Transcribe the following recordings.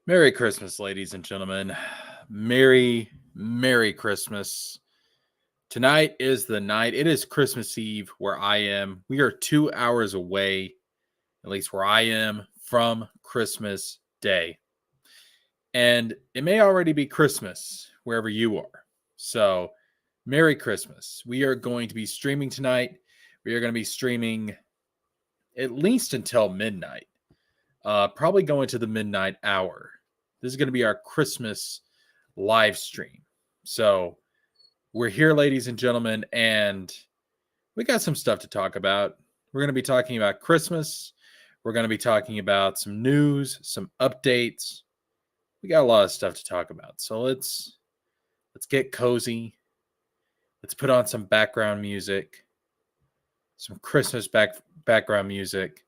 Merry Christmas, ladies and gentlemen. Merry Christmas. Tonight is the night. It is Christmas Eve where I am. We are 2 hours away, at least where I am, from Christmas Day. And it may already be Christmas wherever you are. So, Merry Christmas. We are going to be streaming tonight. We are going to be streaming at least until midnight, probably going to the midnight hour. This is going to be our Christmas live stream. So we're here, ladies and gentlemen, and we got some stuff to talk about. We're going to be talking about Christmas. We're going to be talking about some news, some updates. We got a lot of stuff to talk about. So let's get cozy. Let's put on some background music, some Christmas background music.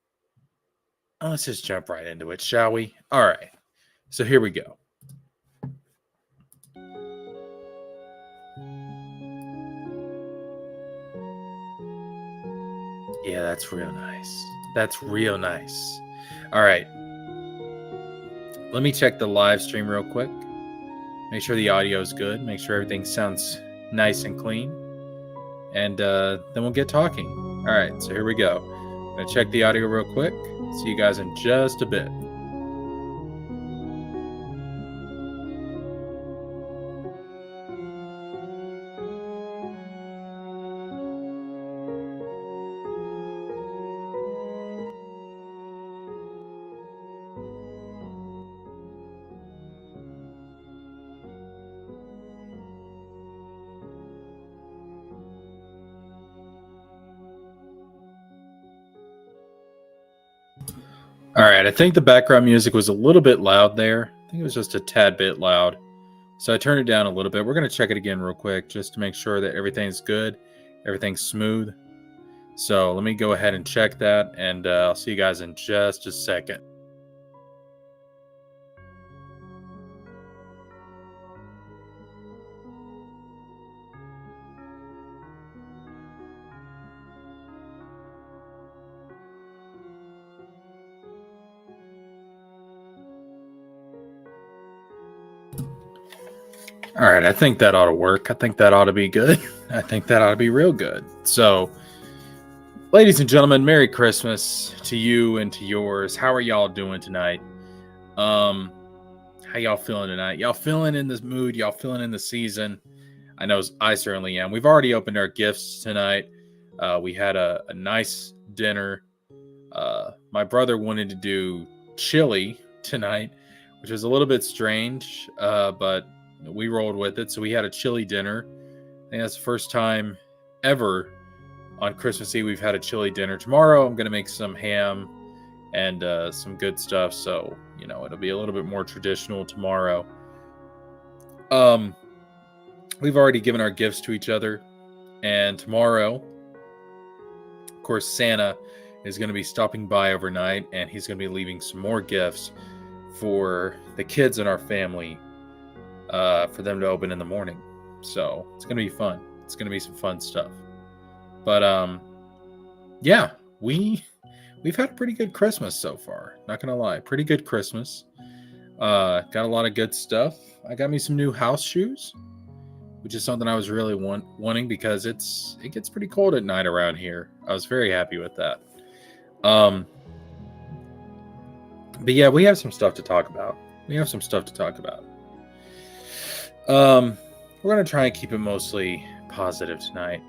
Let's just jump right into it, shall we? All right. So here we go. Yeah, that's real nice. That's real nice. All right. Let me check the live stream real quick. Make sure the audio is good. Make sure everything sounds nice and clean. And then we'll get talking. All right, so here we go. I'm going to check the audio real quick. See you guys in just a bit. All right, I think the background music was a little bit loud there. I think it was just a tad bit loud. So I turned it down a little bit. We're going to check it again real quick just to make sure that everything's good, everything's smooth. So let me go ahead and check that, and I'll see you guys in just a second. All right, I think that ought to work. I think that ought to be good. I think that ought to be real good. So, ladies and gentlemen, Merry Christmas to you and to yours. How are y'all doing tonight? How y'all feeling tonight? Y'all feeling in this mood? Y'all feeling in the season? I know I certainly am. We've already opened our gifts tonight. We had a nice dinner. My brother wanted to do chili tonight, which was a little bit strange, but we rolled with it. So we had a chili dinner. I think that's the first time ever on Christmas Eve we've had a chili dinner. Tomorrow I'm going to make some ham and some good stuff. So, it'll be a little bit more traditional tomorrow. We've already given our gifts to each other. And tomorrow, of course, Santa is going to be stopping by overnight, and he's going to be leaving some more gifts for the kids in our family for them to open in the morning. So it's going to be fun. It's going to be some fun stuff. But yeah, we've had a pretty good Christmas so far. Not going to lie, pretty good Christmas. Got a lot of good stuff. I got me some new house shoes, which is something I was really wanting because it gets pretty cold at night around here. I was very happy with that. But yeah, we have some stuff to talk about. We're going to try and keep it mostly positive tonight.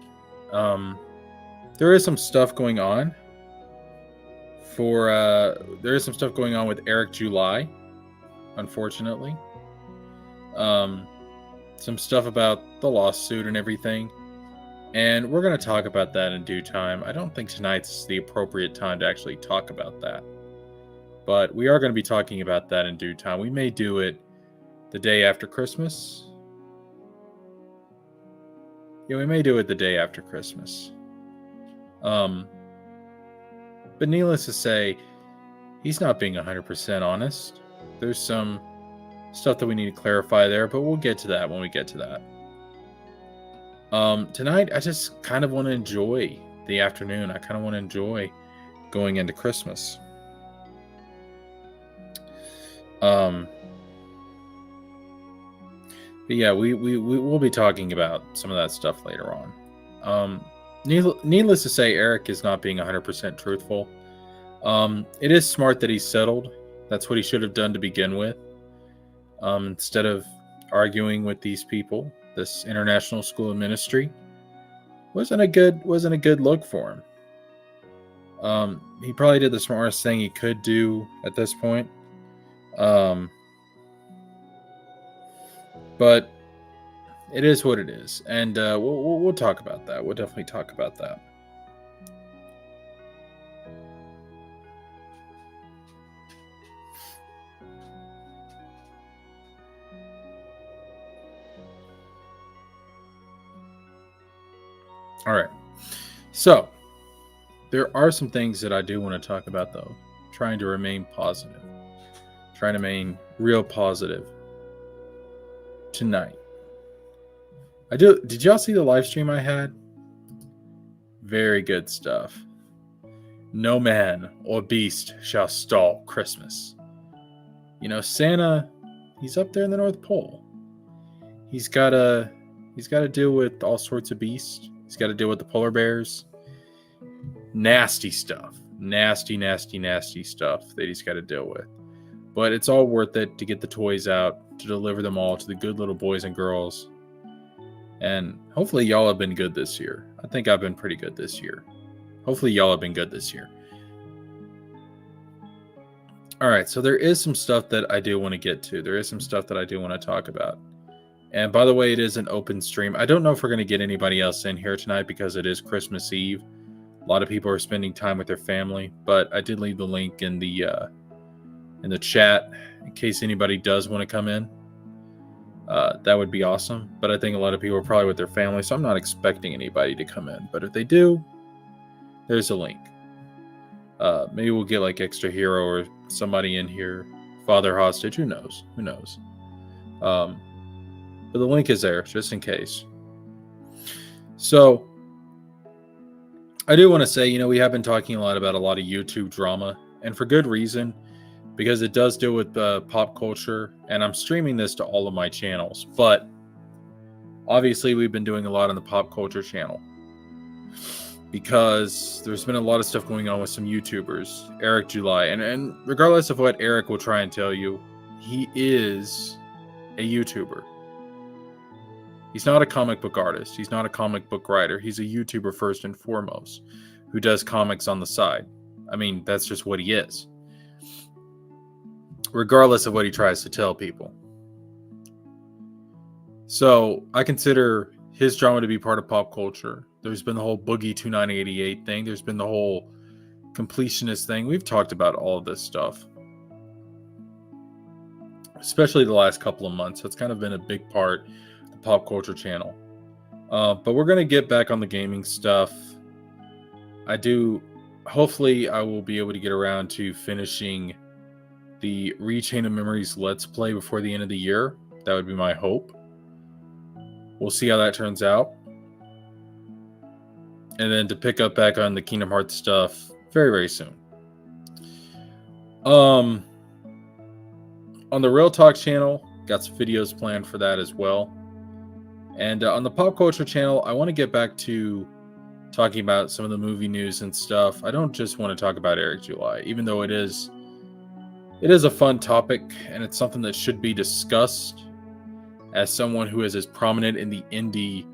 There is some stuff going on with Eric July, unfortunately. Some stuff about the lawsuit and everything. And we're going to talk about that in due time. I don't think tonight's the appropriate time to actually talk about that. But we are going to be talking about that in due time. We may do it the day after Christmas. Yeah, we may do it the day after Christmas. But needless to say, he's not being 100% honest. There's some stuff that we need to clarify there, but we'll get to that when we get to that. Tonight, I just kind of want to enjoy the afternoon. I kind of want to enjoy going into Christmas. But yeah, we'll be talking about some of that stuff later on. Needless to say, Eric is not being 100% truthful. It is smart that he's settled. That's what he should have done to begin with. Instead of arguing with these people, this international school of ministry wasn't a good look for him. He probably did the smartest thing he could do at this point. But it is what it is, and we'll talk about that. We'll definitely talk about that. All right. So there are some things that I do want to talk about, though. Trying to remain positive, trying to remain real positive tonight. Did y'all see the live stream I had? Very good stuff. No man or beast shall stall Christmas. You know, Santa, he's up there in the North Pole. He's got to deal with all sorts of beasts. He's got to deal with the polar bears. Nasty stuff. Nasty stuff that he's got to deal with. But it's all worth it to get the toys out, to deliver them all to the good little boys and girls. And hopefully y'all have been good this year. I think I've been pretty good this year. Hopefully y'all have been good this year. All right, so there is some stuff that I do want to get to. There is some stuff that I do want to talk about. And by the way, it is an open stream. I don't know if we're going to get anybody else in here tonight because it is Christmas Eve. A lot of people are spending time with their family, but I did leave the link in the chat in case anybody does want to come in. That would be awesome. But I think a lot of people are probably with their family, so I'm not expecting anybody to come in. But if they do, there's a link. Maybe we'll get like Extra Hero or somebody in here. Father Hostage, who knows? But the link is there, just in case. So, I do want to say, we have been talking a lot about a lot of YouTube drama, and for good reason, because it does deal with pop culture, and I'm streaming this to all of my channels. But obviously, we've been doing a lot on the pop culture channel because there's been a lot of stuff going on with some YouTubers, Eric July, and regardless of what Eric will try and tell you, he is a YouTuber. He's not a comic book artist. He's not a comic book writer. He's a YouTuber first and foremost, who does comics on the side. I mean, that's just what he is, regardless of what he tries to tell people. So I consider his drama to be part of pop culture. There's been the whole Boogie 2988 thing. There's been the whole completionist thing. We've talked about all of this stuff, especially the last couple of months. It's kind of been a big part of the pop culture channel. But we're going to get back on the gaming stuff. Hopefully I will be able to get around to finishing the Rechain of Memories Let's Play before the end of the year. That would be my hope. We'll see how that turns out. And then to pick up back on the Kingdom Hearts stuff very, very soon. On the Real Talk channel, got some videos planned for that as well. And on the Pop Culture channel, I want to get back to talking about some of the movie news and stuff. I don't just want to talk about Eric July, even though it is a fun topic and it's something that should be discussed. As someone who is as prominent in the indie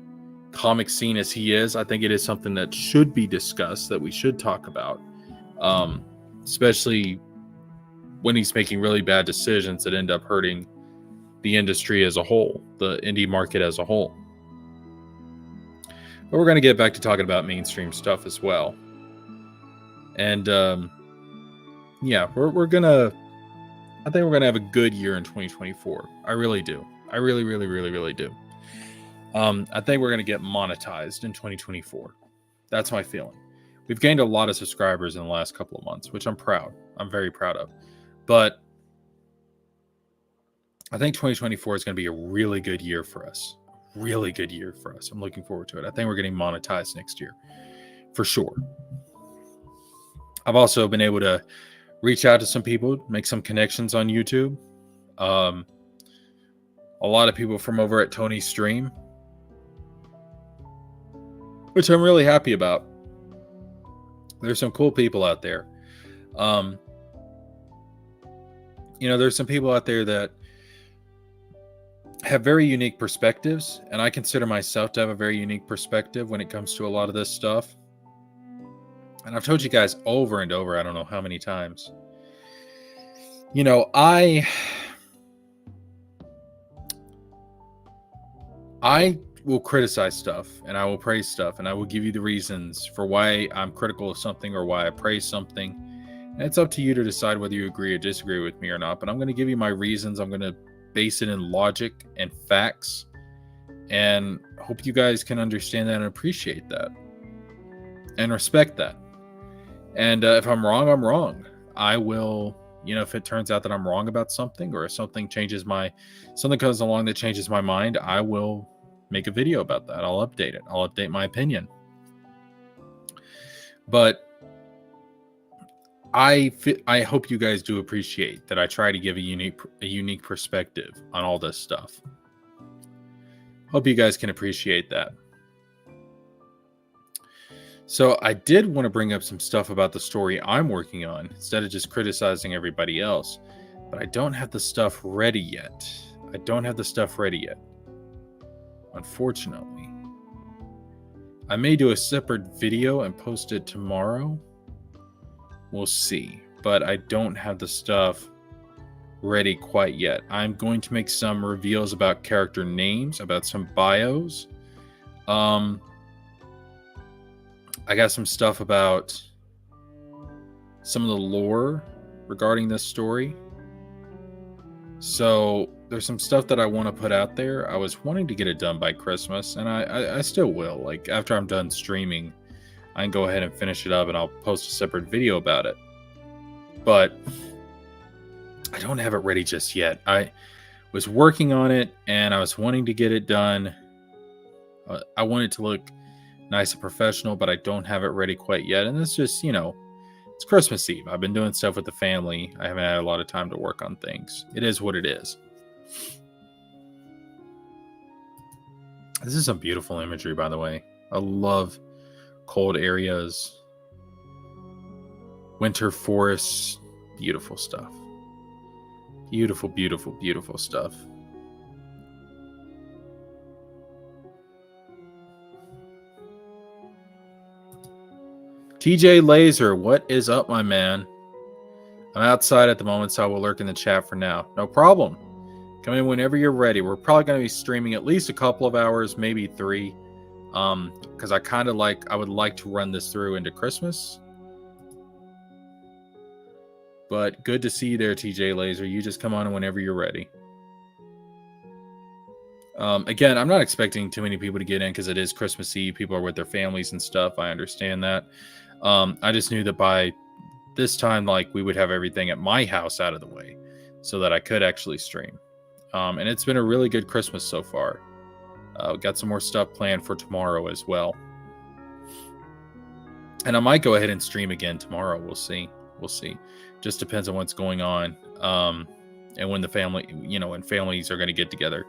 comic scene as he is, I think it is something that should be discussed, that we should talk about, especially when he's making really bad decisions that end up hurting the industry as a whole, the indie market as a whole. But we're going to get back to talking about mainstream stuff as well. And yeah, I think we're going to have a good year in 2024. I really do. I really do. I think we're going to get monetized in 2024. That's my feeling. We've gained a lot of subscribers in the last couple of months, which I'm proud. I'm very proud of. But I think 2024 is going to be a really good year for us. Really good year for us. I'm looking forward to it. I think we're getting monetized next year for sure. I've also been able to reach out to some people, make some connections on YouTube. a lot of people from over at Tony's stream, which I'm really happy about. There's some cool people out there. There's some people out there that have very unique perspectives, and I consider myself to have a very unique perspective when it comes to a lot of this stuff. And I've told you guys over and over, I don't know how many times, I will criticize stuff, and I will praise stuff, and I will give you the reasons for why I'm critical of something or why I praise something. And it's up to you to decide whether you agree or disagree with me or not. But I'm going to give you my reasons. I'm going to base it in logic and facts, and hope you guys can understand that and appreciate that and respect that. And if I'm wrong, I'm wrong. I will, if it turns out that I'm wrong about something, or if something comes along that changes my mind, I will make a video about that. I'll update it. I'll update my opinion. But I hope you guys do appreciate that I try to give a unique perspective on all this stuff. Hope you guys can appreciate that. So I did want to bring up some stuff about the story I'm working on instead of just criticizing everybody else. But I don't have the stuff ready yet. Unfortunately. I may do a separate video and post it tomorrow. We'll see. But I don't have the stuff ready quite yet. I'm going to make some reveals about character names, about some bios. I got some stuff about some of the lore regarding this story. So there's some stuff that I want to put out there. I was wanting to get it done by Christmas, and I still will. Like, after I'm done streaming, I can go ahead and finish it up, and I'll post a separate video about it. But I don't have it ready just yet. I was working on it, and I was wanting to get it done. I want it to look nice and professional, but I don't have it ready quite yet. And it's just, it's Christmas Eve. I've been doing stuff with the family. I haven't had a lot of time to work on things. It is what it is. This is some beautiful imagery, by the way. I love cold areas, winter forests, beautiful stuff. Beautiful, beautiful, beautiful stuff. TJ Laser, what is up, my man? I'm outside at the moment, so I will lurk in the chat for now. No problem. Come in whenever you're ready. We're probably going to be streaming at least a couple of hours, maybe 3. Because I would like to run this through into Christmas. But good to see you there, TJ Laser. You just come on whenever you're ready. Again, I'm not expecting too many people to get in because it is Christmas Eve. People are with their families and stuff. I understand that. I just knew that by this time, we would have everything at my house out of the way so that I could actually stream. And it's been a really good Christmas so far. Got some more stuff planned for tomorrow as well. And I might go ahead and stream again tomorrow. We'll see. Just depends on what's going on. And when the family, when families are going to get together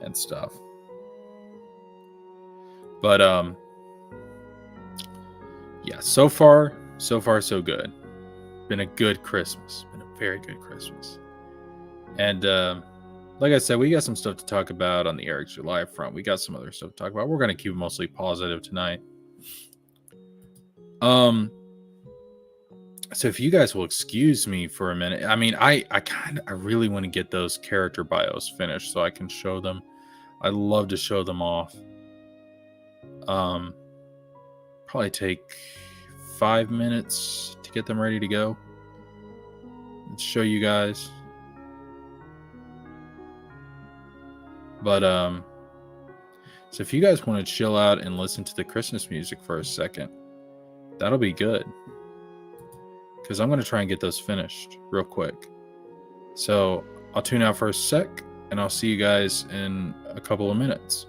and stuff. But, yeah, so far, so good. Been a good Christmas. Been a very good Christmas. And, like I said, we got some stuff to talk about on the Eric July front. We got some other stuff to talk about. We're going to keep it mostly positive tonight. So if you guys will excuse me for a minute, I mean, I really want to get those character bios finished so I can show them. I love to show them off. Probably take 5 minutes to get them ready to go. Let's show you guys. But so if you guys want to chill out and listen to the Christmas music for a second, that'll be good. Because I'm going to try and get those finished real quick. So I'll tune out for a sec, and I'll see you guys in a couple of minutes.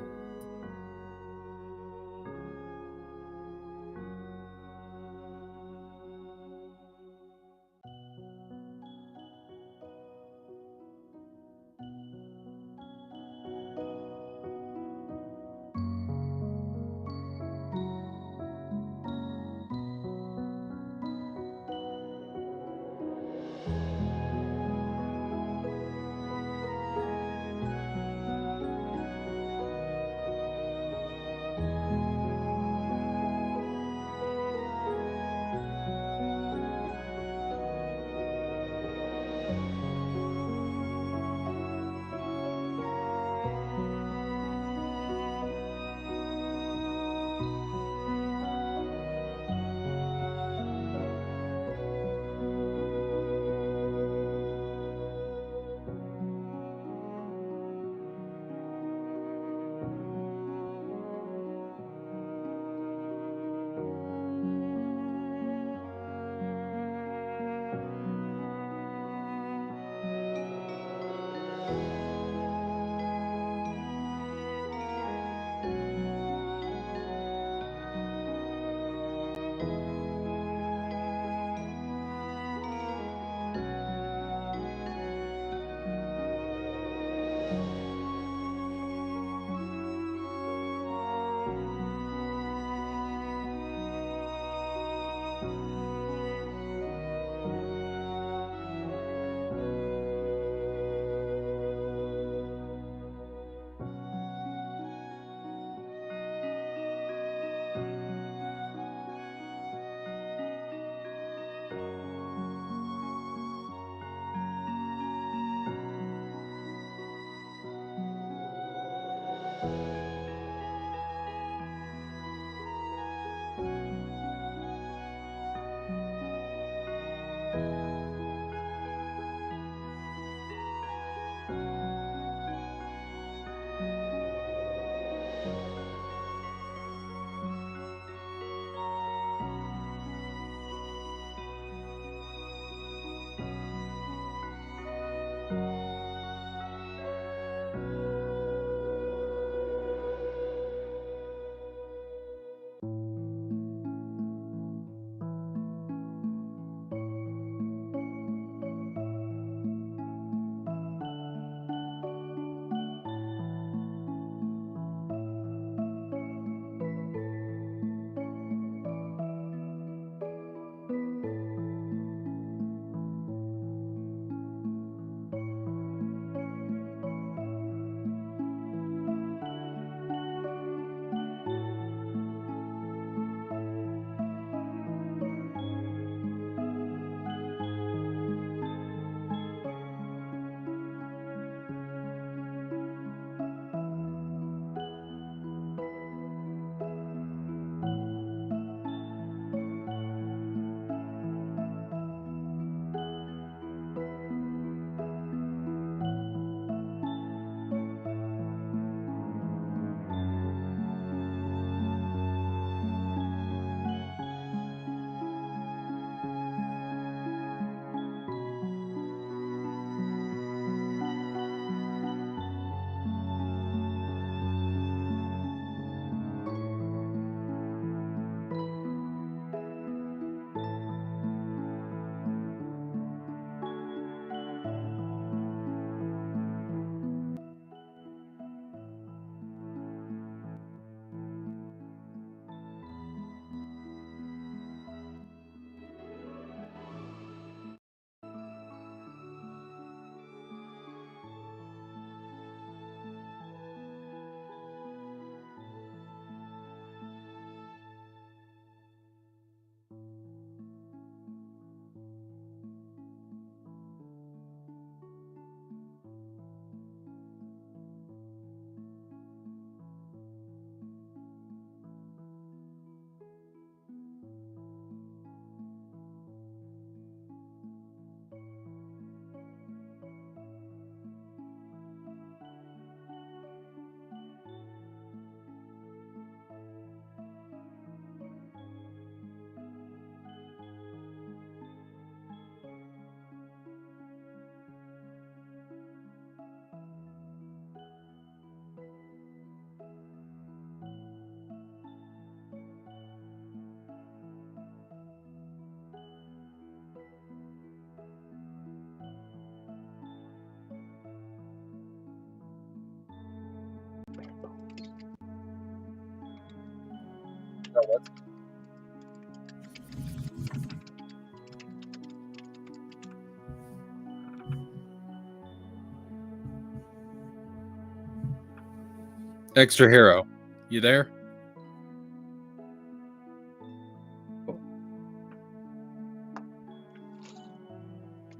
Extra Hero, you there?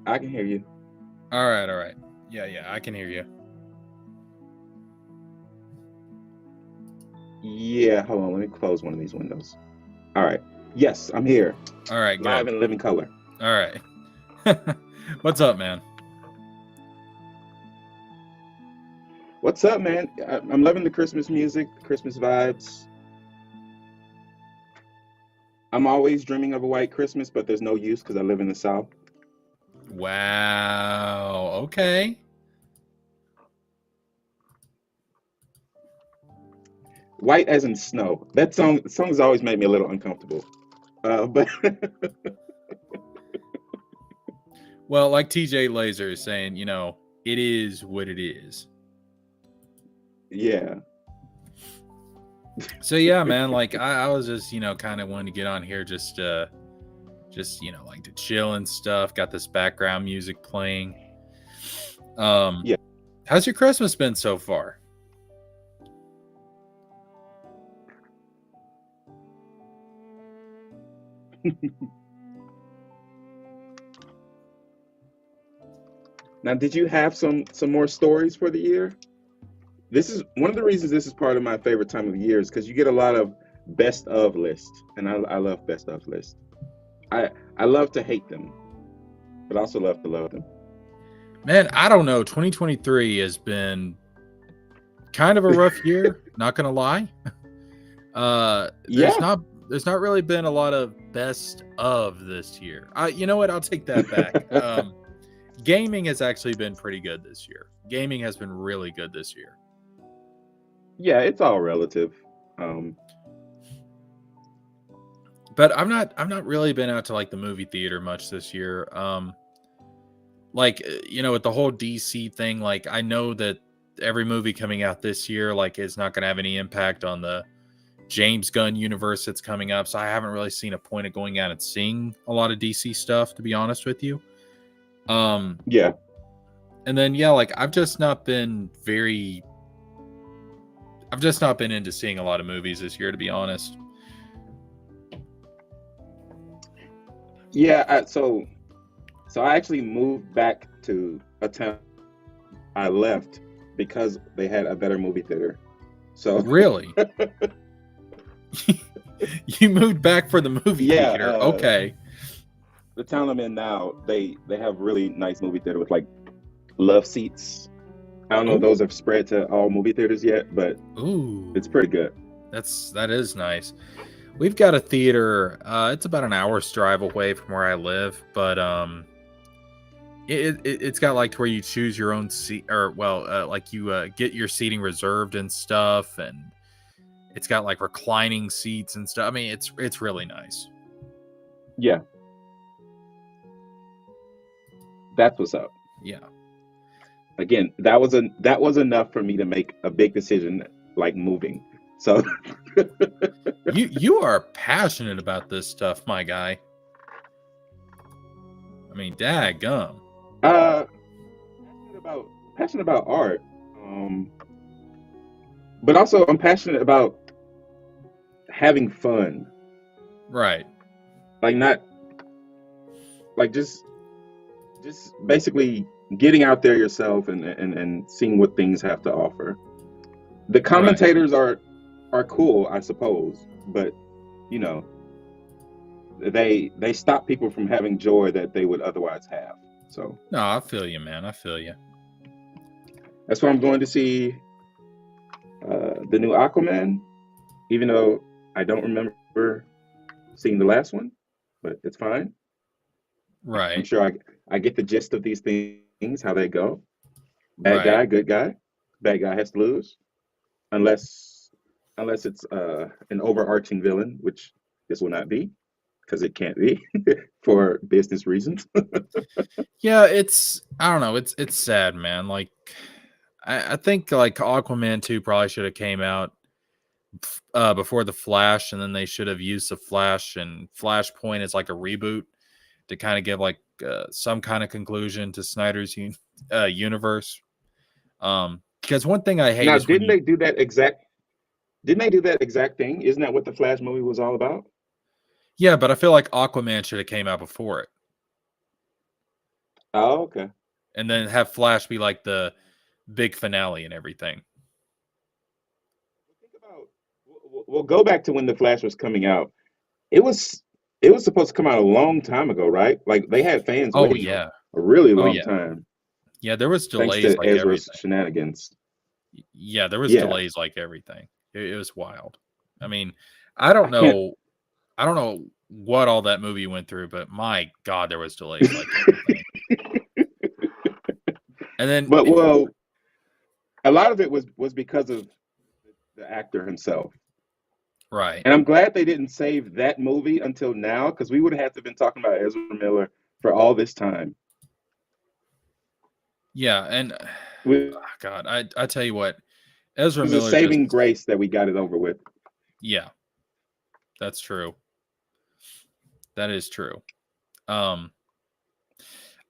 I can hear you. All right. Yeah, I can hear you. Yeah, hold on. Let me close one of these windows. All right. Yes, I'm here. All right, good. Live in living color. All right. What's up, man? What's up, man? I'm loving the Christmas music, the Christmas vibes. I'm always dreaming of a white Christmas, but there's no use because I live in the South. Wow. Okay. White as in snow. That song's always made me a little uncomfortable. But Well, like TJ Laser is saying, it is what it is. yeah. So yeah, man, like I was just, kind of wanting to get on here just like to chill and stuff. Got this background music playing. Yeah. How's your Christmas been so far? Now, did you have some more stories for the year? This is one of the reasons this is part of my favorite time of the year is because you get a lot of best of lists, and I love best of lists. I love to hate them, but I also love to love them. Man, I don't know. 2023 has been kind of a rough year, not gonna lie. There's not really been a lot of best of this year. You know what? I'll take that back. gaming has actually been pretty good this year. Gaming has been really good this year. Yeah, it's all relative. Um, But I've not really been out to like the movie theater much this year. Like with the whole DC thing, like I know that every movie coming out this year like is not going to have any impact on the James Gunn universe that's coming up. So I haven't really seen a point of going out and seeing a lot of DC stuff, to be honest with you. yeah, And then like I've just not been into seeing a lot of movies this year, to be honest. yeah. So I actually moved back to a town I left because they had a better movie theater. So Really? You moved back for the movie yeah, theater. Okay. the town I'm in now, they have really nice movie theater with like love seats. I don't know if those have spread to all movie theaters yet, but it's pretty good. That is nice. We've got a theater. It's about an hour's drive away from where I live, but it's got like to where you choose your own seat, or like you get your seating reserved and stuff, and it's got like reclining seats and stuff. I mean, it's really nice. Yeah, that's what's up. Yeah. Again, that was enough for me to make a big decision like moving. So you are passionate about this stuff, my guy. I mean, daggum. Passionate about art, but also I'm passionate about having fun. Right. Like not like just basically getting out there yourself and seeing what things have to offer. The commentators are cool, I suppose, but you know, they stop people from having joy that they would otherwise have. So no, I feel you, man. I feel you. That's why I'm going to see the new Aquaman, even though I don't remember seeing the last one, but it's fine. Right. I'm sure I get the gist of these things, how they go. Bad guy, good guy. Bad guy has to lose, unless it's an overarching villain, which this will not be, because it can't be for business reasons. Yeah, I don't know. It's sad, man. Like I think like Aquaman 2 probably should have came out before the Flash, and then they should have used the Flash and Flashpoint as like a reboot to kind of give like some kind of conclusion to Snyder's universe. Because one thing I hate Now, is didn't they do that exact thing? Isn't that what the Flash movie was all about? Yeah, but I feel like Aquaman should have came out before it. Oh, okay. And then have Flash be like the big finale and everything. We'll go back to when the Flash was coming out. It was supposed to come out a long time ago, right? Like they had fans waiting a really long time. Yeah, there was delays thanks to like Ezra's everything. Shenanigans. Yeah, there was delays like everything. It was wild. I mean, I don't know what all that movie went through, but my God, there was delays like everything. And then, but well, a lot of it was because of the actor himself. Right. And I'm glad they didn't save that movie until now, because we would have had to been talking about Ezra Miller for all this time. Yeah, and God, I tell you what, Ezra Miller was a saving grace that we got it over with. Yeah, that's true. That is true. I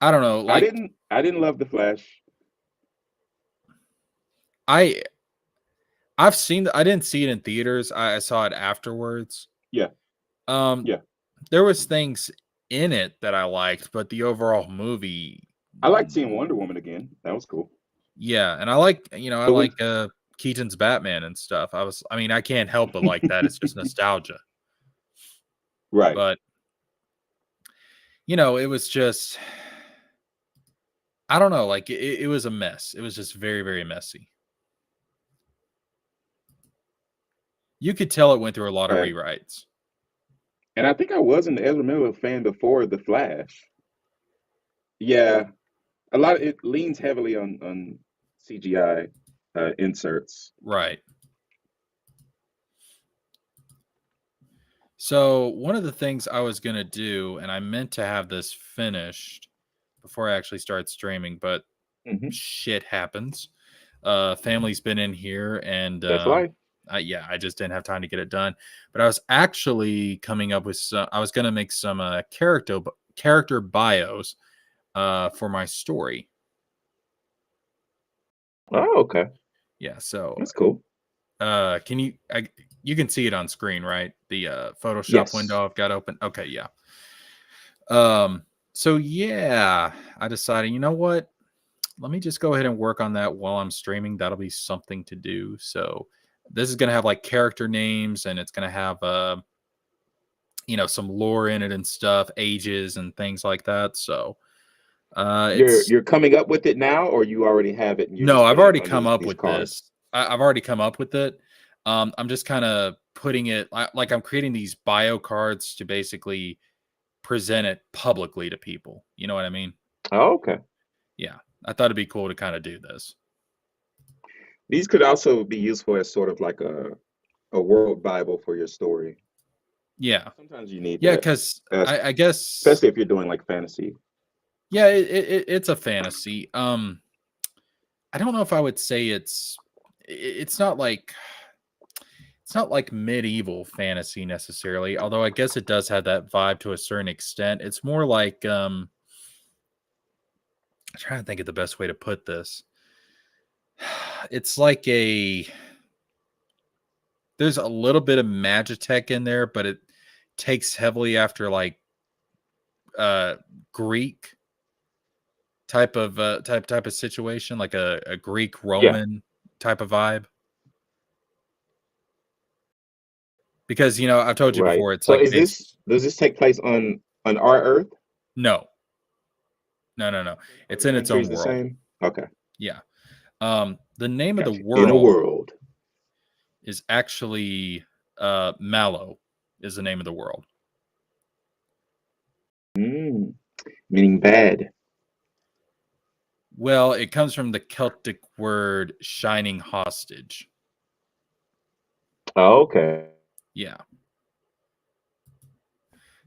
don't know. Like I didn't love the Flash. I didn't see it in theaters. I saw it afterwards. Yeah. Yeah. There was things in it that I liked, but the overall movie. I liked seeing Wonder Woman again. That was cool. Yeah, and I like Keaton's Batman and stuff. I can't help but like that. It's just nostalgia. Right. But it was just, I don't know, like it was a mess. It was just very, very messy. You could tell it went through a lot of rewrites. And I think I was an Ezra Miller fan before The Flash. Yeah. A lot of it leans heavily on CGI inserts. Right. So one of the things I was going to do, and I meant to have this finished before I actually start streaming, but Hmm. shit happens. Family's been in here, and That's life. I just didn't have time to get it done. But I was actually coming up with some. I was going to make some character bios for my story. Oh, okay. Yeah. So That's cool. can you? You can see it on screen, right? The Photoshop Yes. window I've got open. Okay. Yeah. So yeah, I decided, you know what? Let me just go ahead and work on that while I'm streaming. That'll be something to do. So this is gonna have like character names, and it's gonna have some lore in it and stuff, ages and things like that. So it's You're coming up with it now, or you already have it and you're no, just I've putting it already on come up these with cards? this. I've already come up with it. I'm just kind of putting it like I'm creating these bio cards to basically present it publicly to people. You know what I mean? Oh, okay. Yeah, I thought it'd be cool to kind of do this. These could also be useful as sort of like a world Bible for your story. Yeah, Sometimes you need yeah, that, because uh, I guess especially if you're doing like fantasy. yeah, it's a fantasy. I don't know if I would say it's not like medieval fantasy necessarily, although I guess it does have that vibe to a certain extent. It's more like I'm trying to think of the best way to put this. It's like there's a little bit of Magitech in there, but it takes heavily after like uh Greek type of situation, like a Greek Yeah, Roman type of vibe. Because I've told you right. before, it's So like is this does this take place on our Earth? no, no, no, no. Are It's the in its countries own the world. same? Okay, Yeah. The name of the gotcha. In a world world. is actually Mallow is the name of the world. Mm, meaning bad. Well, it comes from the Celtic word shining hostage. Oh, okay. Yeah.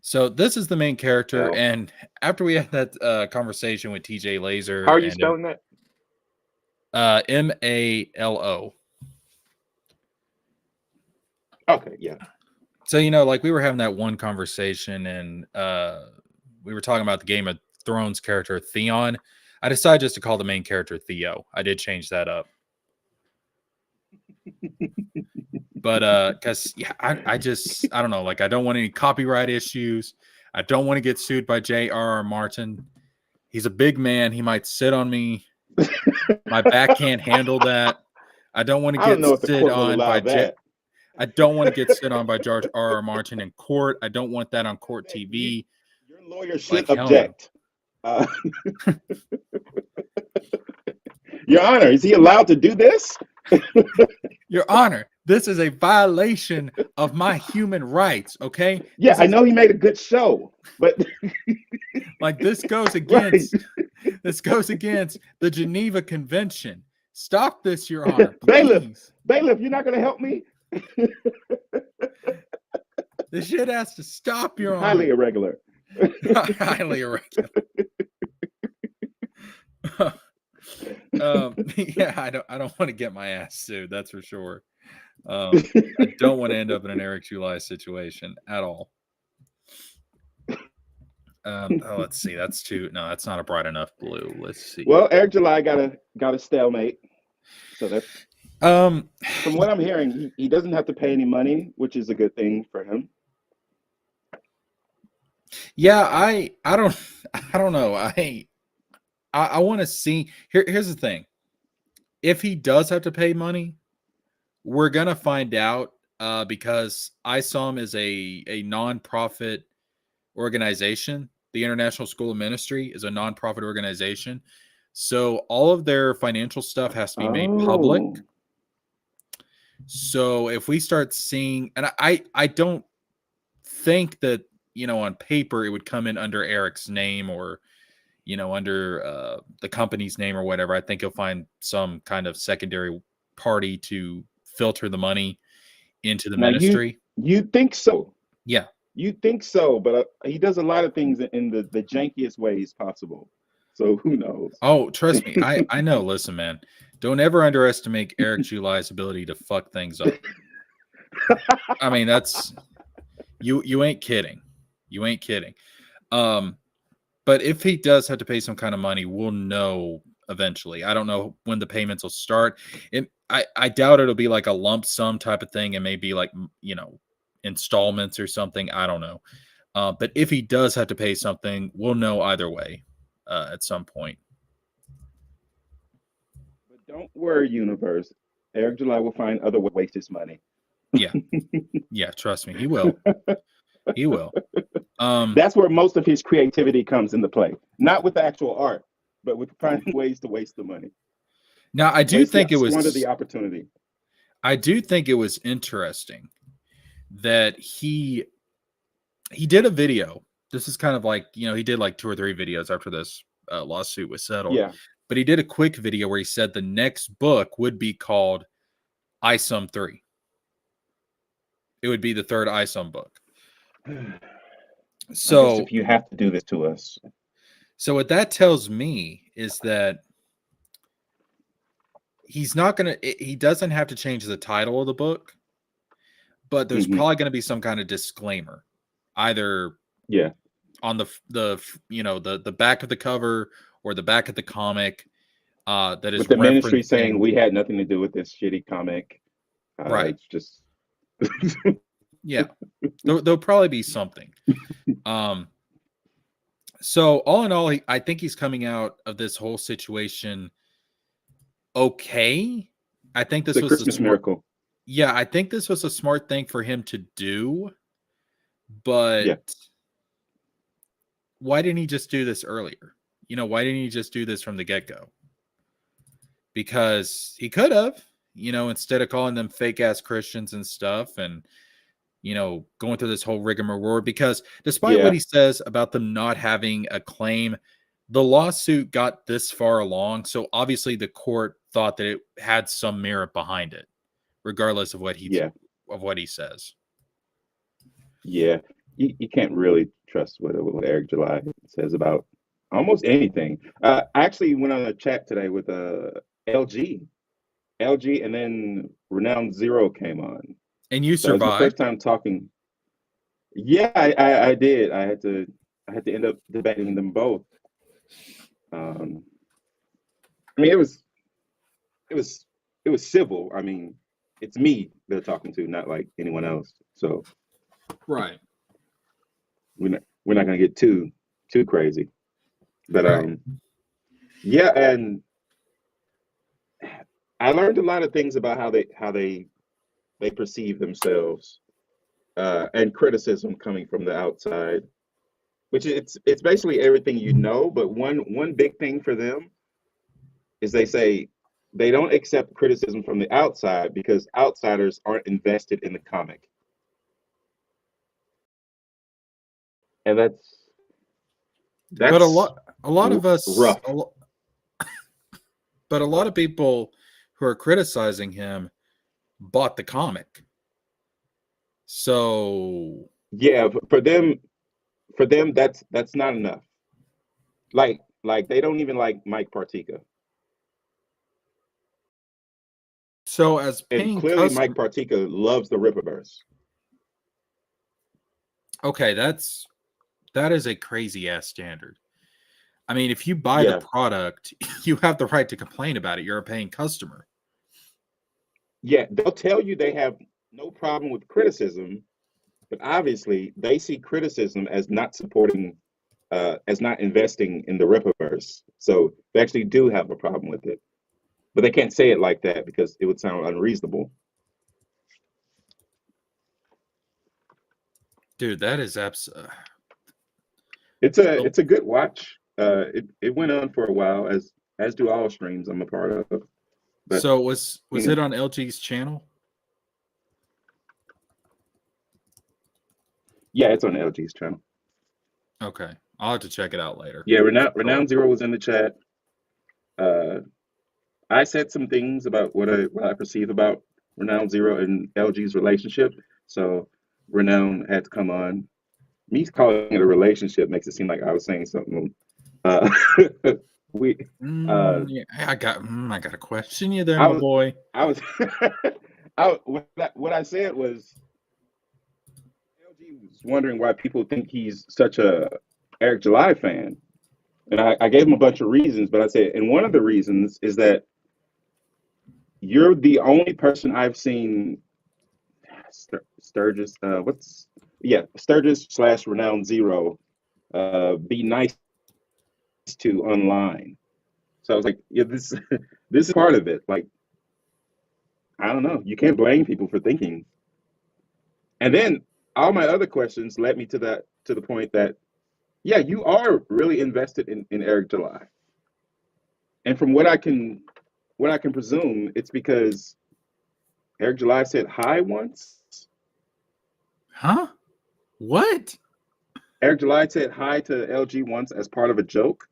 So this is the main character, Well, and after we had that conversation with TJ how Laser are you and spelling that? Malo. Okay, yeah. So like we were having that one conversation, and we were talking about the Game of Thrones character Theon. I decided just to call the main character Theo. I did change that up. But because I don't know, like I don't want any copyright issues. I don't want to get sued by J.R.R. Martin. He's a big man. He might sit on me. My back can't handle that. I don't want to I don't get know if the sit court will on allow by that. I don't want to get sit on by George R.R. Martin in court. I don't want that on court Object. You, TV. your lawyer Like should hell no. object. Uh, Your Honor, is he allowed to do this? Your Honor, this is a violation of my human rights, okay? Yeah, This I is know he made a good show, but like this goes right. against the Geneva Convention. Stop this, Your Honor, Bailiff, please. bailiff, you're not going to help me? This shit has to stop, Your Highly Honor. irregular. Highly irregular. Yeah, I don't want to get my ass sued, that's for sure. I don't want to end up in an Eric July situation at all. Let's see. That's too. No, that's not a bright enough blue. Let's see. Well, Eric July got a stalemate. So that's Um, from what I'm hearing, he doesn't have to pay any money, which is a good thing for him. yeah, I don't I don't know. I want to see. Here's the thing. If he does have to pay money, we're gonna find out. Because I saw him as a nonprofit organization. The International School of Ministry is a nonprofit organization. So all of their financial stuff has to be made public. Oh, So if we start seeing, and I don't think that on paper it would come in under Eric's name or under the company's name or whatever, I think he'll find some kind of secondary party to filter the money into the Now ministry. you think so? Yeah. You think so? But he does a lot of things in the jankiest ways possible. So who knows? Oh, trust me, I know. Listen, man, don't ever underestimate Eric July's ability to fuck things up. I mean, that's you ain't kidding. You ain't kidding. But if he does have to pay some kind of money, we'll know eventually. I don't know when the payments will start. I doubt it'll be like a lump sum type of thing. It may be like, installments or something. I don't know. But if he does have to pay something, we'll know either way at some point. But don't worry, universe. Eric July will find other ways to waste his money. Yeah. Yeah, trust me. He will. He will. That's where most of his creativity comes into play. Not with the actual art, but with finding ways to waste the money. Now, I do think it was squander the opportunity. I do think it was interesting that he did a video. This is kind of like, he did like 2 or 3 videos after this lawsuit was settled. Yeah. But he did a quick video where he said the next book would be called ISOM 3. It would be the 3rd ISOM book. So if you have to do this to us. So what that tells me is that he doesn't have to change the title of the book, but there's probably going to be some kind of disclaimer, either on the back of the cover or the back of the comic, that is with the ministry saying we had nothing to do with this shitty comic. Right. It's just yeah. There'll probably be something. So all in all, I think he's coming out of this whole situation okay. I think this was Christmas miracle. Yeah, I think this was a smart thing for him to do, but why didn't he just do this earlier? Why didn't he just do this from the get-go? Because he could have, instead of calling them fake-ass Christians and stuff and, going through this whole rigmarole, because despite what he says about them not having a claim, the lawsuit got this far along. So obviously the court thought that it had some merit behind it, regardless of what he says. Yeah. You can't really trust what Eric July says about almost anything. I actually went on a chat today with LG, and then Renowned Zero came on. And you survived. That was my first time talking. Yeah, I did. I had to end up debating them both. I mean, it was civil. I mean, it's me they're talking to, not like anyone else. So, right. We're not gonna get too crazy, but yeah, and I learned a lot of things about how they perceive themselves, and criticism coming from the outside, which it's basically everything but one big thing for them is they say they don't accept criticism from the outside because outsiders aren't invested in the comic. And that's but a lot of us rough. But a lot of people who are criticizing him bought the comic. So yeah, for them that's not enough. Like they don't even like Mike Partika. So as paying and clearly Mike Partika loves the Rippaverse. Okay, that is a crazy ass standard. I mean, if you buy the product, you have the right to complain about it. You're a paying customer. Yeah, they'll tell you they have no problem with criticism, but obviously they see criticism as not supporting, as not investing in the Rippaverse. So they actually do have a problem with it, but they can't say it like that because it would sound unreasonable. Dude, that is It's a good watch. It went on for a while, as do all streams I'm a part of. But, so was it on LG's channel? Yeah, it's on LG's channel. Okay. I'll have to check it out later. Yeah, Renown Zero was in the chat. I said some things about what I perceive about Renown Zero and LG's relationship. So Renown had to come on. Me calling it a relationship makes it seem like I was saying something. Uh, we, Yeah, I got to question you there, I my was, boy. I was, what I said was LG was wondering why people think he's such a Eric July fan, and I gave him a bunch of reasons, but I said, and one of the reasons is that you're the only person I've seen Sturgis, Sturgis / Renown Zero, be nice to online. So I was like, yeah, this this is part of it. Like, I don't know. You can't blame people for thinking. And then all my other questions led me to the point that, yeah, you are really invested in Eric July. And from what I can presume, it's because Eric July said hi once. Huh? What? Eric July said hi to LG once as part of a joke.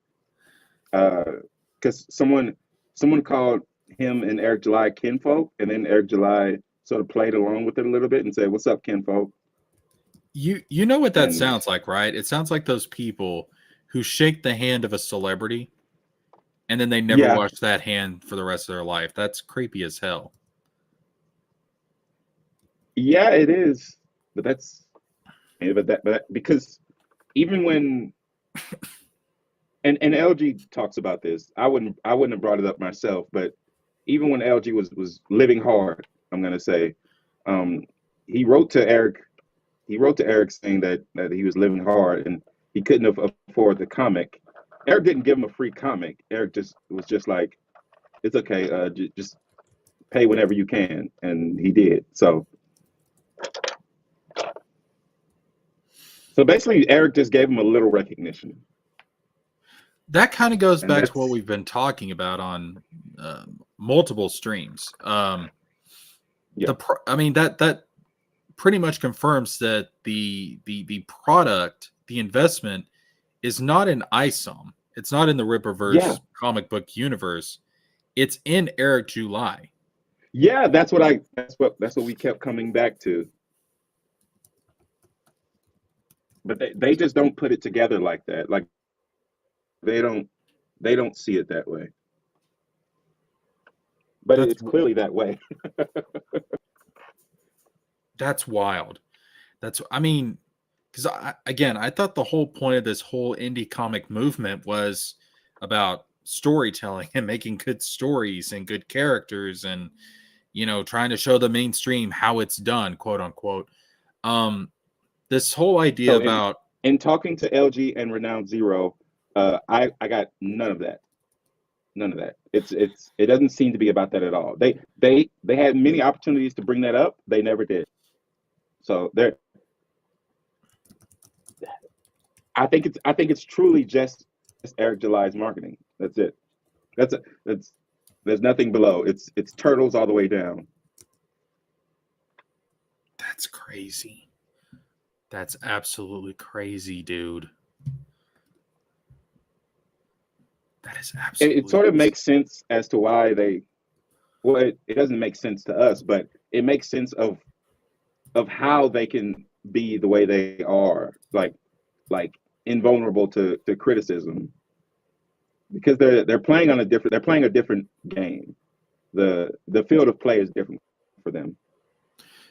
Because someone called him and Eric July kinfolk, and then Eric July sort of played along with it a little bit and said, "What's up, kinfolk?" You know what that And sounds like, right? It sounds like those people who shake the hand of a celebrity and then they never yeah, wash that hand for the rest of their life. That's creepy as hell. yeah, it is. But that's but because even when and LG talks about this, I wouldn't have brought it up myself, but even when LG was living hard, I'm gonna say, um, he wrote to Eric he wrote to Eric saying that he was living hard and he couldn't afford the comic. Eric didn't give him a free comic. Eric just was just like, it's okay, just pay whenever you can, and he did. So basically, Eric just gave him a little recognition, That kind of goes and back to what that's we've been talking about on multiple streams. yeah, I mean that pretty much confirms that the product, the investment, is not in ISOM. It's not in the yeah, Ripperverse comic book universe. It's in Eric July. yeah. That's what we kept coming back to. But they just don't put it together like that. Like they don't they don't see it that way. But That's it's clearly that way. that's wild. I mean, because again, I thought the whole point of this whole indie comic movement was about storytelling and making good stories and good characters and trying to show the mainstream how it's done, quote unquote. This whole idea So about in talking to LG and Renowned Zero, I got none of that. None of that. It doesn't seem to be about that at all. They had many opportunities to bring that up. They never did. So they're I think it's truly just Eric July's marketing. That's it. That's there's nothing below. It's turtles all the way down. that's crazy. That's absolutely crazy, dude. That is It absolutely sort of insane. makes sense as to why they well it doesn't make sense to us, but it makes sense of how they can be the way they are, like invulnerable to criticism because they're playing a different game. The field of play is different for them.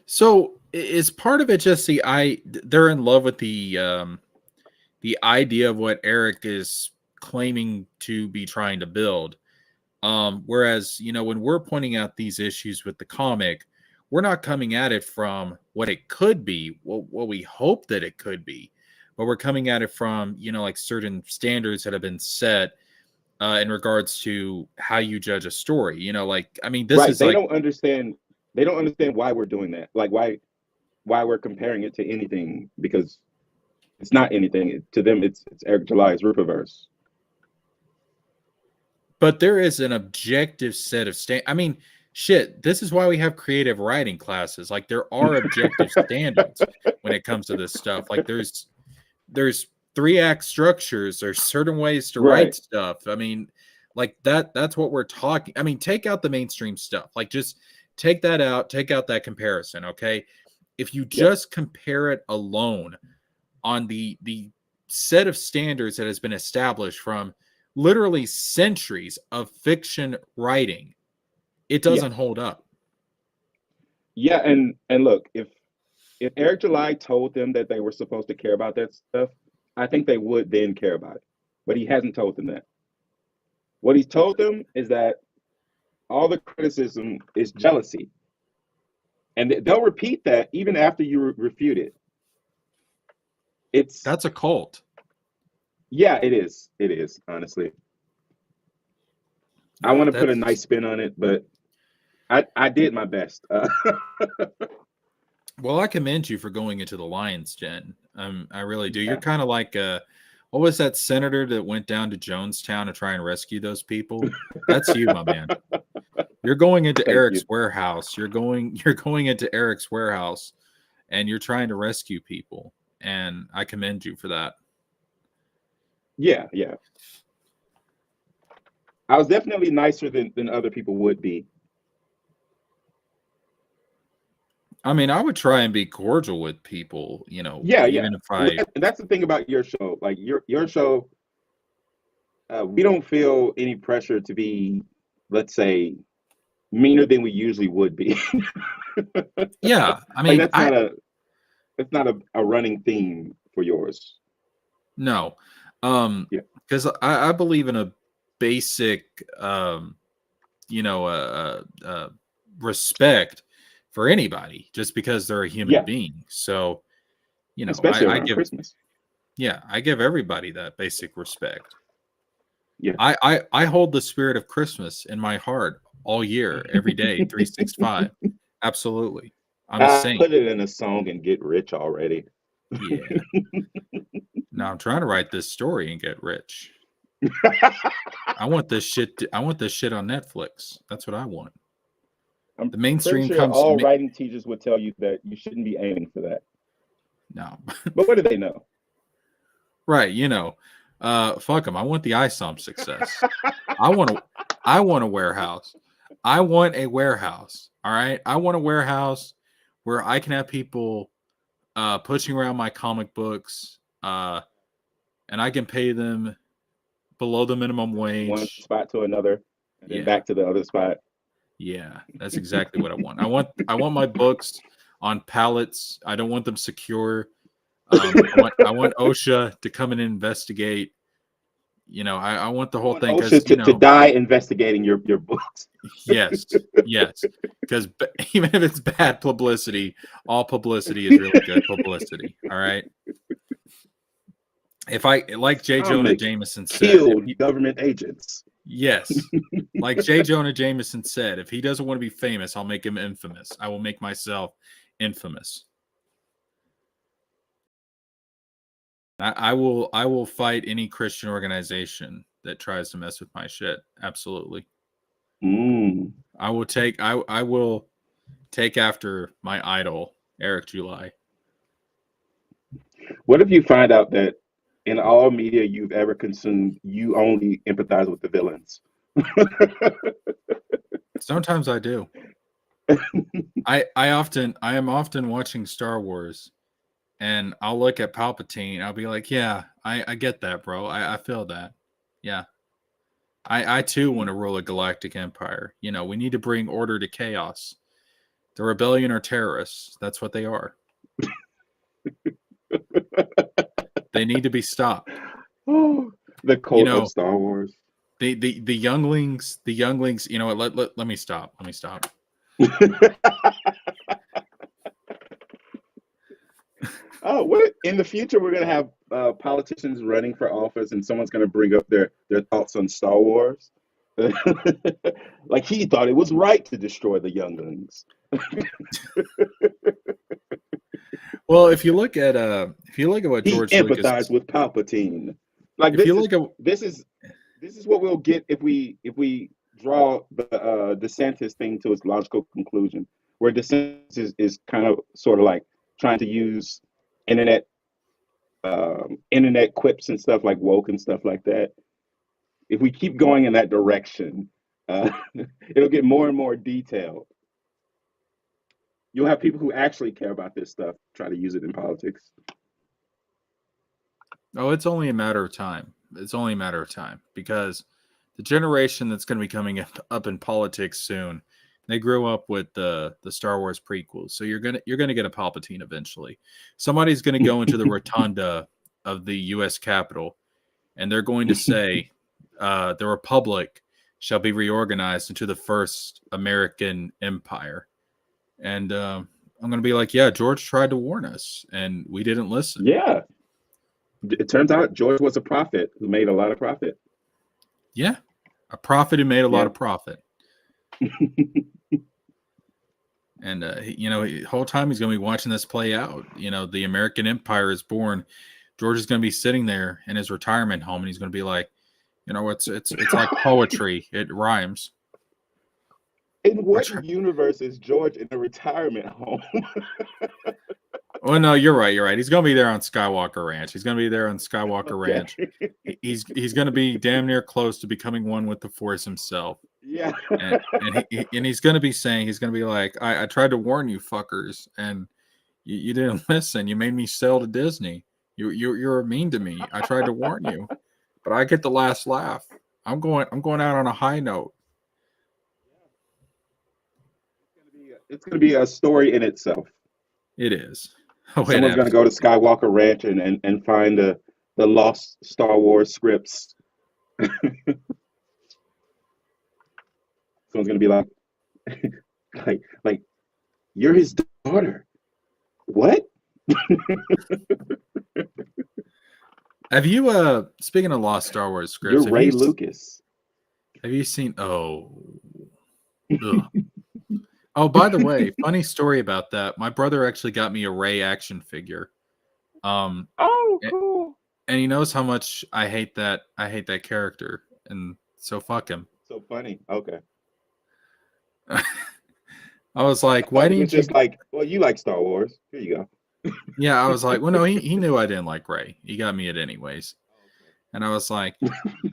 So is part of it just they're in love with the idea of what Eric is claiming to be trying to build. Whereas, when we're pointing out these issues with the comic, we're not coming at it from what it could be, what we hope that it could be, but we're coming at it from, like certain standards that have been set in regards to how you judge a story. Like, I mean, this Right. is like, They don't understand why we're doing that. Like why we're comparing it to anything because it's not anything. To them it's Eric July's Ripperverse. but there is an objective set of I mean, shit, this is why we have creative writing classes. Like there are objective standards when it comes to this stuff. Like there's 3-act structures. There's certain ways to write Right. stuff. I mean, like that's what we're talking. I mean, take out the mainstream stuff. Like just take that out, take out that comparison, okay? If you Yep. just compare it alone on the set of standards that has been established from literally centuries of fiction writing, it Yeah. doesn't hold up. Yeah. And look, if Eric July told them that they were supposed to care about that stuff, I think they would then care about it. But he hasn't told them that. What he's told them is that all the criticism is jealousy. And they'll repeat that even after you refute it. It's That's a cult. Yeah, it is. It is, honestly. I want to put a That's nice spin on it, but I did my best. Well, I commend you for going into the Lions Den. I really do. You're Yeah. kind of like what was that senator that went down to Jonestown to try and rescue those people? That's you, my man. You're going into Thank Eric's you. warehouse. You're going into Eric's warehouse and you're trying to rescue people. And I commend you for that. Yeah, yeah. I was definitely nicer than other people would be. I mean, I would try and be cordial with people, you know, Yeah, yeah. even if Well, I that's the thing about your show. Like your show, we don't feel any pressure to be, let's say, meaner than we usually would be. yeah, I Like mean, that's not a running theme for yours. no. Yeah. Because I believe in a basic you know, respect for anybody just because they're a human Yeah. being. So, you know, Especially I around give, Christmas. yeah, I give everybody that basic respect. Yeah. I hold the spirit of Christmas in my heart all year, every day, 365. Absolutely. I'm a saint. Put it in a song and get rich already. Yeah. Now I'm trying to write this story and get rich. I want this shit. I want this shit on Netflix. That's what I want. I'm The pretty mainstream sure comes to all me. writing teachers would tell you that you shouldn't be aiming for that. No. But what do they know? Right, you know, fuck them. I want the ISOM success. I want a warehouse. I want a warehouse. All right. I want a warehouse where I can have people pushing around my comic books, and I can pay them below the minimum One wage. spot to another, and then Yeah, back to the other spot. yeah, that's exactly what I want. I want my books on pallets. I don't want them secure. I want OSHA to come and investigate. You know, I want the I whole want thing because OSHA you to know, die investigating your books. yes, yes, because even if it's bad publicity, all publicity is really good publicity. All right. If I like J. Jonah Comic Jameson said, if killed he, government agents. yes, like J. Jonah Jameson said, if he doesn't want to be famous, I'll make him infamous. I will make myself infamous. I will fight any Christian organization that tries to mess with my shit. Absolutely. Mm. I will take after my idol, Eric July. What if you find out that in all media you've ever consumed, you only empathize with the villains? Sometimes I do. I am often watching Star Wars and I'll look at Palpatine. I'll be like, yeah, I get that, bro. I feel that. Yeah. I too want to rule a galactic empire. You know, we need to bring order to chaos. The rebellion are terrorists. That's what they are. They need to be stopped. Oh, the You cult of know, Star Wars. the younglings, you know what, let me stop. Let me stop. Oh, what in the future we're gonna have politicians running for office, and someone's gonna bring up their thoughts on Star Wars, like he thought it was right to destroy the younglings. Well, if you look at what He George Lucas, empathized with Palpatine. Like if you look at this is what we'll get if we draw the DeSantis thing to its logical conclusion, where DeSantis is kind of sort of like trying to use internet internet quips and stuff like woke and stuff like that. If we keep going in that direction, uh, it'll get more and more detailed. You'll have people who actually care about this stuff try to use it in politics. Oh, it's only a matter of time. It's only a matter of time because the generation that's going to be coming up in politics soon, they grew up with the Star Wars prequels. So you're gonna get a Palpatine eventually. Somebody's going to go into the rotunda of the U.S. Capitol, and they're going to say, "The Republic shall be reorganized into the first American empire." And I'm going to be like, "Yeah, George tried to warn us, and we didn't listen." Yeah, it turns out George was a prophet who made a lot of profit. Yeah, a prophet who made a lot Yeah. of profit. And the whole time he's going to be watching this play out. The American Empire is born. George is going to be sitting there in his retirement home, and he's going to be like, it's like poetry. It rhymes. In what universe is George in a retirement home? Well, no, you're right. You're right. He's going to be there on Skywalker Ranch. He's going to be there on Skywalker Ranch. He's going to be damn near close to becoming one with the Force himself. Yeah. And he's going to be saying, he's going to be like, I tried to warn you fuckers, and you didn't listen. You made me sell to Disney. You're mean to me. I tried to warn you, but I get the last laugh. I'm going out on a high note. It's going to be a story in itself. It is. Someone's going to go to Skywalker Ranch and find the lost Star Wars scripts. Someone's going to be like, you're his daughter. What? Have you speaking of lost Star Wars scripts? You're Ray Lucas. Have you seen? Oh. Oh, by the way, funny story about that. My brother actually got me a Ray action figure. Oh, cool. And he knows how much I hate that character, and so fuck him. So funny. Okay. I was like, why didn't you? Just like, well, you like Star Wars. Here you go. Yeah, I was like, well, no, he knew I didn't like Ray. He got me it anyways. And I was like,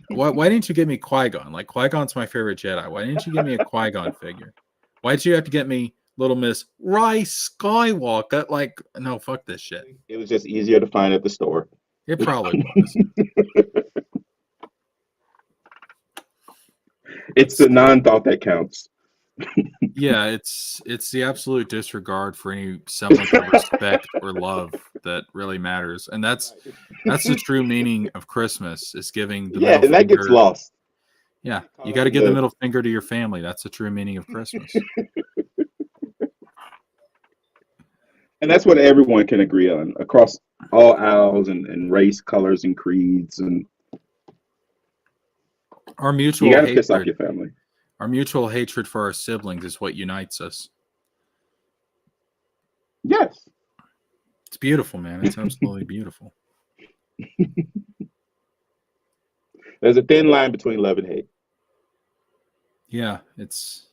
why didn't you give me Qui-Gon? Like, Qui-Gon's my favorite Jedi. Why didn't you give me a Qui-Gon figure? Why did you have to get me Little Miss Ray Skywalker? Like, no, fuck this shit. It was just easier to find at the store. It probably was. It's the non-thought that counts. Yeah, it's the absolute disregard for any semblance of respect or love that really matters, and that's the true meaning of Christmas, is giving the middle and that finger. Gets lost. Yeah, you got to give the middle finger to your family. That's the true meaning of Christmas. And that's what everyone can agree on across all aisles and race, colors, and creeds. And our mutual you got to hatred, piss off your family. Our mutual hatred for our siblings is what unites us. Yes. It's beautiful, man. It's absolutely beautiful. There's a thin line between love and hate. Yeah, it's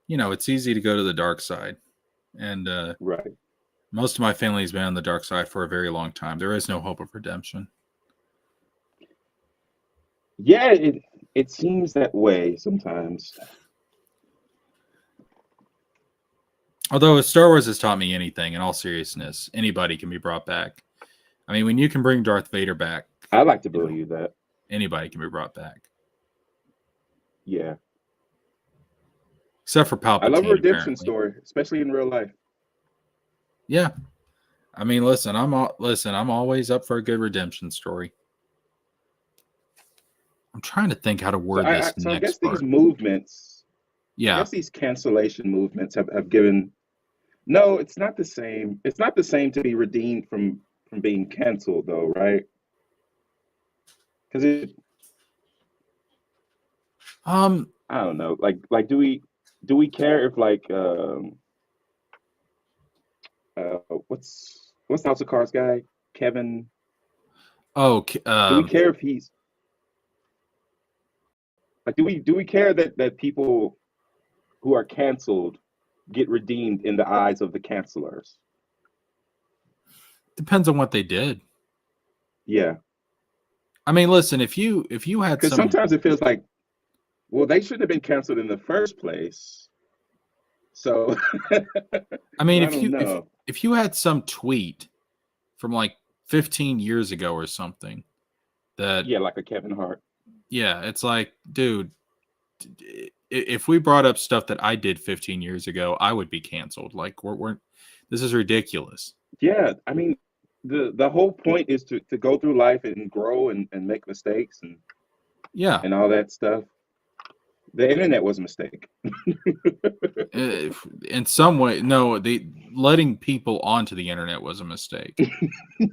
easy to go to the dark side. And right. Most of my family has been on the dark side for a very long time. There is no hope of redemption. Yeah, it seems that way sometimes. Although if Star Wars has taught me anything, in all seriousness, anybody can be brought back. I mean, when you can bring Darth Vader back, I like to believe that anybody can be brought back. Yeah. Except for Palpatine. I love a redemption apparently. story, especially in real life. Yeah. I mean, listen, I'm always up for a good redemption story. I'm trying to think how to word this next I guess part. These movements, yeah, I guess these cancellation movements have given. No, it's not the same. It's not the same to be redeemed from being canceled, though, right? Because I don't know. Like, do we care if what's the House of Cards guy, Kevin? Oh, do we care if he's like? Do we care that people who are canceled get redeemed in the eyes of the cancelers? Depends on what they did. Yeah. I mean, listen, if you had Because some, sometimes it feels like, well, they shouldn't have been canceled in the first place. So I mean, I don't know. if you had some tweet from like 15 years ago or something that, Yeah, like a Kevin Hart. yeah, it's like, dude, if we brought up stuff that I did 15 years ago, I would be canceled. Like, we're this is ridiculous. Yeah, I mean, the whole point is to go through life and grow and make mistakes Yeah. and all that stuff. The internet was a mistake. In some way, no, the letting people onto the internet was a mistake.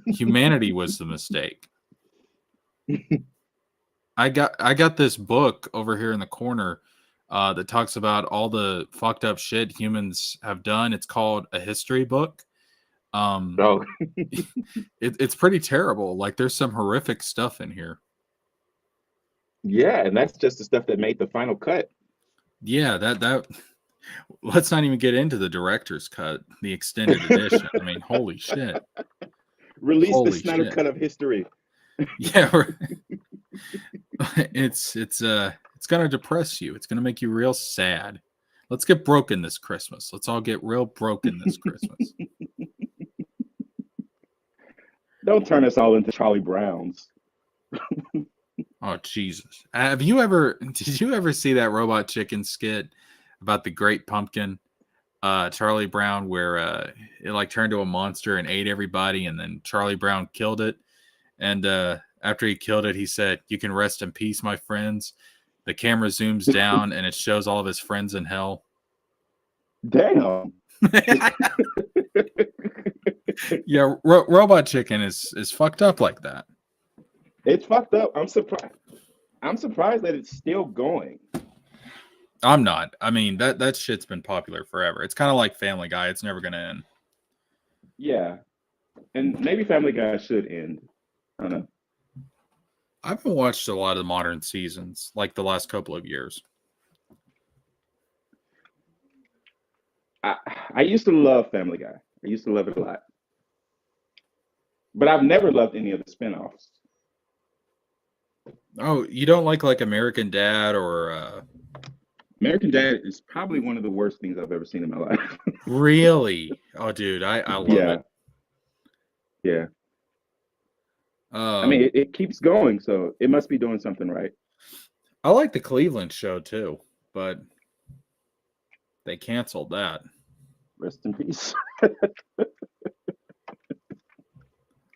Humanity was the mistake. I got this book over here in the corner that talks about all the fucked up shit humans have done. It's called a history book. Oh, It's pretty terrible. Like, there's some horrific stuff in here. yeah, and that's just the stuff that made the final cut. Yeah, that let's not even get into the director's cut, the extended edition. I mean, holy shit. Release the Holy Snyder shit. cut of history. Yeah, it's gonna depress you. It's gonna make you real sad. Let's get broken this Christmas. Let's all get real broken this Christmas. Don't turn us all into Charlie Browns. Oh Jesus! Did you ever see that Robot Chicken skit about the Great Pumpkin, Charlie Brown, where it like turned to a monster and ate everybody, and then Charlie Brown killed it, and after he killed it, he said, "You can rest in peace, my friends." The camera zooms down and it shows all of his friends in hell. Damn. Yeah, Robot Chicken is fucked up like that. It's fucked up. I'm surprised. I'm surprised that it's still going. I'm not. I mean, that shit's been popular forever. It's kind of like Family Guy. It's never gonna end. Yeah. And maybe Family Guy should end. I don't know. I haven't watched a lot of the modern seasons, like the last couple of years. I used to love Family Guy. I used to love it a lot. But I've never loved any of the spinoffs. Oh, you don't like American Dad or American Dad is probably one of the worst things I've ever seen in my life. really? Oh, dude, I love Yeah. it. Yeah. I mean, it keeps going, so it must be doing something right. I like the Cleveland show too, but they canceled that. Rest in peace.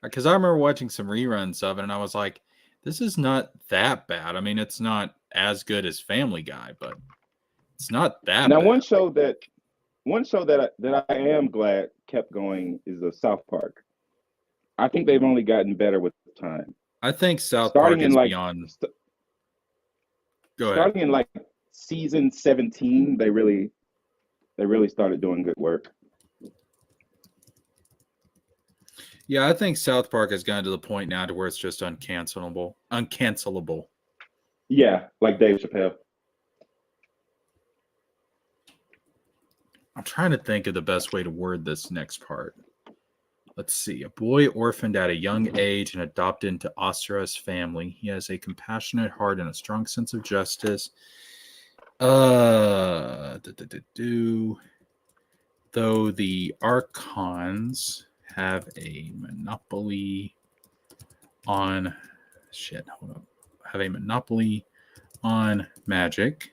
Because I remember watching some reruns of it, and I was like, "This is not that bad." I mean, it's not as good as Family Guy, but it's not that Now, bad. one show that I am glad kept going is South Park. I think they've only gotten better with time. I think South Starting Park in is like beyond. Go ahead. starting in like season 17, they really started doing good work. Yeah, I think South Park has gotten to the point now to where it's just uncancelable. Yeah, like Dave Chappelle. I'm trying to think of the best way to word this next part. Let's see. A boy orphaned at a young age and adopted into Asura's family. He has a compassionate heart and a strong sense of justice. Though the Archons have a monopoly on magic.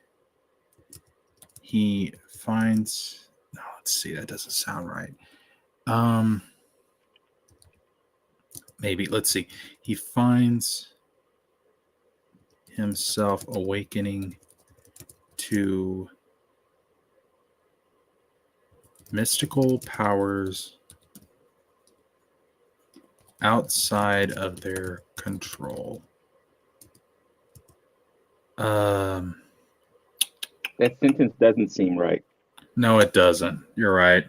He finds let's see, that doesn't sound right. Maybe let's see. He finds himself awakening to mystical powers outside of their control. That sentence doesn't seem right. No, it doesn't. You're right.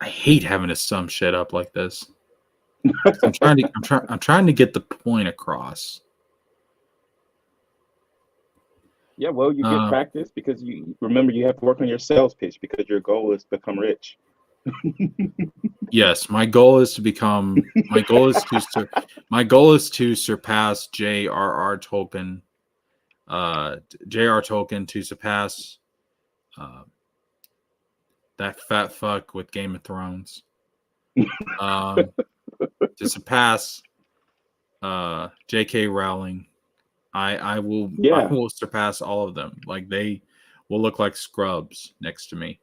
I hate having to sum shit up like this. I'm trying to get the point across. Yeah, well, you get Uh, practice because you remember you have to work on your sales pitch because your goal is to become rich. yes, my goal is to become. My goal is to. My goal is to surpass J.R.R. Tolkien. J.R. Tolkien to surpass uh, that fat fuck with Game of Thrones. Um, to surpass J.K. Rowling. I will I Yeah. will surpass all of them. Like they will look like scrubs next to me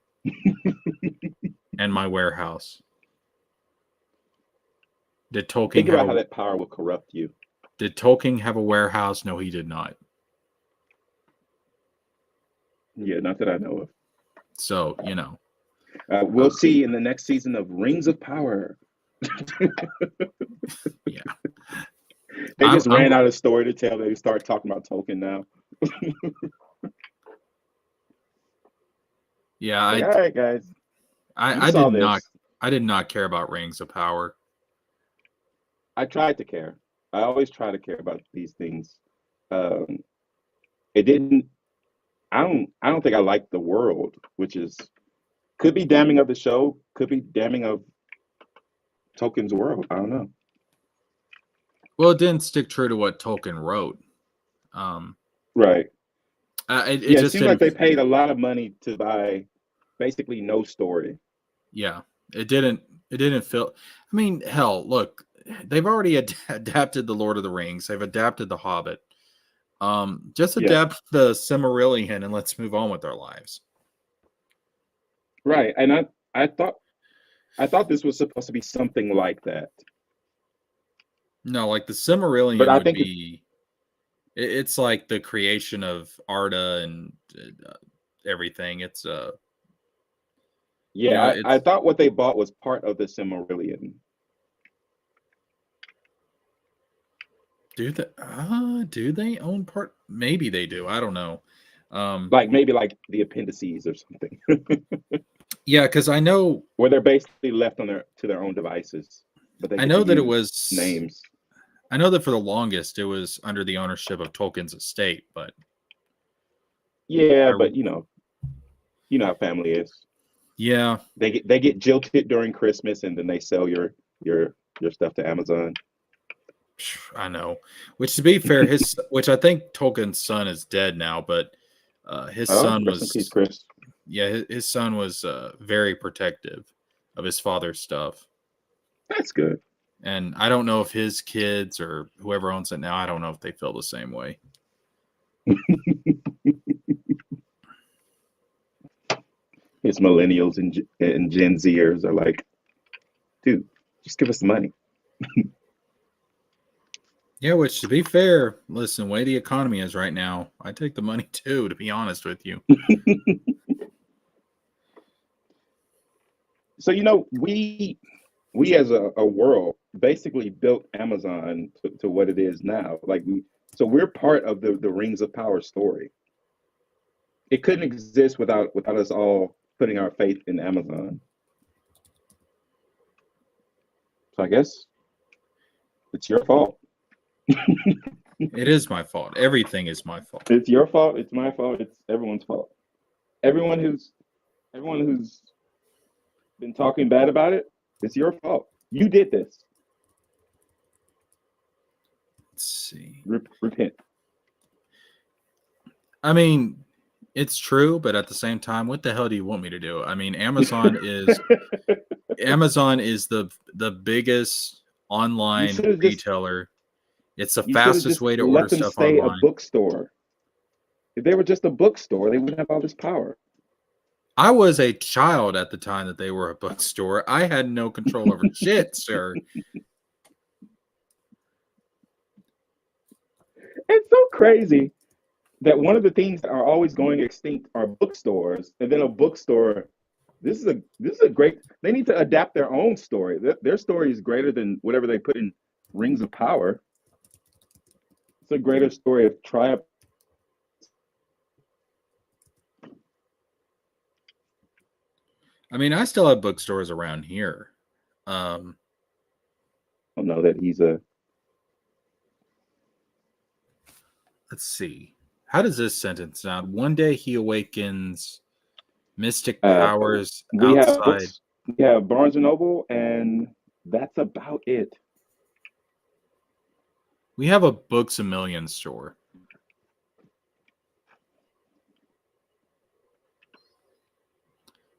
and my warehouse. Did Tolkien Think have about how a that power will corrupt you. Did Tolkien have a warehouse? No, he did not. Yeah, not that I know of. So We'll see in the next season of Rings of Power. yeah. They I'm just I'm ran out of story to tell. They start talking about Tolkien now. yeah. Like, I all right, guys, you I saw did not this. care about Rings of Power. I tried to care. I always try to care about these things. Um, it didn't. I don't think I like the world, which is could be damning of the show, could be damning of Tolkien's world. I don't know. Well, it didn't stick true to what Tolkien wrote. Um, Right. it Yeah, it just seemed like didn't. they paid a lot of money to buy basically no story. Yeah, it didn't. It didn't feel. I mean, hell, look, they've already adapted the Lord of the Rings. They've adapted the Hobbit. Just Yeah. adapt the Silmarillion and let's move on with our lives. Right. And I thought I thought this was supposed to be something like that. No, like the But Silmarillion I would think be. It's like the creation of Arda and everything. It's yeah, I it's thought what they bought was part of the Silmarillion. do they own part? Maybe they do. I don't know. Um, Like maybe like the appendices or something. yeah, because Where they're basically left on their own devices, but they I get to know that it use was. names. I know that for the longest it was under the ownership of Tolkien's estate, but Yeah, I, but you know how family is. yeah, They get jilted during Christmas and then they sell your stuff to Amazon. I know. Which to be fair, which I think Tolkien's son is dead now, but his Oh, son rest in peace, was Chris. yeah, his son was very protective of his father's stuff. That's good. And I don't know if his kids or whoever owns it now, I don't know if they feel the same way. His millennials and Gen Zers are like, dude, just give us the money. Yeah, which to be fair, listen, the way the economy is right now, I take the money too, to be honest with you. So we as a world basically built Amazon to what it is now. So we're part of the Rings of Power story. It couldn't exist without us all putting our faith in Amazon. So I guess it's your fault. It is my fault. Everything is my fault. It's your fault. It's my fault. It's everyone's fault. Everyone who's been talking bad about it, it's your fault. You did this. Let's see. Repent. I mean, it's true, but at the same time, what the hell do you want me to do? I mean, Amazon is the biggest you online should have just retailer. It's the you should have fastest just way to order let them stuff stay a online. bookstore. If they were just a bookstore, they wouldn't have all this power. I was a child at the time that they were a bookstore. I had no control over shit, sir. It's so crazy that one of the things that are always going extinct are bookstores, and then a bookstore. This is a great. They need to adapt their own story. Their story is greater than whatever they put in Rings of Power. It's a greater story of triumph. I mean, I still have bookstores around here. Um, I don't know that he's a let's see. How does this sentence sound? One day he awakens mystic Uh, powers we have outside. books. We have Barnes and Noble, and that's about it. We have a Books a Million store.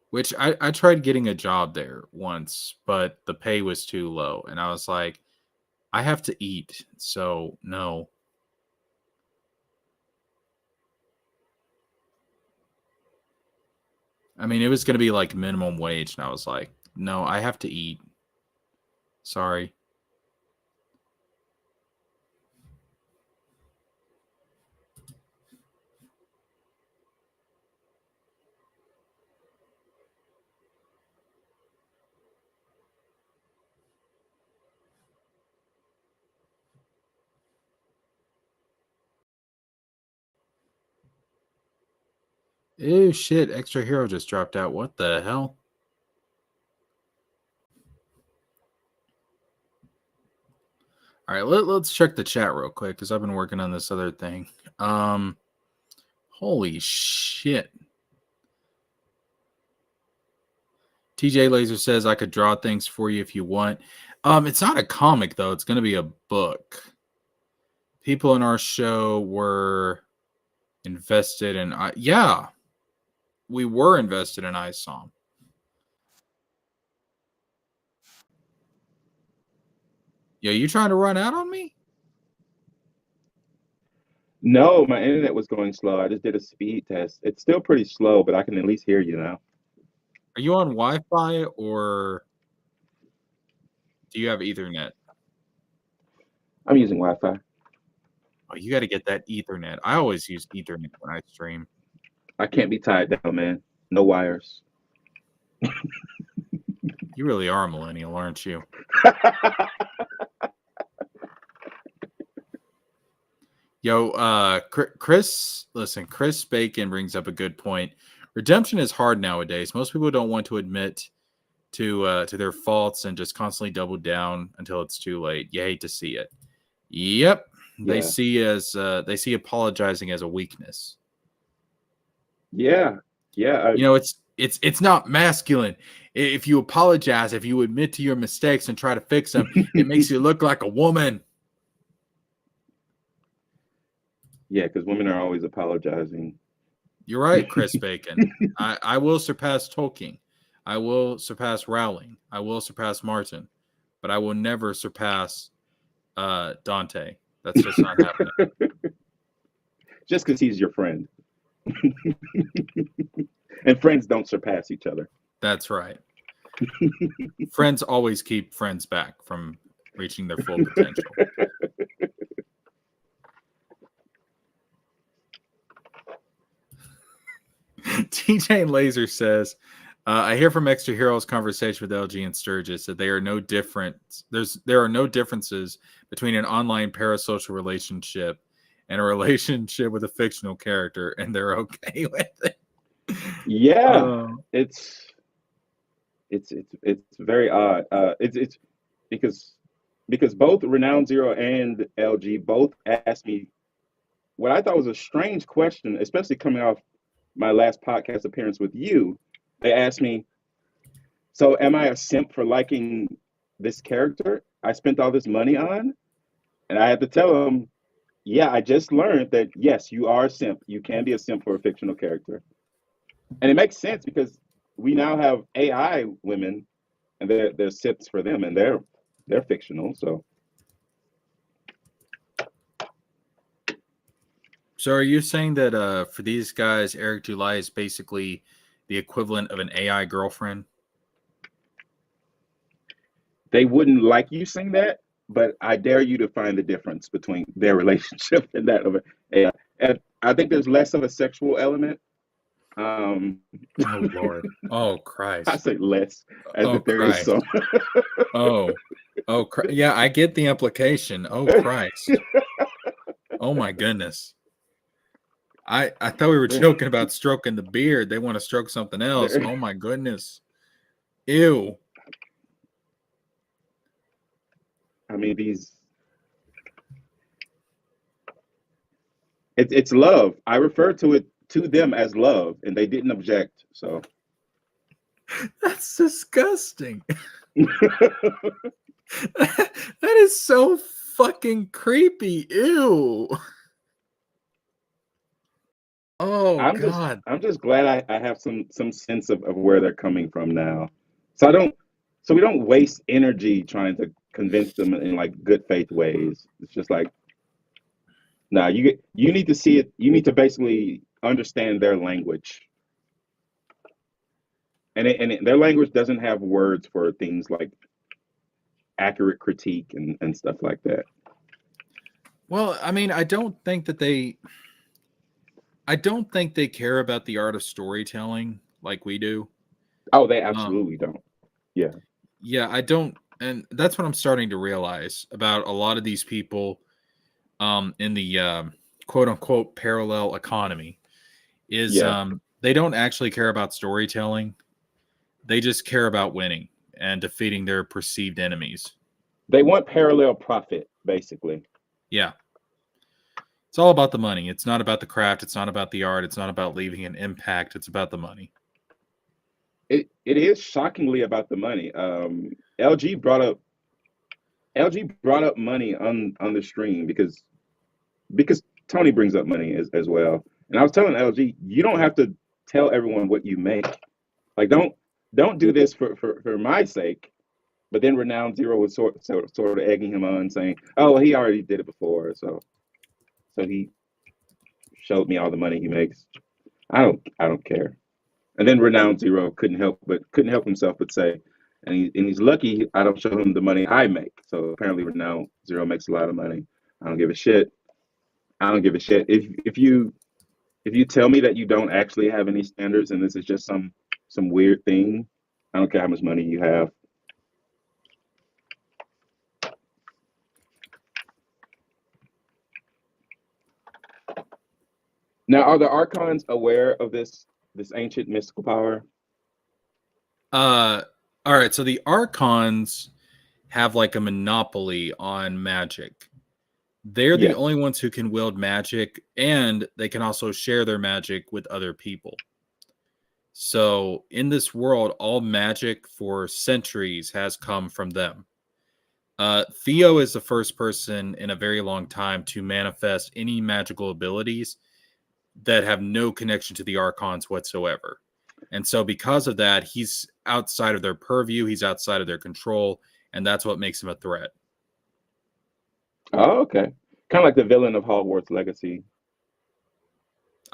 Which I tried getting a job there once, but the pay was too low. And I was like, I have to eat. So, no. I mean, it was going to be like minimum wage. And I was like, no, I have to eat. Sorry. Ew, shit. Extra Hero just dropped out. What the hell? All right, let's check the chat real quick because I've been working on this other thing. Holy shit. TJ Laser says I could draw things for you if you want. It's not a comic though. It's going to be a book. People in our show were invested in. Yeah, we were invested in ISOM. Yo, you trying to run out on me? No, my internet was going slow. I just did a speed test. It's still pretty slow, but I can at least hear you now. Are you on Wi-Fi or do you have Ethernet? I'm using Wi-Fi. Oh, you got to get that Ethernet. I always use Ethernet when I stream. I can't be tied down, man. No wires. You really are a millennial, aren't you? Yo, Chris, listen, Chris Bacon brings up a good point. Redemption is hard nowadays. Most people don't want to admit to their faults and just constantly double down until it's too late. You hate to see it. Yep, they Yeah. see apologizing as a weakness. Yeah. Yeah. You know, it's not masculine. If you apologize, if you admit to your mistakes and try to fix them, it makes you look like a woman. Yeah, because women are always apologizing. You're right, Chris Bacon. I will surpass Tolkien. I will surpass Rowling. I will surpass Martin. But I will never surpass Dante. That's just not happening. Just because he's your friend. And friends don't surpass each other. That's right. Friends always keep friends back from reaching their full potential. TJ Laser says, I hear from Extra Heroes conversation with LG and Sturgis that there are no differences between an online parasocial relationship and a relationship with a fictional character, and they're okay with it. Yeah, it's very odd. It's because both Renown Zero and LG both asked me what I thought was a strange question, especially coming off my last podcast appearance with you. They asked me, "So am I a simp for liking this character I spent all this money on?" And I had to tell them, "Yeah, I just learned that yes, you are a simp. You can be a simp for a fictional character." And it makes sense because we now have AI women, and they're simps for them, and they're fictional. So are you saying that for these guys, Eric July is basically the equivalent of an AI girlfriend? They wouldn't like you saying that, but I dare you to find the difference between their relationship and that of AI. And I think there's less of a sexual element. Um, Oh Lord! Oh I Christ! say less, as Oh if there is Christ! some. Oh, yeah, I get the implication. Oh Christ! Oh my goodness! I thought we were joking about stroking the beard. They want to stroke something else. Oh my goodness! Ew! I mean, It's love. I referred to them as love, and they didn't object. So That's disgusting. That is so fucking creepy. Ew. Oh I'm just God. I'm just glad I have some sense of where they're coming from now. So I don't so we don't waste energy trying to convince them in like good faith ways. It's just like, nah, you need to see it, you need to basically understand their language. Their language doesn't have words for things like accurate critique and stuff like that. Well, I mean, I don't think they care about the art of storytelling like we do. Oh, they Um, absolutely don't. Yeah. yeah, I don't, and that's what I'm starting to realize about a lot of these people in the quote unquote parallel economy is Yeah. they don't actually care about storytelling. They just care about winning and defeating their perceived enemies. They want parallel profit, basically. Yeah. It's all about the money. It's not about the craft. It's not about the art. It's not about leaving an impact. It's about the money. It is shockingly about the money. LG brought up LG brought up money on the stream because Tony brings up money as well. And I was telling LG, you don't have to tell everyone what you make. Like don't do this for my sake. But then Renowned Zero was sort of egging him on, saying, "Oh, well, he already did it before, so he showed me all the money he makes. I don't care." And then Renowned Zero couldn't help himself but say, and he's lucky I don't show him the money I make. So apparently Renowned Zero makes a lot of money. I don't give a shit. I don't give a shit. If you tell me that you don't actually have any standards and this is just some weird thing, I don't care how much money you have. Now, are the archons aware of this ancient mystical power? Uh, all right. So the archons have like a monopoly on magic. They're the Yes. only ones who can wield magic, and they can also share their magic with other people. So in this world, all magic for centuries has come from them. Theo is the first person in a very long time to manifest any magical abilities that have no connection to the archons whatsoever. And so because of that, he's outside of their purview, he's outside of their control, and that's what makes him a threat. Oh, okay. Kind of like the villain of Hogwarts Legacy.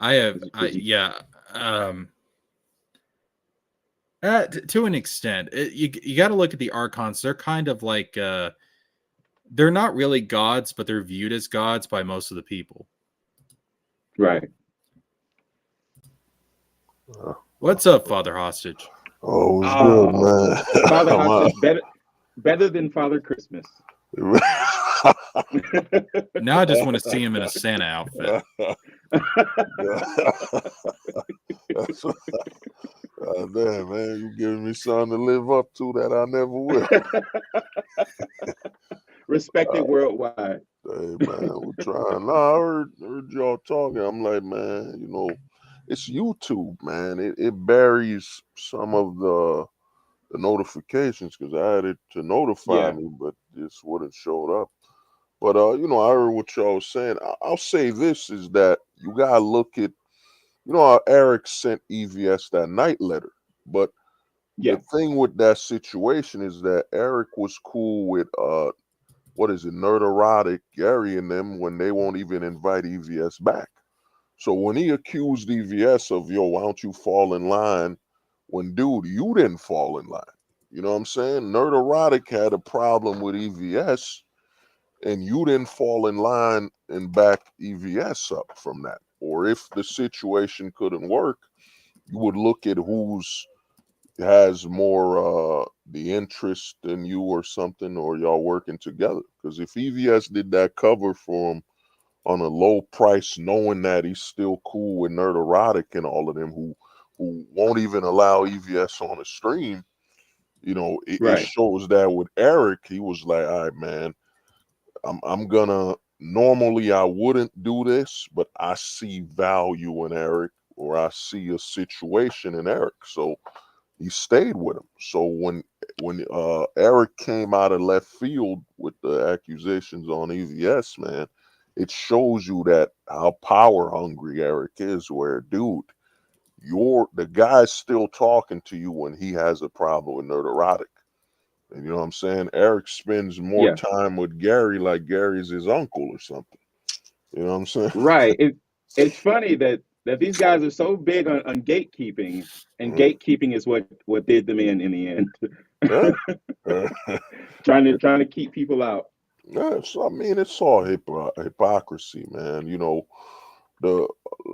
Is he? Yeah, um, to an extent. You got to look at the archons. They're kind of like they're not really gods, but they're viewed as gods by most of the people. Right. What's up, Father Hostage? Oh, it's good, Oh, Father man. Hostage better than Father Christmas. Now I just want to see him in a Santa outfit. That's what, damn, man, you giving me something to live up to that I never will. Respected worldwide. Hey, man, we're trying. Nah, I heard y'all talking. I'm like, man, it's YouTube, man. It buries some of the notifications because I had it to notify Yeah. me, but this wouldn't showed up. But I heard what y'all was saying. I'll say this is that you gotta look at, how Eric sent EVS that night letter. But Yeah. the thing with that situation is that Eric was cool with what is it, Nerderotic, Gary and them when they won't even invite EVS back. So when he accused EVS of, yo, why don't you fall in line when, dude, you didn't fall in line. You know what I'm saying? Nerderotic had a problem with EVS and you didn't fall in line and back EVS up from that. Or if the situation couldn't work, you would look at who's has more the interest than you or something, or y'all working together. Because if EVS did that cover for him on a low price, knowing that he's still cool with Nerderotic and all of them who won't even allow EVS on the stream, it Right. shows that with Eric, he was like, all right, man, I'm gonna normally I wouldn't do this, but I see value in Eric, or I see a situation in Eric. So he stayed with him. So when Eric came out of left field with the accusations on EVS, man, it shows you that how power hungry Eric is. Where, dude, the guy's still talking to you when he has a problem with Nerderotic. And you know what I'm saying? Eric spends more Yeah, time with Gary like Gary's his uncle or something. You know what I'm saying? right. It's funny that these guys are so big on gatekeeping, and Mm, gatekeeping is what did them in the end, yeah. Uh, trying to keep people out. yeah, so I mean, it's all hypocrisy, man. You know, the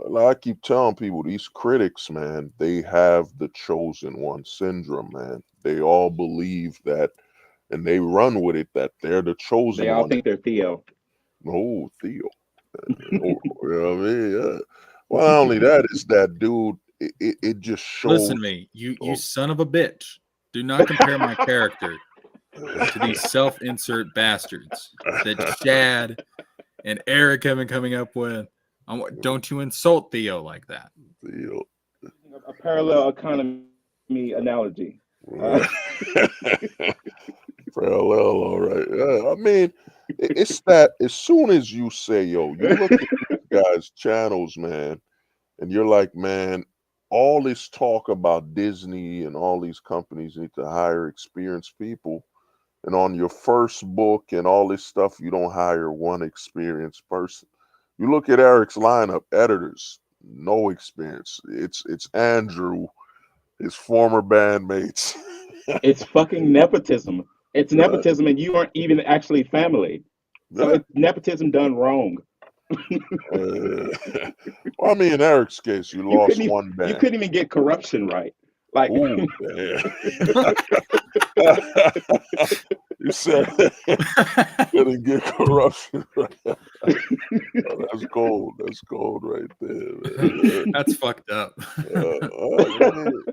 like I keep telling people, these critics, man, they have the chosen one syndrome, man. They all believe that, and they run with it, that they're the They chosen all one. think they're Theo. Oh, Theo. Oh, you know what I mean? Yeah. Well, not only that, is that dude, it just shows. Listen to me, you Oh, son of a bitch. Do not compare my character to these self-insert bastards that Shad and Eric have been coming up with. Don't you insult Theo like that. Theo. A parallel economy analogy. Yeah. Parallel, all right. Yeah, I mean, it's that as soon as you say, yo, you look at these guys' channels, man, and you're like, man, all this talk about Disney and all these companies need to hire experienced people. And on your first book and all this stuff, you don't hire one experienced person. You look at Eric's lineup, editors, no experience. It's Andrew, his former bandmates. It's fucking nepotism. It's Yeah, nepotism, and you aren't even actually family. So yeah. it's nepotism done wrong. Well, I mean, in Eric's case, you You lost couldn't even one you band. couldn't even get corruption right. Like Ooh, damn. You said couldn't get corruption right. Oh, that's gold. That's gold right there, man. That's fucked up. I mean,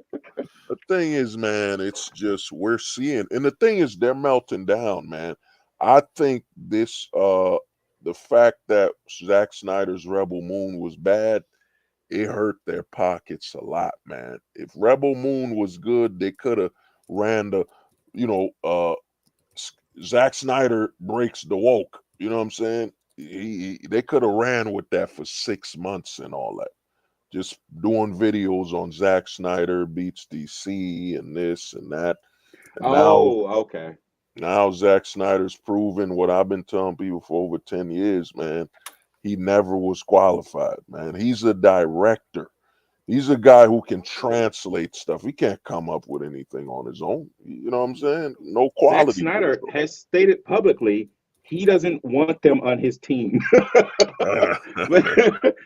the thing is, man, it's just we're seeing, and the thing is, they're melting down, man. I think the fact that Zack Snyder's Rebel Moon was bad, it hurt their pockets a lot, man. If Rebel Moon was good, they could have ran the, you know, Zack Snyder breaks the woke. You know what I'm saying? They could have ran with that for 6 months and all that, just doing videos on Zack Snyder beats DC and this and that. And oh, okay. now Zack Snyder's proven what I've been telling people for over 10 years, man. He never was qualified, man. He's a director. He's a guy who can translate stuff. He can't come up with anything on his own. You know what I'm saying? No Zack quality Snyder control. has stated publicly he doesn't want them on his team.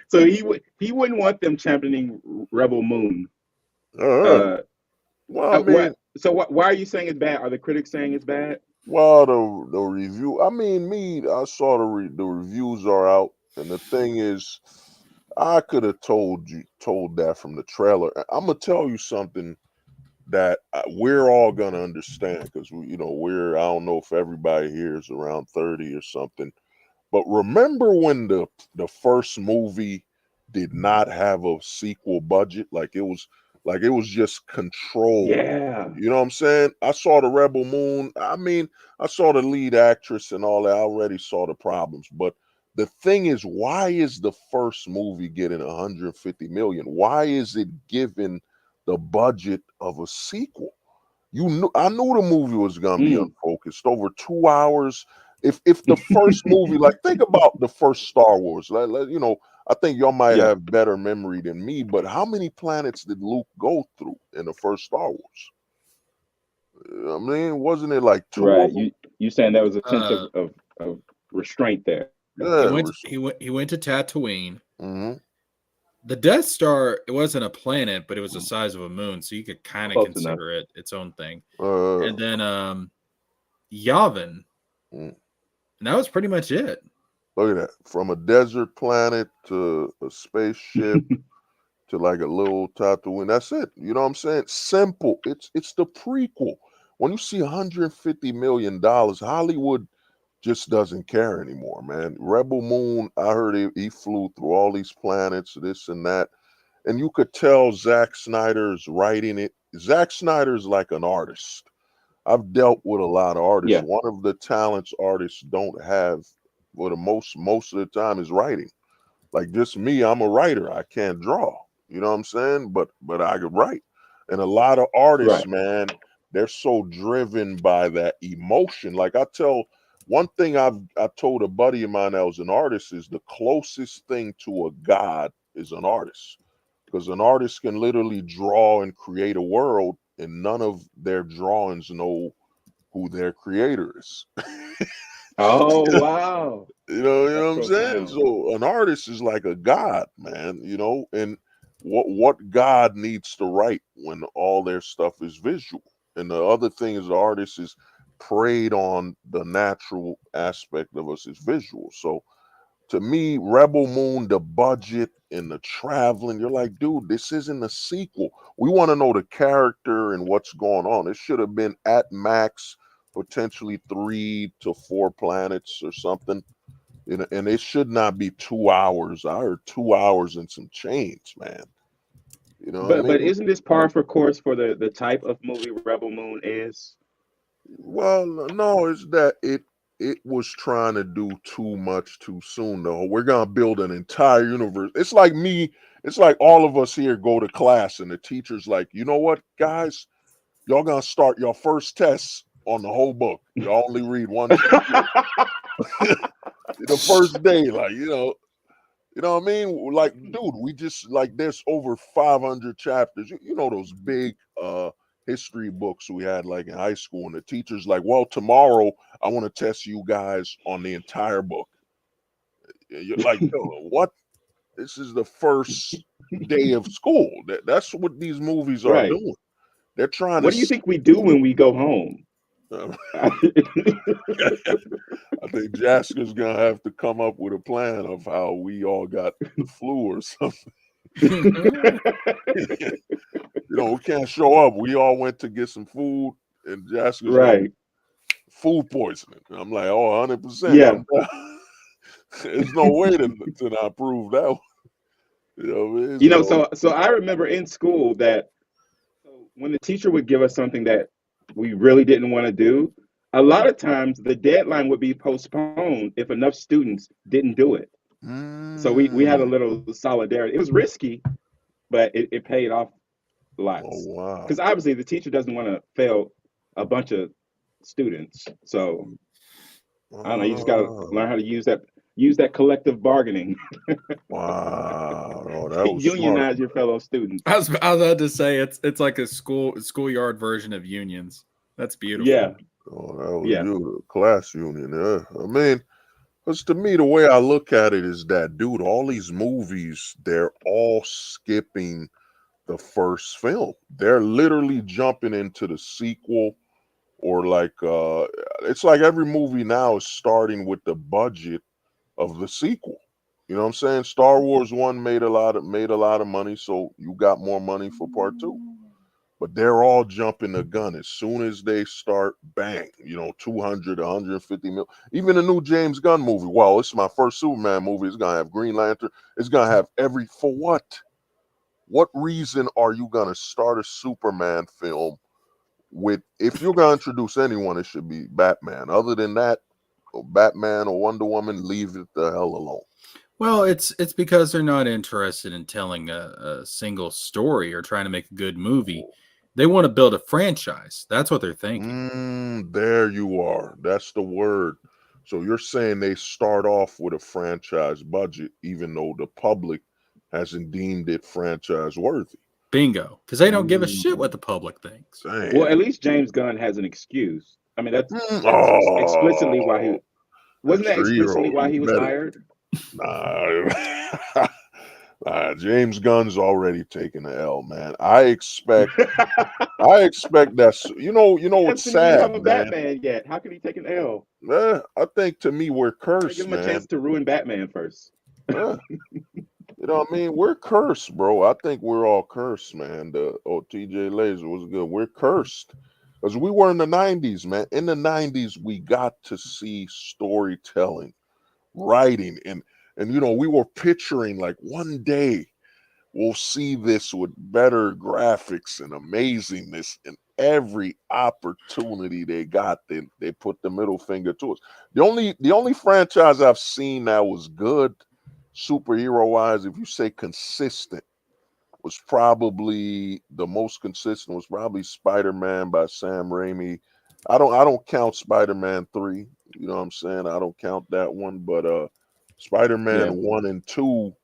So he wouldn't want them championing Rebel Moon. uh, Uh, well, I mean, what? So why are you saying it's bad? Are the critics saying it's bad? well, the review. I mean, I saw the reviews are out, and the thing is, I could have told that from the trailer. I'm gonna tell you something that we're all gonna understand because I don't know if everybody here is around 30 or something, but remember when the first movie did not have a sequel budget, like it was just controlled. Yeah, You know what I'm saying? I saw the Rebel Moon. I mean, I saw the lead actress and all that. I already saw the problems, but the thing is, why is the first movie getting 150 million? Why is it given the budget of a sequel? I knew the movie was gonna be mm. unfocused. Over 2 hours. If the first movie, like think about the first Star Wars. I think y'all might Yeah, have better memory than me, but how many planets did Luke go through in the first Star Wars? I mean, wasn't it like two right. of them? You saying that was a sense uh, of restraint there? he Yeah. went he went to Tatooine. Mm-hmm. The Death Star, it wasn't a planet, but it was the size of a moon, so you could kind of Close enough. consider it its own thing. Uh, And then Yavin, mm. and that was pretty much it. Look at that. From a desert planet to a spaceship to like a little Tatooine. That's it. You know what I'm saying? Simple. It's the prequel. When you see $150 million, Hollywood just doesn't care anymore, man. Rebel Moon, I heard he flew through all these planets, this and that, and you could tell Zack Snyder's writing it. Zack Snyder's like an artist. I've dealt with a lot of artists. Yeah, One of the talents artists don't have, for the most of the time, is writing. Like just me, I'm a writer. I can't draw. You know what I'm saying? But I could write. And a lot of artists, right. man, they're so driven by that emotion. Like I tell one thing I told a buddy of mine that was an artist is the closest thing to a god is an artist. Because an artist can literally draw and create a world, and none of their drawings know who their creator is. Oh, wow. You know That's what I'm saying? profound. So an artist is like a god, man, and what god needs to write when all their stuff is visual. And the other thing is the artist is preyed on the natural aspect of us is visual. So to me, Rebel Moon, the budget and the traveling, you're like, dude, this isn't a sequel. We want to know the character and what's going on. It should have been at max, potentially 3 to 4 planets or something. And it should not be 2 hours. I heard 2 hours and some change, man. You know what I But mean? isn't this par for course for the type of movie Rebel Moon is? Well, no, it's that it was trying to do too much too soon though. We're gonna build an entire universe. It's like me, it's like all of us here go to class and the teacher's like, you know what, guys, y'all gonna start your first tests on the whole book. You only read one chapter the first day, like, you know what I mean? Like, dude, we just like there's over 500 chapters. You know those big history books we had like in high school, and the teacher's like, "Well, tomorrow I want to test you guys on the entire book." And you're like, "Yo, what? This is the first day of school. That's what these movies are Right. doing. They're trying to." What do you think we do when we go home? I think Jasker's gonna have to come up with a plan of how we all got the flu or something. We can't show up. We all went to get some food, and Jasker's like, Right. food poisoning. And I'm like, oh, 100%. Yeah. There's no way to not prove that one. You know, So, so I remember in school that so when the teacher would give us something that we really didn't want to do, a lot of times the deadline would be postponed if enough students didn't do it. So we had a mm, little solidarity. It was risky, but it paid off oh, lots. wow. Because obviously the teacher doesn't want to fail a bunch of students. So I don't know, you just gotta learn Oh, how to use that collective bargaining. wow. Oh, that was smart. Unionize your fellow students. I was about to say it's like a schoolyard version of unions. That's beautiful. Yeah, Oh, that was yeah. you, class union. Yeah. I mean, because to me, the way I look at it is that, dude, all these movies, they're all skipping the first film. They're literally jumping into the sequel or like it's like every movie now is starting with the budget of the sequel. You know what I'm saying? Star Wars 1 made a lot of money, so you got more money for part 2. But they're all jumping the gun as soon as they start, bang, 200, 150 mil. Even a new James Gunn movie. Well, it's my first Superman movie. It's going to have Green Lantern. It's going to have for what? What reason are you going to start a Superman film with, if you're going to introduce anyone, it should be Batman. Other than that, Batman or Wonder Woman, leave it the hell alone. Well, it's because they're not interested in telling a single story or trying to make a good movie. They want to build a franchise. That's what they're thinking. There you are. That's the word. So you're saying they start off with a franchise budget, even though the public hasn't deemed it franchise worthy. Bingo. Because they don't give a shit Mm, what the public thinks. Well, at damn. least James Gunn has an excuse. I mean, that's explicitly why he Oh, wasn't that extra explicitly hero. why You he was better. hired? Nah. James Gunn's already taken the L, man. I expect that. You know He what's hasn't even become sad, a man. Batman yet. How can he take an L? I think to me we're Give cursed, him a chance man. to ruin Batman first. Uh, you know what I mean? We're cursed, bro. I think we're all cursed, man. TJ Laser was good. We're cursed Because we were in the 90s, man. In the 90s, we got to see storytelling, writing, and we were picturing like one day we'll see this with better graphics and amazingness, and every opportunity they got, they put the middle finger to us. The only franchise I've seen that was good superhero wise, if you say consistent, was probably the most consistent was probably Spider-Man by Sam Raimi. I don't count Spider-Man 3, you know what I'm saying? I don't count that one, but Spider-Man Yeah. 1 and 2,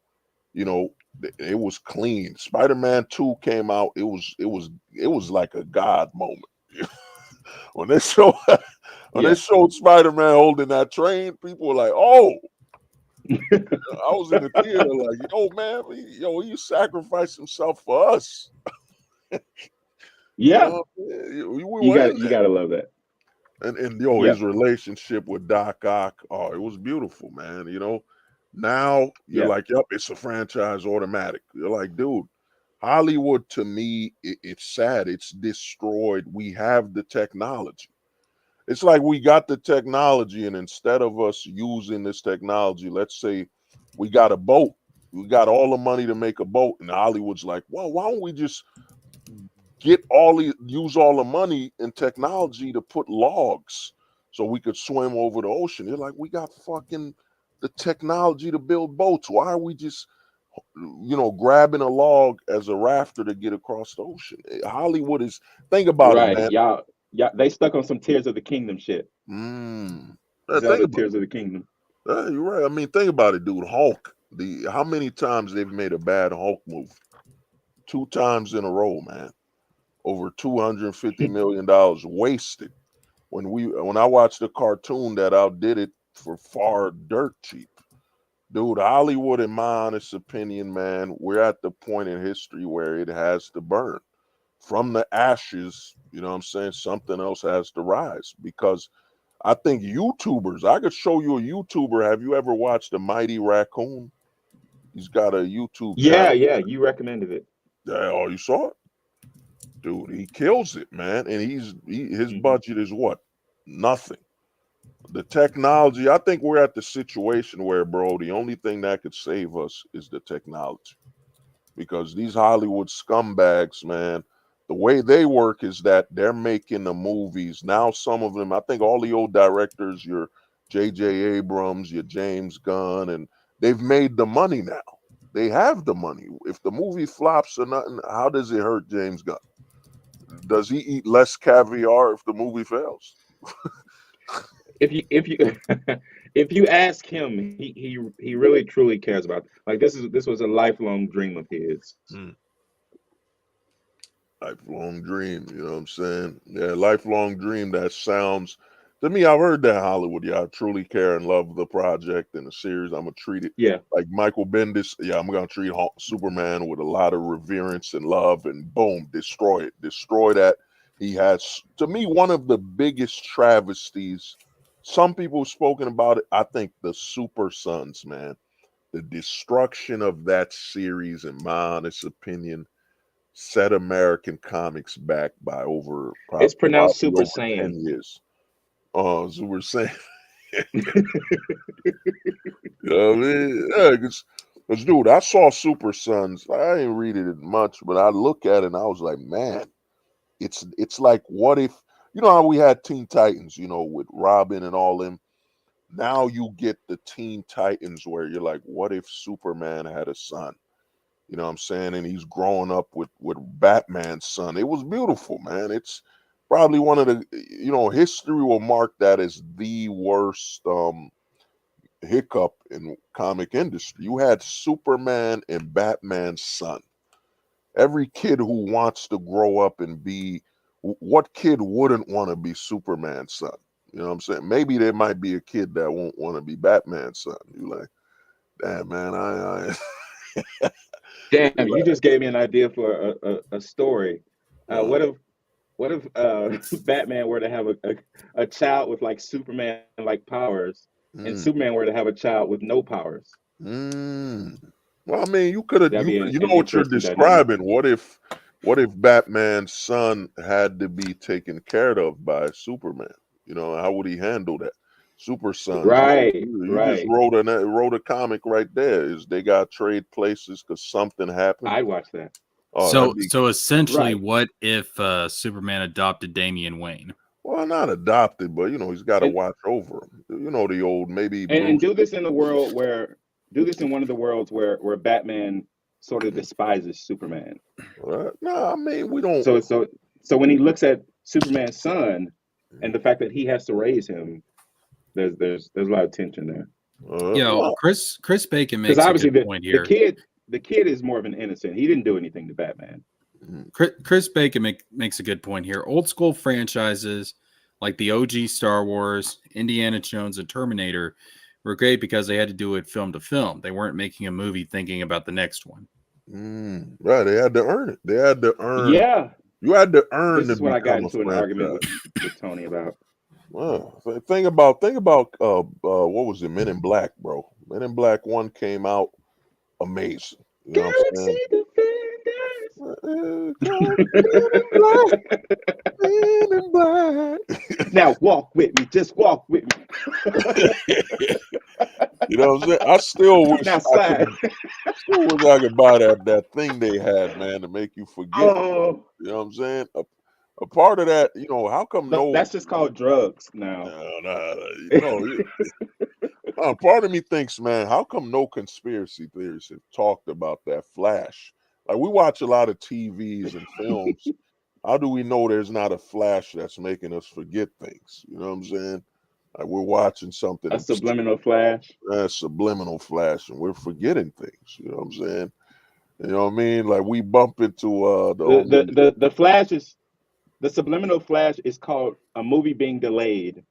you know, it was clean. Spider-Man 2 came out, it was like a God moment. when they show when they Yeah. showed Spider-Man holding that train, people were like, "Oh." I was in the theater like, "Yo, man, he sacrificed himself for us." You Yeah. know, we You were in got you got to love that. and Yeah. his relationship with Doc Ock, oh, it was beautiful, man. Now you're Yeah. like, yep, it's a franchise automatic. You're like, dude, Hollywood to me, it's sad. It's destroyed. We have the technology. It's like we got the technology, and instead of us using this technology, let's say we got a boat. We got all the money to make a boat, and Hollywood's like, well, why don't we just use all the money and technology to put logs so we could swim over the ocean? They're like, we got fucking the technology to build boats. Why are we just grabbing a log as a rafter to get across the ocean? Hollywood is, think about it, Right. man. Y'all, they stuck on some Tears of the Kingdom shit. Mm. Think Zelda about Tears of the Kingdom. You're right. I mean, think about it, dude. Hulk. How many times they've made a bad Hulk movie? Two times in a row, man. Over $250 million wasted. When I watched the cartoon that outdid it for far dirt cheap. Dude, Hollywood, in my honest opinion, man, we're at the point in history where it has to burn. From the ashes, you know what I'm saying? Something else has to rise, because I think YouTubers, I could show you a YouTuber. Have you ever watched The Mighty Raccoon? He's got a YouTube Yeah, channel. yeah. You recommended it. Yeah, oh, you saw it? Dude, he kills it, man. And his Hmm. budget is what? Nothing. The technology, I think we're at the situation where, bro, the only thing that could save us is the technology. Because these Hollywood scumbags, man, the way they work is that they're making the movies. Now, some of them, I think all the old directors, your J.J. Abrams, your James Gunn, and they've made the money now. They have the money. If the movie flops or nothing, how does it hurt James Gunn? Does he eat less caviar if the movie fails? If you if you ask him, he really truly cares about, like, this was a lifelong dream of his. Hmm. Lifelong dream, you know what I'm saying? Yeah, lifelong dream. That sounds to me. I've heard that Hollywood. Yeah, I truly care and love the project and the series. I'm gonna treat it Yeah. like Michael Bendis. Yeah, I'm gonna treat Superman with a lot of reverence and love, and boom, destroy it. Destroy that. He has, to me, one of the biggest travesties. Some people have spoken about it. I think the Super Sons, man, the destruction of that series, in my honest opinion, set American comics back by It's pronounced probably Super over 10 Saiyan. years. So we're saying, you know what I mean? Yeah, because, dude, I saw Super Sons. I didn't read it much, but I look at it and I was like, man, it's like, what if, how we had Teen Titans, with Robin and all them. Now you get the Teen Titans where you're like, what if Superman had a son? You know what I'm saying? And he's growing up with Batman's son. It was beautiful, man. It's probably one of the, history will mark that as the worst hiccup in comic industry. You had Superman and Batman's son. Every kid who wants to grow up and be, what kid wouldn't want to be Superman's son? You know what I'm saying? Maybe there might be a kid that won't want to be Batman's son. You like, damn, man, Damn, you you just gave me an idea for a story. like, What if Batman were to have a child with like Superman like powers, and mm. Superman were to have a child with no powers? Mm. Well, I mean, you could have, That'd be you know an what you're interesting dynamic. describing. What if what if Batman's son had to be taken care of by Superman? You know, how would he handle that? Super Sons. Right, You just right. wrote a comic right there. Is they got trade places because something happened? I'd watch that. Oh, that'd So be essentially, Right. what if Superman adopted Damian Wayne? well, not adopted, but he's got to And, watch over him. The old maybe and Bruce. do this in the world where do this in one of the worlds where Batman sort of despises Superman. No, I mean we don't. So when he looks at Superman's son and the fact that he has to raise him, there's a lot of tension there. No, Chris Bacon Because makes a obviously good point the here. kid is more of an innocent. He didn't do anything to Batman. Chris Bacon makes a good point here. Old school franchises like the OG Star Wars, Indiana Jones, and Terminator were great because they had to do it film to film. They weren't making a movie thinking about the next one. Right, they had to earn it. They had to earn. Yeah, You had to earn this to is what I got become a into an argument franchise. with Tony about. Well, think about what was it? Men in Black, bro. Men in Black 1 came out amazing. You know what I'm Galaxy saying? Defenders. Men in Black. Now walk with me. Just walk with me. You know what I'm saying? I still wish Now I slide. could buy that thing they had, man, to make you forget. Oh, You know what I'm saying? A part of that, how come no, no that's just called drugs now. no, part of me thinks, man, how come no conspiracy theorists have talked about that Flash? Like we watch a lot of TVs and films. How do we know there's not a Flash that's making us forget things? You know what I'm saying? Like we're watching something, A subliminal flash. subliminal Flash, and we're forgetting things. You know what I'm saying? You know what I mean? Like we bump into the homie. The flash is the subliminal flash is called a movie being delayed.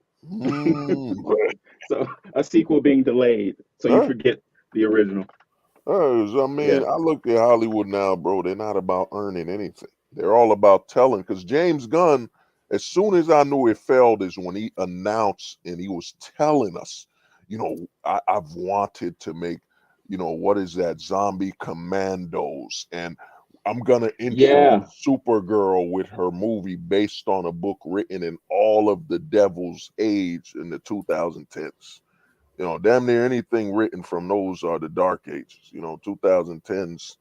So a sequel being delayed, so you Huh? forget the original. I mean, Yeah. I look at Hollywood now, bro. They're not about earning anything. They're all about telling. Because James Gunn, as soon as I knew it failed, is when he announced and he was telling us, I've wanted to make, what is that? Zombie Commandos. And I'm going to Yeah. introduce Supergirl with her movie based on a book written in all of the Devil's Age in the 2010s. Damn near anything written from those are the dark ages, 2010s,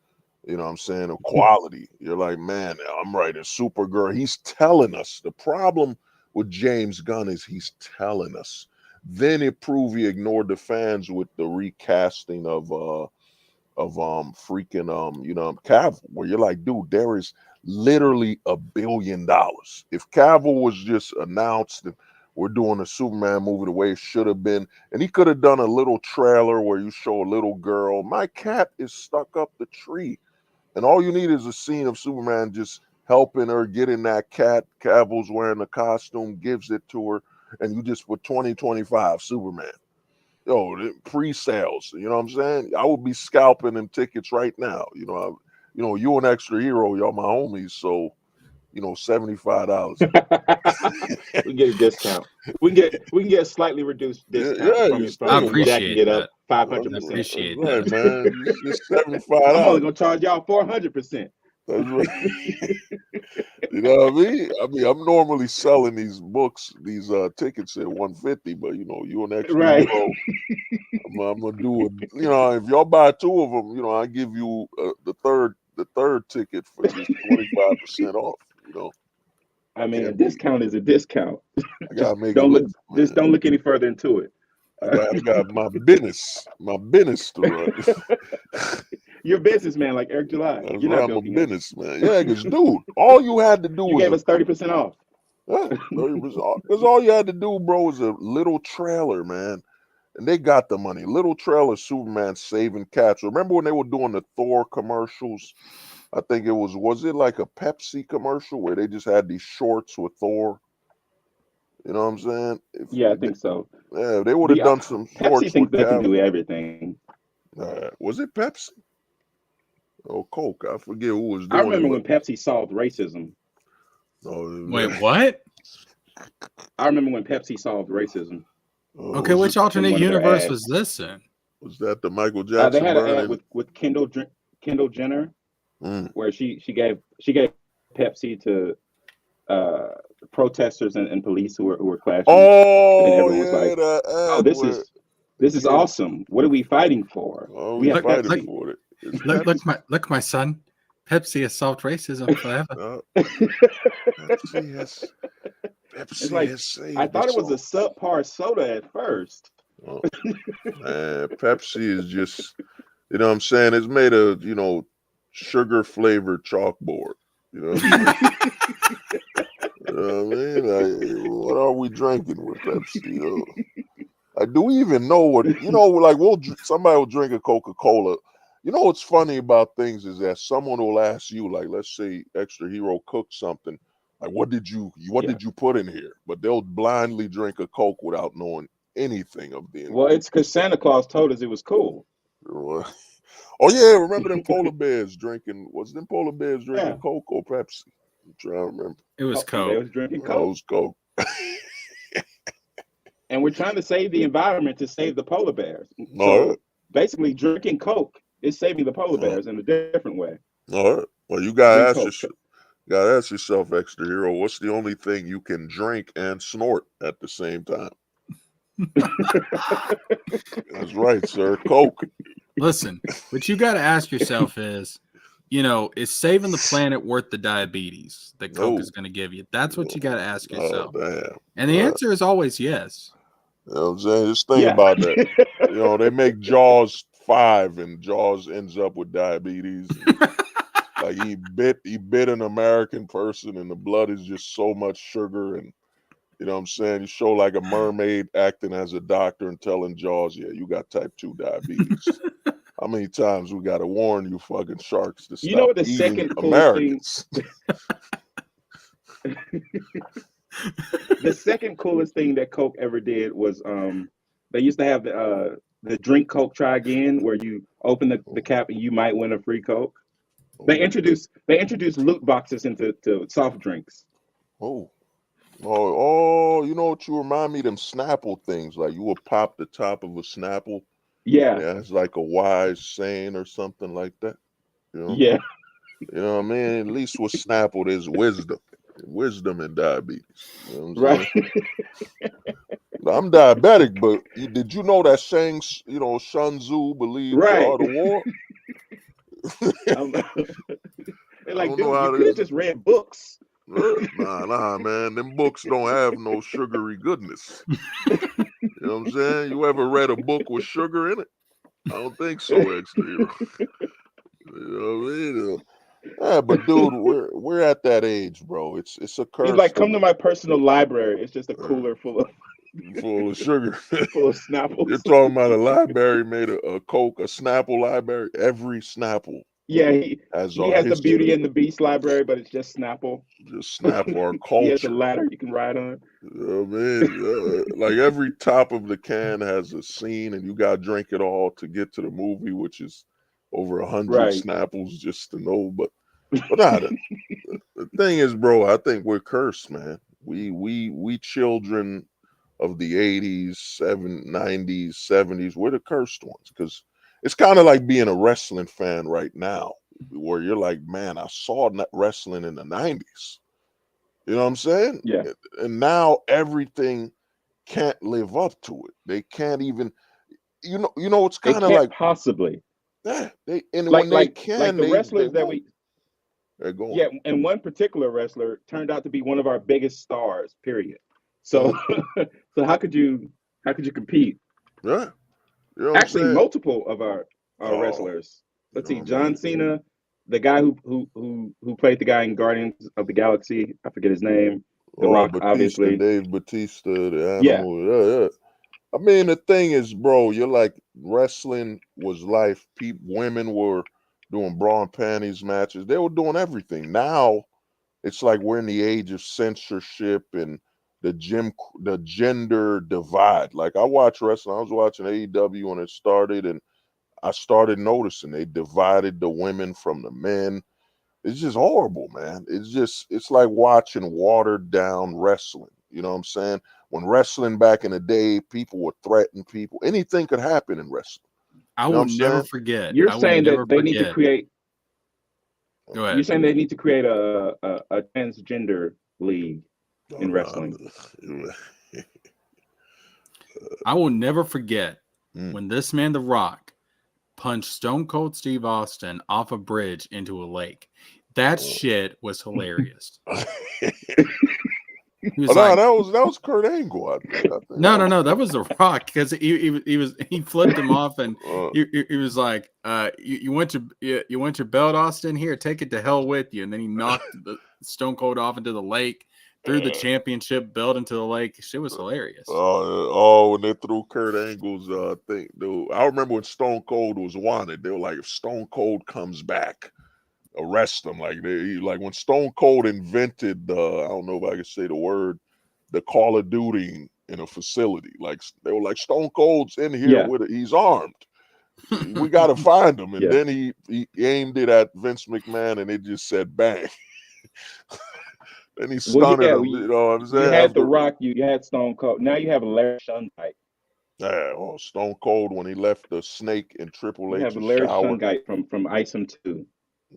you know what I'm saying, equality. You're like, man, I'm writing Supergirl. He's telling us. The problem with James Gunn is he's telling us. Then it proved he ignored the fans with the recasting of Cavill, where you're like, dude, there is literally $1 billion. If Cavill was just announced and we're doing a Superman movie the way it should have been, and he could have done a little trailer where you show a little girl, my cat is stuck up the tree, and all you need is a scene of Superman just helping her get in that cat. Cavill's wearing the costume, gives it to her, and you just put 2025 Superman. Pre-sales. You know what I'm saying? I would be scalping them tickets right now. You an extra hero, y'all my homies. So, $75. We get a discount. We can get a slightly reduced discount Yeah, from you I from still jacking appreciate it that. up I 500%. appreciate right, that. man. It's $75. I'm only gonna charge y'all 400%. That's right. You know what I mean? I'm normally selling these books, these tickets at $150, but you an extra Right. hero. I'm gonna do it. If y'all buy 2 of them, I give you the third ticket for just 25% off. I mean, a Can't beat. discount is a discount. I Just gotta make a don't look. living, Just man. don't look any further into it. I got my business to run. You're a businessman like Eric July. That's You're why not I'm a milking us. businessman. Yeah, because dude, all you had to do You was gave us 30% off. 30%. Because all you had to do, bro, was a little trailer, man. And they got the money. Little trailer, Superman saving cats. Remember when they were doing the Thor commercials? I think was it like a Pepsi commercial where they just had these shorts with Thor? You know what I'm saying? Yeah, I think so. Yeah, they would have done some Pepsi shorts thinks with they can Cavill. do everything. Was it Pepsi? Or Coke? I forget who was I doing remember it. when Pepsi solved racism. Wait, what? I remember when Pepsi solved racism. Okay, which alternate one of their universe ads. was this in? Was that the Michael They Jackson had an burn? ad with Kendall Jenner Mm. where she gave Pepsi to protesters and police who were clashing, and Oh everyone was yeah, like, that "Oh, ad where this is yeah, awesome. What are we fighting for? We we have Look, fighting look, Pepsi." for it. It's look, Pepsi. my son. Pepsi has solved racism forever. Pepsi has It's Pepsi like, has I saved thought it us was a all. subpar soda at first. Oh, man, Pepsi is just, you know what I'm saying? It's made of, sugar flavored chalkboard. You know what I'm saying? You know what I mean? Like, what are we drinking with Pepsi? Like, do we even know what, like somebody will drink a Coca-Cola. You know what's funny about things is that someone will ask you, like, let's say Extra Hero cooked something, like, what did you Yeah. put in here? But they'll blindly drink a Coke without knowing anything of the Well, it's because ingredients. Santa Claus told us it was cool. Oh yeah, remember them polar bears drinking? Was them polar bears drinking Yeah. Coke or Pepsi? I'm trying to remember. It was They Coke. was drinking Oh, it Coke. was Coke. And we're trying to save the environment to save the polar bears. All right, So basically, drinking Coke is saving the polar all right, bears in a different way. all right. Well, you Drink gotta Coke. ask yourself, Extra Hero, what's the only thing you can drink and snort at the same time? That's right, sir. Coke. Listen, what you got to ask yourself is, is saving the planet worth the diabetes that Coke is Oh, going to give you? That's what you got to ask oh, yourself. damn. And the answer is always yes. You know what I'm saying? Just think Yeah. about that. They make Jaws 5 and Jaws ends up with diabetes. Like he bit an American person and the blood is just so much sugar and you know what I'm saying? You show like a mermaid acting as a doctor and telling Jaws, yeah, you got type 2 diabetes. How many times we gotta warn you fucking sharks to You know stop what the eating second coolest thing? Americans? The second coolest thing that Coke ever did was they used to have the drink Coke try again, where you open the cap and you might win a free Coke. They Oh, introduced loot boxes into soft drinks. oh, oh, you know what you remind me of them Snapple things. Like you would pop the top of a Snapple. Yeah, Yeah, it's like a wise saying or something like that. You know? yeah, You know what I mean? At least with Snapple, there's wisdom. Wisdom and diabetes. You know what I'm right. saying? I'm diabetic, but did you know that Sun Tzu believed the Right. art of war? I'm, they're I like, don't know dude, you how could have this. just read books. Nah, man. Them books don't have no sugary goodness. You know what I'm saying? You ever read a book with sugar in it? I don't think so, Extra Hero. You know what I mean? Yeah, but dude, we're at that age, bro. It's a He's curse like, to come to my personal library. It's just a uh, cooler full of sugar. full of You're Snapples. talking about a library made a Coke, a Snapple library. Every Snapple Yeah, has he our has the Beauty history. and the Beast library, but it's just Snapple. Just Snapple our He has a culture. ladder you can ride on. You know what I mean? Like every top of the can has a scene, and you got to drink it all to get to the movie, which is over 100 Right. Snapples just to know. But nah, the thing is, bro, I think we're cursed, man. We children of the 80s, 90s, 70s, we're the cursed ones because it's kind of like being a wrestling fan right now, where you're like, man, I saw wrestling in the 90s. You know what I'm saying? Yeah. And now everything can't live up to it. They can't even, it's It kind of can't like, possibly. yeah, and when Like they like like can, the they wrestlers that won't. we They're going. yeah, and one particular wrestler turned out to be one of our biggest stars, period. So Mm, so how could you compete? yeah. You know what I'm Actually, saying? multiple of our Oh, wrestlers. you Let's know see, what I John mean? Cena, the guy who played the guy in Guardians of the Galaxy. I forget his name. The Oh, Rock, Batista, obviously. Dave Batista, the Yeah, animal. Yeah, yeah. I mean, the thing is, bro, you're like wrestling was life. Women were doing bra and panties matches. They were doing everything. Now it's like we're in the age of censorship and the gender divide. Like I watch wrestling. I was watching AEW when it started, and I started noticing they divided the women from the men. It's just horrible, man. It's like watching watered down wrestling. You know what I'm saying? When wrestling back in the day, people would threaten people. Anything could happen in wrestling. I You know what will I'm never saying? forget. you're I will saying never that they need to forget. create. Go You're ahead. saying they need to create a transgender league Oh, in wrestling. no. I will never forget Mm. when this man, The Rock, punched Stone Cold Steve Austin off a bridge into a lake. That shit was hilarious. He was Oh, no, like, that was Kurt Angle, I think. no, that was The Rock, because he flipped him off, and Uh, he was like, you want your belt, Austin? Here, take it to hell with you. And then he knocked the Stone Cold off into the lake, threw the championship belt into the lake. Shit was hilarious. when they threw Kurt Angle's thing, dude. I remember when Stone Cold was wanted. They were like, if Stone Cold comes back, arrest him. Like when Stone Cold invented I don't know if I can say the word, the Call of Duty in a facility. Like they were like, Stone Cold's in here Yeah, with it. He's armed. We got to find him. And yeah. then he aimed it at Vince McMahon, and it just said bang. Then he Well, stunned yeah. him. You know what I'm You saying? had The After Rock. You had Stone Cold. Now you have Larry Shungite. yeah, Stone Cold when he left the snake in Triple You have H's Larry shower. Shungite from Isom 2.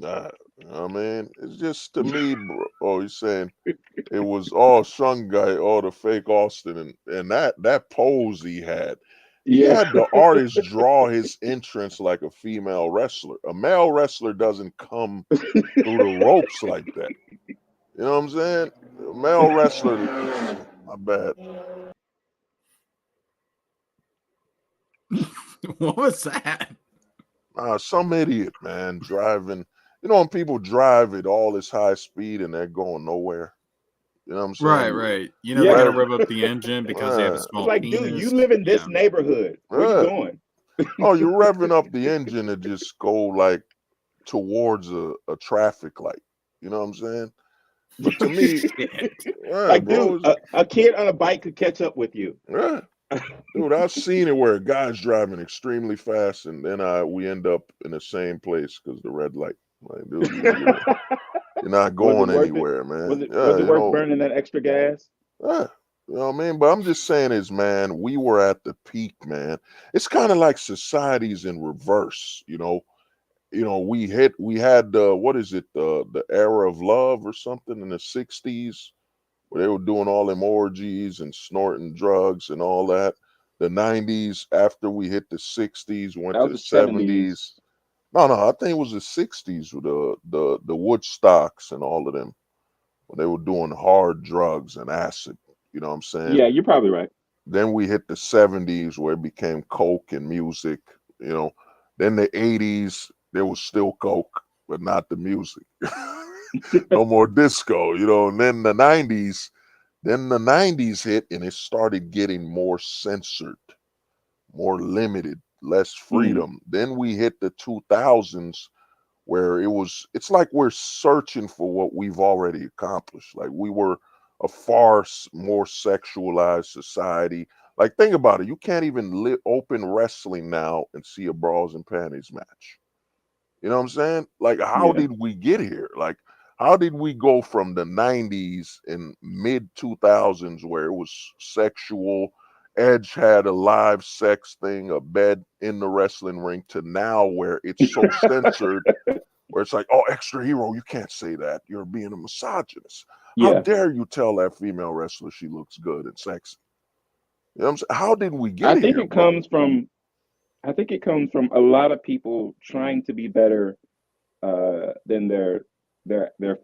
I mean, it's just to me, bro. Oh, he's saying it was all Shun guy, all the fake Austin, and that pose he had. He Yeah. had the artist draw his entrance like a female wrestler. A male wrestler doesn't come through the ropes like that. You know what I'm saying? A male wrestler, my bad. What was that? Some idiot, man, driving. You know when people drive at all this high speed and they're going nowhere. You know what I'm saying? Right. You know, they got to Yeah. rev up the engine because they have a Uh, It's small like, dude, you penis. live in this Yeah. neighborhood. Where you going? oh, you're revving up the engine to just go like towards a traffic light. You know what I'm saying? But to me, Shit. yeah, Like, bro, dude, a kid on a bike could catch up with you. yeah. Dude, I've seen it where a guy's driving extremely fast, and then we end up in the same place because the red light. Like, dude, you're not Was it going worth it? anywhere, man. Was Yeah, it you worth know, burning that extra gas? yeah, you know what I mean. But I'm just saying is, man, we were at the peak, man. It's kind of like society's in reverse, you know. We had what is it, the era of love or something in the 60s where they were doing all them orgies and snorting drugs and all that. The 90s, after we hit the 60s, went That to was the the 70s. 70s. No, I think it was the 60s with the Woodstocks and all of them when they were doing hard drugs and acid. You know what I'm saying? Yeah, you're probably right. Then we hit the 70s where it became coke and music, you know. Then the 80s, there was still coke, but not the music. No more disco, you know. And then the 90s hit and it started getting more censored, more limited, less Mm. freedom. Then we hit the 2000s where it's like we're searching for what we've already accomplished. Like we were a far more sexualized society. Like think about it, you can't even open wrestling now and see a bras and panties match. You know what I'm saying? Like how Yeah. did we get here? Like how did we go from the 90s and mid 2000s where it was sexual, Edge had a live sex thing, a bed in the wrestling ring, to now where it's so censored where it's like, oh, extra hero, you can't say that. You're being a misogynist. How Yeah. dare you tell that female wrestler she looks good and sexy? You know what I'm saying? How did we I get think here, it bro? comes from I think it comes from a lot of people trying to be better than their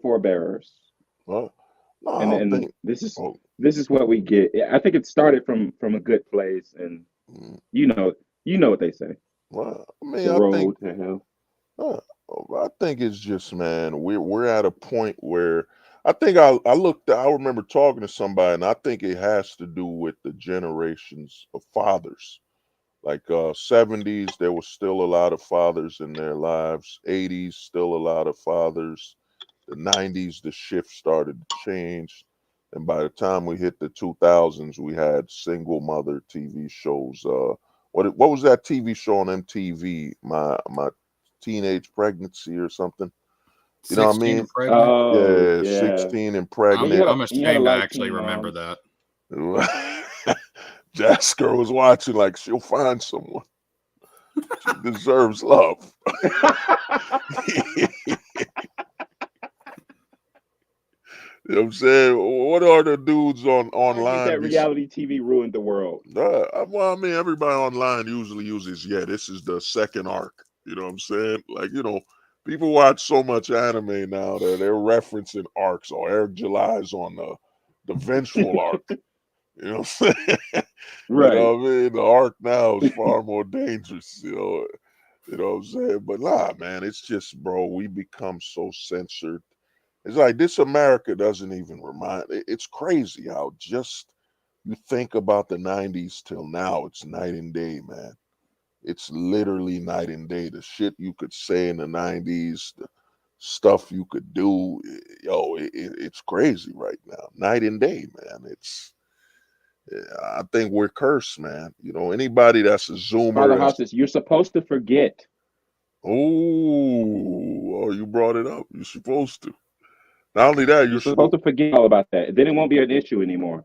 forebearers. Well, no, I don't And think. Oh, this is what we get. I think it started from a good place, and mm, you know you know what they say. well, I mean, The road to hell. uh, I think it's just, man, we're at a point where I remember talking to somebody, and I think it has to do with the generations of fathers. Like 70s, there was still a lot of fathers in their lives. 80s, still a lot of fathers. The 90s, the shift started to change. And by the time we hit the 2000s, we had single mother TV shows. What was that TV show on MTV? My teenage pregnancy or something. You know what I 16 mean? and pregnant. Oh Yeah, yeah. 16 and And pregnant. I'm you had a ashamed I lot of actually teen remember moms. that. Jasker was watching like she'll find someone. She deserves love. You know what I'm saying? What are the dudes on Argues online? that reality TV ruined the world. Well, I mean, everybody online usually uses, this is the second arc. You know what I'm saying? Like, people watch so much anime now that they're referencing arcs. Or Eric July's on the vengeful arc. You know what I'm saying? You Right. know what I mean? The arc now is far more dangerous. You know what I'm saying? But nah, man, it's just, bro, we become so censored. It's like this America doesn't even it's crazy how just you think about the 90s till now, it's night and day, man. It's literally night and day. The shit you could say in the 90s, the stuff you could do, it's crazy right now. Night and day, man. I think we're cursed, man. Anybody that's a Father Zoomer, House says you're supposed to forget. oh, you brought it up. You're supposed to. Not only that, You're supposed to forget all about that. Then it won't be an issue anymore.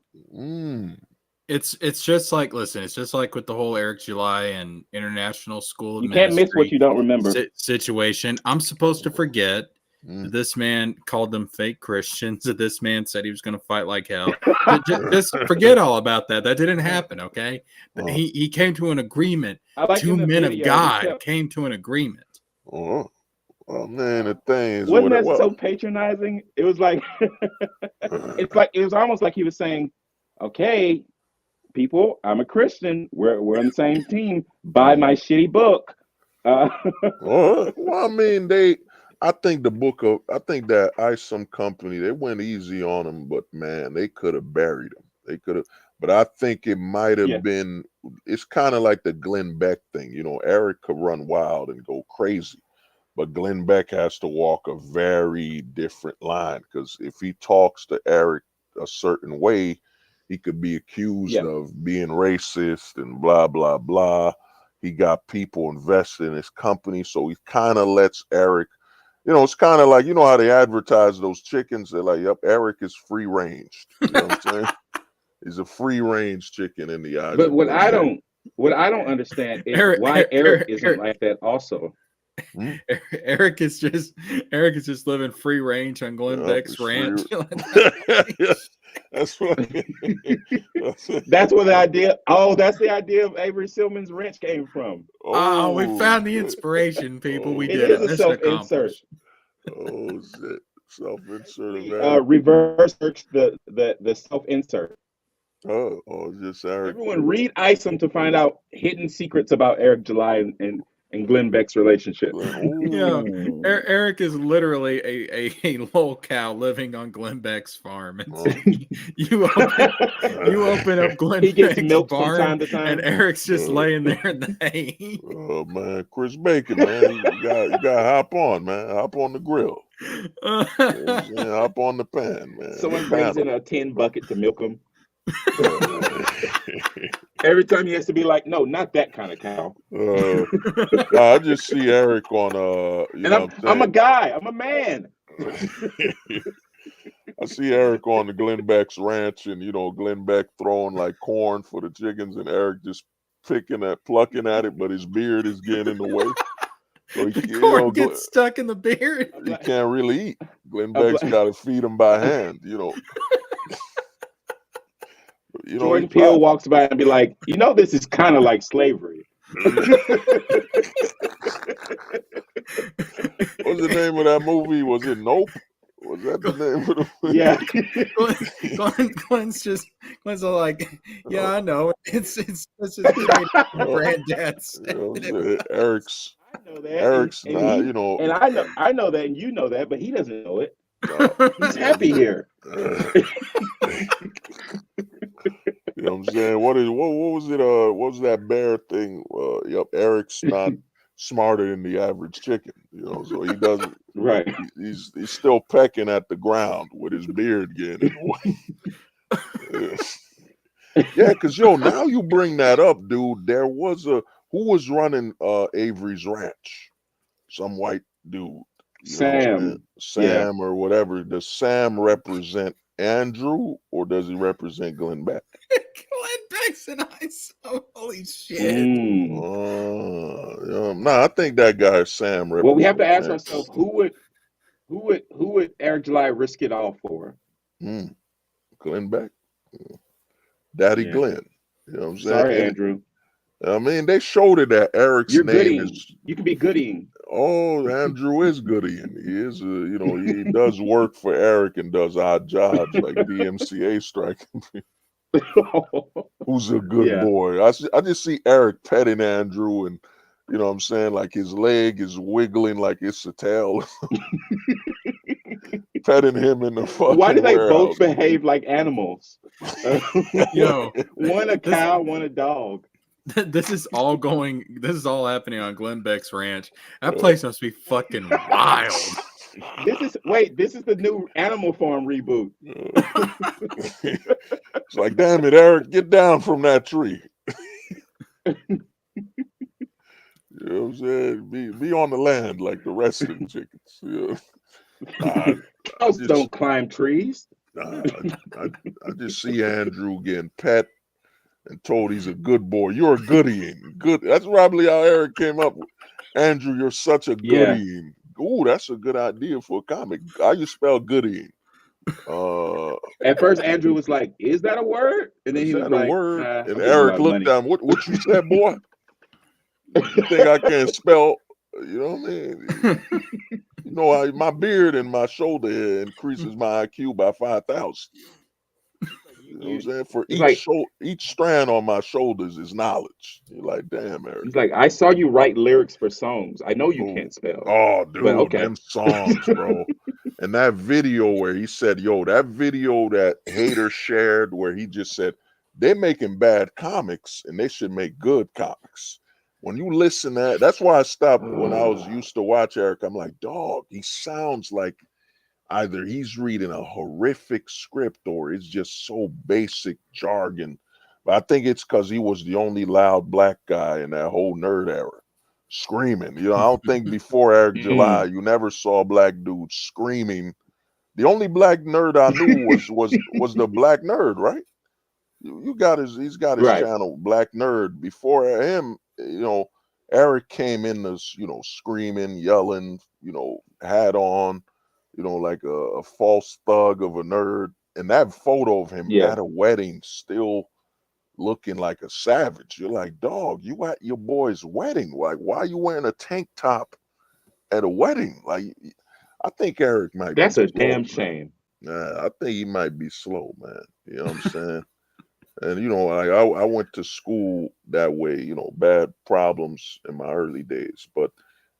It's just like, listen, it's just like with the whole Eric July and International School of You can't miss what Ministry you don't remember. situation. I'm supposed to forget that this man called them fake Christians, that this man said he was going to fight like hell. Just forget all about that. That didn't happen, okay? He came to an agreement. Two men of God came to an agreement. Well, man, the thing is, wasn't that so patronizing? It was like, it was almost like he was saying, "Okay, people, I'm a Christian. We're on the same team. Buy my shitty book." Well, I mean, I think that Isom company, they went easy on him, but man, they could have buried him. They could have, but I think it might have been. It's kind of like the Glenn Beck thing, Eric could run wild and go crazy. But Glenn Beck has to walk a very different line, because if he talks to Eric a certain way, he could be accused of being racist and blah, blah, blah. He got people invested in his company, so he kind of lets Eric, it's kind of like, how they advertise those chickens. They're like, yep, Eric is free ranged. You know what I'm saying? He's a free range chicken in the eyes. But what I don't understand is why Eric isn't like that also. Eric is just living free range on Glenn Beck's ranch. That's what. That's where the idea. Oh, that's the idea of Avery Silman's ranch came from. Oh, we found the inspiration, people. We did it. It is a self-insert. Oh shit! Self-insert. Reverse search the self-insert. Oh, just Eric. Everyone read Isom to find out hidden secrets about Eric July and Glenn Beck's relationship. Eric is literally a lol cow living on Glenn Beck's farm. You open up Glenn Beck's barn, from time to time. And Eric's just laying there in the hay. Oh man, Chris Bacon, man, you got to hop on, man. Hop on the grill. Hop on the pan, man. Someone brings in a tin bucket to milk him. Every time he has to be like, no, not that kind of cow. I just see Eric on I'm a guy. I'm a man. I see Eric on the Glenn Beck's ranch, and Glenn Beck throwing like corn for the chickens, and Eric just plucking at it, but his beard is getting in the way. So the corn gets stuck in the beard. He can't really eat. Glenn Beck's got to feed him by hand. Jordan Peele walks by and be like, this is kind of like slavery. What's the name of that movie? Was it Nope? Was that the name of the movie? Yeah. Glenn's like, yeah, I know. It's just granddad's. Eric's. I know that. Eric's and not, And I know that, and you know that, but he doesn't know it. He's happy here. You know what I'm saying? What was it? What was that bear thing? Eric's not smarter than the average chicken. So he doesn't. Right. He's still pecking at the ground with his beard getting in the way. Yeah, because now you bring that up, dude. There was who was running Avery's ranch? Some white dude. Sam or whatever. Does Sam represent Andrew, or does he represent Glenn Beck? Glenn Beck's an ISO. Holy shit. I think that guy Sam represents. Well, we have to ask ourselves, who would Eric July risk it all for? Glenn Beck, Daddy Yeah. Glenn. You know what I'm saying? Sorry, And Andrew. I mean, they showed it that Eric's You're name gooding. is. You can be gooding. Oh, Andrew is Goody, and he is, he does work for Eric and does odd jobs like DMCA striking. Who's a good Yeah. boy? I just see Eric petting Andrew, and you know what I'm saying, like his leg is wiggling like it's a tail, petting him in the Why do fucking they both warehouse. behave like animals? Yo, One a this cow, one a dog. this is all happening on Glenn Beck's ranch. That Uh, place must be fucking wild. This is the new Animal Farm reboot. It's like, damn it, Eric, get down from that tree. You know what I'm saying? Be on the land like the rest of the chickens. You know? Cows don't climb trees. I just see Andrew getting pet and told he's a good boy. You're a goodieing. Good. That's probably how Eric came up with. Andrew, you're such a Yeah. goodieing. Ooh, that's a good idea for a comic. How you spell goodieing? At first, Andrew was like, "Is that a word?" And then Is he was that a like, word? And "I'm getting a lot Eric of looked money." at him. What you said, boy? You think I can't spell? You know what I mean? You know, my beard and my shoulder hair increases my IQ by 5,000. You know what I'm saying? For He's like, each strand on my shoulders is knowledge. You're like, damn, Eric. I saw you write lyrics for songs. I know you Oh, can't spell, oh, but dude, okay. them songs, bro. And that video where he said, yo, that video that Hater shared where he just said, they're making bad comics and they should make good comics. When you listen to that, that's why I stopped when I was used to watch Eric. I'm like, dog, he sounds like either he's reading a horrific script or it's just so basic jargon. But I think it's because he was the only loud black guy in that whole nerd era screaming. You know, I don't think before Eric July, you never saw black dudes screaming. The only black nerd I knew was the black nerd, right? He's got his Right. channel, Black Nerd. Before him, Eric came in this, screaming, yelling, hat on, like a false thug of a nerd. And that photo of him Yeah. at a wedding still looking like a savage. You're like, dog, you at your boy's wedding. Like, why are you wearing a tank top at a wedding? Like, I think Eric might be That's a slow, damn man. shame. Nah, I think he might be slow, man. You know what I'm saying? And like I went to school that way, bad problems in my early days. But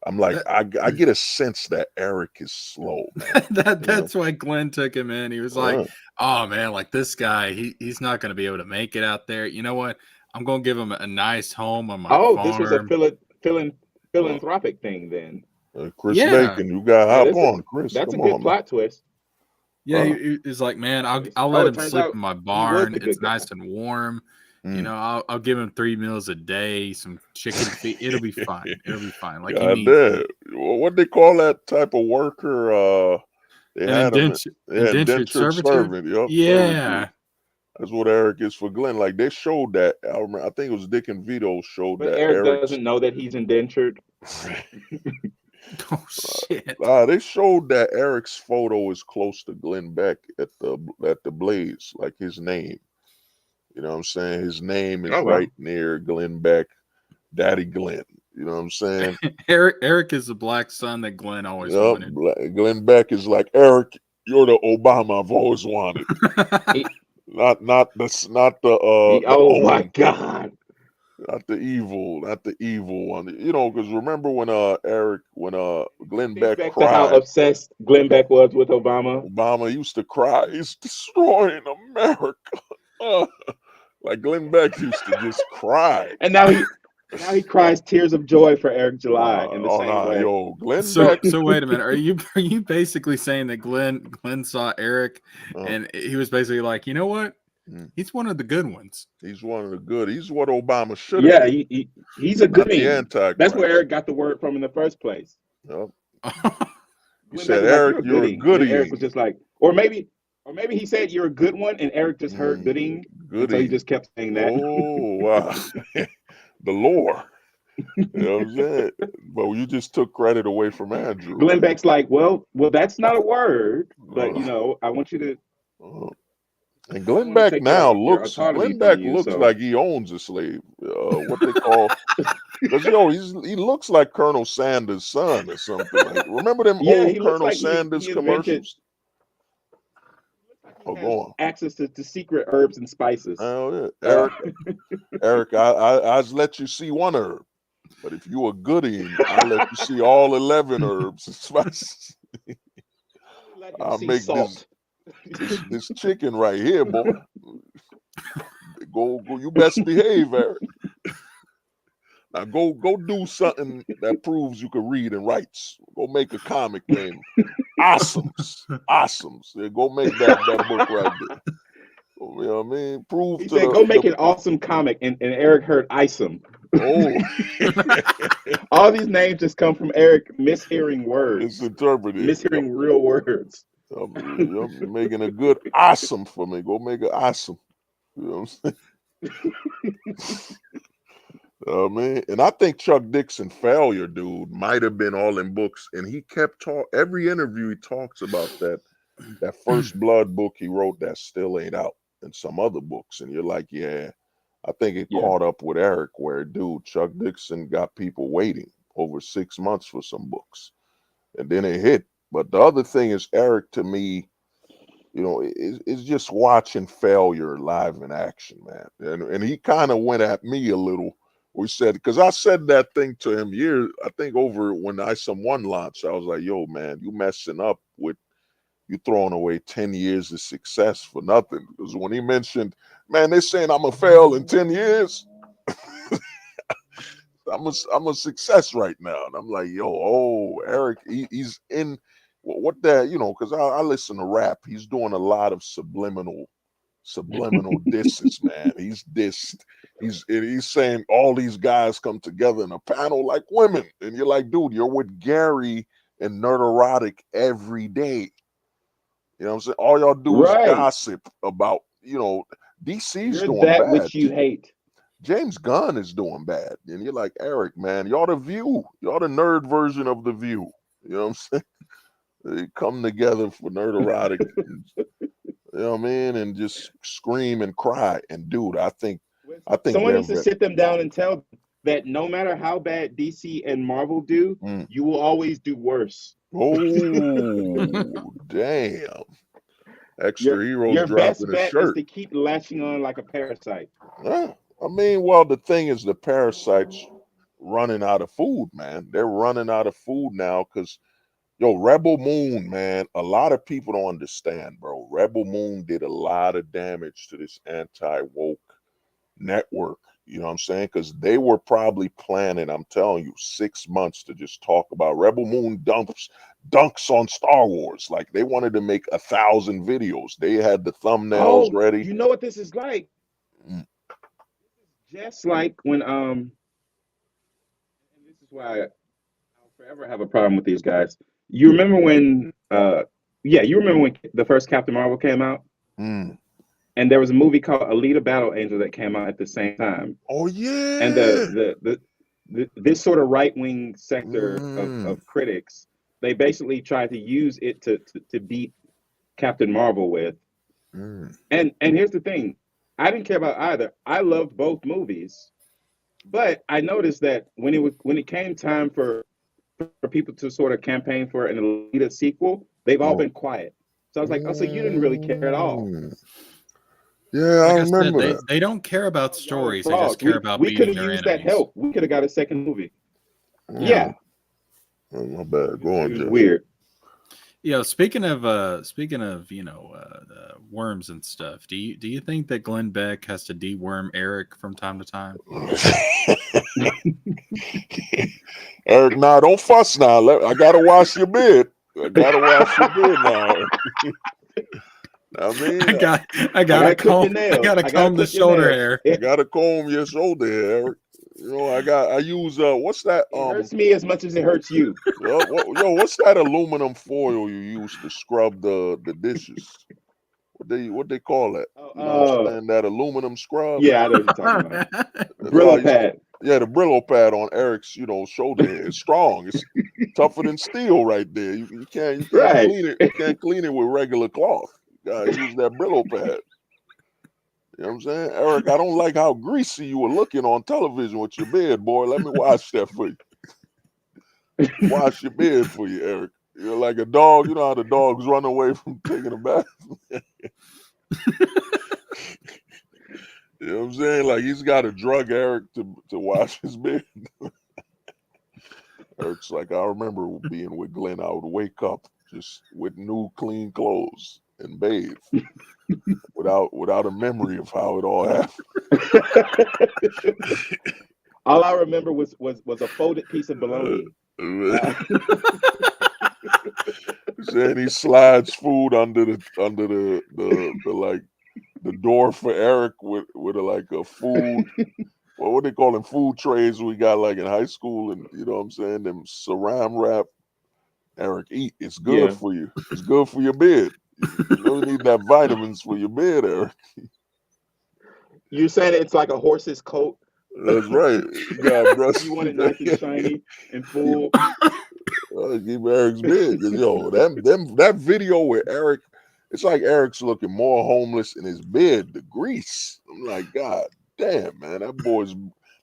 I'm like, I get a sense that Eric is slow, man. That's why Glenn took him in. He was like, "Oh man, like this guy, he's not going to be able to make it out there. You know what? I'm going to give him a nice home on my farm." This was a philanthropic thing then. Chris Yeah. Bacon, you got to hop on, Chris. That's Come a good on, man. plot twist. Yeah, he's like, man, I'll let him turns sleep out in my he was barn. the good It's guy. nice and warm. I'll give him 3 meals a day, some chicken feed. It'll be fine. It'll be fine. Like he needs it. What they call that type of worker? They had him. Indentured servant. Yep. Yeah. Servitude. That's what Eric is for Glenn. Like they showed that. I think it was Dick and Vito showed But that Eric doesn't know that he's indentured. Oh shit! They showed that Eric's photo is close to Glenn Beck at the Blaze, like his name. You know what I'm saying? His name is right near Glenn Beck, Daddy Glenn. You know what I'm saying? Eric is the black son that Glenn always wanted. Glenn Beck is like, Eric, you're the Obama I've always wanted. Not the oh my God. Not the evil one. Because remember when Glenn Beck back cried. to how obsessed Glenn Beck was with Obama. Obama used to cry, "He's destroying America." Like Glenn Beck used to just cry. And now he cries tears of joy for Eric July in the same way. Yo, Glenn Beck. So wait a minute. Are you basically saying that Glenn saw Eric and he was basically like, you know what? He's one of the good ones. He's one of the good. He's what Obama should have. Yeah, he's a goodie. That's where Eric got the word from in the first place. Yep. He said, Eric, you're a goodie. Eric was just like, or maybe he said you're a good one, and Eric just heard gooding, so he just kept saying that. Oh wow, the lore. You know what I'm saying? But you just took credit away from Andrew. Glenn Beck's like, well, that's not a word, but I want you to Uh, and I Glenn don't want to Beck take now your looks autonomy Glenn from Beck you. looks So like he owns a slave. What they call because he looks like Colonel Sanders' son or something. Like remember them yeah, old he looks Colonel like Sanders he invented. commercials? He looks like Oh, he go has on. access to secret herbs and spices. Oh yeah, Uh, Eric, I let you see one herb, but if you a goodie, I let you see all 11 herbs and spices. let him I'll see make salt. this chicken right here, boy. Go, you best behave, Eric. Now go do something that proves you can read and writes. Go make a comic named Awesomes. Awesomes. Yeah, go make that book right there. You know what I mean? Prove He to said, "Go make the an awesome comic," and Eric heard "Isom." oh All these names just come from Eric mishearing words, misinterpreted. Yep. mishearing real words. You're making a good awesome for me. Go make it awesome. You know what I'm saying? Man, and I think Chuck Dixon failure, dude, might have been all in books. And he kept every interview he talks about that First Blood book he wrote that still ain't out, and some other books. And you're like, yeah, I think it Yeah, caught up with Eric, where dude, Chuck Dixon got people waiting over 6 months for some books, and then it hit. But the other thing is, Eric, to me, is just watching failure live in action, man. And he kind of went at me a little. We said, because I said that thing to him I think over when I some one launch, I was like, yo, man, you messing up with you throwing away 10 years of success for nothing. Because when he mentioned, man, they're saying I'm gonna fail in 10 years. I'm a success right now. And I'm like, Eric, he's in what that, because I listen to rap. He's doing a lot of subliminal disses, man. He's dissed. He's saying all these guys come together in a panel like women. And you're like, dude, you're with Gary and Nerderotic every day. You know what I'm saying? All y'all do is right. gossip about, DC's You're doing that bad. which you hate. James Gunn is doing bad. And you're like, Eric, man, y'all the View. Y'all the nerd version of the View. You know what I'm saying? They come together for Nerderotic, you know what I mean? And just scream and cry. And dude, I think Someone they're needs to sit them down and tell them that no matter how bad DC and Marvel do, mm. you will always do worse. Oh, damn. Your Extra heroes your best dropping a bet is shirt. to keep latching on like a parasite. Yeah. I mean, well, the thing is, the parasites running out of food, man. They're running out of food now because, Rebel Moon, man, a lot of people don't understand, bro. Rebel Moon did a lot of damage to this anti-woke network. You know what I'm saying? Because they were probably planning, I'm telling you, 6 months to just talk about Rebel Moon dunks on Star Wars. Like they wanted to make 1,000 videos. They had the thumbnails Oh, ready. you know what this is like? Mm, Just like when and this is why I'll forever have a problem with these guys. You remember when you remember when the first Captain Marvel came out? mm. And there was a movie called Alita Battle Angel that came out at the same time. Oh And yeah. this sort of right wing sector Mm, of critics, they basically tried to use it to beat Captain Marvel with. mm. And here's the thing, I didn't care about either. I loved both movies, but I noticed that when it came time for people to sort of campaign for an Alita sequel, they've all Oh. been quiet. So I was like, oh, so you didn't really care at all. Mm. Yeah, I Like I said, remember that. they don't care about Oh, y'all are stories. They just frauds. care We about we could beating have their used that enemies. help. We could have got a second movie. Mm. Yeah, Oh, my bad. Go it on, was Jess. weird. Speaking of worms and stuff, do you think that Glenn Beck has to deworm Eric from time to time? Eric, nah, don't fuss now. I gotta wash your beard. I gotta wash your beard now. I mean, I I gotta gotta clip comb your nails. I gotta comb the clip your shoulder nails. hair. I gotta comb your shoulder hair, Eric. I use what's that It hurts me as much as it hurts you. what's that aluminum foil you use to scrub the dishes? What they call that? Oh, You know what I'm saying? That aluminum scrub. yeah, I know what you're talking about. That's how I Brillo used to. pad. Yeah, the Brillo pad on Eric's, shoulder hair. It's strong. It's tougher than steel right there. You can't Right. clean it. You can't clean it with regular cloth. Gotta use that Brillo pad. You know what I'm saying? Eric, I don't like how greasy you were looking on television with your beard, boy. Let me wash that for you. Wash your beard for you, Eric. You're like a dog. You know how the dogs run away from taking a bath? You know what I'm saying? Like he's got to drug Eric to wash his beard. Eric's like, I remember being with Glenn. I would wake up just with new clean clothes and bathe without a memory of how it all happened. All I remember was a folded piece of bologna. Saying he slides food under the like the door for Eric with a food. Well, what they call them, food trays we got like in high school, and you know what I'm saying, them saran wrap. Eric, eat. It's good for you. It's good for your beard. You really need that vitamins for your beard, Eric. You're saying it's like a horse's coat? That's right. You gotta brush. You want it nice and shiny and full. Keep Eric's beard. Yo, that video where Eric, it's like Eric's looking more homeless in his beard, the grease. I'm like, God damn, man, that boy's,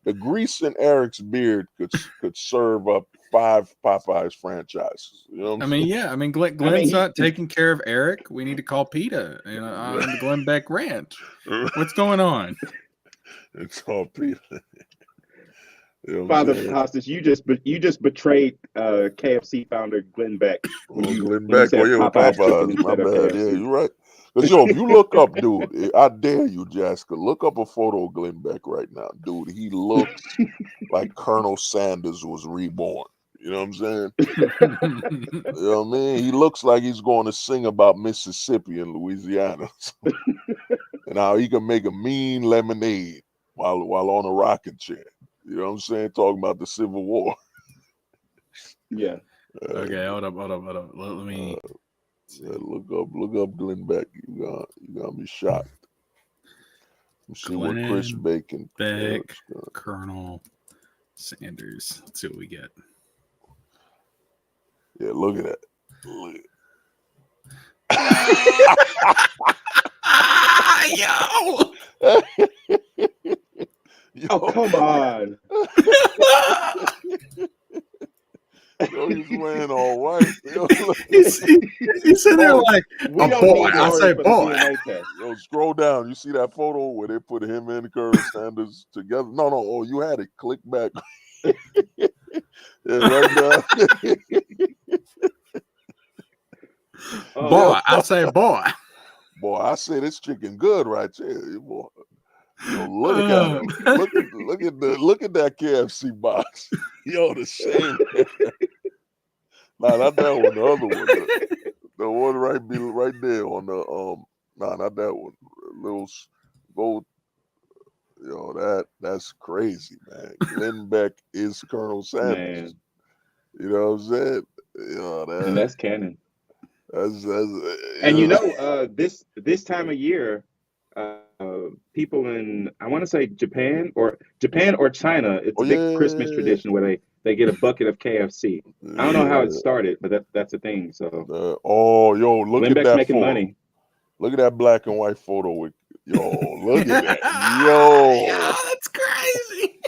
the grease in Eric's beard could serve up 5 Popeyes franchises. You know what I'm saying? Yeah. Glenn's not taking care of Eric. We need to call PETA on the Glenn Beck Ranch. What's going on? It's all PETA. You know Father Hostage, you just betrayed KFC founder Glenn Beck. Glenn Beck, Popeyes. My bad. Yeah, you're right. Because if you look up, dude, I dare you, Jesker, look up a photo of Glenn Beck right now, dude. He looks like Colonel Sanders was reborn. You know what I'm saying? You know what I mean? He looks like he's going to sing about Mississippi and Louisiana, and how he can make a mean lemonade while on a rocking chair. You know what I'm saying? Talking about the Civil War. Yeah. Okay, hold up. Let me look up Glenn Beck. You're gonna be shocked. Let's see what Chris Bacon. Beck, Colonel Sanders. Let's see what we get. Yeah, look at that. Look at Yo! Oh, come on. Yo, he's wearing all white. He's in there like, boy. I say boy. Yo, scroll down. You see that photo where they put him and Colonel Sanders together? No. Oh, you had it. Click back. Yeah, right now. Boy, I say boy. Boy, I say this chicken good right there. Boy. Yo, look at him. Look at that KFC box. Yo, the same. Nah, not that one. The other one. The one right there on the Nah, not that one. Little gold. Yo, that's crazy, man. Glenn Beck is Colonel Sanders. Man. You know what I'm saying? And that's canon. That's and this time of year, people in, I want to say Japan or China, it's a big Christmas tradition where they get a bucket of KFC. I don't know how it started, but that's a thing. So look Glenn at Beck's that making photo. money. Look at that black and white photo with look at that. Yo, that's crazy.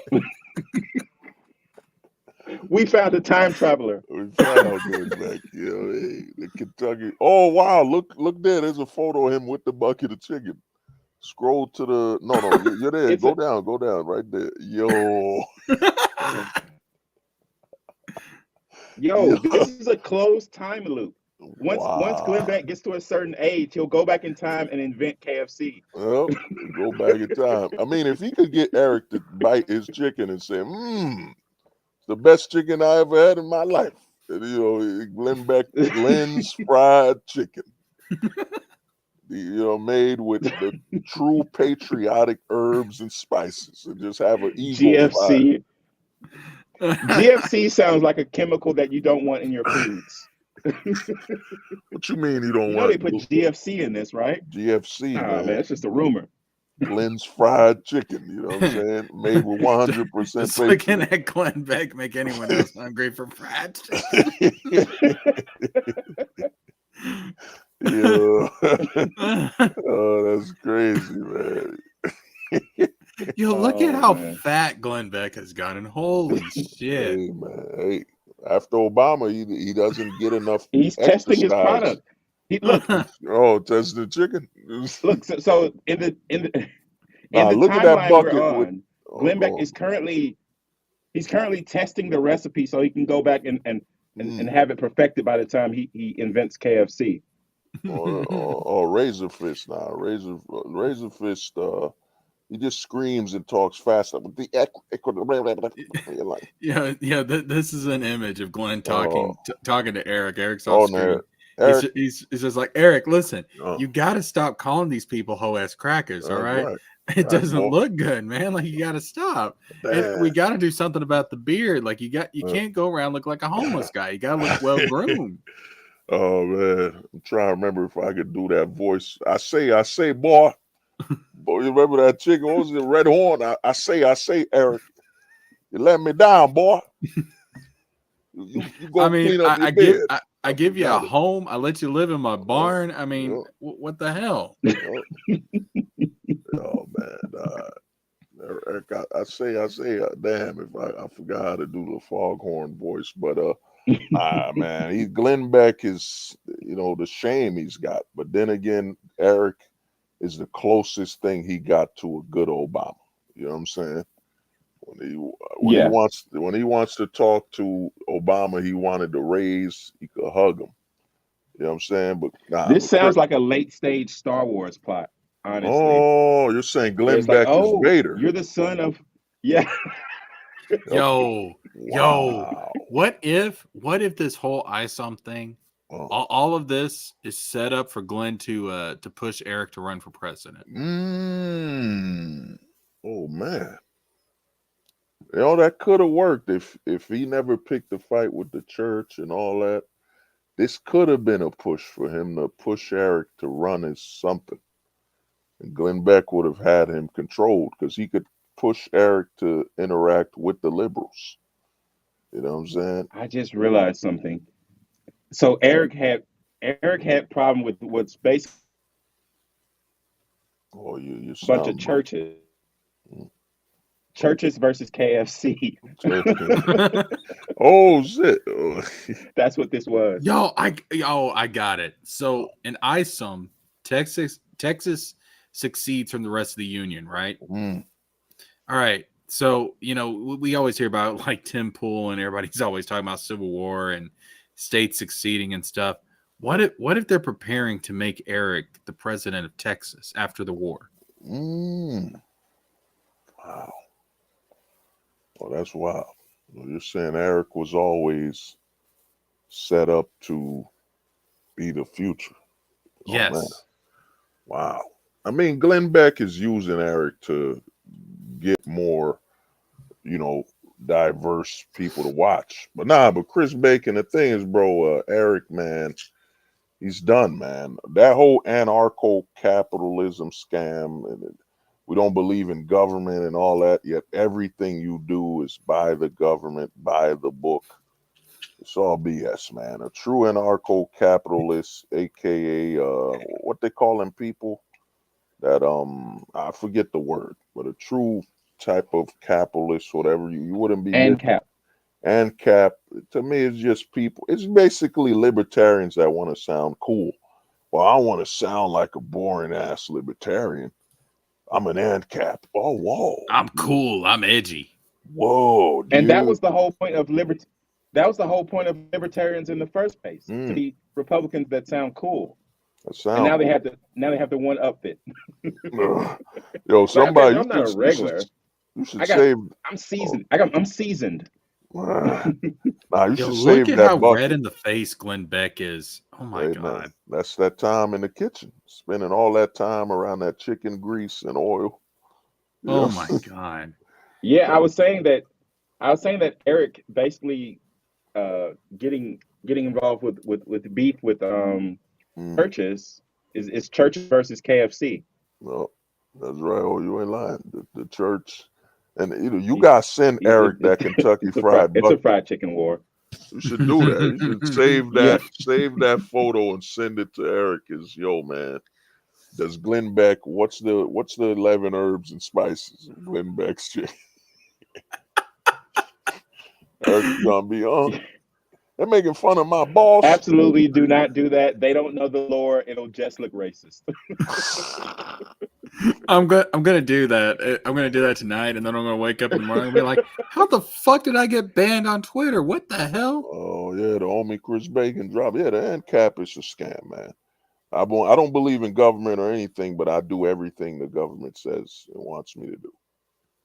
We found a time traveler. We found Glenn Beck. The Kentucky. Oh wow, look there. There's a photo of him with the bucket of chicken. Scroll to the you're there. Go down right there. Yo, this is a closed time loop. Once Glenn Beck gets to a certain age, he'll go back in time and invent KFC. Well, go back in time. I mean, if he could get Eric to bite his chicken and say, it's the best chicken I ever had in my life. And, Glenn Beck, Glenn's fried chicken. Made with the true patriotic herbs and spices, and just have an evil GFC. GFC sounds like a chemical that you don't want in your foods. What you mean you don't want? They put GFC in this, right? GFC, man. It's just a rumor. Glenn's fried chicken, you know what I'm saying? Made with 100% It's looking at Glenn Beck make anyone else hungry for fried chicken. Yeah. Oh, that's crazy, man. Yo, look at Oh how man. fat Glenn Beck has gotten. Holy shit. Hey, man. Hey, after Obama, he doesn't get enough He's testing his exercise. product. Look, Oh, test the chicken. look. So in Nah, the look at that timeline we're bucket with. on, Oh, Glenn Beck go is currently testing the recipe so he can go back and on. have it perfected by the time he invents KFC. Or Razor Fist now. Razor Fist. He just screams and talks fast. With the you're like, yeah. This is an image of Glenn oh, talking to Eric. Eric's off oh, no, screen. Eric. He's just like, Eric, listen, Oh, you got to stop calling these people hoe ass crackers. All that's right, right. it Right, doesn't boy. look good, man. Like you got to stop, and we Damn. got to do something about the beard. Like you can't go around look like a homeless guy. You got to look well groomed. Oh man, I'm trying to remember if I could do that voice. I say, boy. Boy, you remember that chicken? What was it? Red Horn. I say, Eric. You let me down, boy. You I go mean, clean up your bed. I I give you a forgot it. home. I let you live in my Oh, barn. I mean, yeah, what the hell? yeah. Oh man, Eric, I say, damn, if I forgot how to do the foghorn voice, but man, Glenn Beck is, the shame he's got, but then again, Eric is the closest thing he got to a good Obama. You know what I'm saying? Yeah, When he wants to talk to Obama, he wanted to raise, he could hug him. You know what I'm saying? But nah, this sounds like a late stage Star Wars plot. Honestly, oh, you're saying where Glenn it's like, Beck is oh, Vader? you're the son of, yeah. Yep. Yo, Wow. what if this whole ISOM thing, Oh. all of this is set up for Glenn to push Eric to run for president? Oh man. That could have worked if he never picked a fight with the church and all that. This could have been a push for him to push Eric to run as something. And Glenn Beck would have had him controlled because he could push Eric to interact with the liberals. You know what I'm saying? I just realized something. So Eric had problem with what's basically Oh, you a bunch sound of low. churches versus KFC. Okay. Oh shit. Oh. That's what this was. I got it. So in ISOM, Texas succeeds from the rest of the union, right? Mm. All right. So, we always hear about like Tim Pool and everybody's always talking about Civil War and states succeeding and stuff. What if they're preparing to make Eric the president of Texas after the war? Wow. Well, that's wild. You're saying Eric was always set up to be the future. Oh man. Yes. Wow. I mean, Glenn Beck is using Eric to get more, diverse people to watch. But Chris Bacon, the thing is, bro, Eric, man, he's done, man. That whole anarcho-capitalism scam, and we don't believe in government and all that, yet everything you do is by the government, by the book. It's all BS, man. A true anarcho-capitalist, aka what they call them people that I forget the word, but a true type of capitalist, whatever, you wouldn't be And different. Cap. And cap, to me, it's just people. It's basically libertarians that want to sound cool. Well, I want to sound like a boring ass libertarian. I'm an ANCAP. Oh, whoa. I'm cool. I'm edgy. Whoa, And that dude. was the whole point of liberty. That was the whole point of libertarians in the first place, to Mm, be Republicans that sound cool. that And sound now they cool. have to one up it. Yo, Like, okay, somebody, I'm not a regular. you should I got save. I'm Oh, seasoned. I'm seasoned. nah, you Yo, should look save at that how red bucket. in the face Glenn Beck is. Oh my Hey, man, God. that's that time in the kitchen, spending all that time around that chicken grease and oil. Oh Yeah. my God. Yeah, I was saying that Eric basically getting involved with beef with Mm, churches is churches versus KFC. no, that's right. Oh, you ain't lying. The church, and you He, guys send Eric that Kentucky it's a Fried it's a Bucket. fried chicken war. You should do that. You should save Yeah. that photo and send it to Eric. Is yo man. Does Glenn Beck? What's the 11 herbs and spices of Glenn Beck's chicken? Eric's gonna be on. They're making fun of my boss. Absolutely do not do that. They don't know the lore. It'll just look racist. I'm gonna do that. I'm gonna do that tonight, and then I'm gonna wake up in the morning and be like, "How the fuck did I get banned on Twitter? What the hell?" Oh yeah, the homie Chris Bacon drop. Yeah, the ANCAP is a scam, man. I don't believe in government or anything, but I do everything the government says it wants me to do.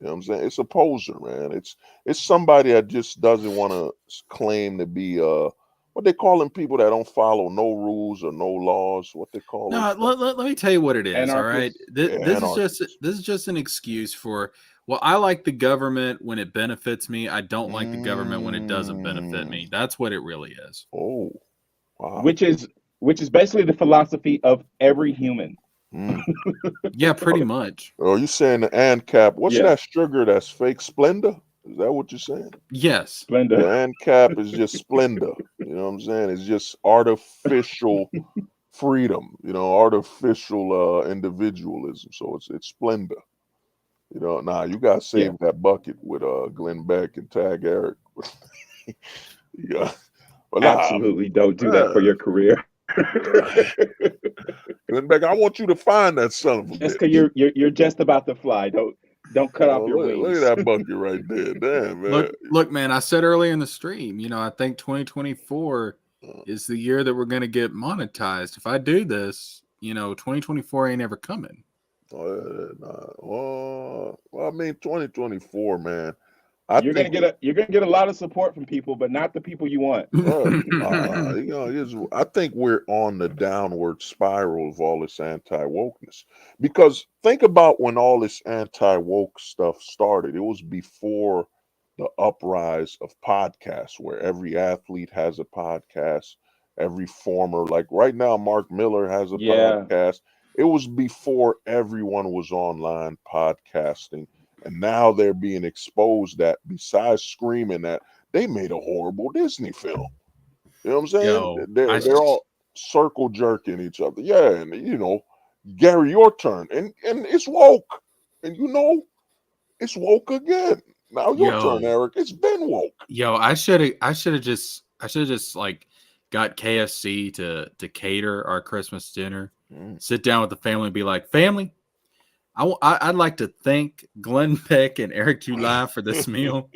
You know what I'm saying? It's a poser, man. It's somebody that just doesn't want to claim to be what they calling people that don't follow no rules or no laws. What they call No, let me tell you what it is. All right, Anarchists. This is just an excuse for. Well, I like the government when it benefits me. I don't like the government when it doesn't benefit me. That's what it really is. Oh, wow. Which is basically the philosophy of every human. Yeah, pretty much. Oh, you saying the ANCAP? What's Yeah. that sugar that's fake Splenda? Is that what you're saying? Yes. The ANCAP is just Splenda. You know what I'm saying? It's just artificial freedom. You know, artificial individualism. So it's Splenda. You know, you gotta save that bucket with Glenn Beck and tag Eric. Yeah. Well, Absolutely don't do that for your career. Glenn Beck, I want you to find that son of a Just bitch. because you're just about to fly. Don't cut off your wings. Look at that bucket right there. Damn, man. Look, man, I said earlier in the stream, I think 2024 is the year that we're going to get monetized. If I do this, 2024 ain't ever coming. Well, I mean, 2024, man. You're gonna get a lot of support from people, but not the people you want. I think we're on the downward spiral of all this anti-wokeness. Because think about when all this anti-woke stuff started. It was before the uprise of podcasts, where every athlete has a podcast, every former, like right now, Mark Miller has a podcast. It was before everyone was online podcasting. And now they're being exposed that besides screaming that they made a horrible Disney film. You know what I'm saying? They're all circle jerking each other. Yeah, and Gary, your turn. And it's woke. And it's woke again. Now your turn, Eric. It's been woke. I should have just like got KFC to cater our Christmas dinner. Sit down with the family and be like, family, I'd like to thank Glenn Beck and Eric Live for this meal.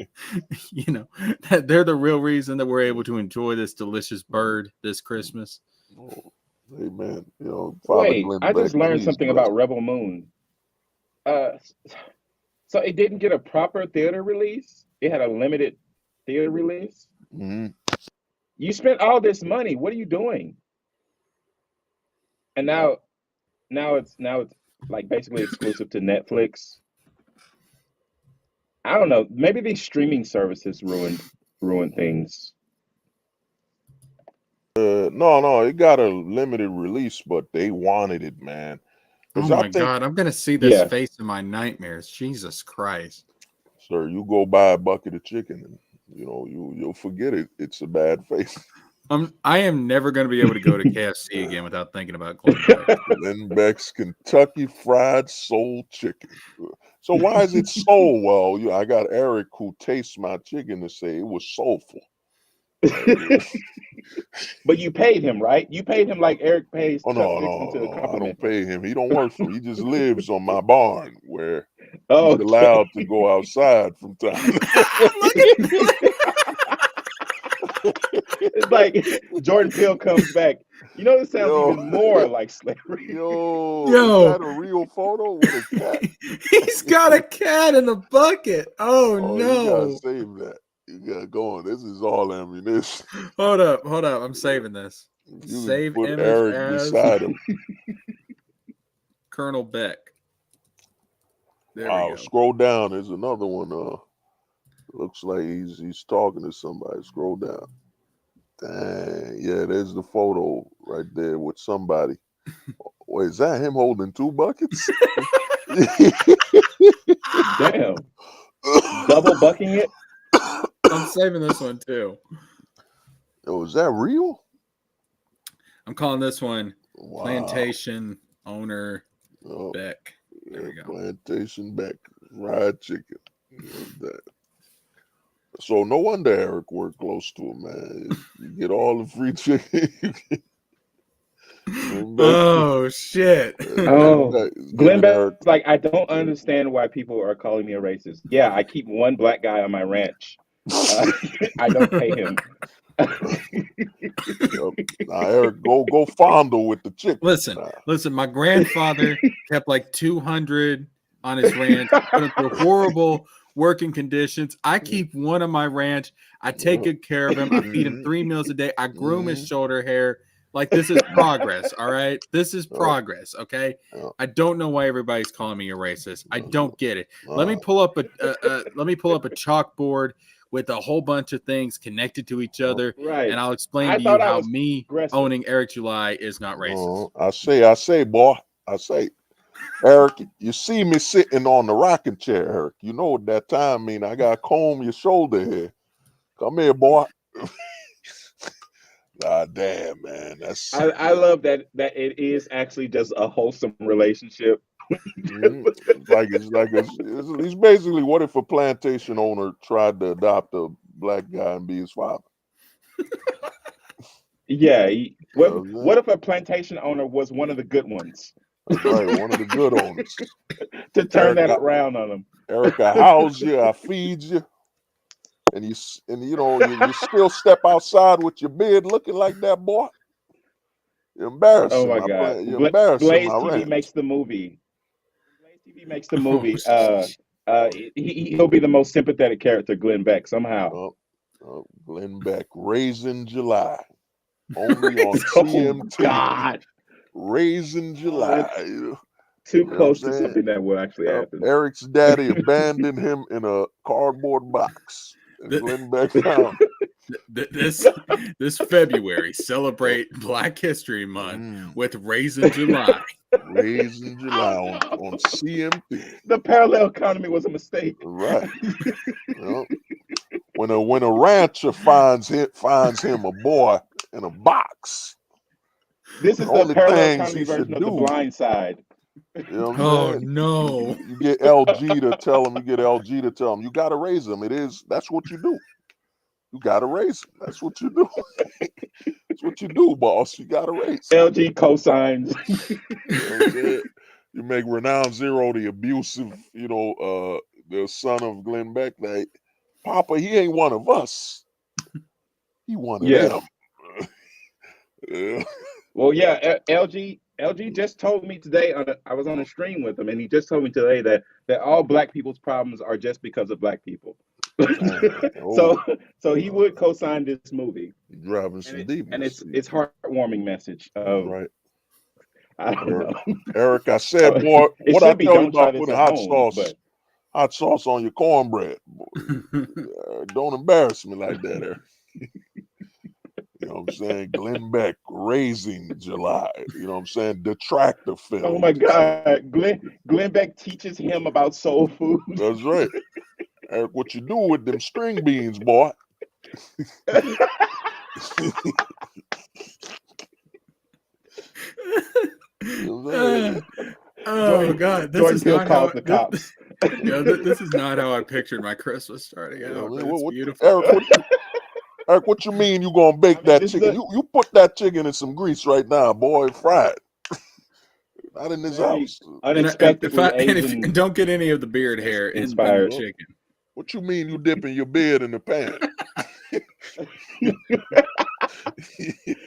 They're the real reason that we're able to enjoy this delicious bird this Christmas. Oh, amen. Wait, I just learned something about Rebel Moon. So it didn't get a proper theater release. It had a limited theater release. Mm-hmm. You spent all this money. What are you doing? And now it's like basically exclusive to Netflix. I don't know. Maybe these streaming services ruin things. No, it got a limited release, but they wanted it, man. Oh my God, I'm gonna see this face in my nightmares. Jesus Christ. Sir, you go buy a bucket of chicken and you'll forget it. It's a bad face. I am never going to be able to go to KFC again without thinking about Glenn Beck. Glenn Beck's Kentucky Fried Soul Chicken. So why is it soul? Well, I got Eric who tastes my chicken to say it was soulful. But you paid him, right? You paid him like Eric pays. Oh no, I don't pay him. He don't work for me. He just lives on my barn where he's allowed to go outside from time. It's like Jordan Peele comes back. It sounds even more like slavery. Is that a real photo with a cat? He's got a cat in the bucket. Oh no! You gotta save that. You gotta go on. This is all ammunition. Hold up. I'm saving this. Save put image Eric as beside him. Colonel Beck. There we go. Scroll down. There's another one. Looks like he's talking to somebody. Scroll down. Dang, yeah, there's the photo right there with somebody. Wait, is that him holding two buckets? Damn. Double bucking it? I'm saving this one too. Oh, is that real? I'm calling this one Wow. Plantation Owner Oh, Beck. There we go. Plantation Beck fried chicken. So no wonder Eric worked close to him, man. You get all the free chicken. Oh shit! Oh, Glenn Eric. Beck's like, I don't understand why people are calling me a racist. Yeah, I keep one black guy on my ranch. I don't pay him. Now, Eric, go fondle with the chicken. Listen. My grandfather kept like 200 on his ranch, put him through horrible working conditions. I keep one on my ranch. I take good care of him. I feed him 3 meals a day. I groom his shoulder hair. Like, this is progress. All right, this is progress. Okay, I don't know why everybody's calling me a racist. I don't get it. Let me pull up a chalkboard with a whole bunch of things connected to each other, Right. and I'll explain I to you thought I how was me aggressive. owning Eric July is not racist. I say, boy. I say, Eric, you see me sitting on the rocking chair, Eric. You know what that time mean. I got to comb your shoulder here. Come here, boy. God damn, man. That's I love that it is actually just a wholesome relationship. it's basically what if a plantation owner tried to adopt a black guy and be his father? Yeah. What if a plantation owner was one of the good ones? That's right, one of the good owners. To turn that around on them. Eric, I house you, I feed you, and you still step outside with your beard looking like that, boy. You're embarrassing. Oh my God! You're embarrassing Blaze my TV ranch. makes the movie. Blaze TV makes the movie. He'll be the most sympathetic character, Glenn Beck, somehow. Glenn Beck, Raising July, only on Oh CMT. God! Raising July. Too close to something that will actually happen. Eric's daddy abandoned him in a cardboard box. And Glenn Beck found this February, celebrate Black History Month with Raising July. Raising July on CMT. The parallel economy was a mistake. Right. When a rancher finds him a boy in a box. This is the parallel economy version of The Blind Side. You know what I'm saying? No. You get LG to tell him, you gotta raise him. That's what you do. You gotta raise him. That's what you do. That's what you do, boss. You gotta raise him. LG cosigns. You make Renown Zero the abusive, the son of Glenn Beck, like, Papa, he ain't one of us. He one of them. Well, yeah, LG just told me today, I was on a stream with him, and he just told me today that all black people's problems are just because of black people. So he would co-sign this movie. Driving some demons. And it's heartwarming message of, right. I don't know. Eric, I said, boy, what I tell you about putting hot sauce on your cornbread. Don't embarrass me like that, Eric. You know what I'm saying? Glenn Beck, Raising July. You know what I'm saying? Detractor film. Oh my God. Glenn Beck teaches him about soul food. That's right. Eric, what you do with them string beans, boy? Oh God! Jordan Peele calls the cops. This is not how I pictured my Christmas starting out. It's beautiful. Eric, what you mean you gonna bake that chicken? You put that chicken in some grease right now, boy, and fry it. Not in this house. Unexpectedly, and don't get any of the beard hair inspired in the chicken. What you mean you dipping your beard in the pan?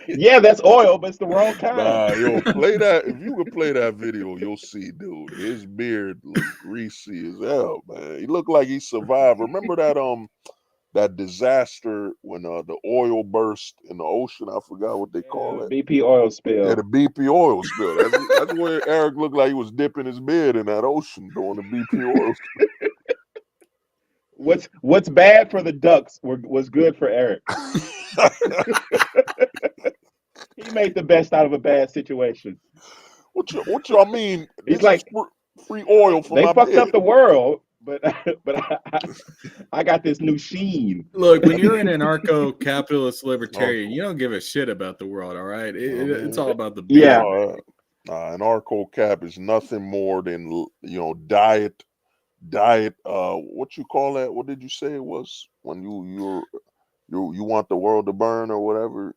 Yeah, that's oil, but it's the wrong kind. Nah, play that. If you could play that video, you'll see, dude. His beard look greasy as hell, man. He looked like he survived. Remember that disaster when the oil burst in the ocean? I forgot what they call it. BP oil spill. Yeah, the BP oil spill. That's where Eric looked like he was dipping his beard in that ocean during the BP oil spill. What's bad for the ducks was good for Eric. He made the best out of a bad situation. What y'all mean? He's like, free oil for they my fucked beard. up the world. but I got this new sheen. Look, when you're an anarcho-capitalist Oh, libertarian, you don't give a shit about the world, all right? I It's mean, all about the Yeah, beer. no, an Arco cap is nothing more than diet. What you call that? What did you say it was when you want the world to burn or whatever?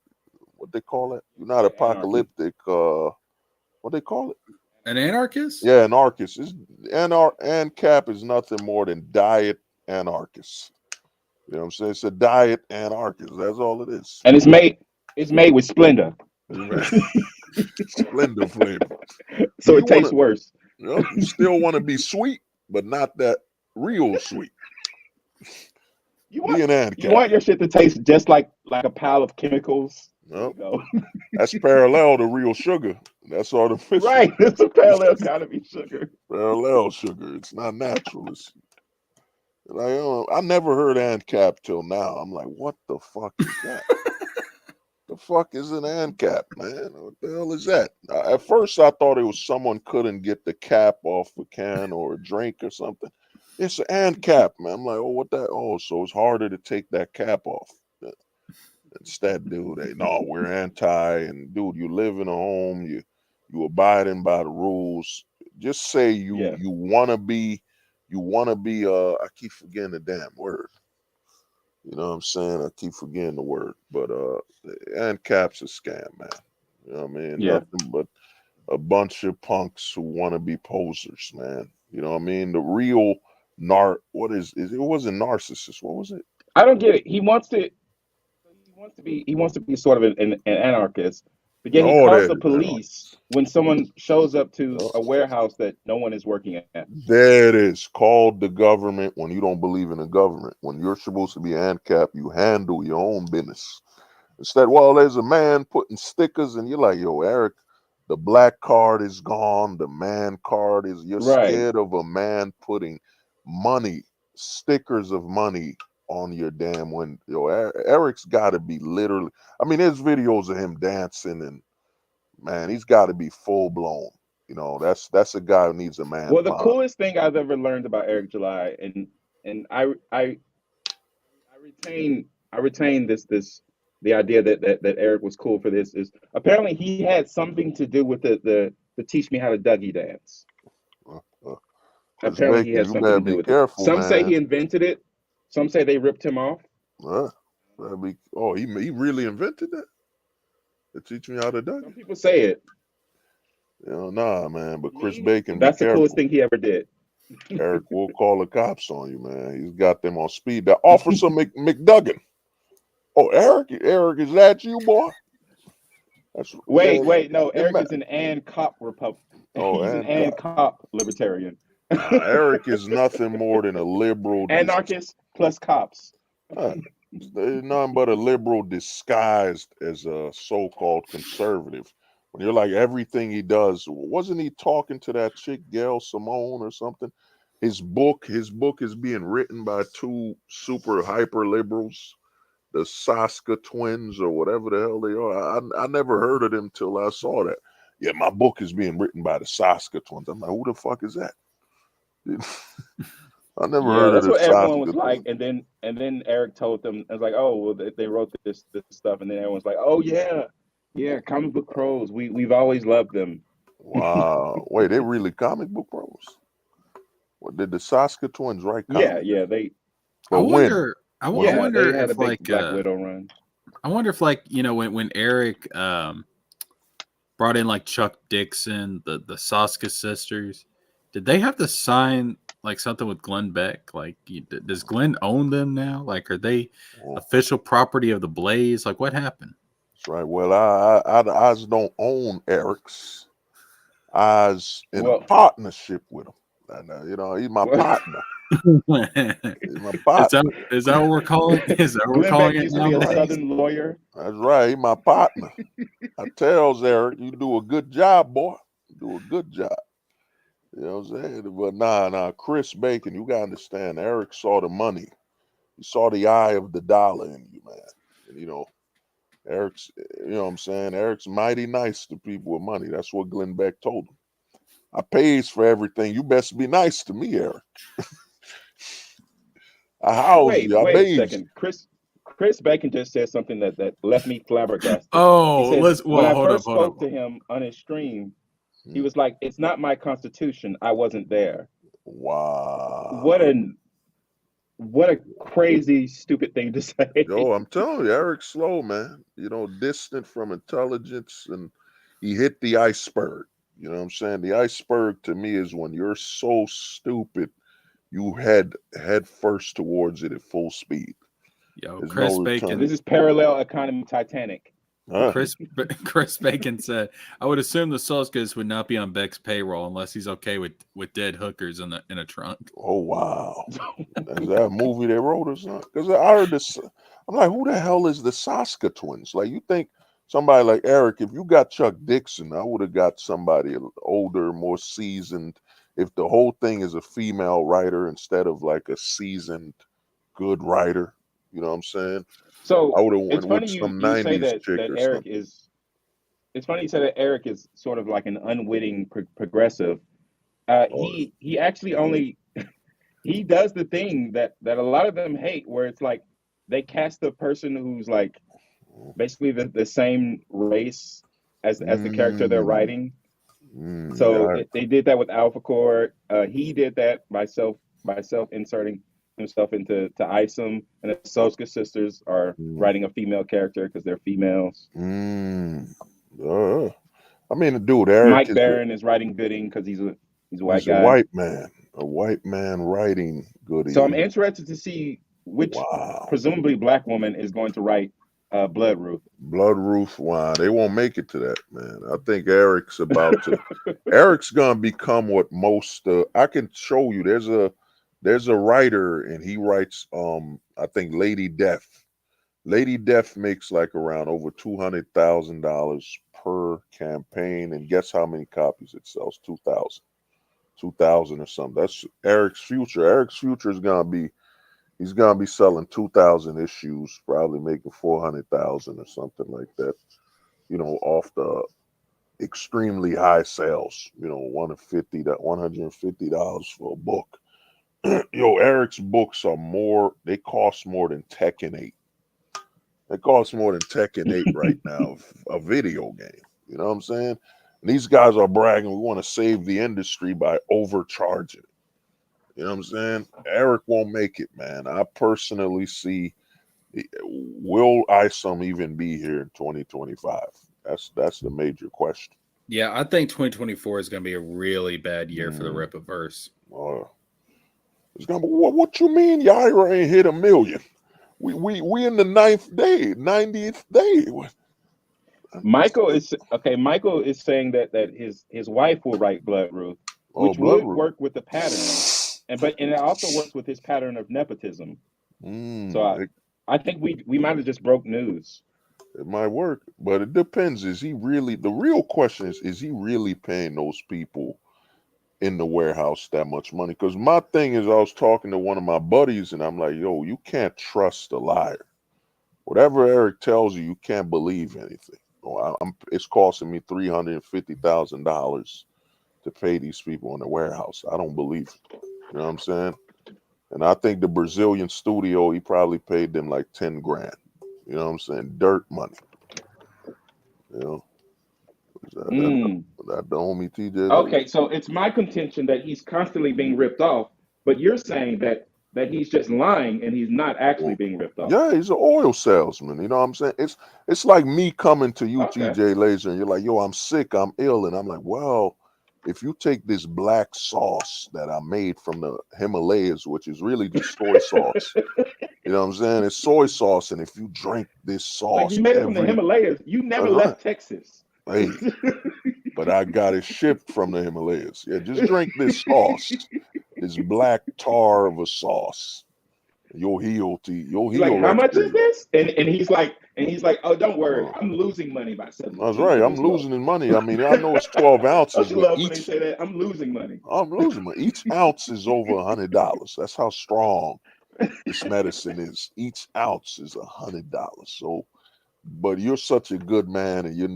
What they call it? You're not anarchy. apocalyptic. What they call it? An anarchist? Yeah, anarchist. ANCAP is nothing more than diet anarchist. You know what I'm saying? It's a diet anarchist. That's all it is. And it's made with Splenda, Splendor flavor. so Do it you want tastes to? worse. You still want to be sweet, but not that real sweet. You Be want an you ANCAP. want your shit to taste just like a pile of chemicals. There Yep. you go. That's parallel to real sugar. That's artificial. Right. It's a parallel gotta be sugar. Parallel sugar. It's not natural. I never heard ANCAP till now. I'm like, what the fuck is that? The fuck is an ANCAP, man? What the hell is that? At first, I thought it was someone couldn't get the cap off a can or a drink or something. It's an ANCAP, man. I'm like, oh, what that? Oh, so it's harder to take that cap off. Instead, dude, no, we're anti, and dude, you live in a home, you abiding by the rules. Just say Yeah. you wanna be. I keep forgetting the damn word. You know what I'm saying? I keep forgetting the word, but ANCAP's a scam, man. You know what I mean? Yeah. Nothing but a bunch of punks who want to be posers, man. You know what I mean? The real what is it? Wasn't narcissist. What was it? I don't get it. He wants to be sort of an anarchist, but yet he Oh, calls that the is anarchy. police when someone shows up to Oh, a warehouse that no one is working at. there it is. Called the government when you don't believe in the government. When you're supposed to be ANCAP, you handle your own business. Instead, well, there's a man putting stickers, and you're like, yo, Eric, the black card is gone. The man card is, you're Right. scared of a man putting money, stickers of money on your damn window. Yo, Eric's got to be literally, I mean, there's videos of him dancing, and man, he's got to be full blown. That's a guy who needs a man Well, the palm. coolest thing I've ever learned about Eric July, and I retain this the idea that Eric was cool for this is apparently he had something to do with the teach me how to Dougie dance. Uh, uh, Chris Apparently he Bacon, had you something better to be do with it. careful, Some say man. he invented it. Some say they ripped him off. He really invented that to teach me how to duck Some it. people say it. Nah, man. But To Chris me, Bacon, be that's the coolest careful. thing he ever did. Eric will call the cops on you, man. He's got them on speed. The Officer McDuggan. Oh, Eric, is that you, boy? That's Wait, no. it Eric is an cop Republican. Oh, He's an and God. cop libertarian. Nah, Eric is nothing more than a liberal. Anarchist plus cops. There's nothing but a liberal disguised as a so-called conservative. When you're like everything he does, wasn't he talking to that chick Gail Simone or something? His book is being written by two super hyper liberals, the Saska twins or whatever the hell they are. I never heard of them till I saw that. Yeah, my book is being written by the Saska twins. I'm like, who the fuck is that? I never Yeah, heard of that's the what everyone Saska was like. twins. And then Eric told them, I was like, oh well, they wrote this stuff, and then everyone's like, oh yeah, comic book pros. We've always loved them. Wow. Wait, they really comic book pros? What did the Saska twins write Yeah, comics? yeah, they I But when? wonder. I When? yeah they wonder had a if big like Black Widow run. I wonder if like when Eric brought in like Chuck Dixon, the Saska sisters, did they have to sign like something with Glenn Beck? Like, does Glenn own them now? Like, are they Oh, official property of the Blaze? Like, what happened? that's right. Well, I don't own Eric's. I was in a Well, partnership with him. And, he's my well, partner. He's my is partner. that what we're calling? Is that what we're Glenn calling Beck it used to be a nowadays? Southern lawyer. That's right. He's my partner. I tells Eric, you do a good job, boy. You do a good job. You know what I'm saying? But nah, Chris Bacon, you gotta understand, Eric saw the money. He saw the eye of the dollar in you, man. And Eric's, you know what I'm saying? Eric's mighty nice to people with money. That's what Glenn Beck told him. I pays for everything. You best be nice to me, Eric. I housed Wait, you. I wait a bathed you. second. Chris Bacon just said something that left me flabbergasted. He Oh, said when I hold up, first hold up. spoke to him on his stream, he Mm. was like, "It's not my constitution. I wasn't there." What Wow. a what a crazy stupid thing to say. Yo, I'm telling you, Eric Slow, man. Distant from intelligence, and he hit the iceberg. You know what I'm saying? The iceberg to me is when you're so stupid, you head first towards it at full speed. Yo, There's no Chris So Bacon. this returning. is parallel economy Titanic. Huh? Chris Bacon said, "I would assume the Solskjaers would not be on Beck's payroll unless he's okay with dead hookers in a trunk." Oh wow. Is that a movie they wrote or something? Because I heard this. I'm like, who the hell is the Saska twins? Like, you think somebody like Eric, if you got Chuck Dixon, I would have got somebody older, more seasoned. If the whole thing is a female writer instead of like a seasoned good writer, you know what I'm saying? I So would have it's went funny with some you say 90s that chick that or Eric something. is. It's funny you say that Eric is sort of like an unwitting progressive. Or, He actually only he does the thing that a lot of them hate, where it's like they cast the person who's like basically the same race as the character they're mm, writing. So yeah. they did that with Alpha Core. He did that by self inserting himself into Isom, and the Soska sisters are Mm, writing a female character because they're females. mm, uh, I mean, dude, Eric Mike is Barron is writing Gooding because he's a white he's guy. a white man writing So I'm Goody. interested to see which Wow. presumably black woman is going to write Blood Ruth. Blood Roof Wine. They won't make it to that, man. I think Eric's about to. Eric's gonna become what most. I can show you. There's a writer, and he writes. I think Lady Death. Lady Death makes like around over $200,000 per campaign, and guess how many copies it sells? 2,000. 2,000 or something. That's Eric's future. Eric's future is gonna be. He's gonna be selling 2,000 issues, probably making 400,000 or something like that. Off the extremely high sales. $150 for a book. Yo, Eric's books are more. They cost more than Tekken 8. They cost more than Tekken 8 right now, a video game. You know what I'm saying? And these guys are bragging. We want to save the industry by overcharging. You know what I'm saying? Eric won't make it, man. I personally see. Will Isom even be here in 2025? That's the major question. Yeah, I think 2024 is going to be a really bad year for the Mm, Rippaverse. uh, it's gonna be, what you mean Yaira ain't hit a million? We in the 90th day. Michael is okay. Michael is saying that his wife will write Blood Ruth, Oh, which Blood would Root. work with the pattern, and it also works with his pattern of nepotism. So Mm, I think we might have just broke news. it might work, but it depends. Is he really? The real question is he really paying those people in the warehouse that much money? Because my thing is, I was talking to one of my buddies, and I'm like, yo, you can't trust a liar. Whatever Eric tells you, you can't believe anything. It's costing me $350,000 to pay these people in the warehouse. I don't believe it. You know what I'm saying? And I think the Brazilian studio, he probably paid them like 10 grand. You know what I'm saying? Dirt money. You know, is Mm. that the homie TJ Lace? Okay, so it's my contention that he's constantly being ripped off, but you're saying that he's just lying and he's not actually Well, being ripped off. yeah, he's an oil salesman. You know what I'm saying? It's like me coming to you, Okay. TJ Laser, and you're like, yo, I'm sick, I'm ill. And I'm like, well, if you take this black sauce that I made from the Himalayas, which is really just soy sauce, you know what I'm saying? It's soy sauce. And if you drink this Like sauce you made it from the Himalayas. You never that's right. left Texas. Hey, but I got it shipped from the Himalayas. Yeah, just drink this sauce, this black tar of a sauce. You'll He's like, heal how like much is crazy. this? And he's like, oh, don't worry, Uh, I'm losing money by selling it that's to you right. for I'm this low. losing in money. I mean, I know it's 12 Don't ounces, you but love when they say that? I'm losing money. I'm losing money. Each ounce is over $100. That's how strong this medicine is. Each ounce is $100. So but you're such a good man, and you're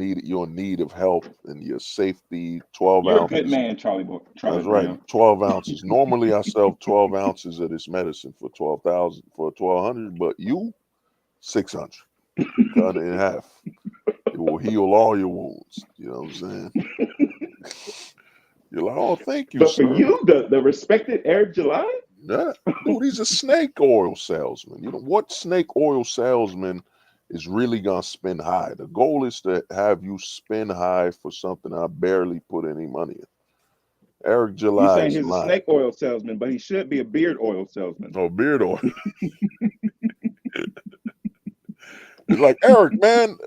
in need of help, and your safety. 12 You're a good ounces. man, Charlie That's right. Brown. 12 ounces. Normally, I sell 12 ounces of this medicine for 12,000 for 1,200, but you 600. Cut it in half. It will heal all your wounds. You know what I'm saying? You're like, oh, thank you, But for sir. you, the respected Eric July, Yeah. Dude, he's a snake oil salesman. You know what snake oil salesman is really gonna spend high? The goal is to have you spend high for something I barely put any money in. Eric you July saying is he's a lying. snake oil salesman, but he should be a beard oil salesman. Oh, beard oil. It's like, Eric, man,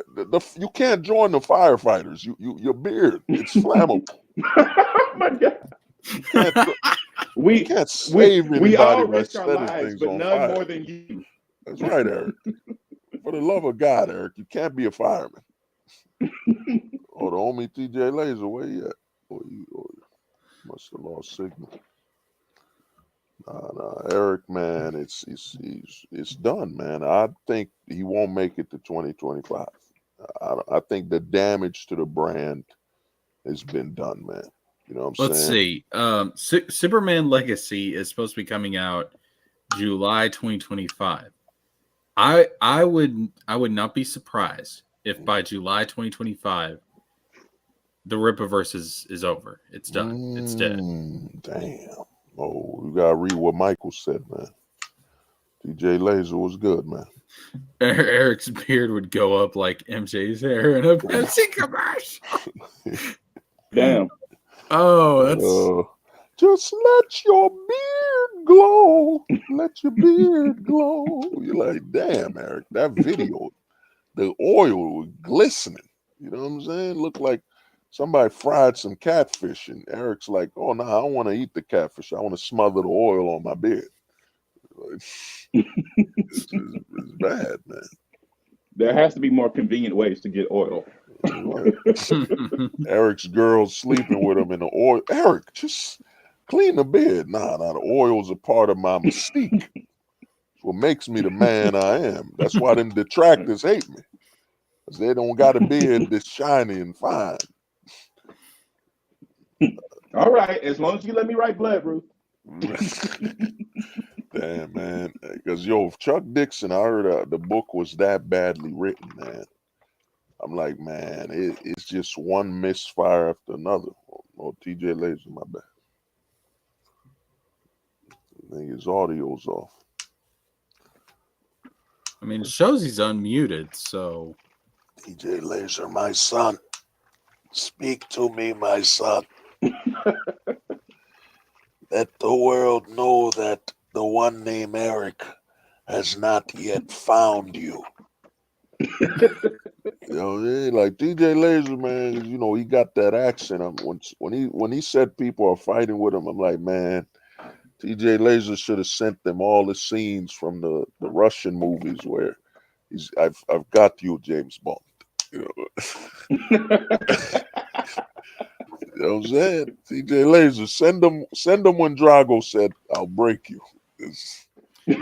you can't join the firefighters. Your beard, it's flammable. Oh my God. You We can't save we anybody all by risk our setting lives, things but on none fire. more than you. That's right, Eric. For the love of God, Eric, you can't be a fireman. Oh, the homie TJ Laser, where you at? Oh, you must have lost signal. Nah, Eric, man, it's done, man. I think he won't make it to 2025. I think the damage to the brand has been done, man. You know what I'm Let's saying? see. Superman Legacy is supposed to be coming out July 2025. I would not be surprised if by July 2025 the Rippaverse is over. It's done. It's dead. Damn. Oh, you gotta read what Michael said, man. TJ Laser was good, man. Eric's beard would go up like MJ's hair in a Pepsi commercial. Damn. Oh, that's Just let your beard glow. Let your beard glow. You're like, damn, Eric, that video, the oil was glistening. You know what I'm saying? Looked like somebody fried some catfish, and Eric's like, oh, no, I don't want to eat the catfish. I want to smother the oil on my beard. It's bad, man. There has to be more convenient ways to get oil. Right. Eric's girl sleeping with him in the oil. Eric, just clean the bed. Nah, the oil's a part of my mystique. It's what makes me the man I am. That's why them detractors hate me. Because they don't got a beard that's shiny and fine. All right, as long as you let me write Blood, Ruth. Damn, man. Because, if Chuck Dixon, I heard the book was that badly written, man. I'm like, man, it's just one misfire after another. Oh, TJ Laser, my bad. I think his audio's off. I mean, it shows he's unmuted, so. TJ Laser, my son. Speak to me, my son. Let the world know that the one named Eric has not yet found you. Like TJ Laser, man, he got that accent. When he said people are fighting with him, I'm like, man, TJ Laser should have sent them all the scenes from the Russian movies where I've got you, James Bond. You know what I'm saying? TJ Laser, send them when Drago said, I'll break you.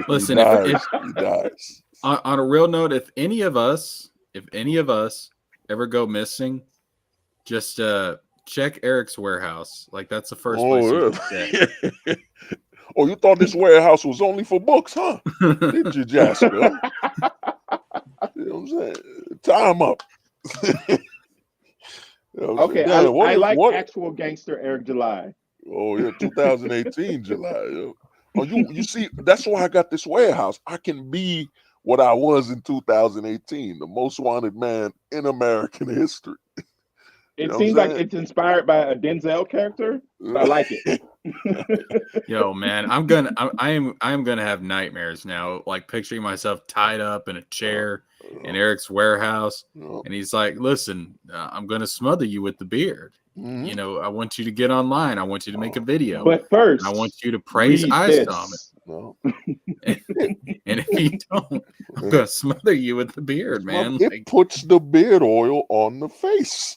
Listen, he dies. On a real note, if any of us ever go missing, just check Eric's warehouse. Like, that's the first place you should check. Oh, you thought this warehouse was only for books, huh? Did you, Jasker? You know what I'm saying? Time up. Okay, I like actual gangster Eric July. Oh yeah, 2018 July. Oh, you see, that's why I got this warehouse. I can be what I was in 2018, the most wanted man in American history. It seems like it's inspired by a Denzel character. I like it. Yo, man, I am gonna have nightmares now, like picturing myself tied up in a chair in Eric's warehouse, and he's like, "Listen, I'm gonna smother you with the beard. Mm-hmm. I want you to get online. I want you to make a video, but first, I want you to praise Ice Tom. No. And if you don't, I'm gonna smother you with the beard, man. It puts the beard oil on the face."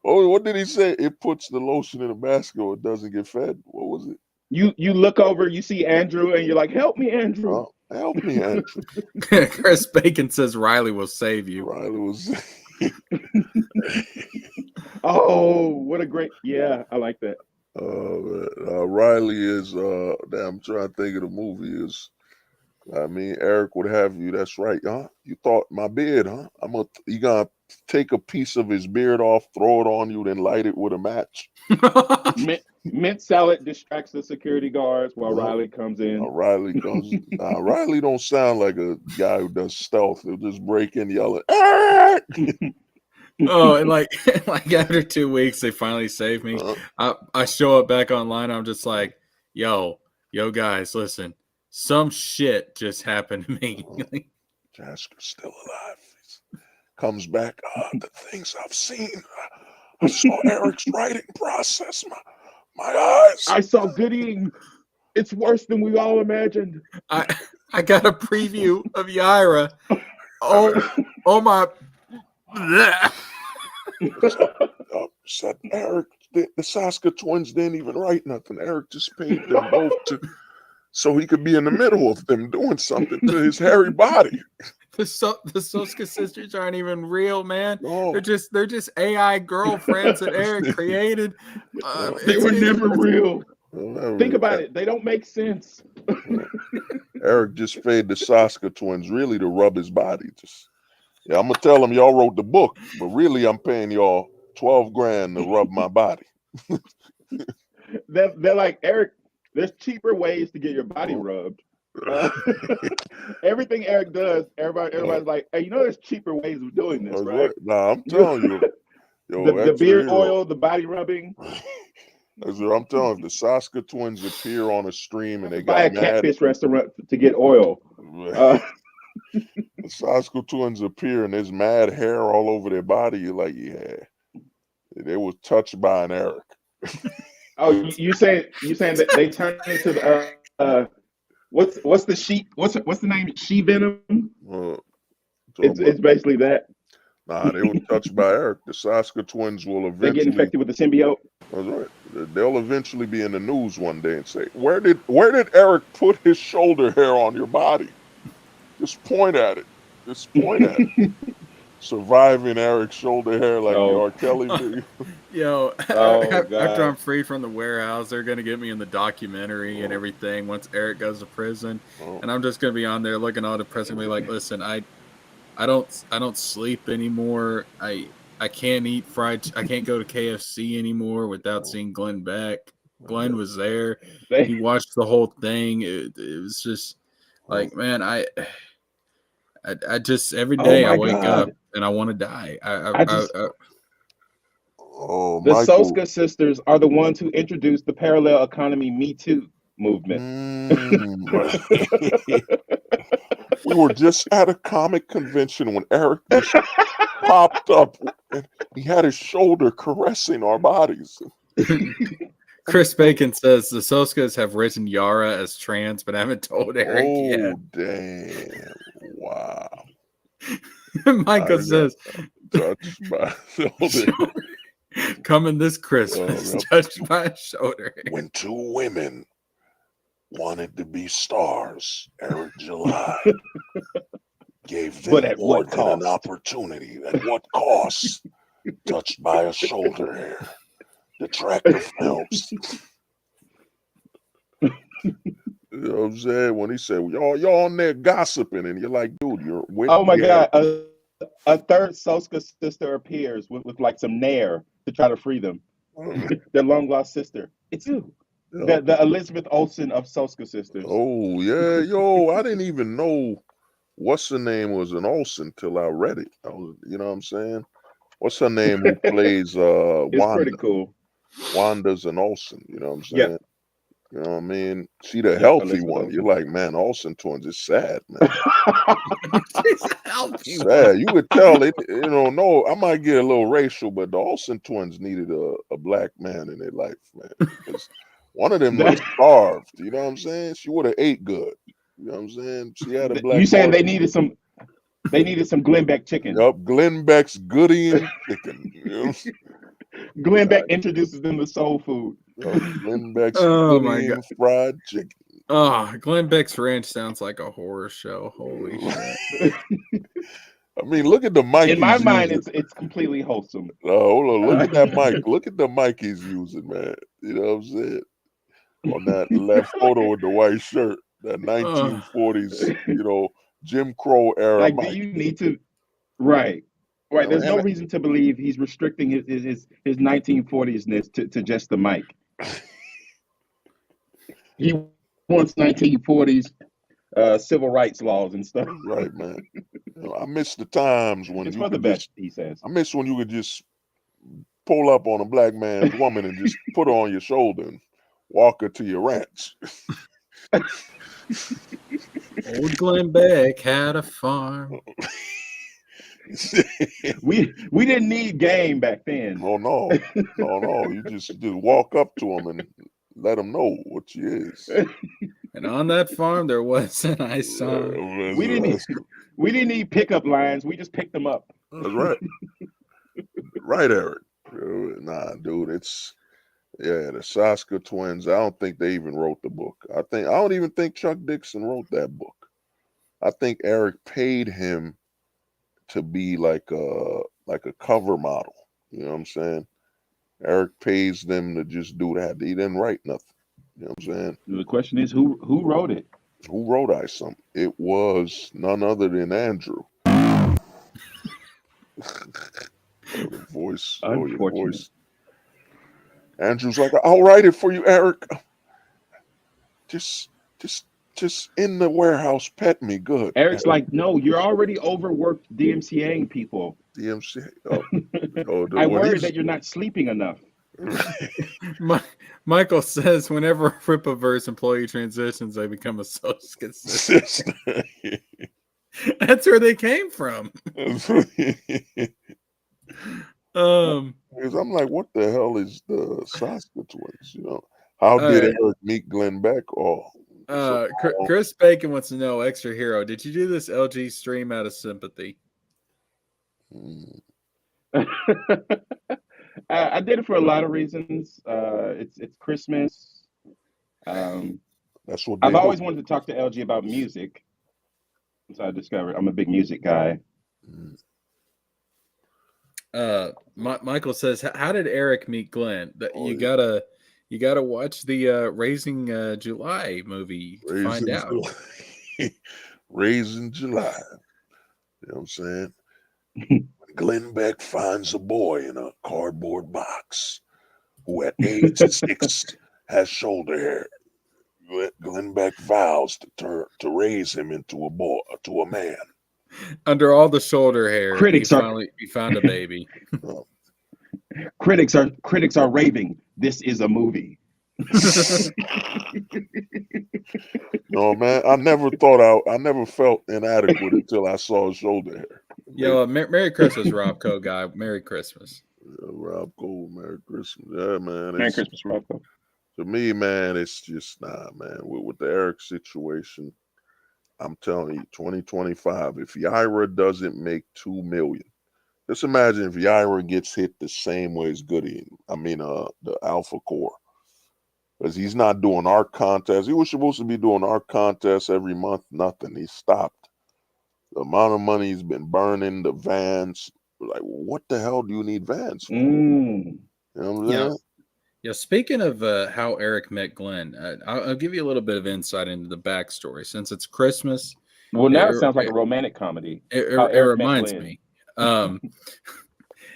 Oh, what did he say? It puts the lotion in the basket or it doesn't get fed. What was it? You look over, you see Andrew, and you're like, "Help me, Andrew." Help me, Andrew. Chris Bacon says Riley will save you. Riley was. Oh, what a great! Yeah, I like that. Riley is. Damn, I'm trying to think of the movie. I mean, Eric would have you. That's right, huh? You thought my beard, huh? You gonna take a piece of his beard off, throw it on you, then light it with a match. Mint salad distracts the security guards while Riley comes in. Riley comes. Riley don't sound like a guy who does stealth. He'll just break in yelling. Eric! Oh, and like after 2 weeks, they finally saved me. I show up back online. I'm just like, yo, guys, listen. Some shit just happened to me. Jasker's still alive. Comes back. The things I've seen. I saw Eric's writing process. My eyes. I saw Gooding. It's worse than we all imagined. I got a preview of Yaira. Oh my. Said Eric, the Saska twins didn't even write nothing. Eric just paid them both so he could be in the middle of them doing something to his hairy body. The Soska sisters aren't even real, man. No. They're just AI girlfriends that Eric created. They were never real. Think about it. They don't make sense. Eric just paid the Saska twins really to rub his body. I'm gonna tell them y'all wrote the book, but really I'm paying y'all $12,000 to rub my body. They're like, Eric, there's cheaper ways to get your body rubbed. Everything Eric does, everybody's like, hey, there's cheaper ways of doing this, right? Nah, I'm telling you. The beard oil, the body rubbing. I'm telling you, if the Saska twins appear on a stream and they buy a catfish restaurant to get oil. The Saska twins appear and there's mad hair all over their body. You're like, yeah, they were touched by an Eric. Oh, you saying that they turned into the what's the sheep? What's the name? She venom. It's basically that. Nah, they were touched by Eric. The Saska twins will eventually get infected with the symbiote. That's right. They'll eventually be in the news one day and say, "Where did Eric put his shoulder hair on your body?" Just point at it. Just point at it. Surviving Eric's shoulder hair like the R. Kelly video. Yo, after I'm free from the warehouse, they're gonna get me in the documentary and everything once Eric goes to prison, and I'm just gonna be on there looking all depressed and be like, "Listen, I don't sleep anymore. I can't eat I can't go to KFC anymore without seeing Glenn Beck. Glenn was there. He watched the whole thing. It was just like, man, I just every day I wake up and I want to die. The Soska sisters are the ones who introduced the parallel economy Me Too movement. We were just at a comic convention when Eric just popped up and he had his shoulder caressing our bodies. Chris Bacon says the Soskas have written Yara as trans, but haven't told Eric yet. Oh, damn. Wow. Michael says, touched by shoulder. Coming this Christmas, touched by a shoulder. When two women wanted to be stars, Eric July gave them more than an opportunity. At what cost? Touched by a shoulder hair. Detractor films. You know what I'm saying? When he said, y'all on there gossiping, and you're like, dude, you're with oh my God. A third Soska sister appears with like some nair to try to free them. Their long lost sister. It's you. Yeah. The Elizabeth Olsen of Soska sisters. Oh yeah, I didn't even know what's her name was an Olsen till I read it. You know what I'm saying? What's her name who plays Wanda? It's pretty cool. Wanda's an Olsen, you know what I'm saying? Yeah. You know what I mean? She the healthy one. You're like, man, Olsen twins is sad, man. Sad. You could tell it, no, I might get a little racial, but the Olsen twins needed a black man in their life, man. One of them was starved, you know what I'm saying? She would have ate good. You know what I'm saying? She had a black. You saying they needed some Glenn Beck chicken. Yup, Glenn Beck's Goody and chicken. You know? Glenn Beck introduces them to soul food. Glenn Beck's Oh my pudding God. fried chicken. Oh, Glenn Beck's Ranch sounds like a horror show. Holy shit. I mean, look at the mic In my he's mind, using. it's completely wholesome. Hold on, look Uh, at that mic. Look at the mic he's using, man. You know what I'm saying? On that left photo with the white shirt, that 1940s, Jim Crow era like, do mic. you need to? Right. Right. There's no And reason to believe he's restricting his 1940s-ness to just the mic. He wants 1940s civil rights laws and stuff. right, man. I miss the times when It's you for the could best, just. he says. I miss when you could just pull up on a black man's woman and just put her on your shoulder and walk her to your ranch. Old Glenn Beck had a farm. We didn't need game back then. No. You just walk up to him and let him know what she is. And on that farm, there was a nice song. We didn't need pickup lines. We just picked them up. That's right. Right, Eric. Nah, dude, the Saska twins. I don't think they even wrote the book. I don't even think Chuck Dixon wrote that book. I think Eric paid him to be like a cover model. You know what I'm saying? Eric pays them to just do that. He didn't write nothing. You know what I'm saying? The question is, who wrote it? Who wrote I Something? It was none other than Andrew. Your voice. Andrew's like, I'll write it for you, Eric. Just in the warehouse, pet me good. Eric's like, no, you're already overworked DMCAing people. DMCA. I worry that you're not sleeping enough. Michael says whenever a Rippaverse employee transitions, they become a social consistent. That's where they came from. Because I'm like, what the hell is the Saska twins? How did Eric meet Glenn Beck? Chris Bacon wants to know, Extra Hero, did you do this LG stream out of sympathy? I did it for a lot of reasons. It's Christmas. That's what I've always wanted to talk to LG about music. So I discovered I'm a big music guy. Michael says, how did Eric meet Glenn? You gotta watch the Raising July movie to find out. Raising July. You know what I'm saying? Glenn Beck finds a boy in a cardboard box who at age 6 has shoulder hair. Glenn Beck vows to raise him into a man. Under all the shoulder hair, he found a baby. Critics are raving. This is a movie. No, man, I never felt inadequate until I saw his shoulder hair. Yo, Merry Christmas, Robco guy. Merry Christmas. Yeah, Robco, Merry Christmas. Yeah, man. Merry Christmas, Robco. To me, man, it's just man. With the Eric situation, I'm telling you, 2025. If Yaira doesn't make $2 million, just imagine if Yaira gets hit the same way as Goody. The Alpha Core, because he's not doing art contests. He was supposed to be doing art contests every month. Nothing. He stopped. The amount of money he's been burning, the vans. Like, what the hell do you need vans for? You know what I'm saying? Yeah, speaking of how Eric met Glenn, I'll give you a little bit of insight into the backstory. Since it's Christmas. Well, now it sounds like a romantic comedy. It reminds me.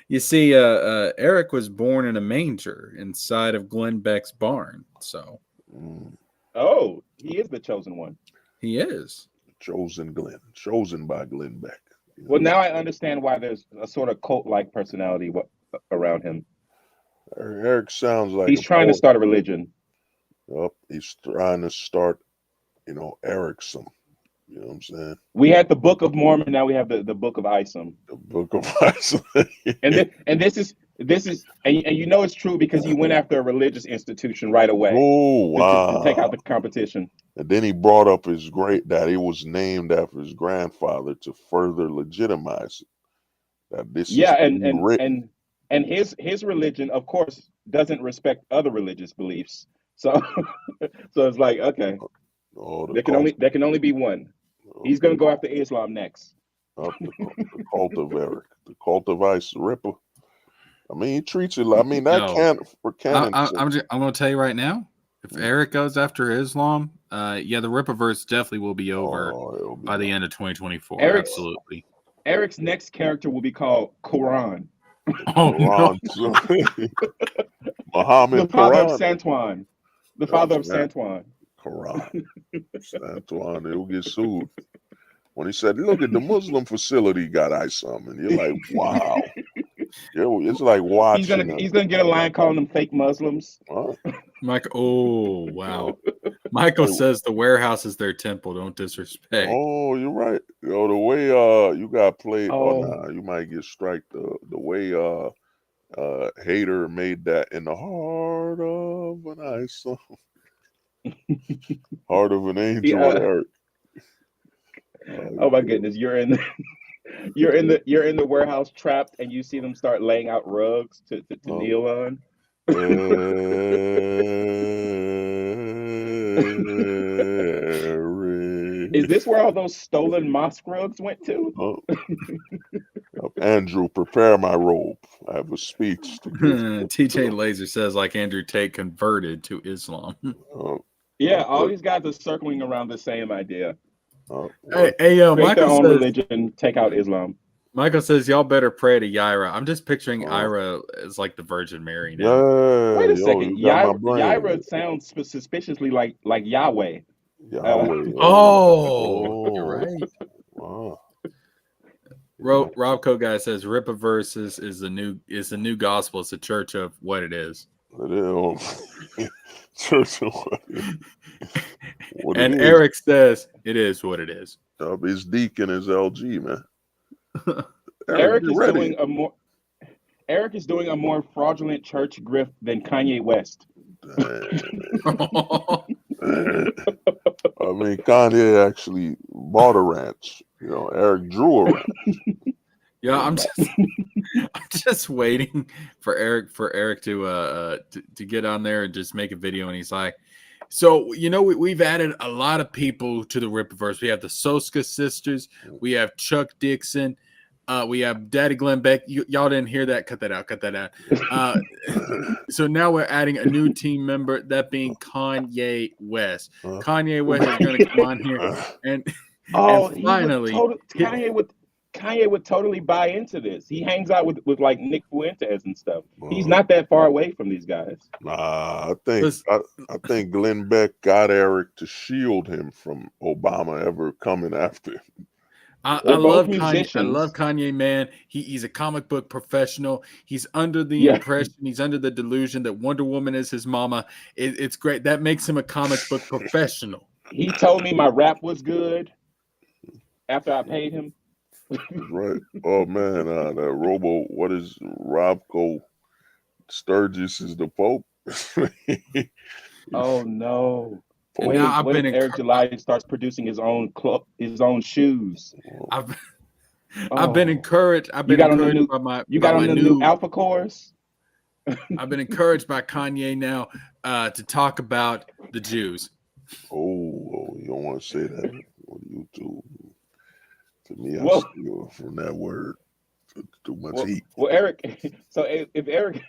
You see, Eric was born in a manger inside of Glenn Beck's barn. So. Oh, he is the chosen one. He is. Chosen by Glenn Beck. Well, now I understand why there's a sort of cult-like personality around him. Eric sounds like he's trying to start a religion. Yep, he's trying to start, Ericsson. You know what I'm saying? We had the Book of Mormon. Now we have the Book of Isom. The Book of Isom. and this is it's true because he went after a religious institution right away. Oh, wow. To take out the competition. And then he brought up his that it was named after his grandfather to further legitimize it. That this and his religion, of course, doesn't respect other religious beliefs. So so it's like, okay, Oh, there can only be one. He's gonna go after Islam next. the cult of Eric, the cult of Ice Ripper. I mean, he treats it like, I mean, that can't for canon. I'm going to tell you right now, if Eric goes after Islam, the Rippaverse definitely will be over by the end of 2024. Absolutely. Eric's next character will be called Quran. Oh, no. Muhammad, the father Quran. of Santuan. The father of Santuan. Quran. Santuan, he'll get sued. When he said, look at the Muslim facility got ISOM, and you're like, wow. It's like watching. He's gonna get a line calling them fake Muslims. Michael, oh wow. Michael says the warehouse is their temple. Don't disrespect. Oh, you're right. The way you got played. You might get striked. The way Hater made that in the heart of an ISOM. Heart of an angel with Eric. Oh my goodness, you're in the warehouse trapped, and you see them start laying out rugs to kneel on. Is this where all those stolen mosque rugs went to? Andrew, prepare my robe. I have a speech to give. TJ Laser says, like Andrew Tate converted to Islam. Yeah, all these guys are circling around the same idea. Michael their own says, religion, take out Islam. Michael says, y'all better pray to Yaira. I'm just picturing Ira as like the Virgin Mary now. Wait a second. Yaira sounds suspiciously like Yahweh. You're right. Wow. Robco guy says Rippaverse is the new gospel. It's a church of what it is. It is. Church of what it is. And Eric says it is what it is. His deacon is LG, man. Eric is doing a more fraudulent church grift than Kanye West. I mean, Kanye actually bought a ranch. Eric drew a ranch. Yeah, I'm just waiting for Eric to get on there and just make a video, and he's like, so we've added a lot of people to the Rippaverse. We have the Soska sisters, we have Chuck Dixon, we have Daddy Glenn Beck. Y'all didn't hear that? Cut that out. So now we're adding a new team member, that being Kanye West. Kanye West is going to come on here and finally Kanye would totally buy into this. He hangs out with like Nick Fuentes and stuff. He's not that far away from these guys. I think Glenn Beck got Eric to shield him from Obama ever coming after him. I love Kanye. I love Kanye, man. He's a comic book professional. He's under the impression, he's under the delusion that Wonder Woman is his mama. It's great. That makes him a comic book professional. He told me my rap was good after I paid him. Right. Oh man, that Robo, what is Robco Sturgis is the Pope? Oh no. When Eric July starts producing his own shoes. I've been encouraged. You got on the new Alpha Cores. I've been encouraged by Kanye now to talk about the Jews. Oh, you don't want to say that on YouTube. To me, I steal from that word. Too much heat. Well, Eric. So if Eric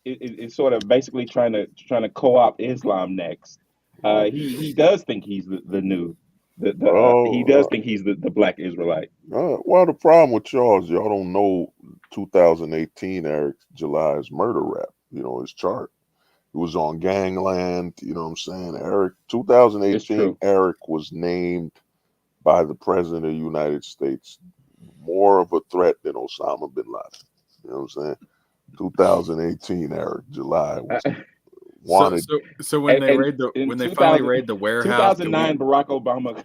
is sort of basically trying to co-opt Islam next, he does think he's he does think he's the Black Israelite. Well, the problem with y'all is y'all don't know 2018 Eric July's murder rap. His chart. It was on Gangland. You know what I'm saying? Eric 2018 Eric was named by the President of the United States more of a threat than Osama bin Laden. You know what I'm saying? 2018 Eric July was wanted. So when they finally raid the warehouse, 2009 Barack Obama.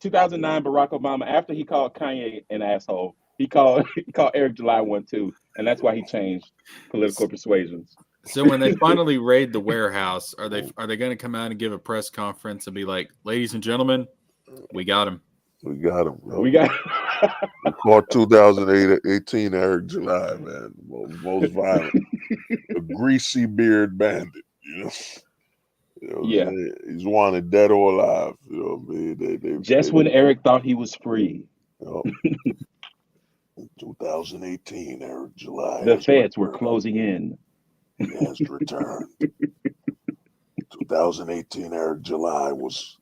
2009 Barack Obama, after he called Kanye an asshole, he called Eric July one too, and that's why he changed political persuasions. So when they finally raid the warehouse, are they going to come out and give a press conference and be like, "Ladies and gentlemen, we got him. We got him. Bro. We caught 2018 Eric July, man. Most violent. a greasy beard bandit. Yeah. He's wanted dead or alive. You know what I mean? Just when Eric thought he was free, In 2018, Eric July the has feds were returned. closing in. He has returned. 2018, Eric July was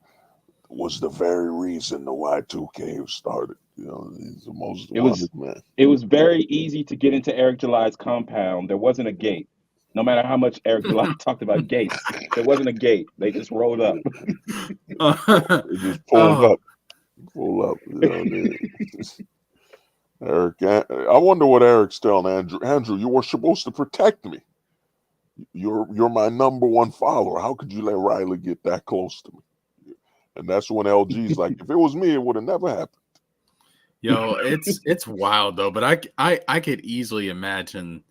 the very reason the Y2K started. He's the most wanted man. It was very easy to get into Eric July's compound. There wasn't a gate. No matter how much Eric July talked about gates, there wasn't a gate. They just rolled up. They just pulled up. Pull up. Eric, I wonder what Eric's telling Andrew. Andrew, you were supposed to protect me. You're my number one follower. How could you let Riley get that close to me? And that's when LG's like, if it was me, it would have never happened. Yo, it's wild though, but I could easily imagine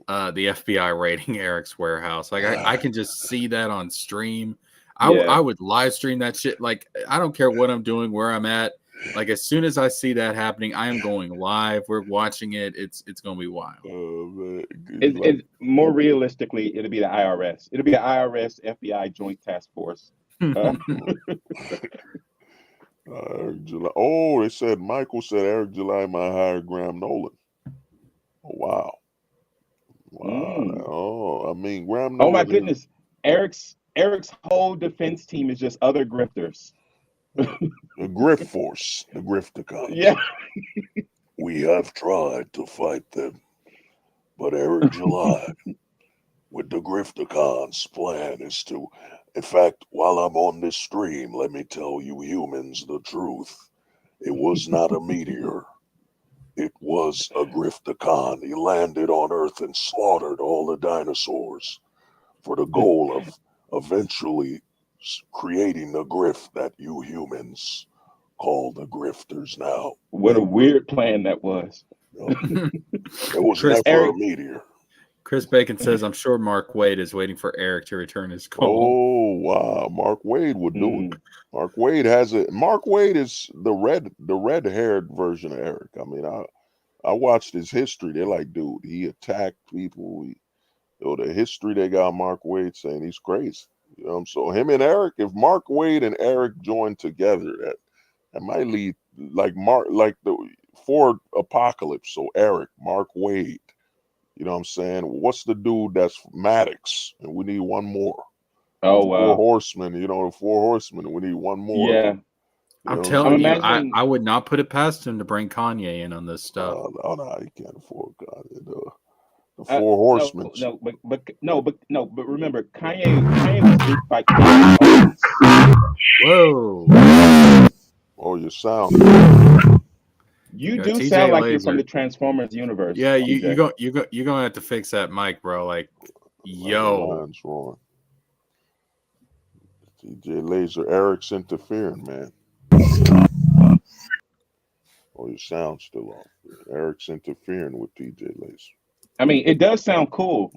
the FBI raiding Eric's warehouse. Like I can just see that on stream. I would live stream that shit. Like I don't care what I'm doing, where I'm at. Like as soon as I see that happening, I am going live. We're watching it. It's gonna be wild. It's more realistically, it'll be the IRS. It'll be the IRS FBI Joint Task Force. Eric July. Oh, they said Michael said Eric July might hire Graham Nolan. Oh, wow. Oh, I mean Graham Nolan. Oh my goodness. Eric's whole defense team is just other grifters. The Grift Force, the Grifticons. Yeah. We have tried to fight them, but Eric July with the Grifticons' plan is to, in fact, while I'm on this stream, let me tell you humans the truth. It was not a meteor. It was a Grifticon. He landed on Earth and slaughtered all the dinosaurs for the goal of eventually creating the grift that you humans call the grifters now. What a weird plan that was. It was never a meteor. Chris Bacon says, I'm sure Mark Wade is waiting for Eric to return his call. Oh, wow. Mark Wade would do it. Mark Wade is the red-haired version of Eric. I mean, I watched his history. They're like, dude, he attacked people. The history they got Mark Wade saying he's crazy. So him and Eric, if Mark Wade and Eric join together, that might lead like the Ford Apocalypse. So Eric, Mark Wade, you know what I'm saying? What's the dude that's Maddox? And we need one more. Oh, wow. Four Horsemen, the Four Horsemen. We need one more. Yeah. I'm telling you, I would not put it past him to bring Kanye in on this stuff. No, he can't afford Kanye. The Four Horsemen. But remember, Kanye was leaked by Kanye. Whoa. Oh, you sound. You do sound like you're from the Transformers universe. Yeah, you're gonna have to fix that mic, bro. Like, yo. Line's wrong. TJ Laser, Eric's interfering, man. Oh, your sound's still off. Eric's interfering with TJ Laser. I mean, it does sound cool,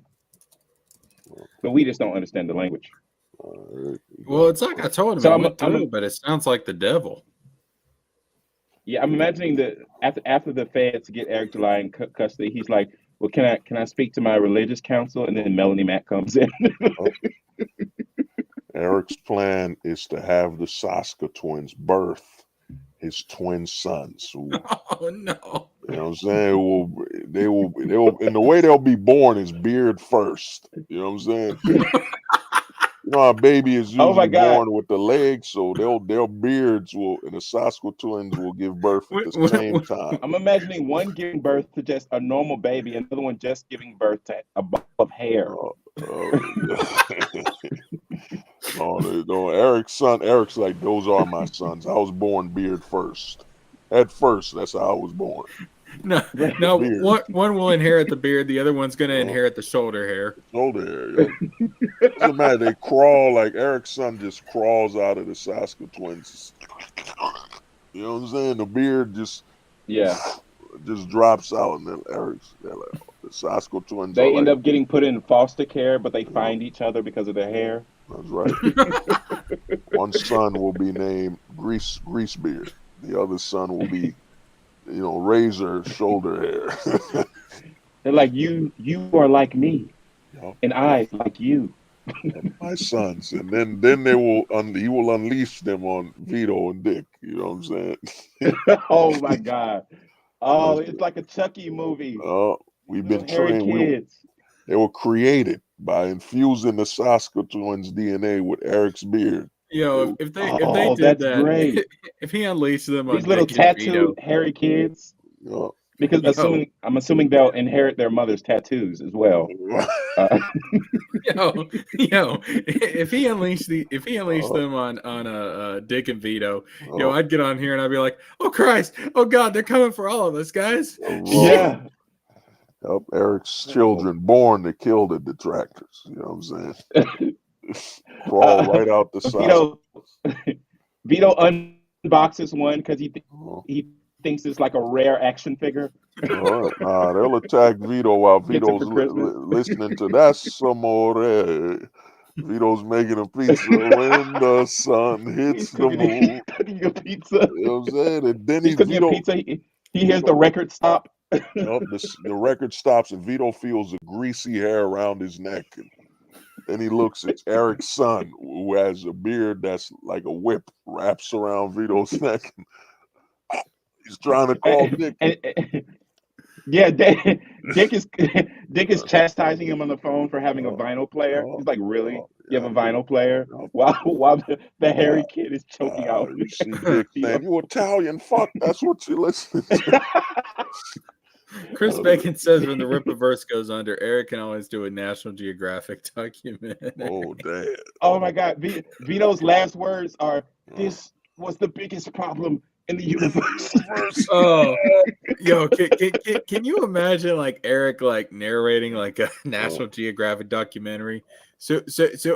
but we just don't understand the language. Well, it's like I told him, but it sounds like the devil. Yeah, I'm imagining that after the feds get Eric July in custody, he's like, "Well, can I speak to my religious counsel?" And then Melanie Mack comes in. Eric's plan is to have the Saska twins birth his twin sons. Who, oh no! You know what I'm saying? They will, and the way they'll be born is beard first. You know what I'm saying? You know how a baby is usually born with the legs, so their beards will, and the Saska twins will give birth at the same time. I'm imagining one giving birth to just a normal baby, and the other one just giving birth to a ball of hair. No, Eric's like, those are my sons. I was born beard first. At first, that's how I was born. No. One will inherit the beard. The other one's going to inherit the shoulder hair. Shoulder hair. Doesn't matter. They crawl like Eric's son just crawls out of the Saska twins. You know what I'm saying? The beard just drops out, and then they're like, the Saska twins. They end up getting put in foster care, but they find each other because of their hair. That's right. One son will be named Greasebeard. The other son will be, razor shoulder hair. They're like, you are like me, Yup, and I like you. my sons, and then he will unleash them on Vito and Dick. You know what I'm saying? Oh my God. Oh, That's it's like a Chucky movie. uh, These we've little been hairy trained. kids. They were created by infusing the Saskatoon's DNA with Eric's beard. You They know, were, if they Oh, did that's that, great. if he unleashed them These on little Dick and tattooed Vito, hairy kids. uh, Because yo, I'm assuming they'll inherit their mother's tattoos as well. Uh, if he unleashed uh, them on Dick and Vito, uh, I'd get on here and I'd be like, oh Christ, oh God, they're coming for all of us, guys. Shit. yeah. Eric's Oh. children born to kill the detractors. You know what I'm saying? Crawl right out the Sask. Vito Vito unboxes one because Uh, he thinks it's like a rare action figure. nah, they'll attack Vito while Gets it Vito's for Christmas. listening to That's Amore. Vito's making a pizza when the sun hits He's the moon. cooking a pizza. You know what I'm saying? And then He's cooking a pizza. He hears Vito, the record stop. the record stops and Vito feels the greasy hair around his neck. And then he looks, it's Eric's son who has a beard that's like a whip wraps around Vito's neck. He's trying to call Dick. And yeah, Dick is chastising him on the phone for having a Uh, vinyl player. uh, He's like, "Really? You yeah, have a vinyl player?" yeah. While the Uh, hairy kid is choking out. you see Dick saying, "You Italian fuck, that's what you listen to." Chris Bacon says when the Rippaverse goes under, Eric can always do a National Geographic documentary. Oh, damn. Oh my God, Vito's last words are, Uh, "This was the biggest problem in the in the universe." universe. Oh, can you imagine like Eric like narrating like a Uh, National Geographic documentary? So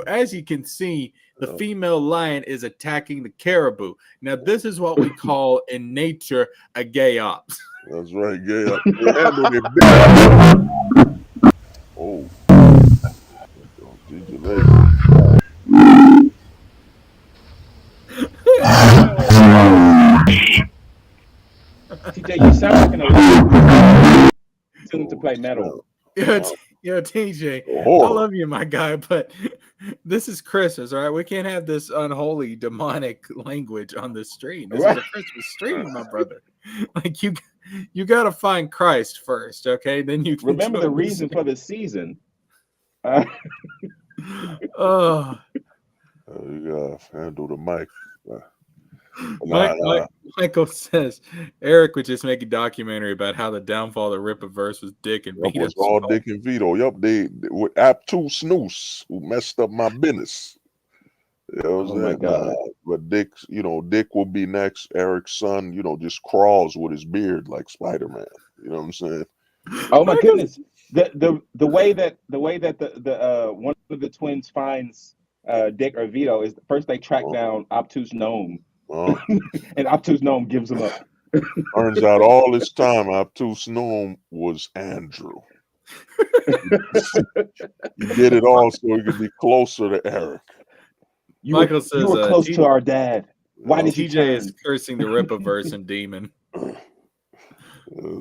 as you can see, the uh, female lion is attacking the caribou. Now this is what we call in nature a gay ops. that's right, yeah. They handled it big. Oh, DJ. TJ, you sound like an electric tuned to Oh, play metal. Yo, uh, TJ, I horror. love you, my guy, but this is Christmas, all right? We can't have this unholy, demonic language on the stream. This is Right? a Christmas stream, my brother. Like you got to find Christ first, okay? Then you can Remember the join this. reason for the season. Uh, Oh, You gotta handle the mic. Nah, nah. Michael says Eric would just make a documentary about how the downfall of the Rippaverse was Dick and That was Vito's all fault. Dick and Vito. Yup, they with obtuse snooze who messed up my business. You know what I'm oh my saying? God. But Dick will be next. Eric's son, just crawls with his beard like Spider-Man. You know what I'm saying? Oh my Michael, goodness. The way that the one of the twins finds Dick or Vito is first they track Uh, down Obtuse Gnome, uh, and Obtuse Gnome gives them up. turns out all this time, obtuse gnome was Andrew. He did it all so he could be closer to Eric. Michael You says were close to our dad. Why did you TJ is turn? cursing the Rippaverse and demon.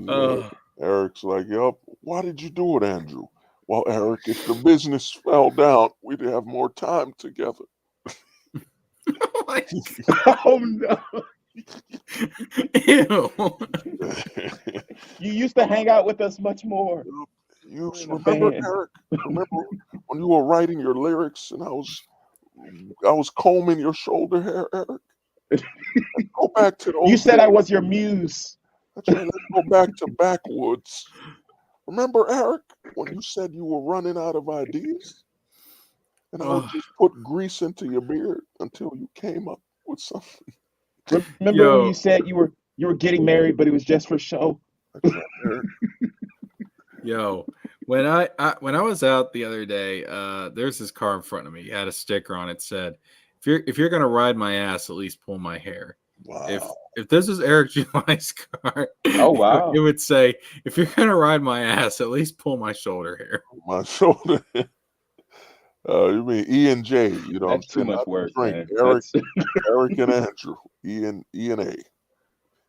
Oh, Eric's like, yup, why did you do it, Andrew? Well, Eric, if the business fell down, we'd have more time together. like, Oh no! ew. You used to hang out with us much more. You We're in a remember, band. Eric? Remember when you were writing your lyrics and I was combing your shoulder hair, Eric? Let's go back to You those said I days. was your muse. That's right. Let's go back to backwoods. Remember, Eric, when you said you were running out of ideas? And I would just put grease into your beard until you came up with something. Remember when Yo, you said you were getting married, but it was just for show? That's right, Eric. yo, when I was out the other day, there's this car in front of me. It had a sticker on it said, if you're gonna ride my ass, at least pull my hair. Wow. If this is Eric July's car, Oh wow. it would say, if you're gonna ride my ass, at least pull my shoulder hair. My shoulder. You mean E and J, you know what I'm That's too saying? much Not the work, drink. man. Eric, That's Eric and Andrew. E and A.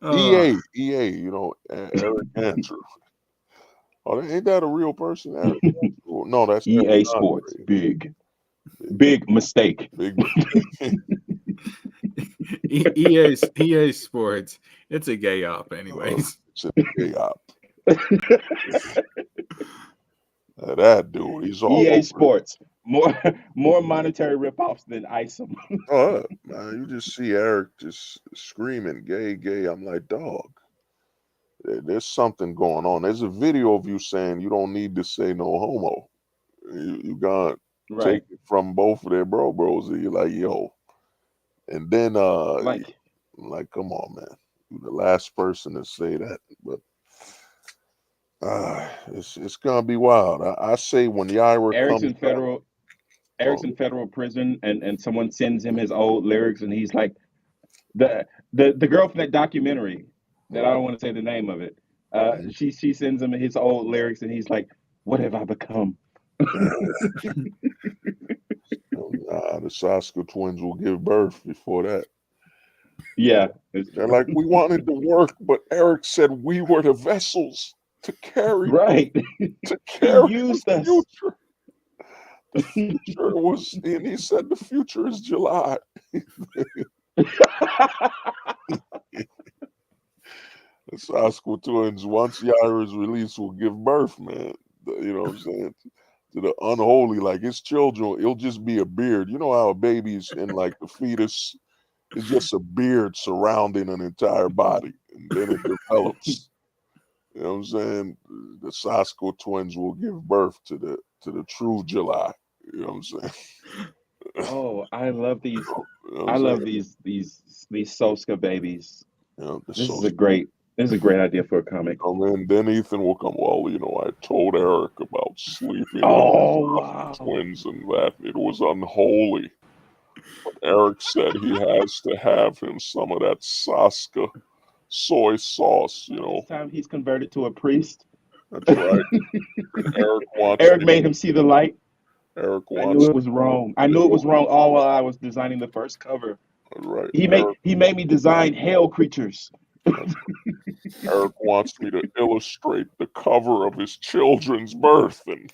Oh, EA, Eric Andrew. Oh, ain't that a real person? Eric? No, that's EA Eric Sports, Andre. big mistake. Big mistake. EA Sports. It's a gay op, Oh, anyways. it's a gay op. That dude, he's all EA over. Sports, more monetary ripoffs than ISOM. Oh, man, you just see Eric just screaming, "Gay, gay." I'm like, dog, there's something going on. There's a video of you saying you don't need to say no homo. You got take Right. it from both of their bros, and you're like, yo. And then, Like like, come on, man. You're the last person to say that. But it's gonna be wild. I say when Yaira Eric's comes in back, federal oh, Eric's in federal prison, and someone sends him his old lyrics, and he's like, the girl from that documentary that I don't want to say the name of it. She sends him his old lyrics, and he's like, "What have I become?" the Saska twins will give birth before that. Yeah, it's They're like, we wanted to work, but Eric said we were the vessels to carry right. to He carry the used us. future. The future was, and he said the future is July. The Saska twins, once Yaira's released, will give birth, man. You know what I'm saying? To the unholy, like his children, it'll just be a beard. You know how a baby's in like the fetus, it's just a beard surrounding an entire body, and then it develops. You know what I'm saying? The Sasko twins will give birth to the true July. You know what I'm saying? Oh, I love these. You know what I I'm love saying? these Soska babies. You know, This is a great. This is a great idea for a comic. man, then Ethan will come. Well, you know, I told Eric about sleeping with Oh the Saska wow! twins and that it was unholy. Eric said he has to have him some of that Saska soy sauce. You know, This time he's converted to a priest. that's right. And Eric wants Eric me to. made him see the light. Eric I knew wants it was wrong. I me to knew it was do. wrong all while I was designing the first cover. That's right. He made me design hell creatures. Eric wants me to illustrate the cover of his children's birth, and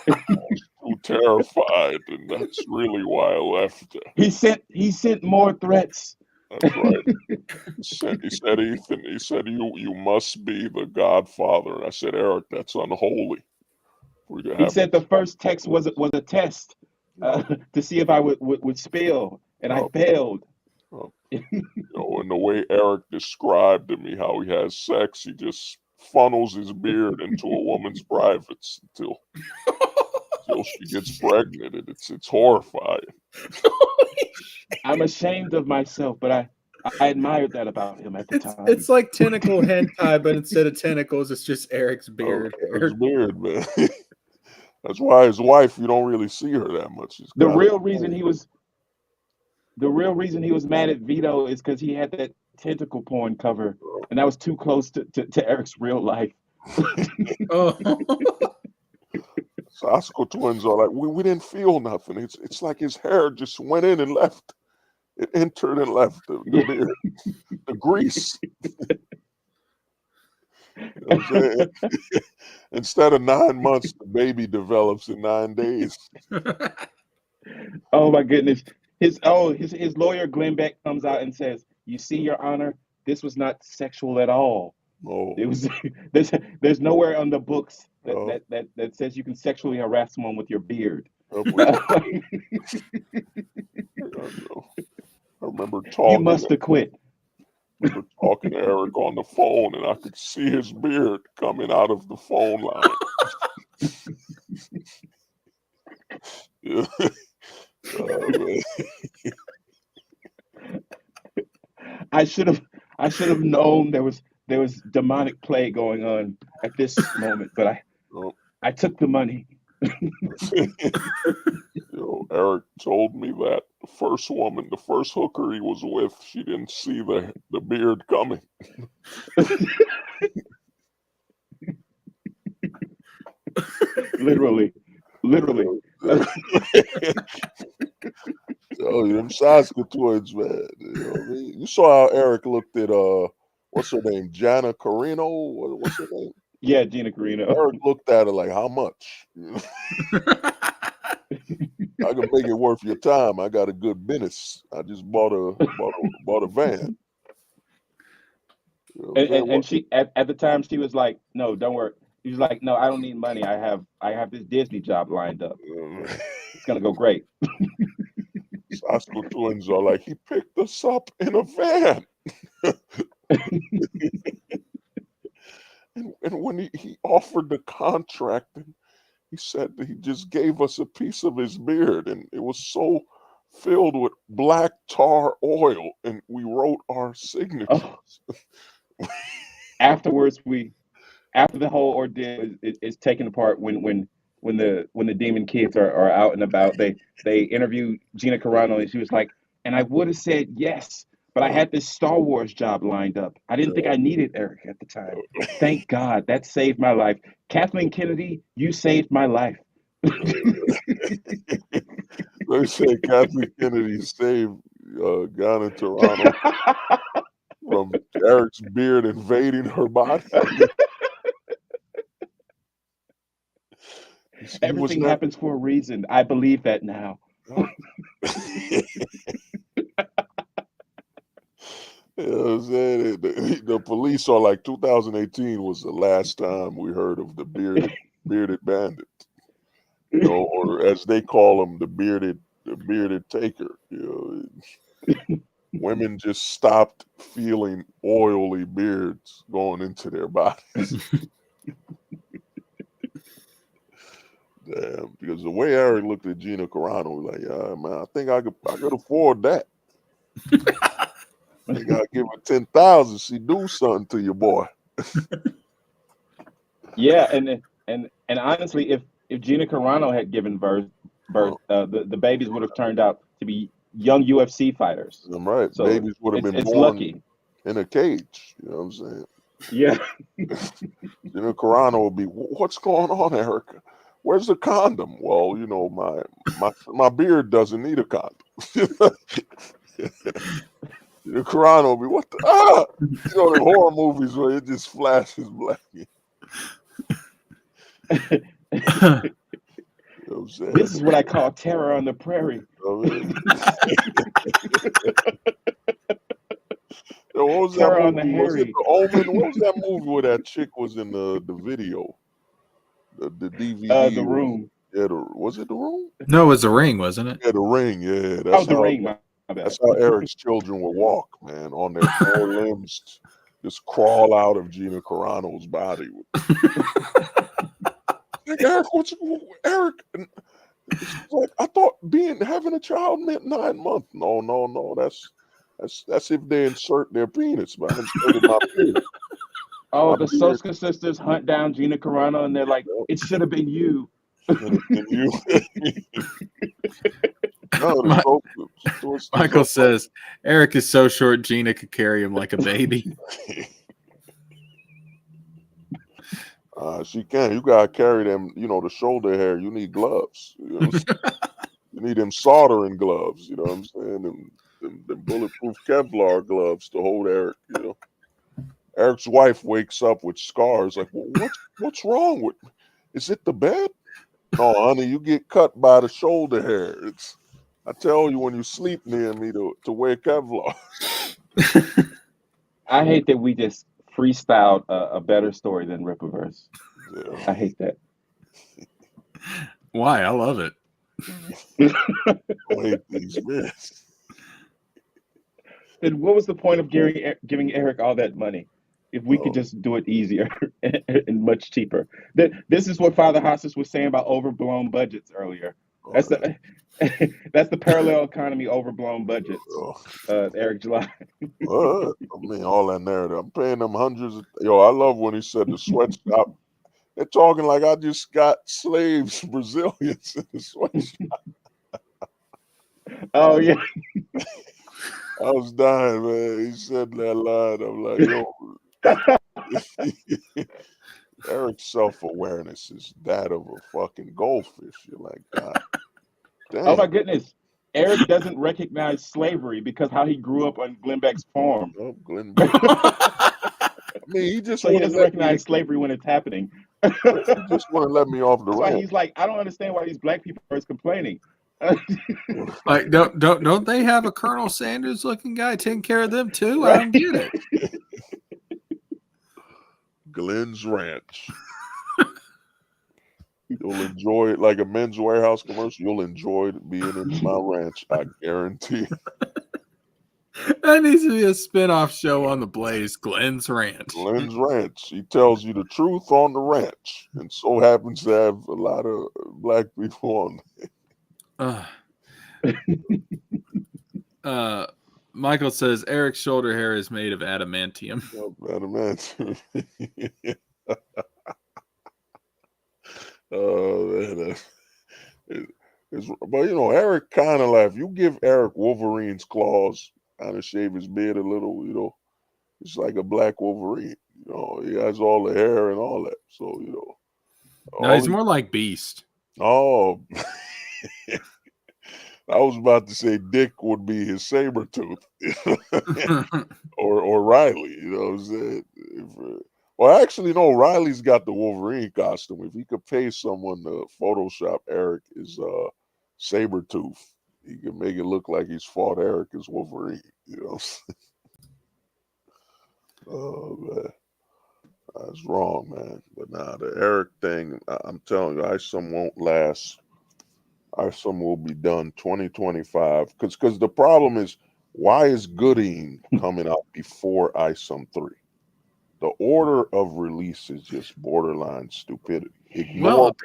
I was too terrified, and that's really why I left it. He sent more threats. That's right. He said, Ethan, he said, you must be the godfather. And I said, Eric, that's unholy for you to He have. said the first text was a test Uh, to see if I would spell, and I uh, failed. uh, you know, and the way Eric described to me how he has sex, he just funnels his beard into a woman's privates until she gets pregnant, and it's horrifying. I'm ashamed of myself, but I admired that about him at the time. It's like tentacle hentai, but instead of tentacles, it's just Eric's beard. Eric's beard, man. That's why his wife, you don't really see her that much. She's The got real reason he was the real reason he was mad at Vito is because he had that tentacle porn cover, and that was too close to Eric's real life. Oh, Sasko twins are like, we didn't feel nothing. It's like his hair just went in and left. It entered and left the beard, the grease. You know what I'm saying? Instead of 9 months, the baby develops in 9 days. Oh my goodness. His lawyer Glenn Beck comes out and says, "You see, Your Honor, this was not sexual at all. Oh, It was there's nowhere on the books that oh, that says you can sexually harass someone with your beard." I know. I remember You talking. must acquit. Remember talking to Eric on the phone, and I could see his beard coming out of the phone line. Yeah. Man. I should have known there was demonic play going on at this moment, but Oh. I took the money. Eric told me that the first woman, the first hooker he was with, she didn't see the beard coming. Literally. Oh, them Saska twins, man. You know what I mean? You saw how Eric looked at what's her name, Jana Carino? What's her name? Yeah, Gina Carano. Eric looked at her like, how much? I can make it worth your time. I got a good business. I just bought a van. You know what I'm saying? And she at the time she was like, no, don't worry. She was like, no, I don't need money. I have this Disney job lined up. It's gonna go great. Sasko twins are like, he picked us up in a van. And when he offered the contract, and he said that he just gave us a piece of his beard, and it was so filled with black tar oil, and we wrote our signatures. Oh. Afterwards, after the whole ordeal is taken apart, when the demon kids are out and about, they interview Gina Carano, and she was like, and I would have said yes, but I had this Star Wars job lined up. I didn't think I needed Eric at the time. Thank God, that saved my life. Kathleen Kennedy, you saved my life. They say Kathleen Kennedy saved Ghana Toronto from Eric's beard invading her body. Everything happens for a reason. I believe that now. You know what I'm saying? The police are like, 2018 was the last time we heard of the bearded bandit, you know, or as they call him, the bearded taker. You know, women just stopped feeling oily beards going into their bodies. Damn, because the way Eric looked at Gina Carano, like, yeah, man, I think I could afford that. I think I'll give her 10,000. She do something to your boy. Yeah, and honestly, if Gina Carano had given birth, the babies would have turned out to be young UFC fighters. I'm right. So babies would have been it's born lucky. in a cage. You know what I'm saying? Yeah. Gina Carano would be, what's going on, Erica? Where's the condom? Well, you know, my beard doesn't need a condom. The Carano will be, what the you know, the horror movies where it just flashes black. You know what I'm saying? This is what I call terror on the prairie. You know Yo, what was Terror that on the movie? Was it Harry. The Omen? What was that movie where that chick was in the video? The DVD. The Room. Yeah, was it The Room? No, it was The Ring, wasn't it? Yeah, The Ring. Yeah, The Ring. My bad. That's how Eric's children will walk, man, on their four limbs, just crawl out of Gina Carano's body. Like, Eric? It's like, I thought having a child meant 9 months. No. That's if they insert their penis, man. The Soska sisters hunt down Gina Carano, and they're like, it should have been you. Michael says Eric is so short Gina could carry him like a baby. She can. You gotta carry them, you know, the shoulder hair. You need gloves. You know you need them soldering gloves, you know what I'm saying? Them bulletproof Kevlar gloves to hold Eric, you know. Eric's wife wakes up with scars, like, what's wrong with me? Is it the bed? No, honey, you get cut by the shoulder hair. I tell you when you sleep near me to wear Kevlar. I hate that we just freestyled a better story than Rippaverse. Yeah. I hate that. Why? I love it. I hate these men. Then what was the point of giving Eric all that money if we could just do it easier and much cheaper? This is what Father Hostas was saying about overblown budgets earlier. That's the parallel economy overblown budgets. Eric July. I mean, all that narrative. I'm paying them hundreds of. I love when he said the sweatshop. They're talking like I just got slaves, Brazilians in the sweatshop. Oh yeah. I was dying, man. He said that line. I'm like, yo. Eric's self-awareness is that of a fucking goldfish. You're like, God damn. Oh my goodness. Eric doesn't recognize slavery because how he grew up on Glenn Beck's farm. Oh, Glenn Beck. I mean, he just So he wouldn't doesn't let me. recognize slavery when it's happening. He just wouldn't let me off the That's why ranch. he's like, I don't understand why these black people are always complaining. Like, don't they have a Colonel Sanders looking guy taking care of them too? I Right? don't get it. Glenn's Ranch. You'll enjoy it like a Men's Warehouse commercial. You'll enjoy being in my ranch. I guarantee. That needs to be a spin-off show on the Blaze, Glenn's Ranch. Glenn's Ranch. He tells you the truth on the ranch, and so happens to have a lot of black people on. Michael says Eric's shoulder hair is made of adamantium. Adamantium. Oh man, but Eric kind of like, if you give Eric Wolverine's claws, kind of shave his beard a little, it's like a black Wolverine. He has all the hair and all that. So No, he's more like Beast. Oh, I was about to say Dick would be his saber tooth, or Riley. You know what I'm saying? Well, actually, no. Riley's got the Wolverine costume. If he could pay someone to Photoshop Eric as Sabretooth, he could make it look like he's fought Eric as Wolverine. Oh man, that's wrong, man. But nah, the Eric thing, I'm telling you, ISOM won't last. ISOM will be done 2025. Because the problem is, why is Gooding coming out before ISOM 3? The order of release is just borderline stupidity. Well,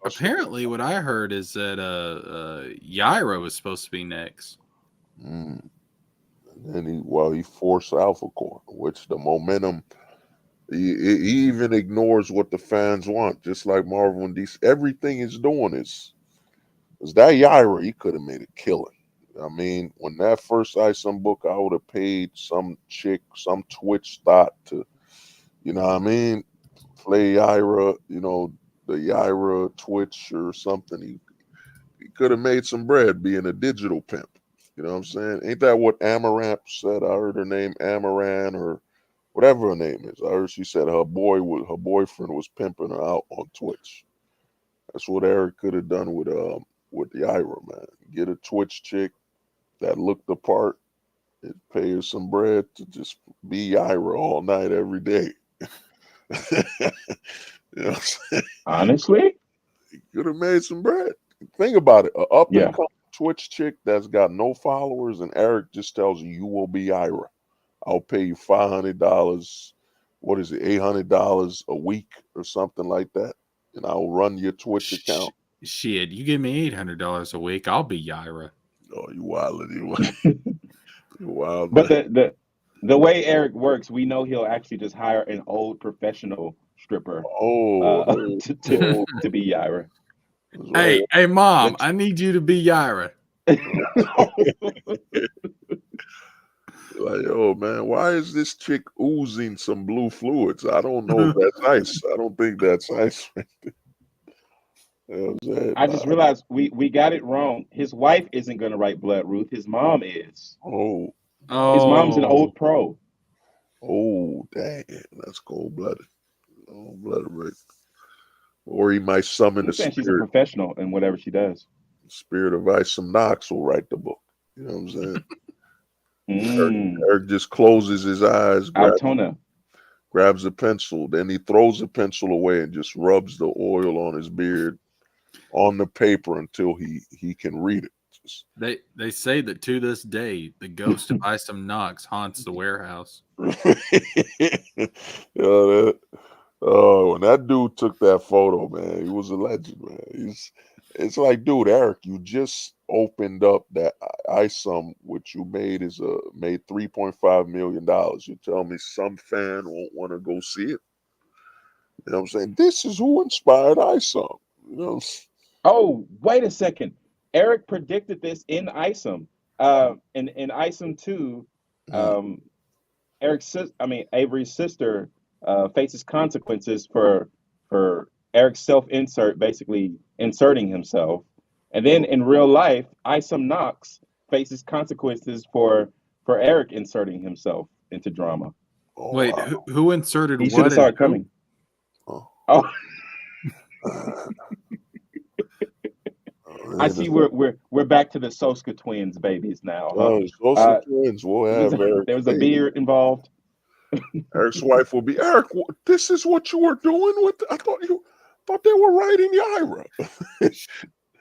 apparently what I heard is that Yaira was supposed to be next. And then he forced Alpha Core, which the momentum, he even ignores what the fans want, just like Marvel and DC. Everything he's doing is that Yaira, he could have made a killing. I mean, when that first ISOM book, I would have paid some chick, some Twitch thought to, play Yaira, the Yaira Twitch or something. He could have made some bread being a digital pimp. You know what I'm saying? Ain't that what Amaranth said? I heard her name Amaran or whatever her name is. I heard she said her boyfriend was pimping her out on Twitch. That's what Eric could have done with Yaira, man. Get a Twitch chick that looked the part and pay her some bread to just be Yaira all night every day. Honestly, he could have made some bread. Think about it. An up and coming Twitch chick that's got no followers, and Eric just tells you will be Yaira. I'll pay you $500. What is it, $800 a week or something like that, and I'll run your Twitch account. Shit, you give me $800 a week, I'll be Yaira. Oh, you wild, you wild. But the way Eric works, we know he'll actually just hire an old professional stripper to be Yaira. Right. Hey, Mom, I need you to be Yaira. Like, oh man, why is this chick oozing some blue fluids? I don't know if that's ice. I don't think that's ice. I just realized we got it wrong. His wife isn't going to write Blood Ruth. His mom is. Oh. His mom's an old pro. Oh, dang. That's cold-blooded. Cold-blooded, right? Or he might summon the spirit. She's a professional in whatever she does. Spirit of Isom Knox will write the book. You know what I'm saying? Eric just closes his eyes, grabs a pencil, then he throws the pencil away and just rubs the oil on his beard on the paper until he can read it. They say that to this day, the ghost of Isom Knox haunts the warehouse. When that dude took that photo, man, he was a legend, man. It's like, dude, Eric, you just opened up that ISOM, which you made made $3.5 million. You tell me some fan won't want to go see it? You know what I'm saying? This is who inspired ISOM. You know. Oh, wait a second. Eric predicted this in ISOM. In ISOM 2, Avery's sister faces consequences for Eric's self-insert, basically inserting himself. And then in real life, Isom Knox faces consequences for Eric inserting himself into drama. Oh Wait, wow. who inserted He should what have saw and it coming. Oh. Oh, I Man, see. We're back to the Soska twins babies now, huh? those are twins. We'll have There Eric's was a baby. beard involved. Eric's wife will be Eric. This is what you were doing with. I thought they were riding Yaira.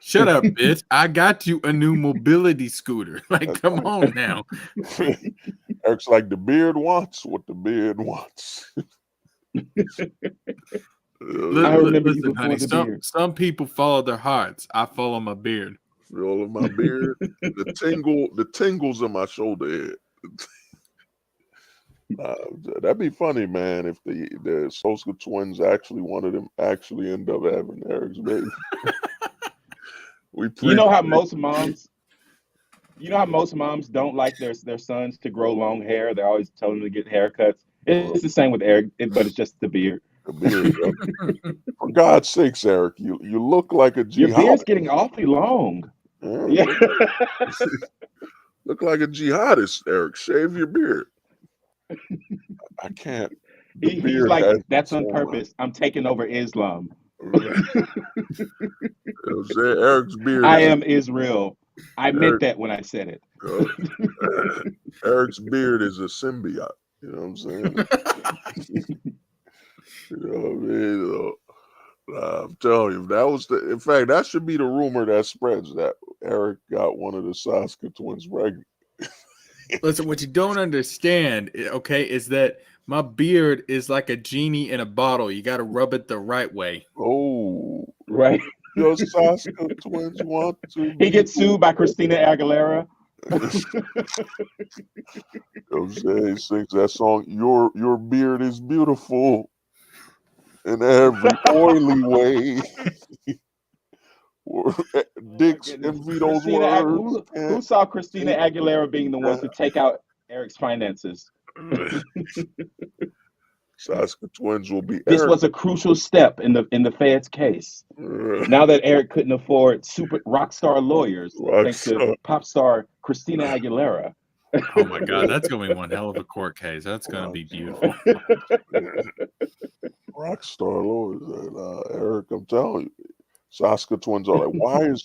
Shut up, bitch. I got you a new mobility scooter. Like, That's come right. on now. Eric's like the beard wants what the beard wants. I remember you Listen, before honey, the beard. some people follow their hearts. I follow my beard. All of my beard, the tingles in my shoulder head. That'd be funny, man, if the Soska twins one of them actually end up having Eric's baby. You know how most moms don't like their sons to grow long hair. They're always telling them to get haircuts. It's the same with Eric, but it's just the beard. The beard. For God's sakes, Eric, you look like a Your jihadist. beard's getting awfully long. Yeah. Look like a jihadist, Eric. Shave your beard. I can't. The He's beard like, has that's on so purpose. I'm taking over Islam. Eric's beard I is am Israel. I meant that when I said it. Eric's beard is a symbiote. You know what I'm saying? You know what I mean? I'm telling you, in fact, that should be the rumor that spreads that Eric got one of the Soska twins pregnant. Listen, what you don't understand, okay, is that my beard is like a genie in a bottle. You got to rub it the right way. Oh, right. Your Soska twins want to. He gets sued by Christina Aguilera. Jose sings that song. Your beard is beautiful in every oily way. Dick's and Vito's words. Who saw Christina Aguilera being the one to take out Eric's finances? Soska twins will be. This was a crucial step in the Fed's case. Now that Eric couldn't afford super rock star lawyers, thanks to pop star Christina Aguilera. Oh my God, that's going to be one hell of a court case. That's going to be beautiful. Rock star lawyers, Eric. I'm telling you. Soska twins are like,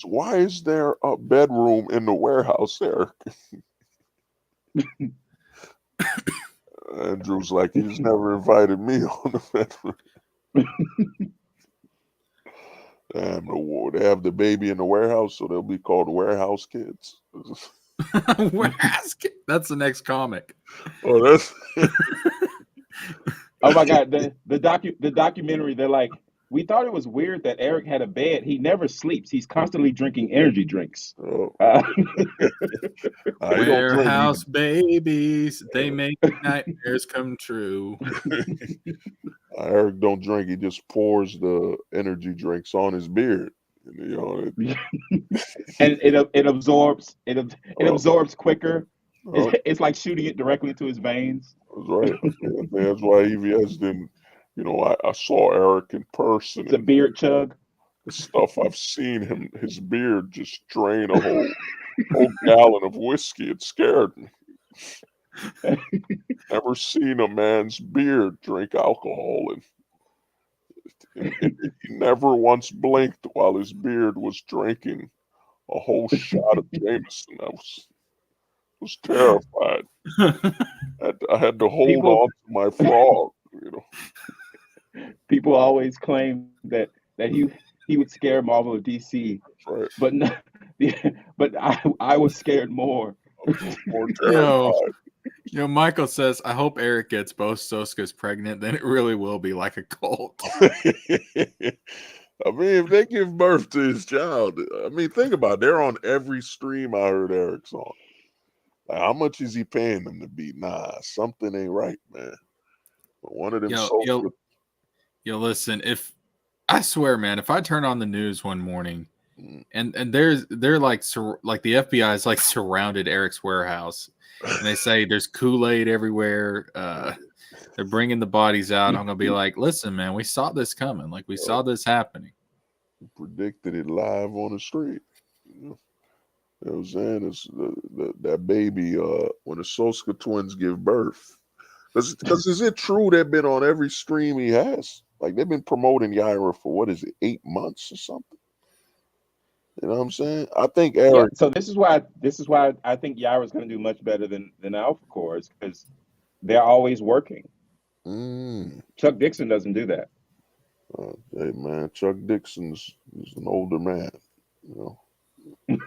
why is there a bedroom in the warehouse, Eric? Andrew's like, he's never invited me on the bedroom. Damn, they have the baby in the warehouse, so they'll be called warehouse kids. Warehouse kids? That's the next comic. Oh, that's. Oh my God, the documentary. They're like, we thought it was weird that Eric had a bed. He never sleeps. He's constantly drinking energy drinks. Oh. Warehouse babies, they make nightmares come true. Eric don't drink. He just pours the energy drinks on his beard. You know, and it absorbs. It absorbs quicker. It's like shooting it directly into his veins. That's right. That's why EVS didn't. You know, I saw Eric in person. It's a beard chug. The stuff I've seen his beard just drain a whole gallon of whiskey. It scared me. Never seen a man's beard drink alcohol, and he never once blinked while his beard was drinking a whole shot of Jameson. I was terrified. I had to hold on to my frog. You know. People always claim that he would scare Marvel or DC, right. but I was scared more. More terrified. Michael says, I hope Eric gets both Soskas pregnant, then it really will be like a cult. I mean, if they give birth to his child, I mean, think about it. They're on every stream I heard Eric's on. Like, how much is he paying them to be? Nah, something ain't right, man. But one of them Yo, listen, I swear, man, if I turn on the news one morning and they're like the FBI is like surrounded Eric's warehouse and they say there's Kool-Aid everywhere. They're bringing the bodies out. I'm going to be like, listen, man, we saw this coming. Like we saw this happening. Predicted it live on the street. You know what I'm saying? It's that baby, when the Soska twins give birth, Because is it true they've been on every stream he has? Like they've been promoting Yaira for what is it, 8 months or something? You know what I'm saying? I think Yeah. Eric. So this is why I think Yaira's going to do much better than the Alpha Cores because they're always working. Mm, Chuck Dixon doesn't do that. hey man, Chuck Dixon's is an older man. You know, you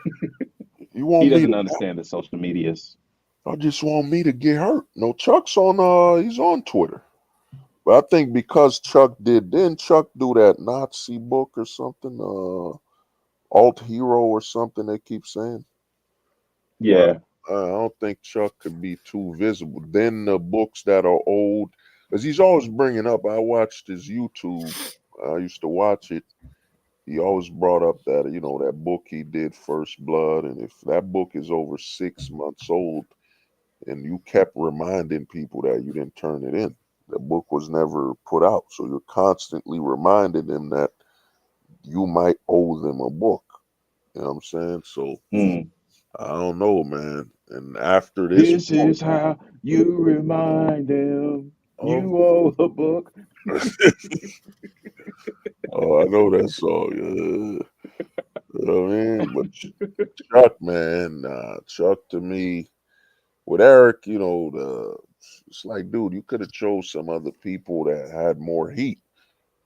He want me to? doesn't understand the social medias. I just want me to get hurt. No, Chuck's on. He's on Twitter. But I think because Chuck didn't Chuck do that Nazi book or something? Alt Hero or something. They keep saying. But Yeah. I don't think Chuck could be too visible. Then the books that are old, because he's always bringing up. I watched his YouTube. I used to watch it. He always brought up that that book he did, First Blood, and if that book is over 6 months old, and you kept reminding people that you didn't turn it in, the book was never put out. So you're constantly reminding them that you might owe them a book. You know what I'm saying? So Hmm. I don't know, man. And after this This book, is how you remind them oh, you owe a book. oh, I know that song. Yeah. You know what I mean? But Chuck, man, Chuck to me, with Eric, it's like, dude, you could have chose some other people that had more heat,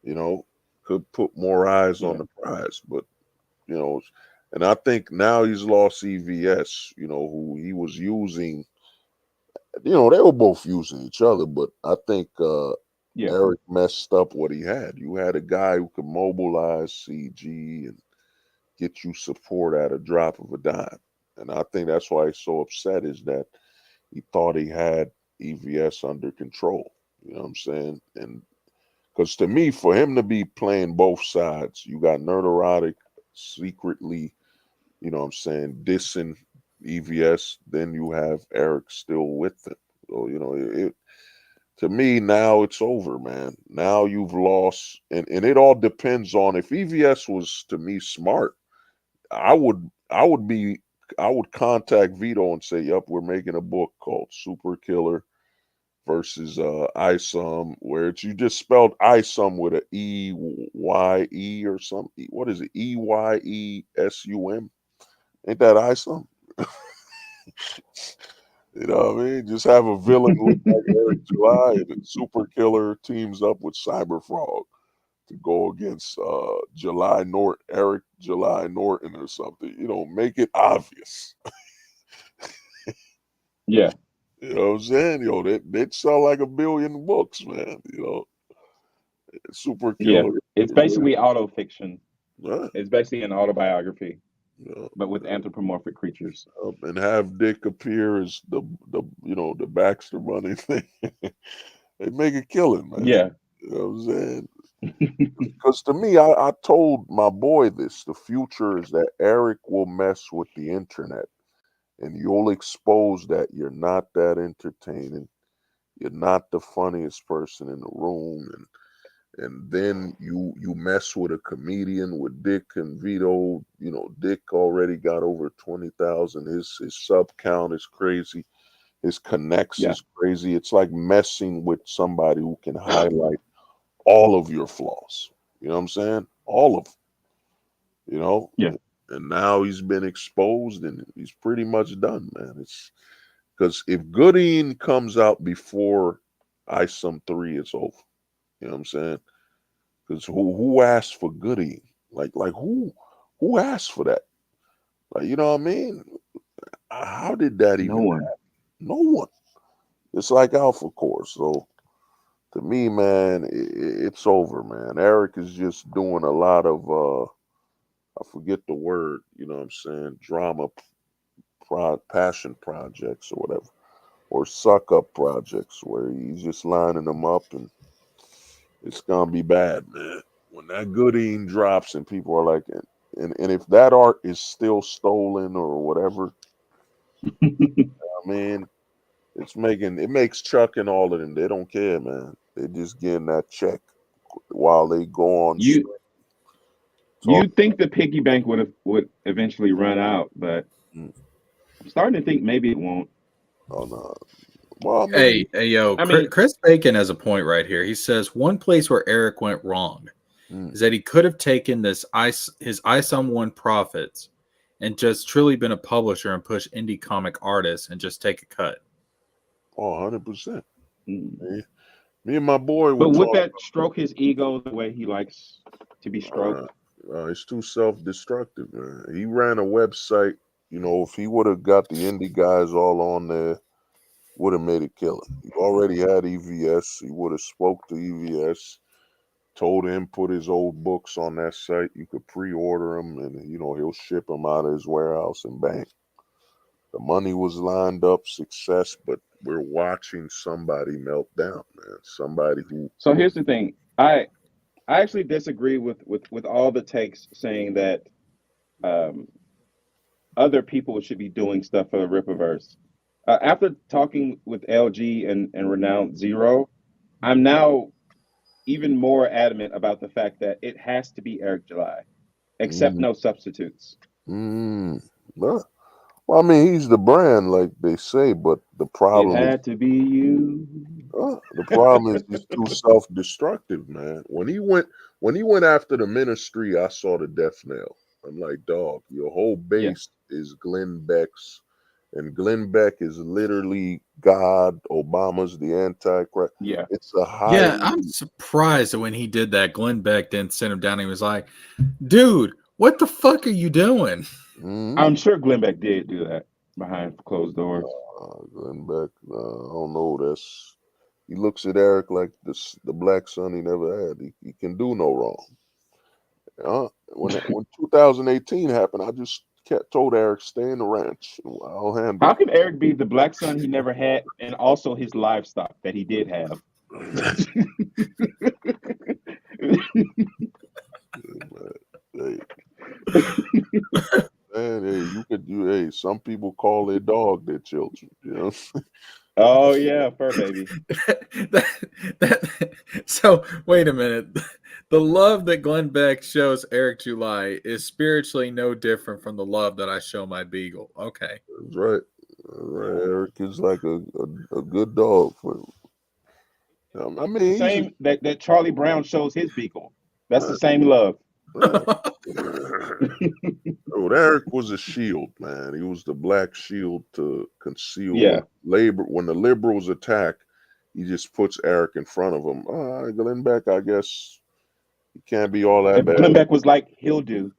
you know, could put more eyes on Yeah. the prize. But, you know, and I think now he's lost EVS, who he was using. They were both using each other, but I think Yeah. Eric messed up what he had. You had a guy who could mobilize CG and get you support at a drop of a dime. And I think that's why he's so upset is that he thought he had EVS under control. You know what I'm saying? And because to me, for him to be playing both sides, you got Nerd Erotic secretly, what I'm saying, dissing EVS, then you have Eric still with them. So, to me, now it's over, man. Now you've lost, and it all depends on if EVS was to me smart. I would contact Vito and say, "Yup, we're making a book called Super Killer versus ISOM, where it's you just spelled ISOM with a EYE or something. What is it? EYESUM? Ain't that ISOM? You know what I mean? Just have a villain look like Eric July, and then Super Killer teams up with Cyber Frog to go against Eric July Norton or something. Make it obvious. Yeah. You know what I'm saying? They'd sell like 1 billion books, man. Super Yeah. Killer. It's basically auto fiction. Right. It's basically an autobiography, You know, but with anthropomorphic creatures. and have Dick appear as the Baxter Bunny thing. They make a killing, man. Yeah. You know what I'm saying? Because to me, I told my boy this. The future is that Eric will mess with the internet, and you'll expose that you're not that entertaining. You're not the funniest person in the room, and then you mess with a comedian with Dick and Vito. Dick already got over 20,000. His sub count is crazy. His connects Yeah. is crazy. It's like messing with somebody who can highlight all of your flaws. You know what I'm saying? All of them. You know, Yeah. and now he's been exposed, and he's pretty much done, man. It's because if Goodine comes out before ISOM 3, it's over. You know what I'm saying? Because who asked for Goodine? Like who asked for that? Like, you know what I mean? How did that No even one. happen? No one. It's like Alpha Core. So to me, man, it's over, man. Eric is just doing a lot of I forget the word, you know what I'm saying, drama passion projects or whatever. Or suck up projects where he's just lining them up, and it's gonna be bad, man. When that Goodine drops and people are like, and if that art is still stolen or whatever, I mean, it makes Chuck and all of them. They don't care, man. They just getting that check while they go on you stream. Talk. you'd think the piggy bank would eventually run out, but Mm, I'm starting to think maybe it won't. oh no, Well, I mean, Hey, yo, I mean, Chris Bacon has a point right here. He says one place where Eric went wrong mm, is that he could have taken his Ice on One profits and just truly been a publisher and push indie comic artists and just take a cut. oh, 100%. mm. Me and my boy were But would talking. that stroke his ego the way he likes to be Uh, stroked? it's too self-destructive, man. He ran a website. You know, if he would have got the indie guys all on there, would have made it killer. He already had EVS. He would have spoke to EVS, told him put his old books on that site. You could pre-order them, and he'll ship them out of his warehouse and bang. The money was lined up, success, but we're watching somebody melt down, man. Somebody who, So here's the thing. I actually disagree with all the takes saying that um, other people should be doing stuff for the Rippaverse. After talking with LG and Renowned Zero, I'm now even more adamant about the fact that it has to be Eric July, accept mm, no substitutes. mm, well, I mean, he's the brand, like they say, but It had to be you. the problem is he's too self-destructive, man. When he went after the ministry, I saw the death knell. I'm like, dog, your whole Yeah, base is Glenn Beck's, and Glenn Beck is literally God. Obama's the Antichrist. yeah. It's a Yeah, highly I'm surprised that when he did that, Glenn Beck didn't send him down. He was like, dude, what the fuck are you doing? mm, I'm sure Glenn Beck did do that behind closed doors. Glenn Beck. I don't know. He looks at Eric like the black son he never had. He can do no wrong. When 2018 happened, I just told Eric, stay in the ranch. I'll handle How can Eric be the black son he never had and also his livestock that he did have? it. Hey, man, hey, hey, some people call their dog their children, you know. Oh yeah, fur baby. that, so wait a minute. The love that Glenn Beck shows Eric July is spiritually no different from the love that I show my beagle. Okay. That's right. That's right. Eric is like a good dog for. I The mean, he's a same that Charlie Brown shows his beagle. That's the same love. uh, Dude, Eric was a shield, man. He was the black shield to conceal Yeah. when the liberals attack. He just puts Eric in front of them. Glenn Beck, I guess he can't be all that And Glenn bad. Beck was like, he'll do.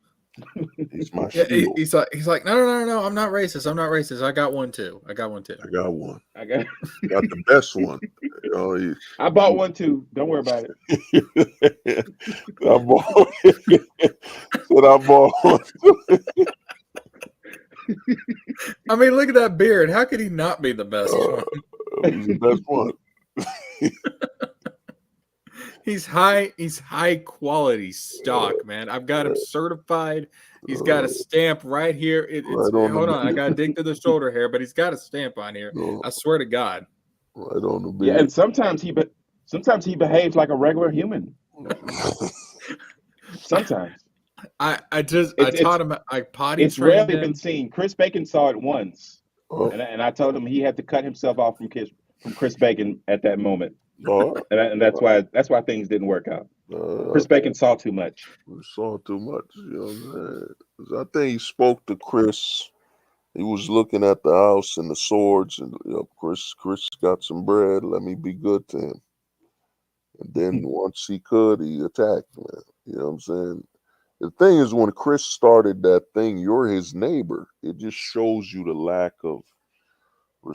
He's my Yeah, shield. he's like, no, I'm not racist. I'm not racist. I got one too. I got one. I got Got the best one. You know, I bought one too. Don't worry about it. I bought, said I bought one. I mean, look at that beard. How could he not be the best one? He's the best one. He's high quality stock, man. I've got him certified. He's got a stamp right here. Right on Hold the on, I gotta dig to the shoulder hair, but he's got a stamp on here. I swear to God. Right on the Yeah, beard. and sometimes he behaves like a regular human. Sometimes. I It's taught him. I potty it's trained rarely him. been seen. Chris Bacon saw it once, Oh, and I told him he had to cut himself off from Chris Bacon at that moment, oh, and that's why things didn't work out. Chris Bacon saw too much. we saw too much. You know what I'm saying? 'Cause I think he spoke to Chris. He was looking at the house and the swords, and Chris got some bread. Let me be good to him. And then once he could, he attacked, man. You know what I'm saying? The thing is, when Chris started that thing, you're his neighbor. It just shows you the lack of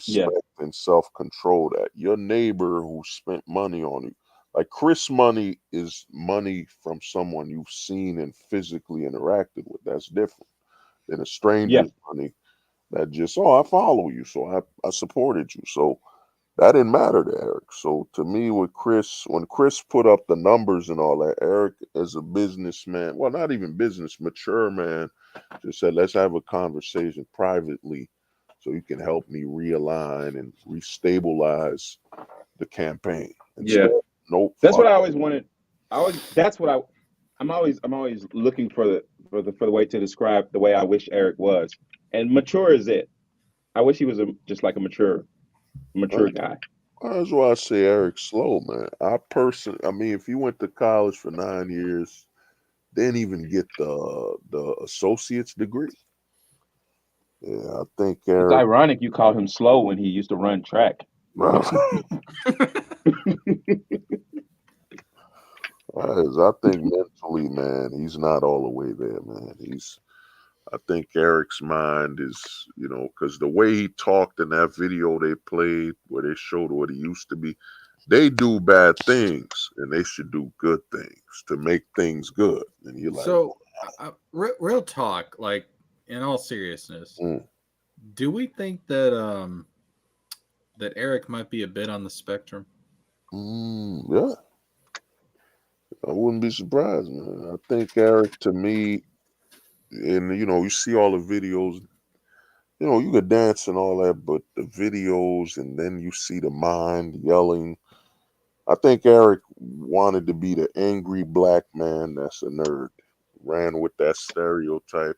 Yeah, respect and self-control that your neighbor who spent money on you, like Chris money is money from someone you've seen and physically interacted with. That's different than a yeah, stranger's money that just, I follow you, so I supported you. So that didn't matter to Eric. So to me, with Chris, when Chris put up the numbers and all that, Eric, as a businessman, well, not even business, mature man, just said, let's have a conversation privately so you can help me realign and restabilize the campaign. yeah. Instead, nope, That's what fuck. I always wanted. That's what I'm always looking for the way to describe the way I wish Eric was, and mature is it. I wish he was just like a mature mature guy. That's why I say Eric's slow, man. I mean, if he went to college for 9 years, didn't even get the associate's degree. Yeah, I think It's Eric. ironic you call him slow when he used to run track. I think mentally, man, he's not all the way there, man. I think Eric's mind is, because the way he talked in that video they played where they showed what he used to be, they do bad things and they should do good things to make things good. And you're like, So, real talk, like in all seriousness, do we think that that Eric might be a bit on the spectrum? Yeah. I wouldn't be surprised, man. I think Eric, to me, and you see all the videos, you could dance and all that, but the videos, and then you see the mind yelling. I think Eric wanted to be the angry black man that's a nerd, ran with that stereotype.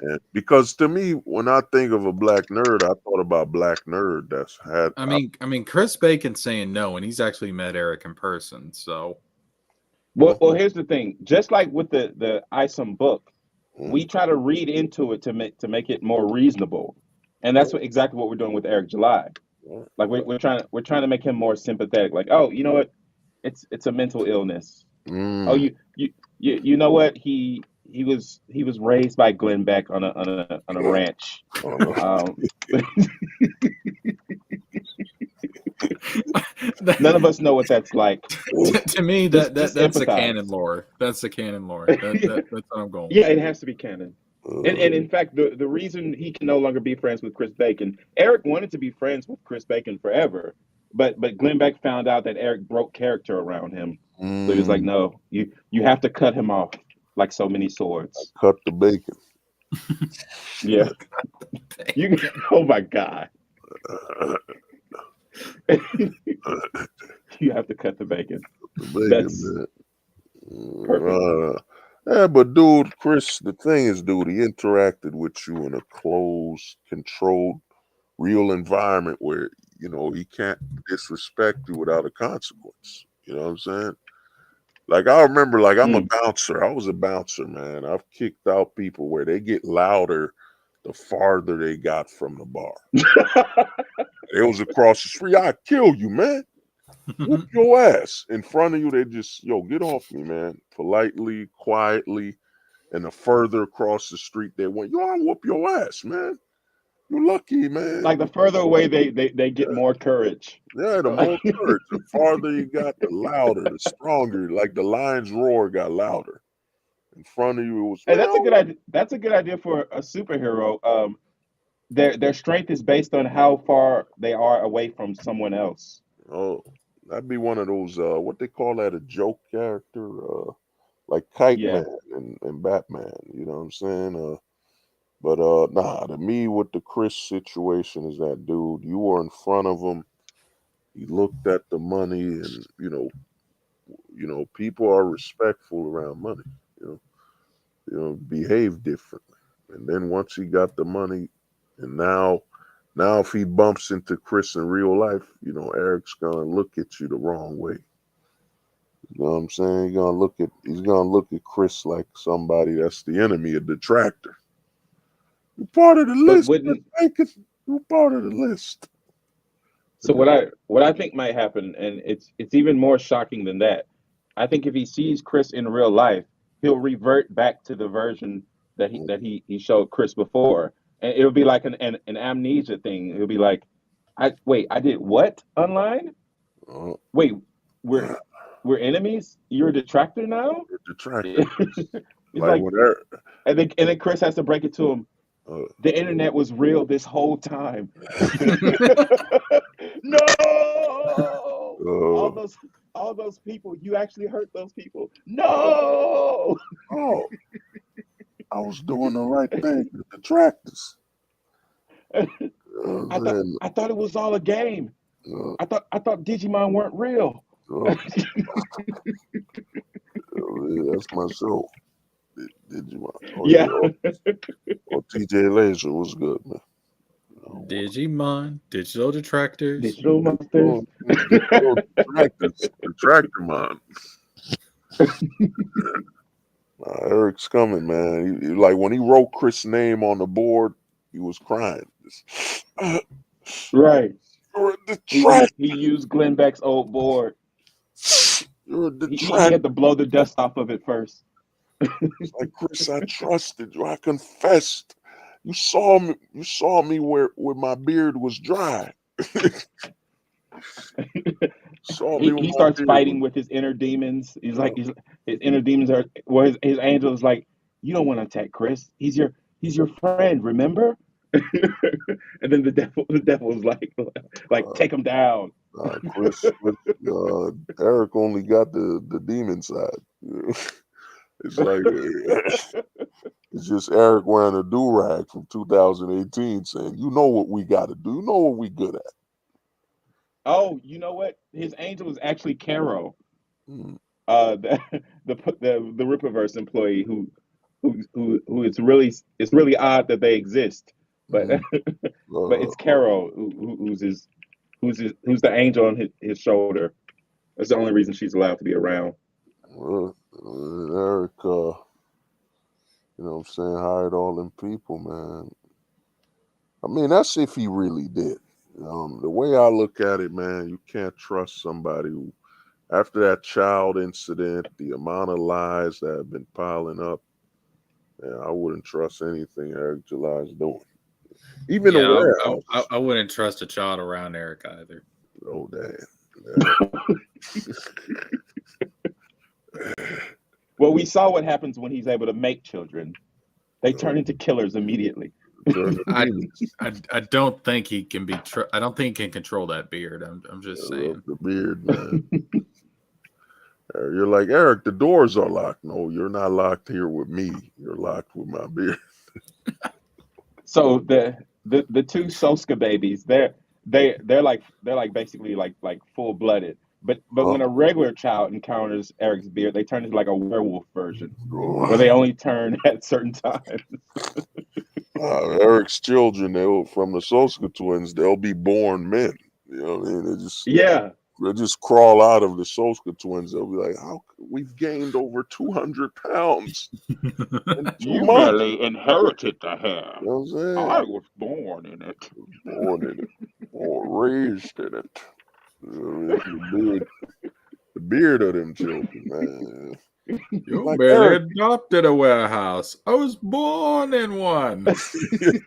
And because to me, when I think of a black nerd, I thought about black nerd that's had. I mean, Chris Bacon's saying no, and he's actually met Eric in person. So, well, here's the thing. Just like with the ISOM book, we try to read into it to make it more reasonable, and that's exactly what we're doing with Eric July. Like we're trying to make him more sympathetic. Like, oh, you know what? It's a mental illness. Oh, you know what? He was raised by Glenn Beck on a ranch. None of us know what that's like. To me, that's the canon lore. That's the canon lore. That's what I'm going with. Yeah, it has to be canon. And in fact, the reason he can no longer be friends with Chris Bacon, Eric wanted to be friends with Chris Bacon forever, but Glenn Beck found out that Eric broke character around him. So he was like, no, you have to cut him off like so many swords. Cut the bacon. Yeah. Oh my God. You have to cut the bacon. That's perfect. Yeah, but dude, Chris, the thing is, dude, he interacted with you in a closed, controlled, real environment where, he can't disrespect you without a consequence. You know what I'm saying? Like, I remember, like, I'm a bouncer. I was a bouncer, man. I've kicked out people where they get louder the farther they got from the bar. It was across the street. I'd kill you, man. Whoop your ass. In front of you, they just, get off me, man. Politely, quietly. And the further across the street they went, I'll whoop your ass, man. You're lucky, man. Like the further away they get more courage. Yeah, the more courage. The farther you got, the louder, the stronger. Like the lion's roar got louder. In front of you, it was. Hey, that's a good idea. That's a good idea for a superhero. Their strength is based on how far they are away from someone else. Oh, that'd be one of those. What they call that? A joke character, like Kite Man and Batman. You know what I'm saying? But nah, to me, with the Chris situation is that, dude, you were in front of him. He looked at the money, and people are respectful around money. Behave differently. And then once he got the money, and now if he bumps into Chris in real life, Eric's gonna look at you the wrong way. You know what I'm saying? He's gonna look at Chris like somebody that's the enemy, a detractor. You're part of the list. You're part of the list. So what I think might happen, and it's even more shocking than that. I think if he sees Chris in real life, he'll revert back to the version that he showed Chris before, and it'll be like an amnesia thing. It'll be like, I did what online? Wait, we're enemies? You're a detractor now? Detractor. Like and then Chris has to break it to him. The internet was real this whole time. No! All those people, you actually hurt those people. No! Oh, I was doing the right thing. The detractors. I thought it was all a game. I thought Digimon weren't real. That's my show. Digimon. Yeah. TJ Laser was good, man. Digimon, digital detractors. Digital monsters. Detractor Eric's coming, man. Like when he wrote Chris' name on the board, he was crying. Right. You're a He detractor. used Glenn Beck's old board. You're a He detractor. had to blow the dust off of it first. It's like, Chris, I trusted you. I confessed. You saw me. You saw me where my beard was dry. He starts fighting with his inner demons. He's like his inner demons are his angel is like, you don't want to attack Chris. He's your friend, remember? And then the devil is like take him down. Chris, Eric only got the demon side. It's like it's just Eric wearing a do-rag from 2018 saying, you know what we got to do. You know what we good at. Oh, you know what? His angel is actually Caro, Mm. the Rippaverse employee who it's really odd that they exist, but but it's Caro who's the angel on his shoulder. That's the only reason she's allowed to be around. Eric, you know what I'm saying, hired all them people, man. I mean, that's if he really did. The way I look at it, man, you can't trust somebody who, after that child incident, the amount of lies that have been piling up, man, I wouldn't trust anything Eric July is doing. Even the warehouse. I wouldn't trust a child around Eric either. Oh, damn. Well, we saw what happens when he's able to make children. They turn into killers immediately. I don't think he can be. I don't think he can control that beard. I'm just saying. The beard, man. You're like, Eric, the doors are locked. No, you're not locked here with me. You're locked with my beard. So the two Soska babies, they're basically like full-blooded. But when a regular child encounters Eric's beard, they turn into like a werewolf version, where they only turn at certain times. Eric's children, from the Soska twins, they'll be born men. You know what I mean? They'll just crawl out of the Soska twins. They'll be like, "How we've gained over 200 pounds." You merely inherited the hair. You know what I'm saying? I was born in it. Or raised in it. The beard of them children, man. You like barely adopted a warehouse. I was born in one. The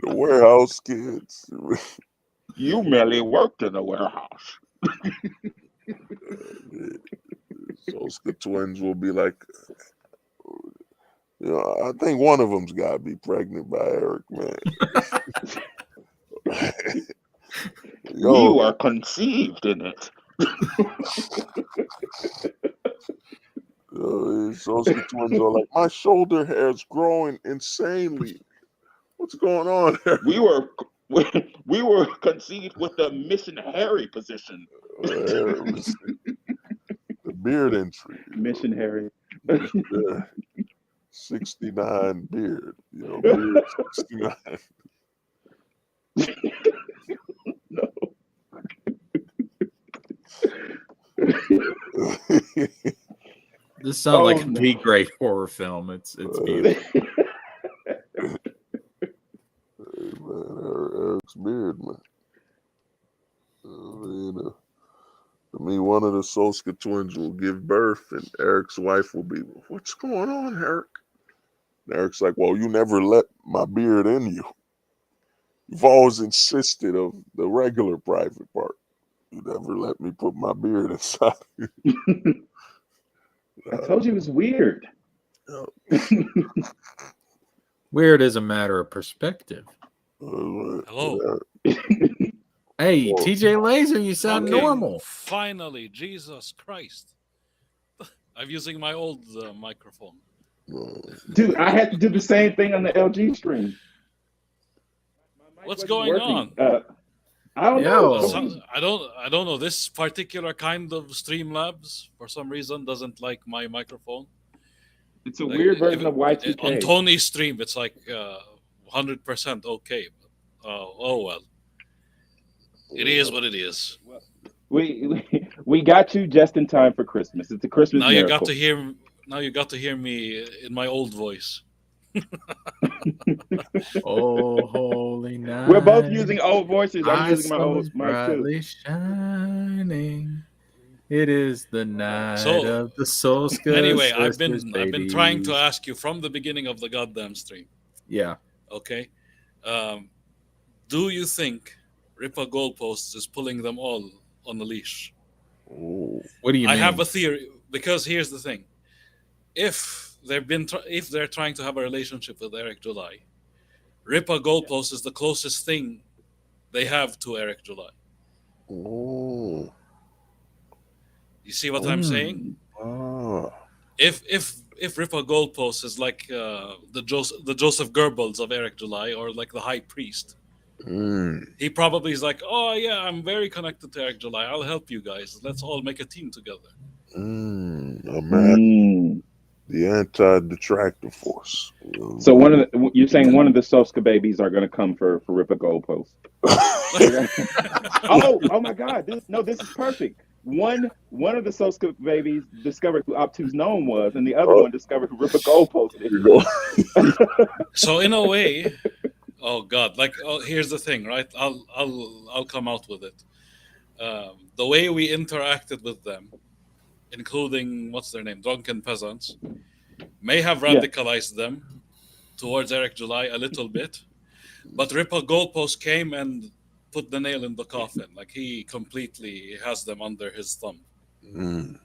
warehouse kids. You merely worked in a warehouse. Soska twins will be like, I think one of them's got to be pregnant by Eric, man. You were conceived in it. Soska twins are like, my shoulder hair is growing insanely. What's going on here? We were conceived with the Mission Harry position. The beard entry. Mission Harry. 69 beard. Beard 69. No. This sounds like a B-grade horror film. It's beautiful. Eric's beard, man. I mean, one of the Soska twins will give birth, and Eric's wife will be, "What's going on, Eric?" And Eric's like, "Well, you never let my beard in you. You've always insisted of the regular private part. You never let me put my beard inside." I told you it was weird. Weird is a matter of perspective. Hello. Hey, TJ Laser, you sound normal. Finally, Jesus Christ. I'm using my old microphone. Dude, I had to do the same thing on the LG stream. What's going on? I don't know. I don't know. This particular kind of Streamlabs, for some reason, doesn't like my microphone. It's a weird version of Y2K. On Tony's stream, it's like 100% okay. But, oh well, it is what it is. Well, we got you just in time for Christmas. It's a Christmas Now you got miracle. to hear. Now you got to hear me in my old voice. Oh, holy We're both night, using old voices. I'm eyes using my so old mic too. brightly shining. It is the night So of the Solska anyway, sisters, I've been trying to babies. ask you from the beginning of the goddamn stream. Yeah. Okay, um, do you think Ripa Goalposts is pulling them all on the leash? Oh, What do you I mean? have a theory because here's the thing: if they're trying to have a relationship with Eric July, Ripa Goalpost is the closest thing they have to Eric July. oh, You see what I'm saying? Mm. ah, If Ripa Goalpost is like the Joseph Goebbels of Eric July, or like the High Priest, mm, he probably is like, oh yeah, I'm very connected to Eric July. I'll help you guys. Let's all make a team together. imagine Mm. the anti-detractor force. So you're saying one of the Soska babies are going to come for Ripper Goalpost. Oh my God! This is perfect. One of the Soska babies discovered who Obtuse Gnome was, and the other Oh, one discovered who Ripper Goalpost there you go. is. So in a way, oh god, like here's the thing, right? I'll come out with it. The way we interacted with them, including what's their name, drunken peasants, may have Yeah. radicalized them towards Eric July a little bit, but Ripple Goalpost came and put the nail in the coffin. Like he completely has them under his thumb, Mm.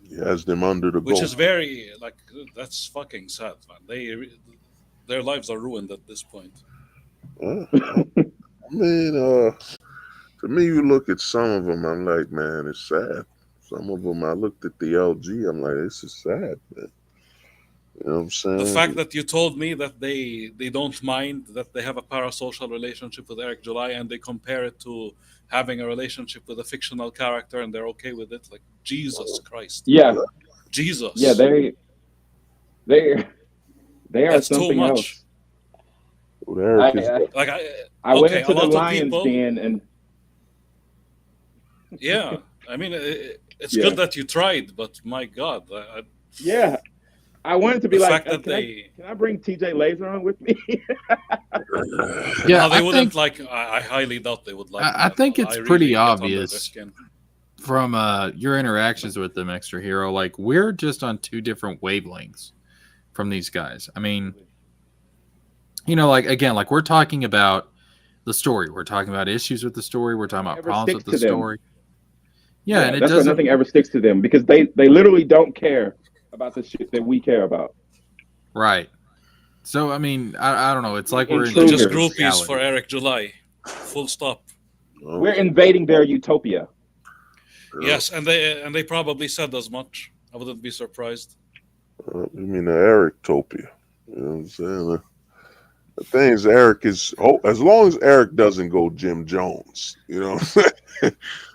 He has them under the which goal. is very like that's fucking sad, man. Their lives are ruined at this point. I mean, to me, you look at some of them, I'm like, man, it's sad. Some of them, I looked at the LG, I'm like, this is sad, man. You know what I'm saying? The fact that you told me that they don't mind that they have a parasocial relationship with Eric July, and they compare it to having a relationship with a fictional character and they're okay with it, like Jesus Christ. Yeah, Jesus. yeah, they are That's too something much. else. Well, Eric is Like I went okay, into a the lot of lion's people. den and Yeah, I mean it's Yeah. good that you tried, but my God, yeah, I wanted to be the like, fact that can I bring TJ Laser on with me? Yeah, no, they I wouldn't think like. I highly doubt they would like. I that. think it's I pretty really get under their obvious skin. from your interactions with them, Extra Hero. Like we're just on two different wavelengths from these guys. I mean, you know, like again, like we're talking about the story. We're talking about issues with the story. We're talking about Ever problems sticks with the to them. story. Yeah, and it that's why doesn't. nothing ever sticks to them because they literally don't care about the shit that we care about. Right. So I mean, I don't know. It's like we're in They're They're just Intruders. groupies for Eric July. Full stop. We're invading their utopia. Yes, and they probably said as much. I wouldn't be surprised. You mean the Erictopia? You know what I'm saying? The thing is, Eric is as long as Eric doesn't go Jim Jones, you know what I'm saying?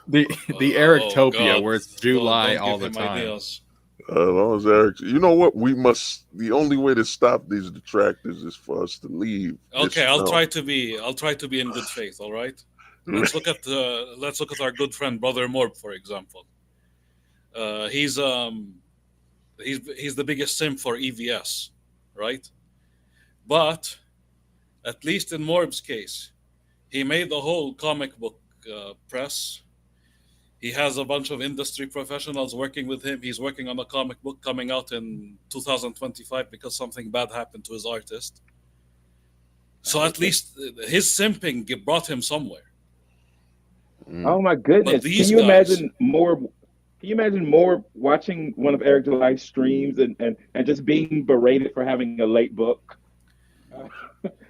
the Erictopia, God. where it's July Don't all give the him time. ideas. As long as Eric, you know what? The only way to stop these detractors is for us to leave. Okay, I'll try to be in good faith. All right. Let's look at our good friend Brother Morb, for example. He's the biggest simp for EVS, right? But at least in Morb's case, he made the whole comic book press. He has a bunch of industry professionals working with him. He's working on a comic book coming out in 2025 because something bad happened to his artist. So at least his simping brought him somewhere. Oh my goodness! But these Can you guys- imagine more? Can you imagine more watching one of Eric July's streams and just being berated for having a late book?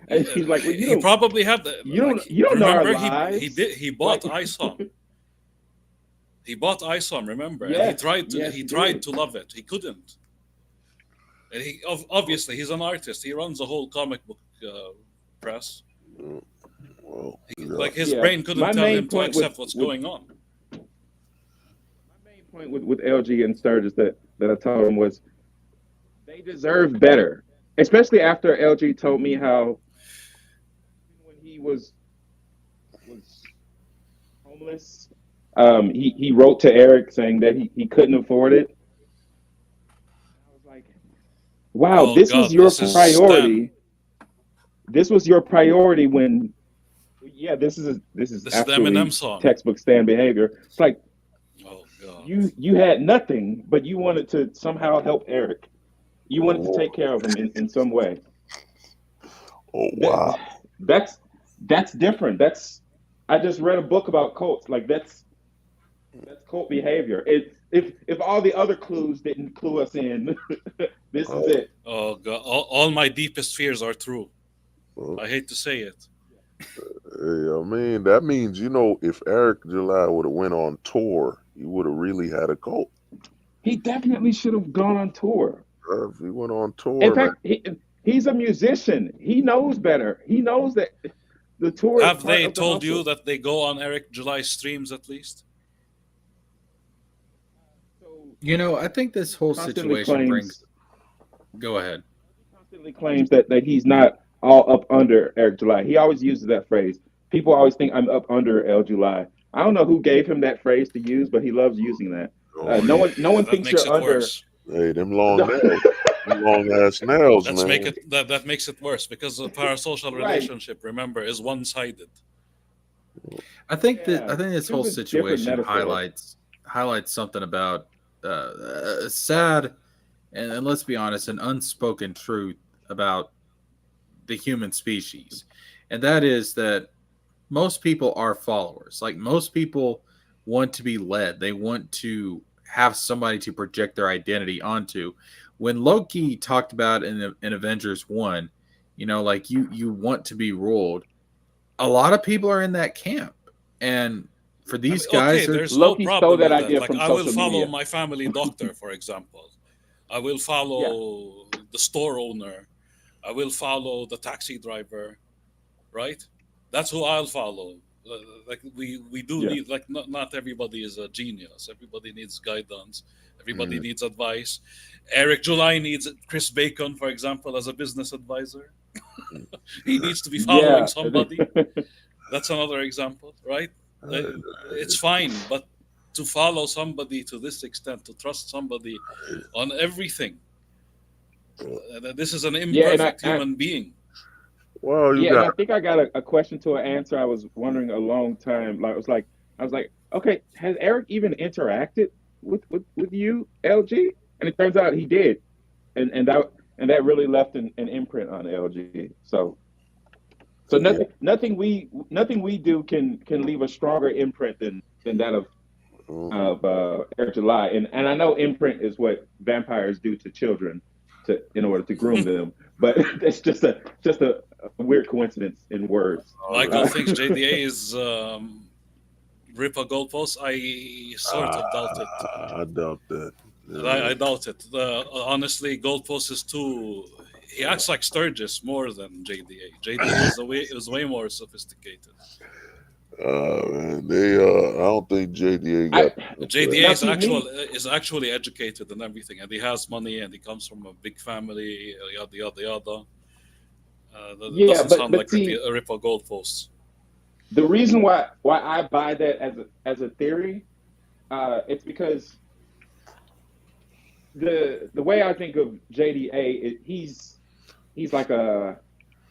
And he's like, well, he probably had that. you don't know our remember lives. he bought Like- ISOM. He bought ISOM, remember? Yes, And he yes, tried did. to love it. He couldn't. And obviously he's an artist. He runs a whole comic book press. Well, Like his Yeah. brain couldn't My tell main him to point accept with- what's with- going on. My main point with LG and Sturgis that I told him was they deserve better, especially after LG told me how he was homeless. He wrote to Eric saying that he couldn't afford it. I was like, wow, Oh this was God, your this is Stan. priority. This was your priority when, yeah, this is This is the Eminem absolutely song. textbook Stan behavior. It's like Oh God. you had nothing, but you wanted to somehow help Eric. You wanted to take Oh, care of him in some way. oh That wow. that's that's different. That's I just read a book about cults. Like that's cult behavior. If all the other clues didn't clue us in, this is Uh, it. Oh God. All my deepest fears are true. uh, I hate to say it. I mean, that means if Eric July would have went on tour, he would have really had a cult. He definitely should have gone on tour. If he went on In tour, man. fact, he's a musician. He knows better. He knows that the tour is Have part they of the told you hustle. that they go on Eric July streams at least? So I think this whole constantly situation claims brings. Go ahead. constantly claims that he's not all up under Eric July. He always uses that phrase. People always think I'm up under El July. I don't know who gave him that phrase to use, but he loves using that. Oh No yeah. one That thinks makes you're it under. worse. Hey, them long nails, them long ass nails, That's make man. it that makes it worse because the parasocial Right. relationship, remember, is one sided. I Yeah. think this whole Stupid different situation metaphor. highlights something about a sad and let's be honest, an unspoken truth about the human species, and that is that most people are followers. Like most people want to be led. They want to have somebody to project their identity onto. When Loki talked about in Avengers 1, like you want to be ruled. A lot of people are in that camp. And for I these mean, guys, okay, they're there's no Loki stole problem that with that. idea Like, from I will social follow media. my family doctor, for example. I will Yeah. follow the store owner. I will follow the taxi driver, right? That's who I'll follow. Like we do Yeah. need like not everybody is a genius. Everybody needs guidance. Everybody Mm, needs advice. Eric July needs Chris Bacon, for example, as a business advisor. mm. He needs to be following Yeah. somebody. That's another example, right? Uh, Uh, It's fine, but to follow somebody to this extent, to trust somebody on everything, this is an Yeah, and imperfect human being. well, you and got I think I got a question to an answer I was wondering a long time. I was like, okay, has Eric even interacted with you, LG? And it turns out he did. And that really left an imprint on LG. So yeah. nothing we do can leave a stronger imprint than that Mm, of Eric July. And I know imprint is what vampires do to children to in order to groom them, but it's just a weird coincidence in words. Michael thinks JDA is rip a goalpost. I sort of doubt it. I doubt that. I doubt it. Honestly, goalpost is too. He acts like Sturgis more than JDA. JDA is way more sophisticated. Man, I don't think JDA I got enough for that. JDA now see me. is actually educated and everything, and he has money, and he comes from a big family. Yada yada yada. That Yeah, doesn't but sound but like see, a rip a goalpost. the reason why I buy that as a theory, it's because the way I think of JDA, he's like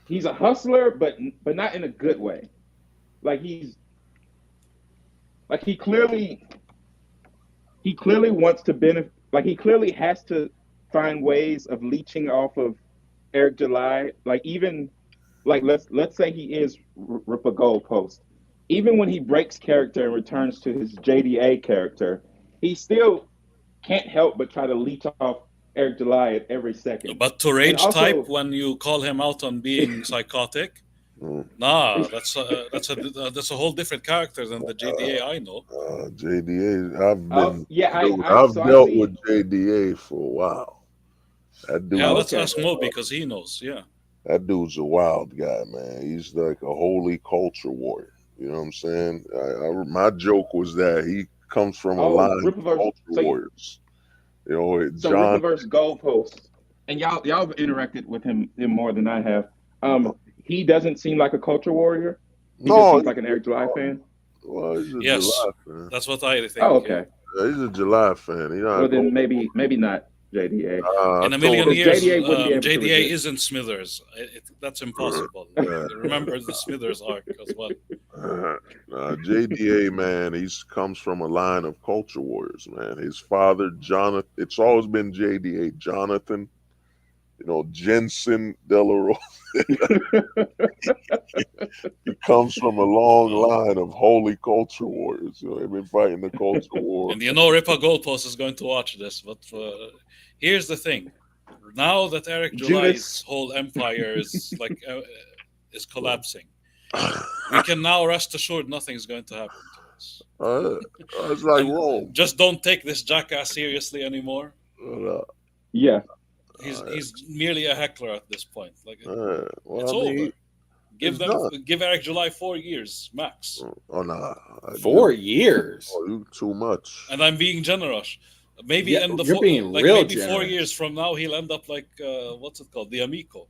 he's a hustler, but not in a good way. Like like he clearly wants to benefit. Like he clearly has to find ways of leeching off of Eric July. Like even like let's say he is Rip a goalpost. Even when he breaks character and returns to his JDA character, he still can't help but try to leech off Eric July at every second. But to And rage type also, when you call him out on being psychotic, Mm, nah, that's a whole different character than the JDA I know. JDA, oh yeah, dude, I I've so I dealt see. with JDA for a while. That Yeah, dude, let's Okay, ask Mo because he knows. Yeah. that dude's a wild guy, man. He's like a holy culture warrior. You know what I'm saying? My joke was that he comes from a oh line of Rippaverse. culture warriors. So John. Rippaverse goalposts, and y'all have interacted with him more than I have. uh, he doesn't seem like a culture warrior. He just No, seems like an Eric July fan. well, he's a Yes, July fan. that's what I Oh, think. Yeah. okay. Yeah, he's a July fan. He's not Well, a then culture. maybe not JDA, I In a million told him. because years, JDA wouldn't be able to JDA resist. isn't Smithers. That's impossible. Yeah. Remember the Smithers arc as well. JDA, man, he's comes from a line of culture warriors, man. His father, Jonathan, it's always been JDA, Jonathan, Jensen Delarose. He comes from a long line of holy culture warriors. They've been fighting the culture war. And Ripa Goldpost is going to watch this. But here's the thing: now that Eric July's Judas. whole empire is collapsing, we can now rest assured nothing's going to happen to us. It's like And Rome. just don't take this jackass seriously anymore. Yeah. He's merely a heckler at this point. Like Well, it's over. it's done. Give Eric July 4 years max. Oh, nah. 4 years. Oh, you too much. And I'm being generous. Maybe Yeah, end the you're being real maybe 4 generous. years from now he'll end up like what's it called? The Amico.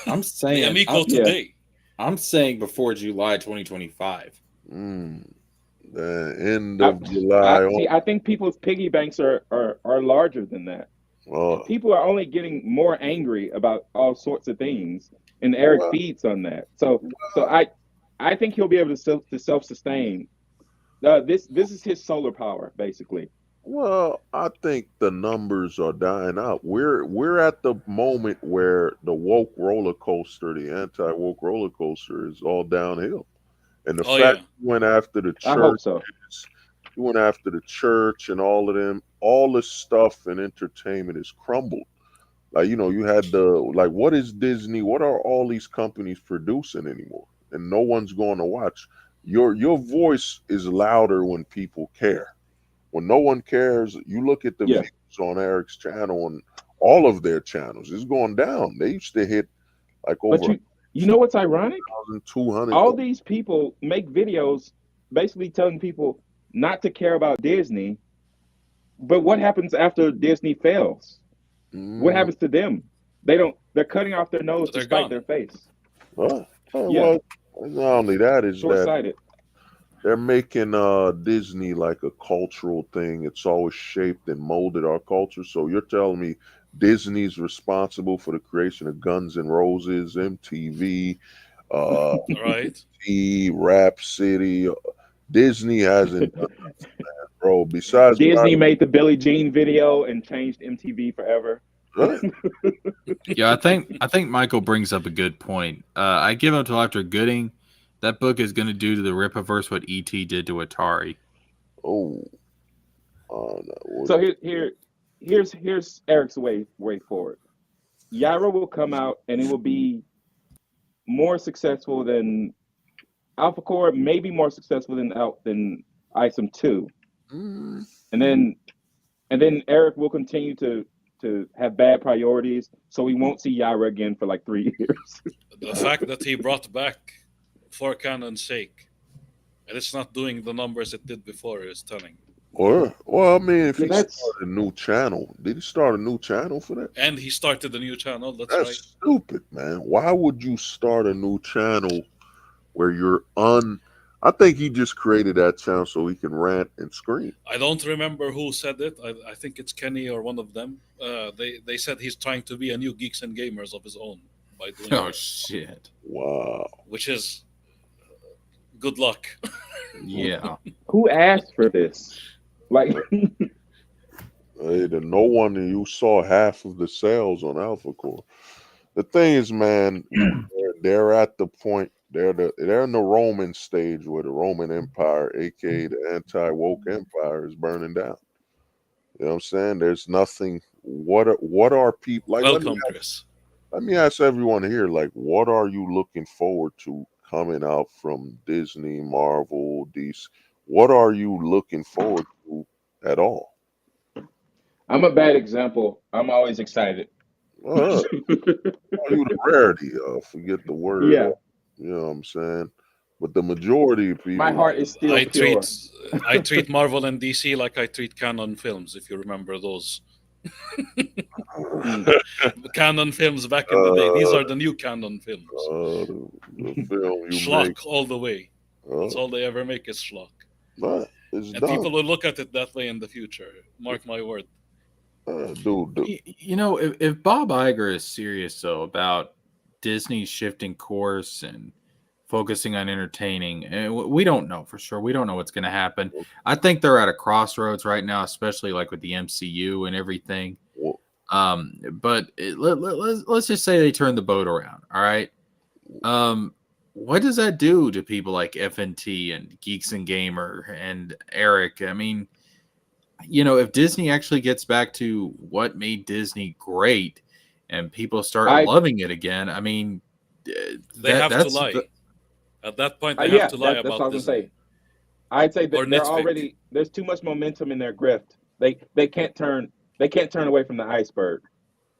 I'm The saying Amico today. I'm saying before July 2025. The end of July. I think people's piggy banks are larger than that. People are only getting more angry about all sorts of things, and Eric feeds on that. So I think he'll be able to self-sustain. This is his solar power, basically. Well, I think the numbers are dying out. We're at the moment where the woke roller coaster, the anti-woke roller coaster, is all downhill. And the fact he went after the church, I hope so. he went after the church and all of them, all the stuff and entertainment is crumbled. Like, you had what is Disney? What are all these companies producing anymore? And no one's going to watch. Your voice is louder when people care. When no one cares, you look at the views on Eric's channel and all of their channels, it's going down. They used to hit like over. But you know what's ironic? 200. All these people make videos basically telling people not to care about Disney. But what happens after Disney fails? What happens to them? They're cutting off their nose to spite their face. Well, not only that is short-sighted. They're making Disney like a cultural thing. It's always shaped and molded our culture. So you're telling me Disney's responsible for the creation of Guns N' Roses, MTV, right? Rap City. Disney hasn't done nothing, man, bro. Besides, Disney made the Billie Jean video and changed MTV forever. Yeah, I think Michael brings up a good point. I give him till after Gooding. That book is going to do to the Rippaverse what E.T. did to Atari. No. So here's Eric's way forward. Yaira will come out and it will be more successful than Alpha Core, maybe more successful than ISOM 2. And then Eric will continue to have bad priorities, so we won't see Yaira again for like 3 years. The fact that he brought back for canon's sake, and it's not doing the numbers it did before, is telling. Well, I mean, if he started a new channel, did he start a new channel for that? And he started a new channel. That's right. Stupid, man. Why would you start a new channel where you're I think he just created that channel so he can rant and scream. I don't remember who said it. I think it's Kenny or one of them. They said he's trying to be a new Geeks and Gamers of his own by doing Oh, shit. Wow. Which is good luck. Yeah. Who asked for this? Like, no one, you saw half of the sales on Alpha Core. The thing is, man, they're at the point. They're in the Roman stage where the Roman Empire, aka the anti-woke empire, is burning down. You know what I'm saying? There's nothing. What are people like? Welcome, Chris. Let me ask everyone here, like, what are you looking forward to coming out from Disney, Marvel, DC? What are you looking forward to at all? I'm a bad example. I'm always excited. You the rarity. Forget the word. Yeah. You know what I'm saying? But the majority of people. My heart is still pure. I treat Marvel and DC like I treat Canon films, if you remember those. Mm. Canon films back in the day. These are the new Canon films. The film you make, Schlock all the way. That's uh, all they ever make is schlock. it's And done. people will look at it that way in the future. Mark my word. Dude, You know, if Bob Iger is serious though about Disney shifting course and focusing on entertaining, and we don't know for sure. We don't know what's going to happen. I think they're at a crossroads right now, especially like with the MCU and everything. well, But let's just say they turn the boat around. All right. What does that do to people like FNT and Geeks and Gamer and Eric? I mean, you know, if Disney actually gets back to what made Disney great and people start I loving it again, I mean, They have to that's lie. At that point, they have yeah, to lie that's what I about was gonna Disney. say. I'd say Or that they're nitpick. already there's too much momentum in their grift. They can't turn away from the iceberg.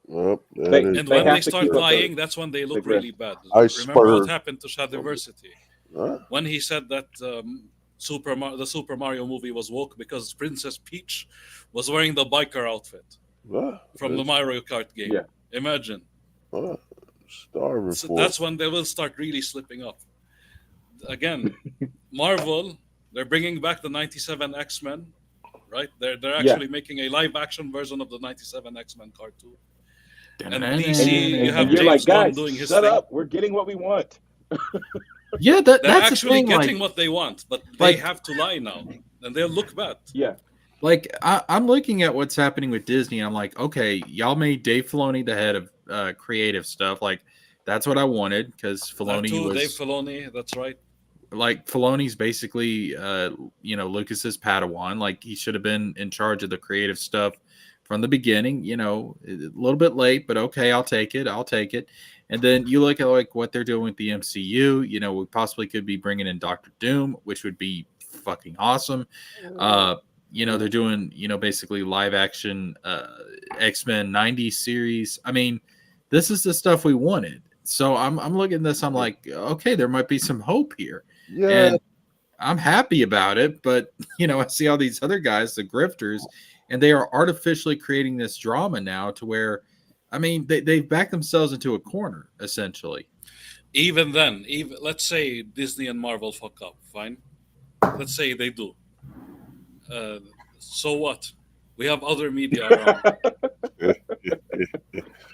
that They is And they when they have to start keep up lying, that's when they the look grift. really bad. Remember what iceberg. happened to Shadiversity when he said that the Super Mario movie was woke because Princess Peach was wearing the biker outfit from the It's Mario Kart game. Yeah. Imagine. uh, starving So for it. that's when they will start really slipping up. Again, Marvel, they're bringing back the 97 X-Men, right? They're Yeah. actually making a live action version of the 97 X-Men cartoon. And And, DC, you have and you're James like, Gunn guys, doing his shut thing. up. We're getting what we want. yeah, They're that's the actually thing. getting Like, what they want, but they like, have to lie now, and they'll look bad. Yeah. I'm looking at what's happening with Disney. I'm like, okay, y'all made Dave Filoni the head of creative stuff. Like, that's what I wanted because That Filoni too, Dave was Filoni. That's right. like Filoni's basically you know, Lucas's Padawan. Like he should have been in charge of the creative stuff from the beginning. You know, a little bit late, but okay, I'll take it. I'll take it. And then you look at like what they're doing with the MCU. You know, we possibly could be bringing in Doctor Doom, which would be fucking awesome. Uh, you know, they're doing, you know, basically live action X-Men 90s series. I mean, this is the stuff we wanted. So I'm looking at this. I'm like, okay, there might be some hope here, Yeah, and I'm happy about it. But you know, I see all these other guys, the grifters, and they are artificially creating this drama now to where, I mean, they've backed themselves into a corner essentially. Even then, even let's say Disney and Marvel fuck up, fine. Let's say they do. Uh, so what? We have other media around.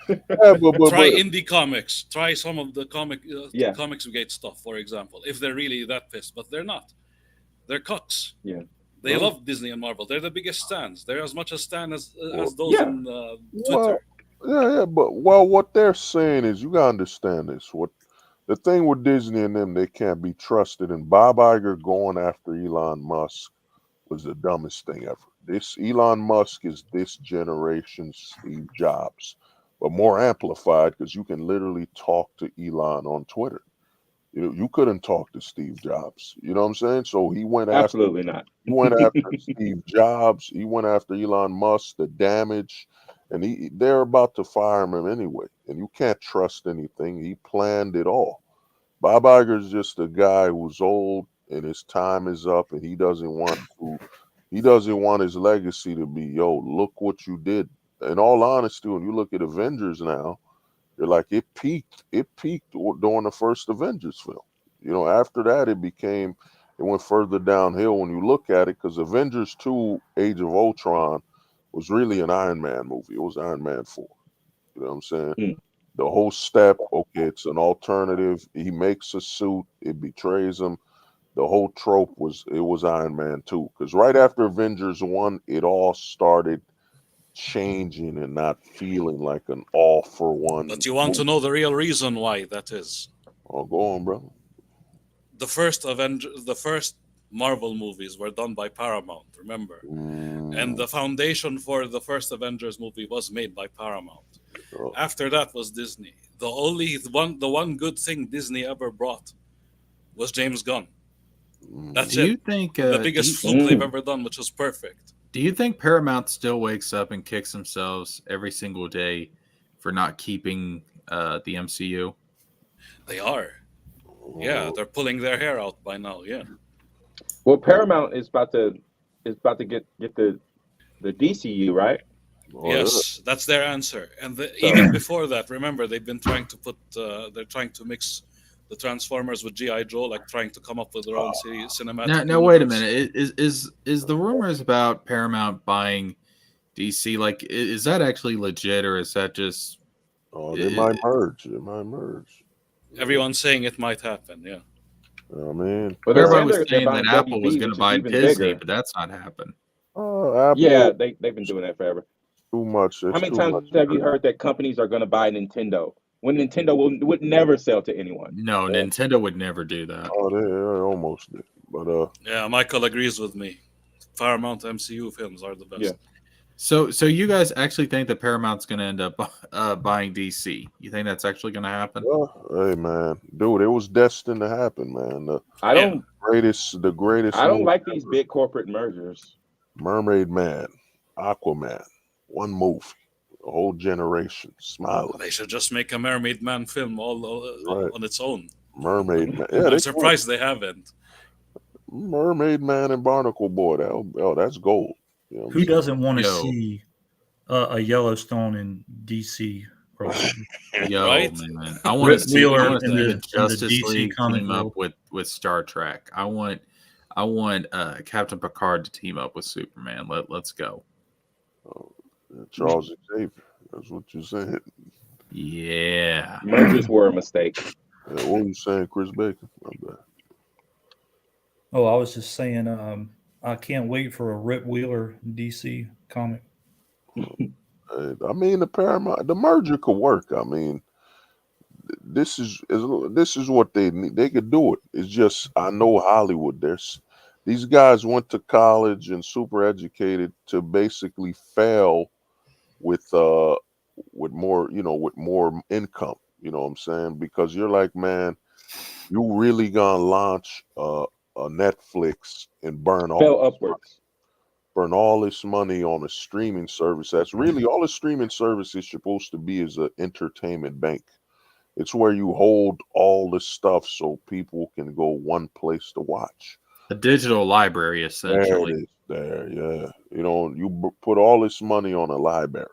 Try but indie comics. Try some of the Yeah. Comics Gate stuff, for example. If they're really that pissed, but they're not. They're cucks. Yeah. They Oh. love Disney and Marvel. They're the biggest stands. They're as much a stand as those Yeah. in well, Twitter. yeah, but well, what they're saying is you gotta understand this. What the thing with Disney and them, they can't be trusted. And Bob Iger going after Elon Musk was the dumbest thing ever. This Elon Musk is this generation's Steve Jobs, but more amplified because you can literally talk to Elon on Twitter. You couldn't talk to Steve Jobs. You know what I'm saying? So he went after Absolutely not. Steve Jobs. He went after Elon Musk, the damage, and they're about to fire him anyway. And you can't trust anything. He planned it all. Bob Iger's just a guy who's old and his time is up, and he doesn't want to. He doesn't want his legacy to be, yo, look what you did. In all honesty, when you look at Avengers now, you're like it peaked. It peaked during the first Avengers film. You know, after that, it went further downhill when you look at it because Avengers 2: Age of Ultron was really an Iron Man movie. It was Iron Man 4. You know what I'm saying? Mm. The whole step, okay, it's an alternative. He makes a suit, it betrays him. The whole trope was Iron Man 2. Because right after Avengers 1, it all started changing and not feeling like an all for one. But you want to know the real reason why that is? Oh, go on, brother. The first Marvel movies were done by Paramount. Remember, and the foundation for the first Avengers movie was made by Paramount. Oh. After that was Disney. The one good thing Disney ever brought was James Gunn. That's Do you it. think The biggest fluke they've ever done, which was perfect. do you think Paramount still wakes up and kicks themselves every single day for not keeping the MCU? They are. Yeah, they're pulling their hair out by now. Yeah. Well, Paramount is about to get the DCU, right? Oh, yeah. Yes, that's their answer. And So even before that, remember they've been trying to put. They're trying to mix the Transformers with GI Joe, like trying to come up with their own cinematic Now wait a universe. minute. Is the rumors about Paramount buying DC like is that actually legit or is that just Oh, they might merge. They might merge. Everyone's saying it might happen. Yeah. I mean, well, they're everybody saying was they're saying that buying Apple was WB, going to which is buy even Disney, bigger. but that's not happened. Yeah, Apple they've been doing that forever. too much. How It's many too times much. have you heard that companies are going to buy Nintendo when Nintendo would never sell to anyone? No, Yeah. Nintendo would never do that. Oh, they almost did. But Yeah, Michael agrees with me. Paramount MCU films are the best. Yeah. So you guys actually think that Paramount's going to end up buying DC? You think that's actually going to happen? hey, man, dude, it was destined to happen, man. The I don't greatest I don't movie like these ever. big corporate mergers. Mermaid Man, Aquaman, one movie, a whole generation smiling. They should just make a Mermaid Man film Right, on its own. Mermaid Man. Yeah, I'm they could. surprised they haven't. Mermaid Man and Barnacle Boy. That's gold. You know what I'm Who saying? doesn't want to Yo. see a Yellowstone in DC crossover? Yo, Right? man, I want Rip to see Wheeler the in the Justice DC League comic team world. up with Star Trek. I want Captain Picard to team up with Superman. Let's go. Charles Xavier. That's what you said. Yeah. Mergers were a mistake. What were you saying, Chris Baker? My bad. Oh, I was just saying, I can't wait for a Rip Wheeler DC comic. I mean, the merger could work. I mean, this is what they need. They could do it. It's just I know Hollywood. These guys went to college and super educated to basically fail with more with more income. You know what I'm saying? Because you're like, man, you really gonna launch a Netflix and Fell upwards. burn all this money on a streaming service. That's really all a streaming service is supposed to be is an entertainment bank. It's where you hold all the stuff so people can go one place to watch. A digital library, There essentially. it is. There, yeah. You put all this money on a library.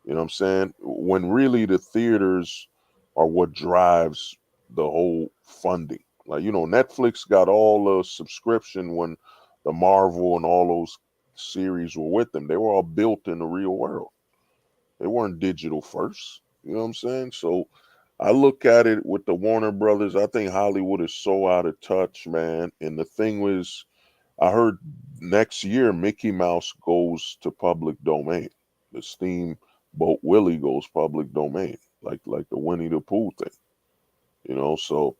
You know what I'm saying? When really the theaters are what drives the whole funding. Like, Netflix got all the subscription when the Marvel and all those series were with them. They were all built in the real world. They weren't digital first. You know what I'm saying? So I look at it with the Warner Brothers. I think Hollywood is so out of touch, man. And the thing was, I heard next year Mickey Mouse goes to public domain. The Steamboat Willie goes public domain, like the Winnie the Pooh thing. So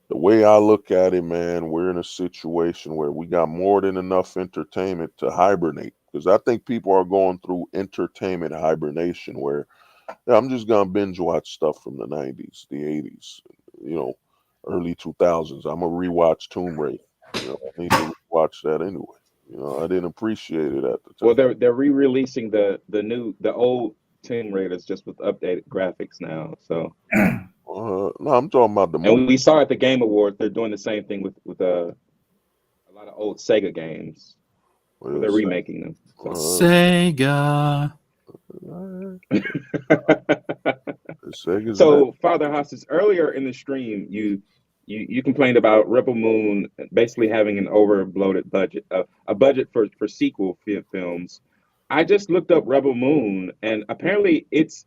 the way I look at it, man, we're in a situation where we got more than enough entertainment to hibernate. Because I think people are going through entertainment hibernation where I'm just gonna binge watch stuff from the 90s, the 80s, early 2000s. I'm gonna rewatch Tomb Raider. I need to watch that anyway. I didn't appreciate it at the time. Well, they're re-releasing the old Tomb Raiders just with updated graphics now. So No, I'm talking about the movie. and we saw at the Game Awards they're doing the same thing with a lot of old Sega games. Well, They're remaking them. So. Sega. So, Father Hostas, earlier in the stream, you complained about Rebel Moon basically having an over-bloated budget, a budget for sequel films. I just looked up Rebel Moon, and apparently it's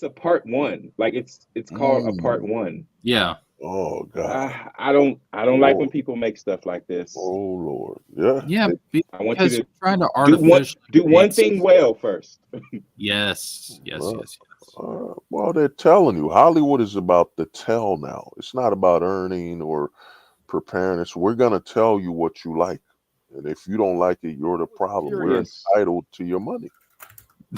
a part one. Like it's called a part one. Yeah. Oh God. I don't like when people make stuff like this. Oh Lord. Yeah. Yeah. I want you to trying to artificially do one thing well first. Yes. Well, they're telling you Hollywood is about the tell now. It's not about earning or preparing. We're gonna tell you what you like, and if you don't like it, you're the problem. We're entitled to your money.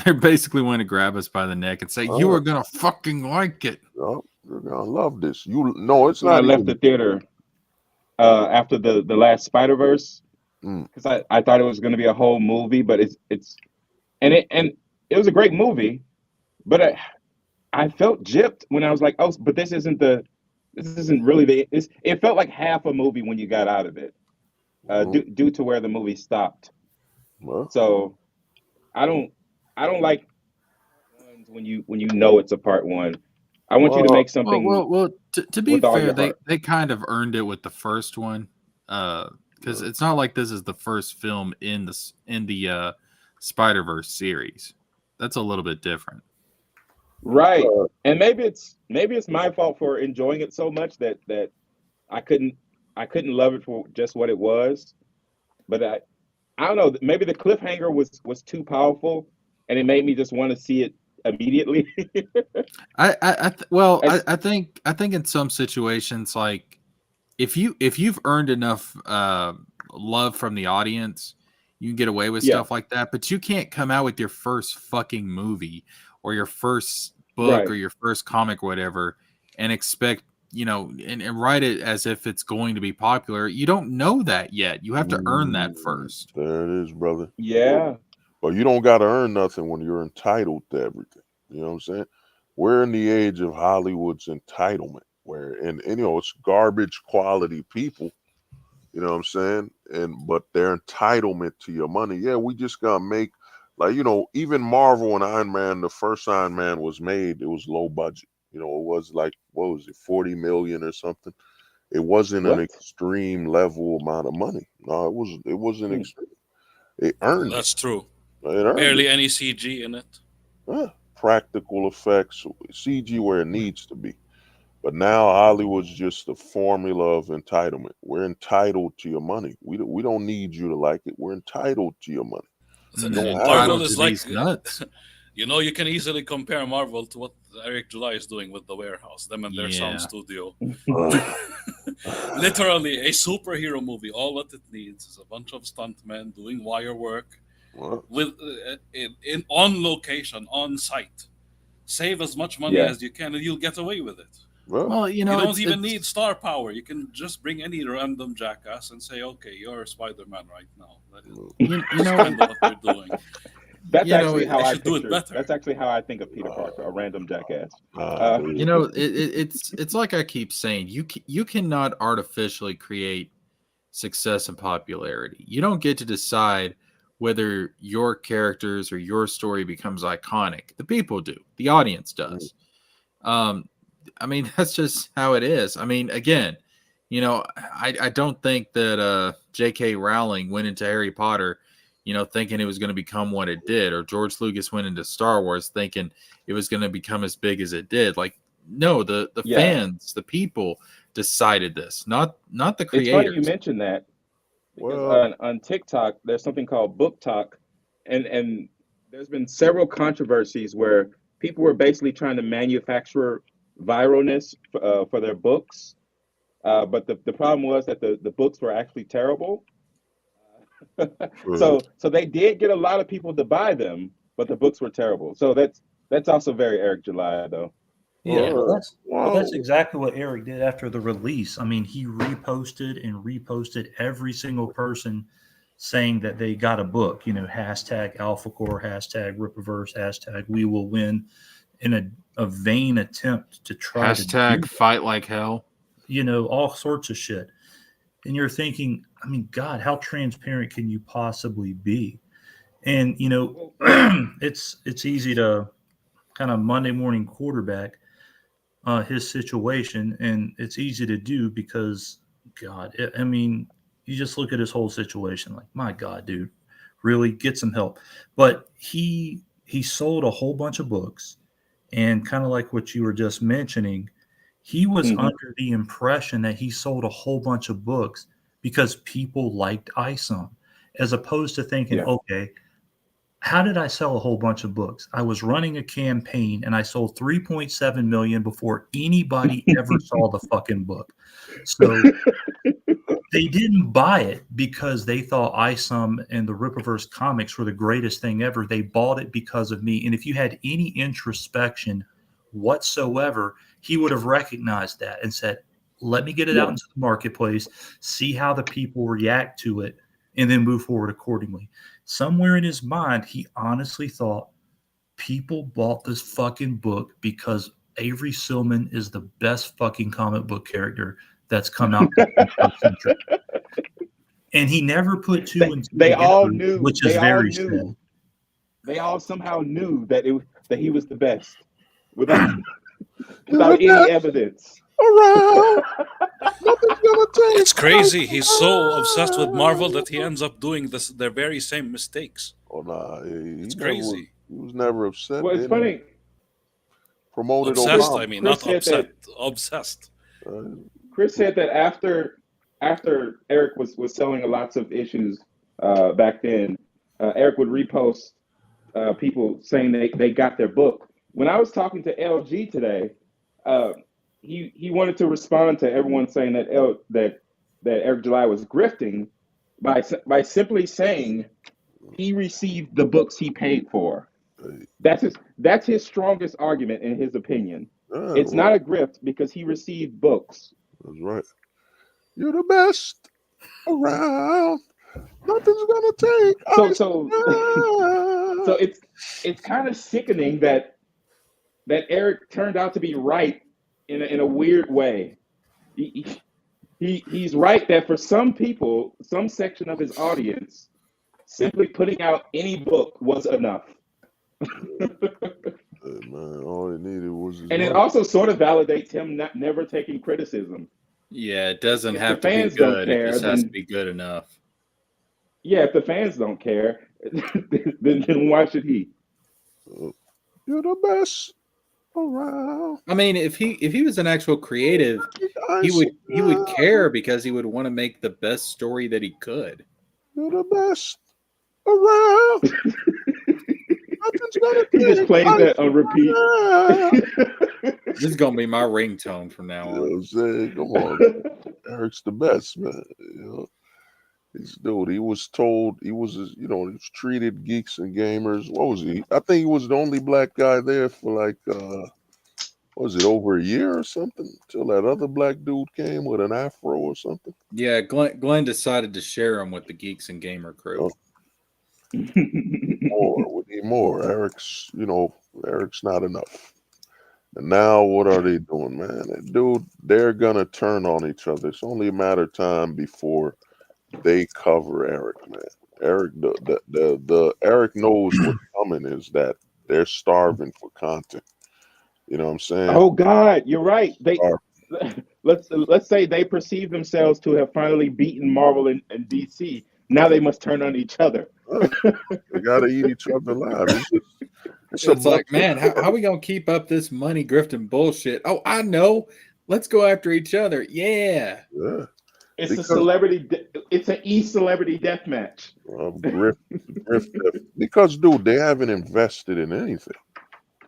They basically want to grab us by the neck and say, "You are gonna fucking like it. You're gonna love this." It's not. I left the theater after the last Spider-Verse because I thought it was going to be a whole movie, but it was a great movie, but I felt gypped when I was like, oh, but this isn't really it felt like half a movie when you got out of it, due to where the movie stopped. Well, so I don't I don't like ones when you know it's a part one. I want you to Well, make something Well. To be with all fair, your heart. they kind of earned it with the first one, because it's not like this is the first film in the Spider-Verse series. That's a little bit different. Right. And maybe it's my fault for enjoying it so much that I couldn't I couldn't love it for just what it was. But I don't know, maybe the cliffhanger was too powerful and it made me just want to see it immediately. As I think in some situations, like if you've earned enough love from the audience, you can get away with yeah, stuff like that. But you can't come out with your first fucking movie or your first book or right. your first comic, or whatever, and expect, and write it as if it's going to be popular. You don't know that yet. You have to earn that first. there it is, brother. Yeah. But you don't got to earn nothing when you're entitled to everything. You know what I'm saying? We're in the age of Hollywood's entitlement, where and it's garbage quality people. You know what I'm saying? But their entitlement to your money. Yeah, we just gotta make like even Marvel and Iron Man. The first Iron Man was made. It was low budget. It was like what was it, 40 million or something. It wasn't an What? extreme level amount of money. No, it wasn't Hmm. extreme. It earned it. That's true. It earned it. Barely any CG in it. Practical effects, CG where it needs to be. But now Hollywood's just the formula of entitlement. We're entitled to your money. We don't need you to like it. We're entitled to your money. You And don't have Marvel entitled it. to is like, these nuts. you can easily compare Marvel to what Eric July is doing with The Warehouse, them and their sound Yeah. studio. Uh, Literally, a superhero movie. All what it needs is a bunch of stuntmen doing wire work well, with in on location, on site. Save as much money Yeah. as you can, and you'll get away with it. well, Well, You don't even it's need star power. You can just bring any random jackass and say, "Okay, you're Spider-Man right now." you That's know kind of what they're doing. That's you know actually how They I should do it picture. better. That's actually how I think of Peter Parker, a random jackass. nah, dude. it's like I keep saying, you cannot artificially create success and popularity. You don't get to decide whether your characters or your story becomes iconic. The people do. The audience does. Um, I mean, that's just how it is. I mean, again, I don't think that J.K. Rowling went into Harry Potter, thinking it was going to become what it did, or George Lucas went into Star Wars thinking it was going to become as big as it did. Like, no, the Yeah. fans, the people decided this, not the It's funny you creators. mentioned that because Well, on TikTok there's something called Book Talk, and there's been several controversies where people were basically trying to manufacture viralness for their books, but the problem was that the books were actually terrible. uh, So they did get a lot of people to buy them, but the books were terrible. So that's also very Eric July though. Yeah, Yeah. well, that's exactly what Eric did after the release. I mean, he reposted and reposted every single person saying that they got a book. Hashtag AlphaCore, hashtag Rippaverse, hashtag We Will Win, in a vain attempt to try to Hashtag do, fight like hell. all sorts of shit. And you're thinking, I mean, God, how transparent can you possibly be? And it's easy to kind of Monday morning quarterback his situation, and it's easy to do because God, I mean, you just look at his whole situation, like, my God, dude, really get some help. But he sold a whole bunch of books, and kind of like what you were just mentioning, he was Hmm. under the impression that he sold a whole bunch of books because people liked ISOM, as opposed to thinking, Yeah. okay, how did I sell a whole bunch of books? I was running a campaign and I sold 3.7 million before anybody ever saw the fucking book. So they didn't buy it because they thought ISOM and the Rippaverse comics were the greatest thing ever. They bought it because of me. And if you had any introspection whatsoever, he would have recognized that and said, let me get it out Yeah. into the marketplace, see how the people react to it, and then move forward accordingly. Somewhere in his mind, he honestly thought people bought this fucking book because Avery Silman is the best fucking comic book character that's come out in the 21st century. And he never put two and two They all together, knew. which is They all very sad. knew. they all somehow knew that that he was the best without You're the any best evidence. around. Nothing's gonna take It's us crazy. He's so obsessed with Marvel that he ends up doing their very same mistakes. Oh nah, It's never was. crazy. He was never upset. Well, They it's didn't funny. promoted Obsessed, I Obama. mean, Chris not said upset. that Obsessed. Chris said that after Eric was selling lots of issues back then, Eric would repost people saying they got their book. When I was talking to LG today, uh, he wanted to respond to everyone saying that Eric July was grifting by simply saying he received the books he paid for. That's his strongest argument in his opinion. It's Well, not a grift because he received books. that's right. You're the best around. Nothing's gonna take So us so so down. it's kind of sickening that Eric turned out to be right in a weird way. He's right that for some people, some section of his audience, simply putting out any book was enough. Hey, man, all he needed was his And it money. also sort of validates him never taking criticism. Yeah, it doesn't If the have to be fans don't good. It care, just has to then be good enough. yeah, if the fans don't care, then why should he? You're the best around. I mean, if he was an actual creative, he would care because he would want to make the best story that he could. You're the best around. Nothing's gonna He just take plays us that on repeat. down. This is gonna be my ringtone from now You know what on. I'm saying? Come on, Eric's the best, man. You know, he was told he was, he was treated geeks and gamers. What was he? I think he was the only black guy there for like, what was it, over a year or something? Till that other black dude came with an afro or something. Yeah, Glenn decided to share him with the Geeks and Gamer crew. More, we need more. Eric's not enough. And now what are they doing, man? Dude, they're gonna turn on each other. It's only a matter of time before they cover Eric, man. Eric, the Eric knows what's coming is that they're starving for content. You know what I'm saying? Oh God, you're right. Let's say they perceive themselves to have finally beaten Marvel and DC. Now they must turn on each other. They gotta eat each other alive. It's like, man, how are we gonna keep up this money grifting bullshit? Oh, I know. Let's go after each other. Yeah. Yeah. It's a celebrity. It's an celebrity death match. Grift, because, dude, they haven't invested in anything.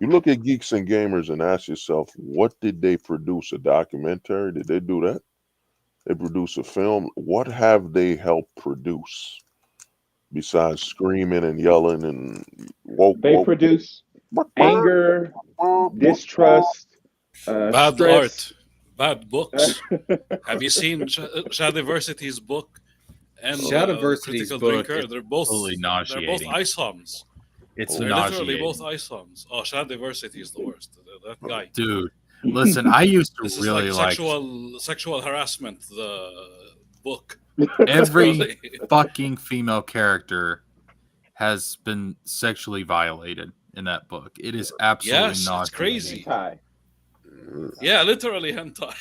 You look at Geeks and Gamers and ask yourself, what did they produce? A documentary? Did they do that? They produce a film? What have they helped produce besides screaming and yelling and woke? They produce anger, distrust, Bad stress. art, bad books. Have you seen Shadiversity's book and Shadiversity's Critical book Drinker? is They're both totally they're both nauseating. ice homes. It's They're literally nauseating. both ice homes. Oh, Shadiversity is the worst. That guy. Dude, listen, I used to This really is like sexual harassment. The book. every fucking female character has been sexually violated in that book. It is absolutely Yes, nauseating. it's crazy. Hentai. Yeah, literally hentai.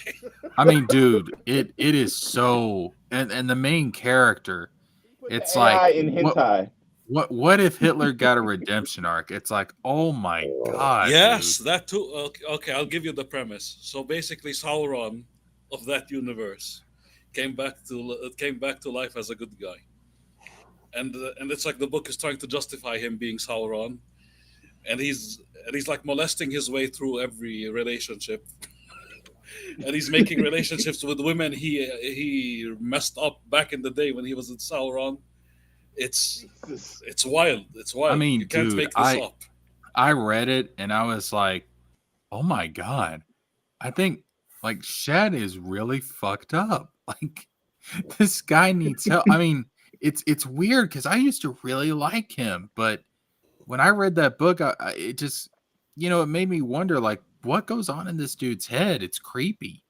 I mean, dude, it is so, and the main character, it's AI like in hentai. what if Hitler got a redemption arc? It's like, oh my god, Yes, dude. that too. Okay, I'll give you the premise. So basically, Sauron of that universe came back to life as a good guy, and it's like the book is trying to justify him being Sauron, and he's like molesting his way through every relationship, and he's making relationships with women he messed up back in the day when he was in Sauron. It's wild. It's wild. I mean, you can't dude, make this up. I read it and I was like, oh my god, I think like Shad is really fucked up. Like this guy needs help. I mean, it's weird because I used to really like him, but when I read that book, it just, it made me wonder, like, what goes on in this dude's head? It's creepy.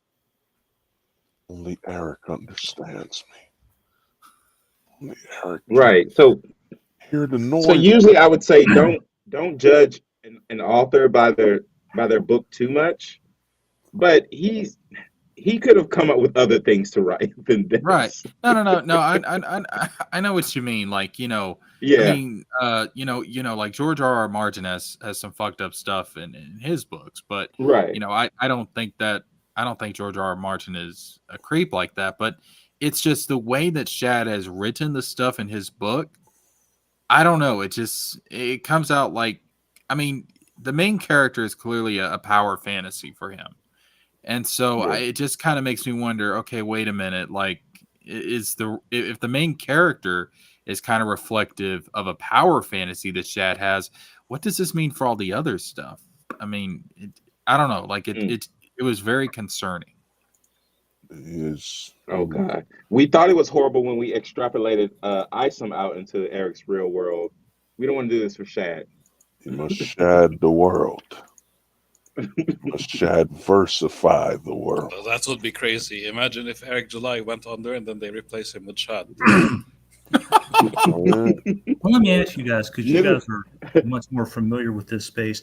Only Eric understands me. Only Eric. Right. So Hear the So noise. usually I would say don't judge an author by their book too much. But he could have come up with other things to write than Right. this. No. I know what you mean. Like, I Yeah, mean, like George R.R. Martin has some fucked up stuff in his books, but right. I don't think George R.R. Martin is a creep like that. But it's just the way that Shad has written the stuff in his book. I don't know. It comes out like, I mean, the main character is clearly a power fantasy for him. And so Yeah. it just kind of makes me wonder, okay, wait a minute, like if the main character is kind of reflective of a power fantasy that Shad has, what does this mean for all the other stuff? I mean, I don't know, like Mm. it was very concerning. Is Oh God. We thought it was horrible when we extrapolated Isom out into Eric's real world. We don't want to do this for Shad. you must shad the world. You must shad versify the world. That would be crazy. Imagine if Eric July went on there and then they replace him with Shad. Oh, yeah. Well, let me ask you guys, because you Never- guys are much more familiar with this space.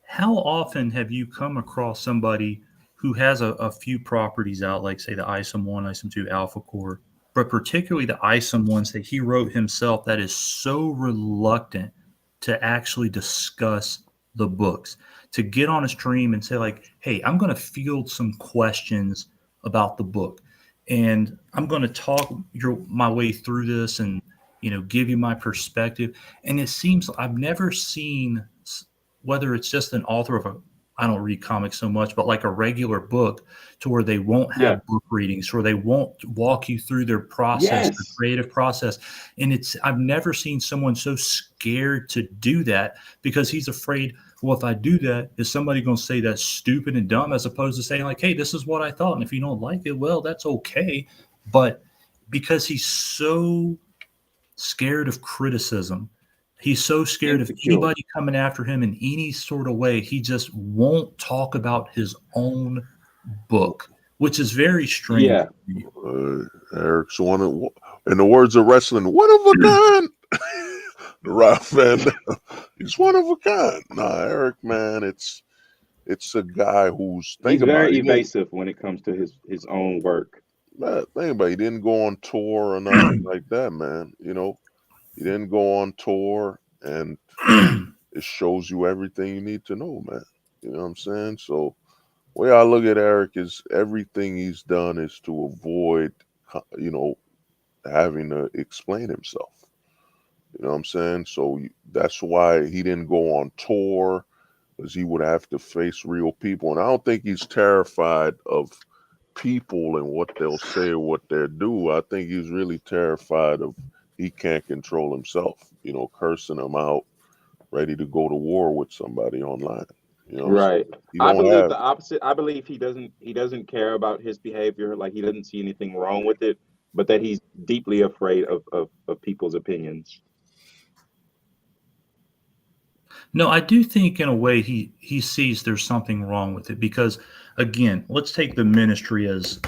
How often have you come across somebody who has a few properties out, like say the ISOM 1, ISOM 2, Alpha Core, but particularly the ISOM ones that he wrote himself, that is so reluctant to actually discuss the books, to get on a stream and say like, hey, I'm going to field some questions about the book, and I'm going to talk my way through this and, give you my perspective. And it seems I've never seen, whether it's just an author of I don't read comics so much, but like a regular book, to where they won't have book readings, or they won't walk you through their process, their creative process. And I've never seen someone so scared to do that, because he's afraid, well, if I do that, is somebody going to say that's stupid and dumb, as opposed to saying like, hey, this is what I thought. And if you don't like it, well, that's okay. But because he's so scared of criticism, he's so scared of anybody coming after him in any sort of way, he just won't talk about his own book, which is very strange. Yeah. Eric's in the words of wrestling, one of a kind. Rob Van Dam, he's one of a kind. Nah, Eric, man, it's a guy who's He's very evasive when it comes to his own work. Man, think about it. He didn't go on tour or nothing like that, man. He didn't go on tour, and it shows you everything you need to know, man. You know what I'm saying? So, the way I look at Eric is everything he's done is to avoid, having to explain himself. You know what I'm saying? So that's why he didn't go on tour, because he would have to face real people. And I don't think he's terrified of people and what they'll say or what they'll do. I think he's really terrified of he can't control himself, cursing them out, ready to go to war with somebody online. Right. So I believe the opposite. I believe he doesn't care about his behavior, like he doesn't see anything wrong with it, but that he's deeply afraid of people's opinions. No, I do think in a way he sees there's something wrong with it, because again, let's take the ministry as,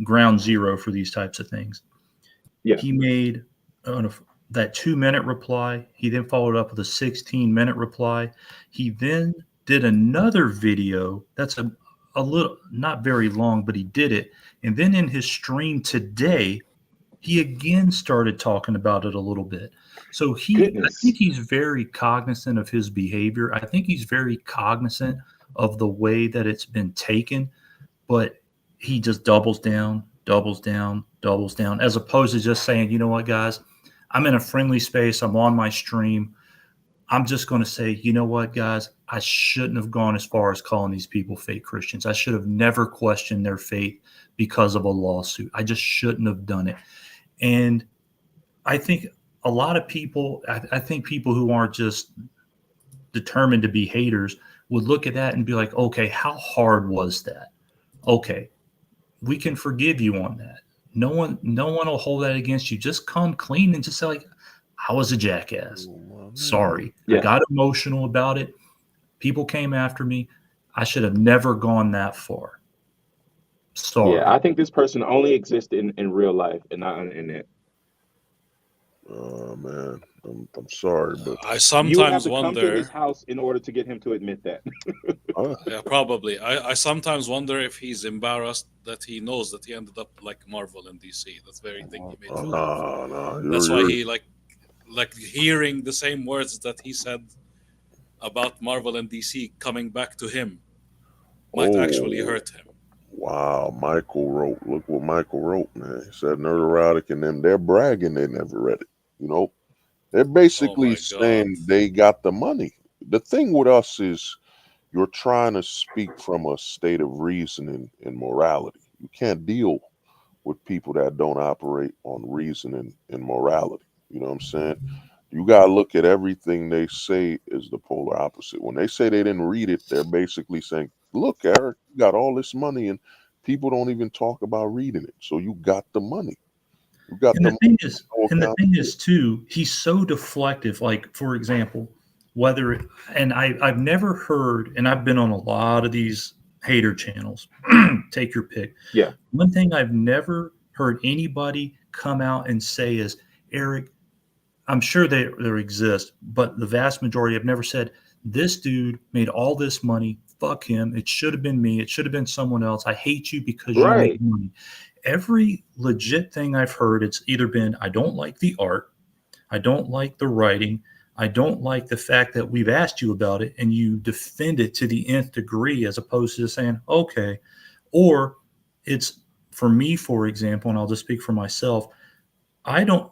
ground zero for these types of things. Yeah. He made that 2-minute reply. He then followed up with a 16-minute reply. He then did another video that's a little, not very long, but he did it. And then in his stream today, he again started talking about it a little bit. So I think he's very cognizant of his behavior. I think he's very cognizant of the way that it's been taken, but he just doubles down, as opposed to just saying, you know what, guys, I'm in a friendly space. I'm on my stream. I'm just going to say, you know what, guys, I shouldn't have gone as far as calling these people fake Christians. I should have never questioned their faith because of a lawsuit. I just shouldn't have done it. And I think a lot of people, I think people who aren't just determined to be haters would look at that and be like, okay, how hard was that? Okay, we can forgive you on that. No one will hold that against you. Just come clean and just say like, I was a jackass. Sorry. I got emotional about it. People came after me. I should have never gone that far. Sorry. Yeah, I think this person only exists in real life and not on the internet. Man, I'm sorry, but I You would have sometimes to come to his wonder. house in order to get him to admit that. uh, Yeah, probably. I sometimes wonder if he's embarrassed that he knows that he ended up like Marvel and DC. That's very thing he made fun of. nah, That's why you're he like hearing the same words that he said about Marvel and DC coming back to him might actually oh hurt him. wow. Michael wrote. Look what Michael wrote, man. He said Neurotic and them. They're bragging they never read it. You know, they're Oh basically my god. saying they got the money. The thing with us is you're trying to speak from a state of reasoning and morality. You can't deal with people that don't operate on reasoning and morality. You know what I'm saying? You gotta look at everything they say as the polar opposite. When they say they didn't read it, they're basically saying, "Look, Eric, you got all this money, and people don't even talk about reading it. So you got the money. You got And the the money. thing is, No and the thing accountability." is too, he's so deflective. Like, for example, whether and I've never heard, and I've been on a lot of these hater channels. Take your pick. Yeah. One thing I've never heard anybody come out and say is, Eric, I'm sure there exist, but the vast majority have never said, this dude made all this money. Fuck him. It should have been me. It should have been someone else. I hate you because you Right. made money. Every legit thing I've heard, it's either been, I don't like the art. I don't like the writing. I don't like the fact that we've asked you about it and you defend it to the nth degree as opposed to just saying, okay. Or it's for me, for example, and I'll just speak for myself.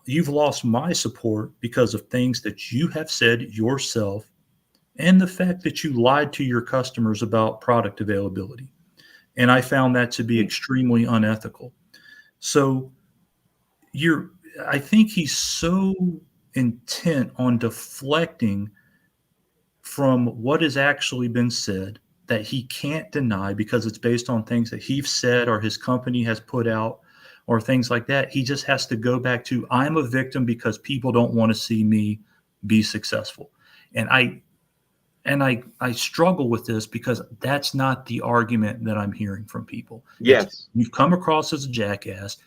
You've lost my support because of things that you have said yourself and the fact that you lied to your customers about product availability. And I found that to be Mm. extremely unethical. So you're, I think he's so intent on deflecting from what has actually been said that he can't deny because it's based on things that he's said or his company has put out or things like that. He just has to go back to, I'm a victim because people don't want to see me be successful. And I struggle with this because that's not the argument that I'm hearing from people. It's, Yes. you've come across as a jackass.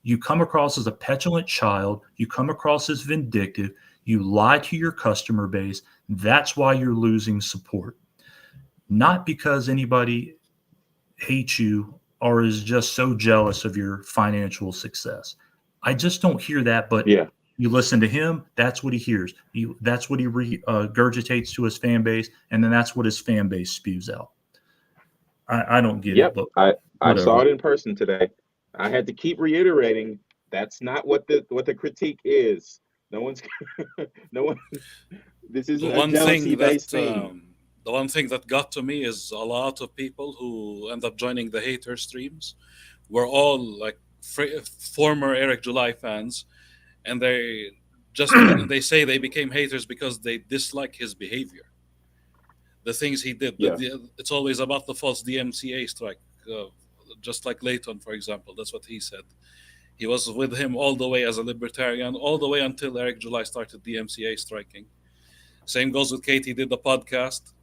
You come across as a petulant child. You come across as vindictive. You lie to your customer base. That's why you're losing support. Not because anybody hates you or is just so jealous of your financial success. I just don't hear that, but Yeah. you listen to him, that's what he hears. That's what he regurgitates to his fan base, and then that's what his fan base spews out. I don't get it, Yep. but I saw whatever. it in person today. I had to keep reiterating that's not what the critique is. No one's no one. This The isn't a one jealousy thing based that thing. the one thing that got to me is a lot of people who end up joining the hater streams were all like former Eric July fans, and they say they became haters because they dislike his behavior, the things he did. Yeah. It's always about the false DMCA strike, uh, just like Layton, for example. That's what he said. He was with him all the way as a libertarian, all the way until Eric July started DMCA striking. Same goes with Kate. He did the podcast.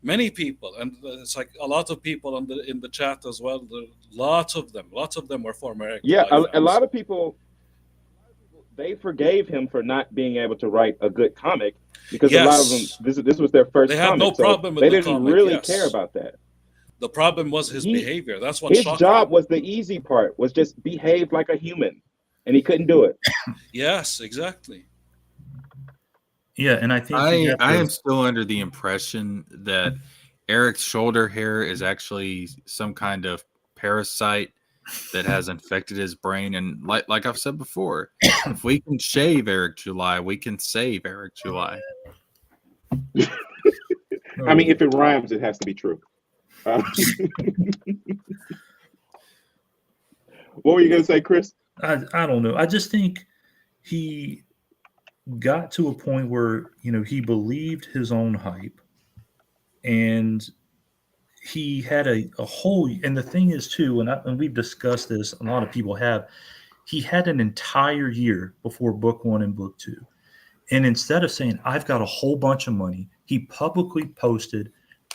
Many people, and it's like a lot of people in the chat as well. Lots of them were former Eric Yeah. July A fans. lot of people, they forgave him for not being able to write a good comic because a lot of them, Yes, this was their they first had no comic, so problem with they the didn't comic. really care Yes, about that. the problem was his He behavior. That's what his shocked job them. was the easy part, was just behave like a human, and he couldn't do it. Yes, exactly. Yeah, and I think you I have I to. am still under the impression that Eric's shoulder hair is actually some kind of parasite that has infected his brain. And like I've said before, if we can shave Eric July, we can save Eric July. I mean, Oh, if it rhymes, it has to be true. Uh, what were you gonna say, Chris? I don't know. I just think he got to a point where he believed his own hype, and he had a whole. And the thing is too, and we've discussed this. A lot of people have. He had an entire year before book one and book two, and instead of saying I've got a whole bunch of money, he publicly posted.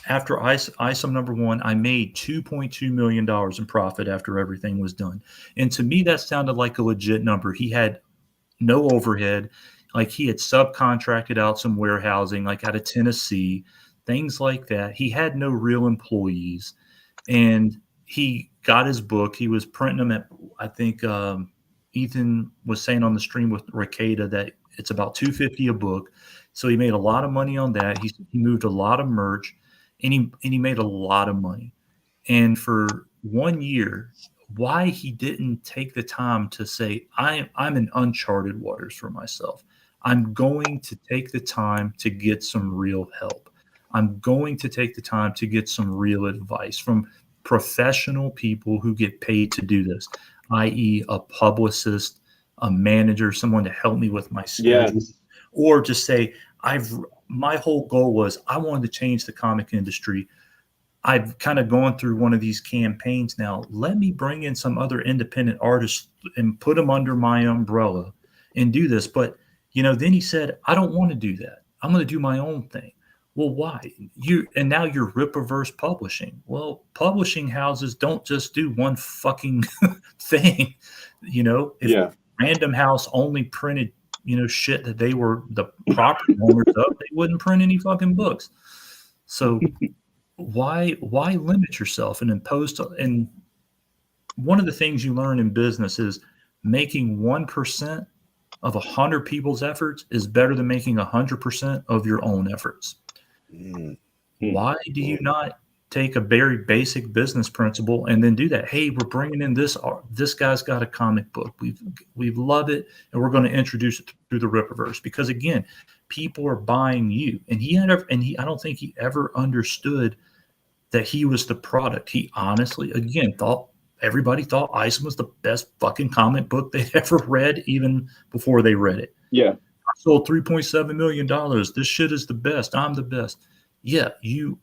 After ISOM number one, I made $2.2 million in profit after everything was done. And to me, that sounded like a legit number. He had no overhead. Like he had subcontracted out some warehousing, like out of Tennessee, things like that. He had no real employees, and he got his book. He was printing them at, I think Ethan was saying on the stream with Ricada that it's about $250 a book. So he made a lot of money on that. He moved a lot of merch, and he made a lot of money. And for 1 year, why he didn't take the time to say, I'm in uncharted waters for myself. I'm going to take the time to get some real help. I'm going to take the time to get some real advice from professional people who get paid to do this, i.e. a publicist, a manager, someone to help me with my schedule, Yes. or just say, my whole goal was I wanted to change the comic industry. I've kind of gone through one of these campaigns now. Let me bring in some other independent artists and put them under my umbrella and do this. But, then he said, I don't want to do that. I'm going to do my own thing. Well, why? And now you're Rippaverse Publishing. Well, publishing houses don't just do one fucking thing. If Random House only printed, shit that they were the property owners of, they wouldn't print any fucking books. So why limit yourself and impose and one of the things you learn in business is making 1% of 100 people's efforts is better than making 100% of your own efforts. Why do you not take a very basic business principle and then do that? Hey, we're bringing in this guy's got a comic book. We've loved it, and we're going to introduce it through the Rippaverse, because again, people are buying you. And I don't think he ever understood that he was the product. He honestly, again, everybody thought Isom was the best fucking comic book they'd ever read, even before they read it. Yeah. I sold $3.7 million. This shit is the best. I'm the best. Yeah, you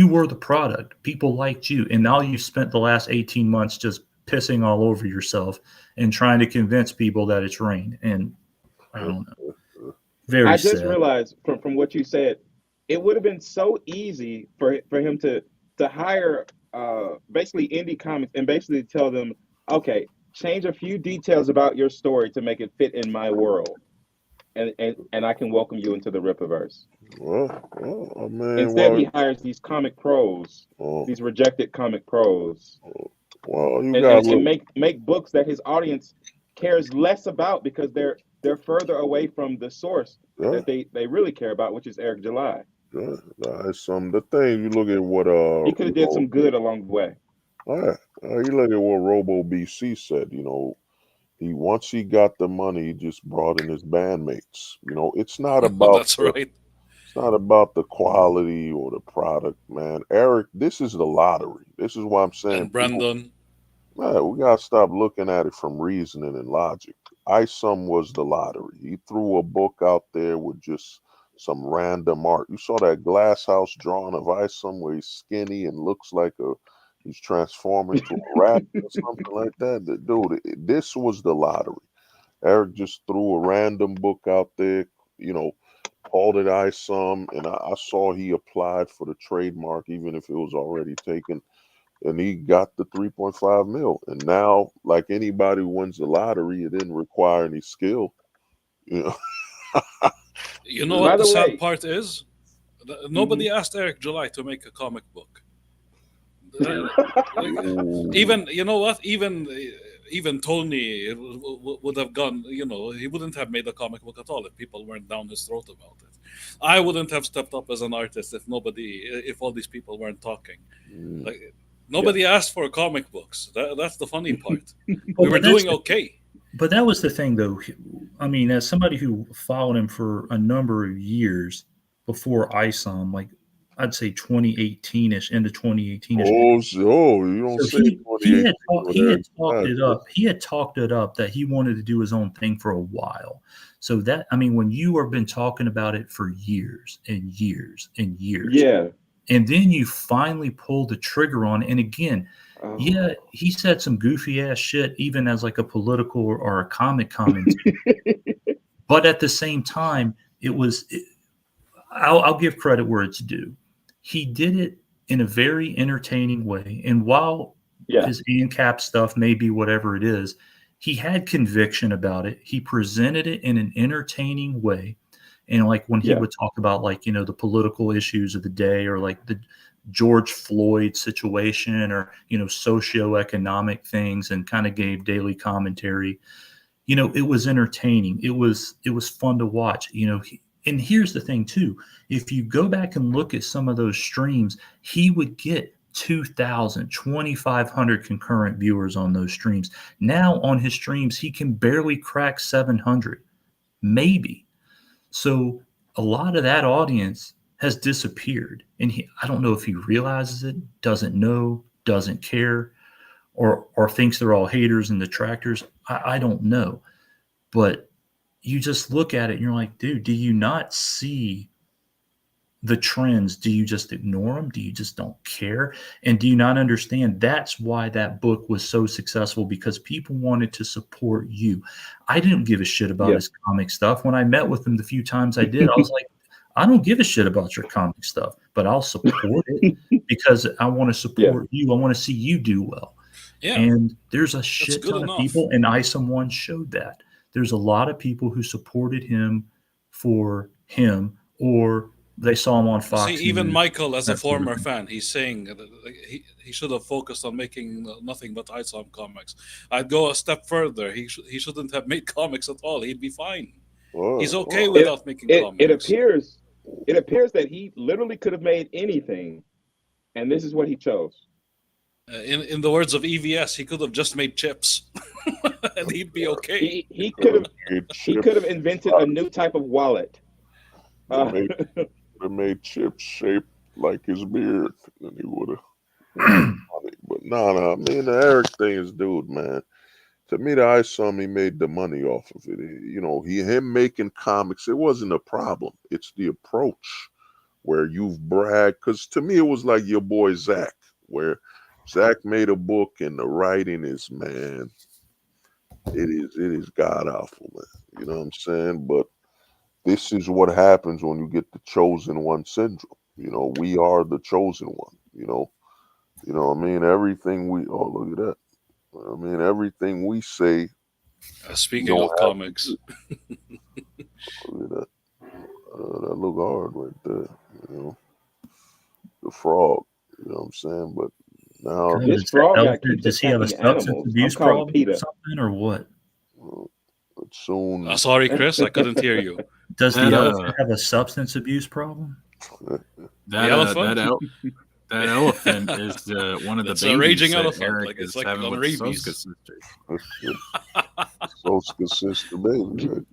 were the product. People liked you. And now you've spent the last 18 months just pissing all over yourself and trying to convince people that it's rain. And I don't know. Very I just sad. realized from what you said, it would have been so easy for him to hire basically indie comics and basically tell them, okay, change a few details about your story to make it fit in my world, and I can welcome you into the Rippaverse. Well, man. Instead, he hires these comic pros, these rejected comic pros, Well, you and make books that his audience cares less about because they're further away from the source that they really care about, which is Eric July. Yeah, that's the thing. You look at what he could have did some good along the way. You look at what Robo BC said. Once he got the money, he just brought in his bandmates. It's not about That's right. It's not about the quality or the product, man. Eric, this is the lottery. This is why I'm saying, And Brandon. We gotta stop looking at it from reasoning and logic. Isom was the lottery. He threw a book out there with just some random art. You saw that glass house drawing of Isom where he's skinny and looks like he's transforming to a rat or something like that. Dude, this was the lottery. Eric just threw a random book out there, called it Isom, and I saw he applied for the trademark, even if it was already taken. And he got the 3.5 mil. And now, like anybody who wins the lottery, it didn't require any skill. You know what the sad part is? Nobody asked Eric July to make a comic book. Even, you know what? Even Tony would have gone, he wouldn't have made a comic book at all if people weren't down his throat about it. I wouldn't have stepped up as an artist if all these people weren't talking. Nobody asked for comic books. That's the funny part. We were doing okay. But that was the thing, though. I mean, as somebody who followed him for a number of years before Isom, like I'd say 2018-ish, into 2018-ish. You don't say 2018. He had talked it up. He had talked it up that he wanted to do his own thing for a while. So when you have been talking about it for years and years and years. Yeah. And then you finally pull the trigger on it. And again, he said some goofy ass shit, even as like a political or a comic comment. But at the same time, I'll give credit where it's due. He did it in a very entertaining way. And while his ANCAP stuff may be whatever it is, he had conviction about it. He presented it in an entertaining way. And like when he Yeah. would talk about like, you know, the political issues of the day, or like the George Floyd situation, or, you know, socioeconomic things, and kind of gave daily commentary, you know, it was entertaining. It was fun to watch, you know. And here's the thing too. If you go back and look at some of those streams, he would get 2,000, 2,500 concurrent viewers on those streams. Now on his streams, he can barely crack 700, maybe. So a lot of that audience has disappeared. And I don't know if he realizes it, doesn't know, doesn't care, or thinks they're all haters and detractors. I don't know. But you just look at it and you're like, dude, do you not see the trends? Do you just ignore them? Do you just don't care? And do you not understand that's why that book was so successful? Because people wanted to support you. I didn't give a shit about his comic stuff. When I met with him the few times I did, I was like, I don't give a shit about your comic stuff, but I'll support it because I want to support you. I want to see you do well. Yeah. And there's a shit ton enough. of people, and ISOM 1 showed that. There's a lot of people who supported him for him, or they saw him on Fox. See, even News. Michael, as a That sort of former thing. fan, he's saying that he should have focused on making nothing but ISOM comics. I'd go a step further. He shouldn't have made comics at all. He'd be fine. He's okay without making comics. It appears that he literally could have made anything, and this is what he chose. In the words of EVS, he could have just made chips, and he'd be okay. He could have invented a new type of wallet. They made chips shaped like his beard, and he would have. But no, I mean, the Eric thing is, dude, man. To me, the ISOM, he made the money off of it. You know, him making comics, it wasn't a problem. It's the approach where you've bragged. Because to me, it was like your boy Zach, where Zach made a book and the writing is, man, it is god awful, man. You know what I'm saying? But this is what happens when you get the chosen one syndrome. You know, we are the chosen one. You know what I mean? Everything look at that. I mean, everything we say. Speaking of comics, look at that. That look hard right there. You know, the frog. You know what I'm saying? But now this frog guy keeps does he have a substance abuse problem or something, or what? Soon. Sorry, Chris, I couldn't hear you. Does the elephant have a substance abuse problem? That elephant is one of the babies a raging that elephant. Eric Like, it's is like having on with rabies. Soska sisters. Soska sister baby. Right?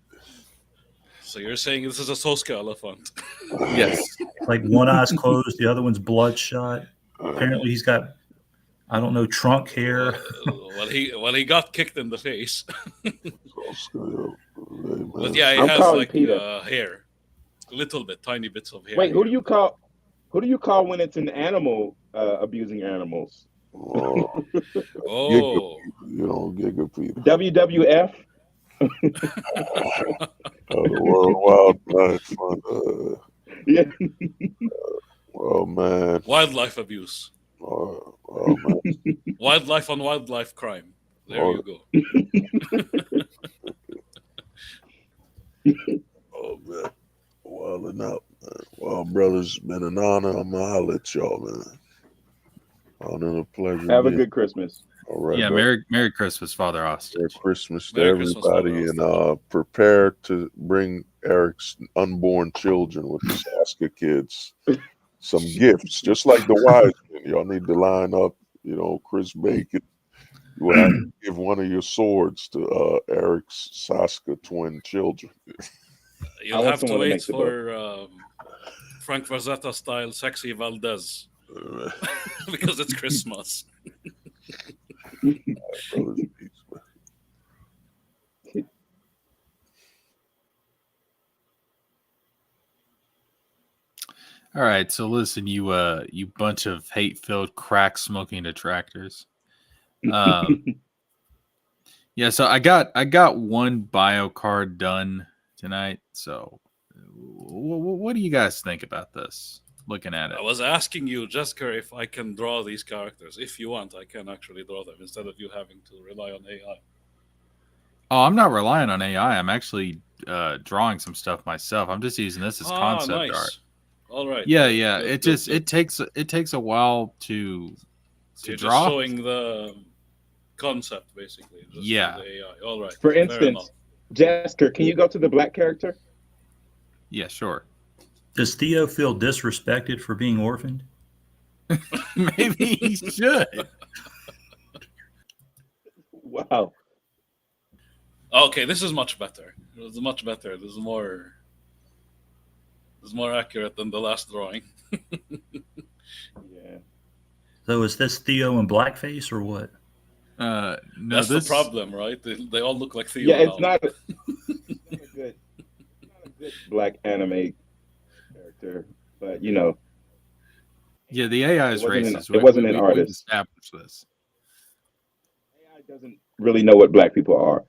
So you're saying this is a Soska elephant? Yes. Like one eye's closed, the other one's bloodshot. Apparently, he's got, I don't know, trunk hair. Well, he got kicked in the face. But yeah, he I'm has calling like Peter. Hair, a little bit, tiny bits of hair. Wait, who do you call when it's an animal abusing animals? Oh, Giga Peter. WWF. The World Wildlife Fund. Yeah. Oh man. Wildlife abuse. Oh man. Wildlife on wildlife crime. There you go. Oh man. Wilding out, man. Well, brothers, been an honor. I'm gonna holler at y'all, man. Honor and a pleasure. Have a good Christmas. All right. Yeah, Merry Christmas, Father Hostage. Merry Christmas to Merry Christmas, everybody, and prepare to bring Eric's unborn children with the Saska kids some gifts, just like the wise men. Y'all need to line up. You know, Chris Bacon. You will have to give one of your swords to Eric's Saska twin children. You'll have to wait for Frank Vazetta style sexy Valdez because it's Christmas. All right, so listen, you bunch of hate-filled crack-smoking detractors. Yeah, so I got one bio card done tonight. So, what do you guys think about this? Looking at it, I was asking you, Jesker, if I can draw these characters. If you want, I can actually draw them instead of you having to rely on AI. Oh, I'm not relying on AI. I'm actually drawing some stuff myself. I'm just using this as concept nice. art. All right. Yeah, good, yeah. good, It good, just good. it takes a while to So you're just draw. showing the concept, basically. Just Yeah. through the AI. All right. For Fair enough. instance, Jesker, can you go to the black character? Yeah, sure. Does Theo feel disrespected for being orphaned? Maybe he should. Wow. Okay, this is much better. It's much better. This is more accurate than the last drawing. Yeah. So is this Theo in blackface or what? No, That's this the problem, right? They all look like Theo Yeah, it's now. not a good black anime character, but you know, Yeah, the AI is It wasn't an- racist. it wasn't an We've artist. established this. AI doesn't really know what black people are.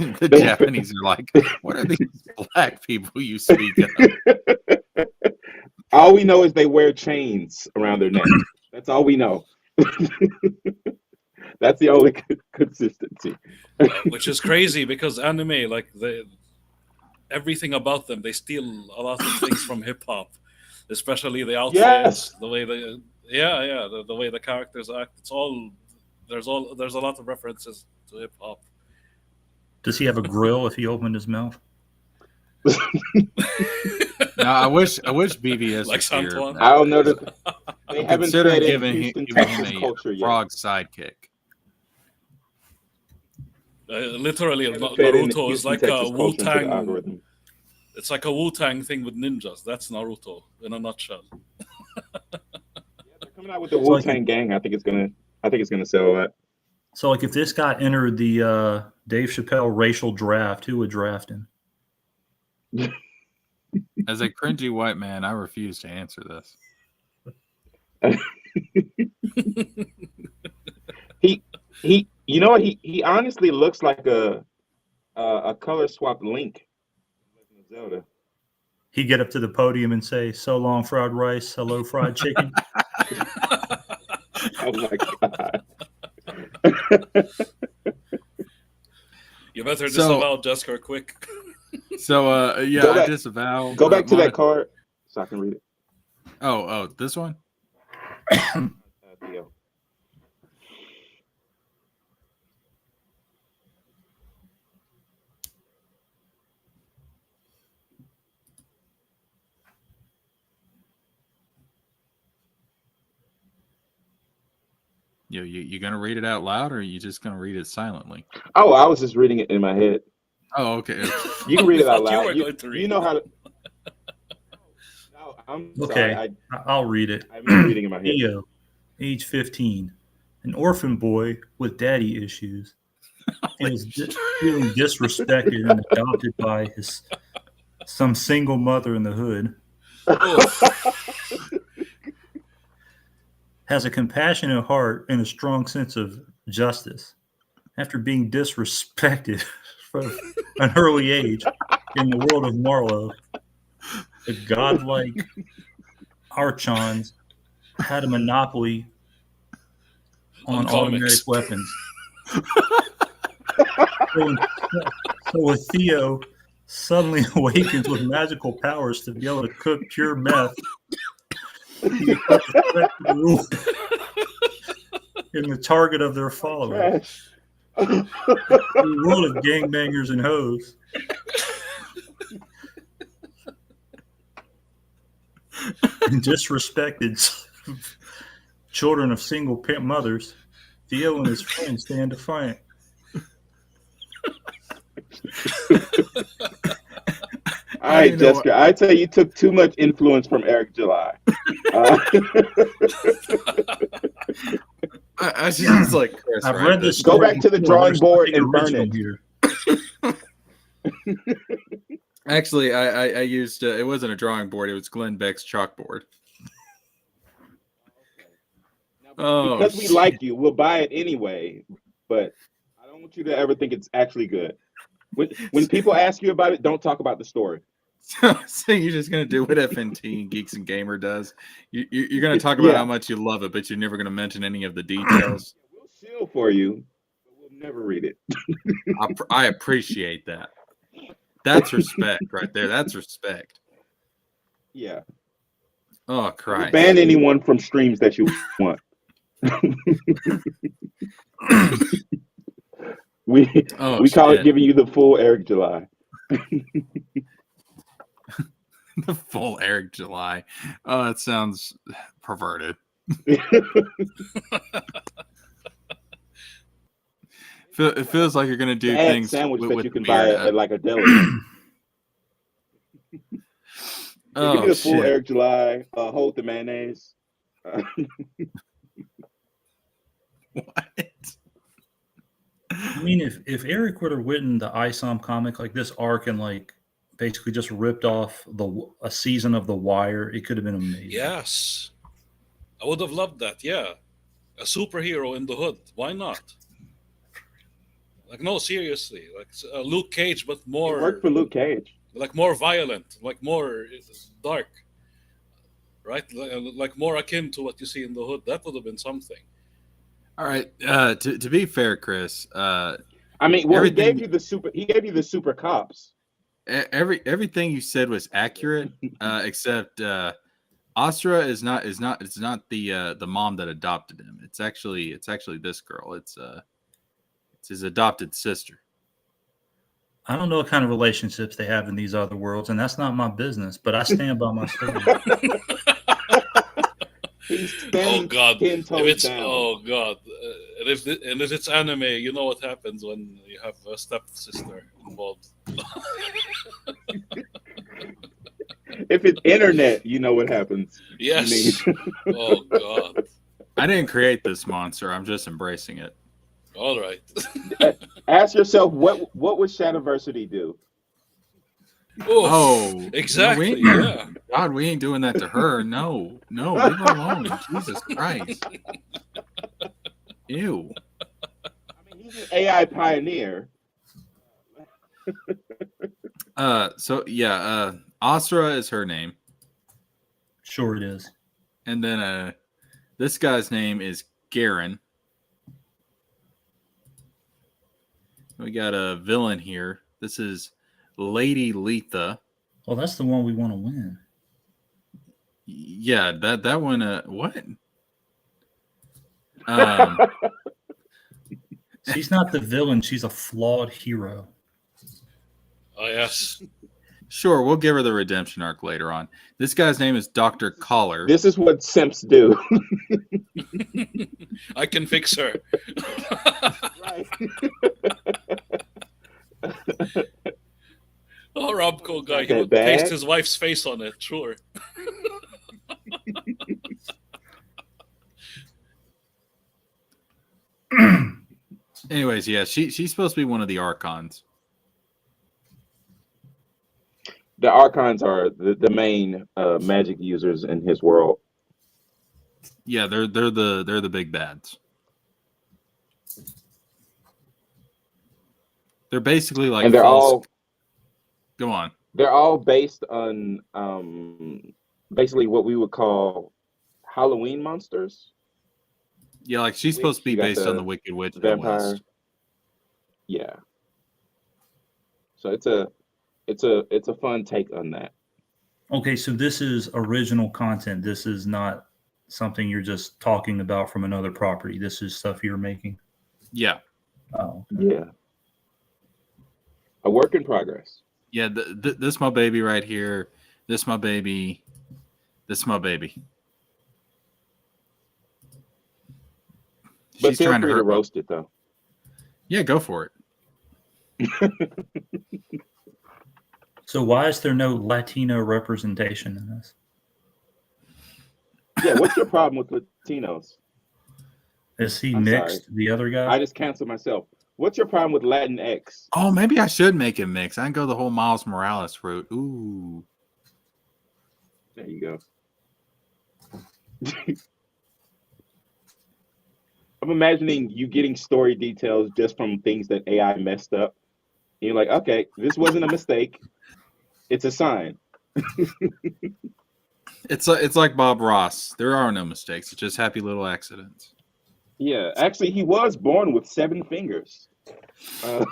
The Japanese are like, what are these black people you speak of? All we know is they wear chains around their neck. That's all we know. That's the only consistency. Which is crazy because anime, like everything about them, they steal a lot of things from hip hop, especially the outfits, Yes. the way the way the characters act. It's all there's a lot of references to hip hop. Does he have a grill if he opened his mouth? No, I wish BVS Like was here. Santuan. I don't know that they haven't Considering said in giving Houston, him Texas a culture yet. frog sidekick. Literally, They haven't fed in Naruto is Houston, like a Texas Wu culture into the Tang. algorithm. It's like a Wu Tang thing with ninjas. That's Naruto in a nutshell. They're coming out with the It's Wu like Tang Gang. I think it's gonna sell a lot. So, like, if this got entered the Dave Chappelle racial draft, who would draft him? As a cringy white man, I refuse to answer this. He you know what, he honestly looks like a color swapped Link in Legend of Zelda. He'd get up to the podium and say, "So long, fried rice. Hello, fried chicken." Oh my god. You better So- disavow Jesker quick. So, yeah, Go I back- disavow. Go back to Monet- that card so I can read it. Oh, this one? Theo. You gonna read it out loud, or are you just gonna read it silently? Oh, I was just reading it in my head. Oh, okay. You can read it out I thought you loud. were You, going to read you know how to. No, I'm Okay. sorry. I'll read it. I'm reading in my head. Theo, age 15, an orphan boy with daddy issues, feeling disrespected and adopted by some single mother in the hood. Has a compassionate heart and a strong sense of justice. After being disrespected from an early age in the world of Marlowe, the godlike Archons had a monopoly on automatic comics. weapons. So when Theo suddenly awakens with magical powers to be able to cook pure meth, he becomes a threat to the rule and the target of their followers. Trash. The world of gangbangers and hoes. And disrespected children of single mothers, Theo and his friends stand defiant. All right, You know what? Jessica. I tell you took too much influence from Eric July. I just like Chris. I've right? read this. Go story back to the before. drawing There's board nothing and burn original it. here. Actually, I used it wasn't a drawing board; it was Glenn Beck's chalkboard. Oh, Because we shit. like you, we'll buy it anyway. But I don't want you to ever think it's actually good. When people ask you about it, don't talk about the story. So you're just gonna do what FNT and Geeks and Gamer does. You're gonna talk about Yeah. how much you love it, but you're never gonna mention any of the details. We'll seal for you, but we'll never read it. I appreciate that. That's respect right there. That's respect. Yeah. Oh, We'll Christ. ban anyone from streams that you want. we call it shit. giving you the full Eric July. The full Eric July. Oh, that sounds perverted. It feels like you're going to do Bad things sandwich with that you the can buy beard. at like a deli. Give me the full shit. Eric July. Hold the mayonnaise. What? I mean, if Eric would have written the ISOM comic like this arc and like basically just ripped off a season of The Wire, it could have been amazing. Yes, I would have loved that. Yeah, a superhero in the hood. Why not? Like, no, seriously, like Luke Cage, but It more worked for Luke Cage. like more violent, like more dark, right? Like more akin to what you see in the hood. That would have been something. All right. To be fair, Chris, I mean, well, everything- he gave you the super cops. everything you said was accurate, except Astra is not the mom that adopted him. It's actually this girl. It's his adopted sister. I don't know what kind of relationships they have in these other worlds, and that's not my business, but I stand by my story. He's Oh standing God! 10 If toes it's down. oh God, and if it's anime, you know what happens when you have a stepsister involved. If it's internet, you know what happens. Yes. Oh God. I didn't create this monster. I'm just embracing it. All right. Ask yourself, what would Shadowversity do? Oh, exactly. No, Yeah. God, we ain't doing that to her. No, leave her alone. Jesus Christ. Ew. I mean, he's an AI pioneer. So yeah, Asra is her name. Sure it is. And then this guy's name is Garen. We got a villain here. This is Lady Letha. Well, that's the one we want to win. Yeah, that one. What? She's not the villain. She's a flawed hero. Oh yes. Sure, we'll give her the redemption arc later on. This guy's name is Dr. Collar. This is what simps do. I can fix her. Right. Oh, Robco guy. He That would bad? paste his wife's face on it. Sure. Anyways, yeah, she's supposed to be one of the Archons. The Archons are the main magic users in his world. Yeah, they're the big bads. They're basically like And they're all Go on. they're all based on basically what we would call Halloween monsters. Yeah, like she's supposed to be You got based on the the Wicked Witch of the Vampire. West. Yeah. So it's a fun take on that. Okay, so this is original content. This is not something you're just talking about from another property. This is stuff you're making. Yeah. Oh, Yeah. A work in progress. Yeah, this my baby right here. This my baby. This my baby. But She's feel trying to free to hurt. roast it though. Yeah, go for it. so why is there no Latino representation in this? Yeah, what's your problem with Latinos? Is he I'm mixed? sorry. The other guy? I just canceled myself. What's your problem with Latin X? Oh, maybe I should make it mix. I can go the whole Miles Morales route. Ooh. There you go. I'm imagining you getting story details just from things that AI messed up. And you're like, okay, this wasn't a mistake. It's a sign. It's like Bob Ross. There are no mistakes. It's just happy little accidents. Yeah, actually, he was born with 7 fingers. Uh,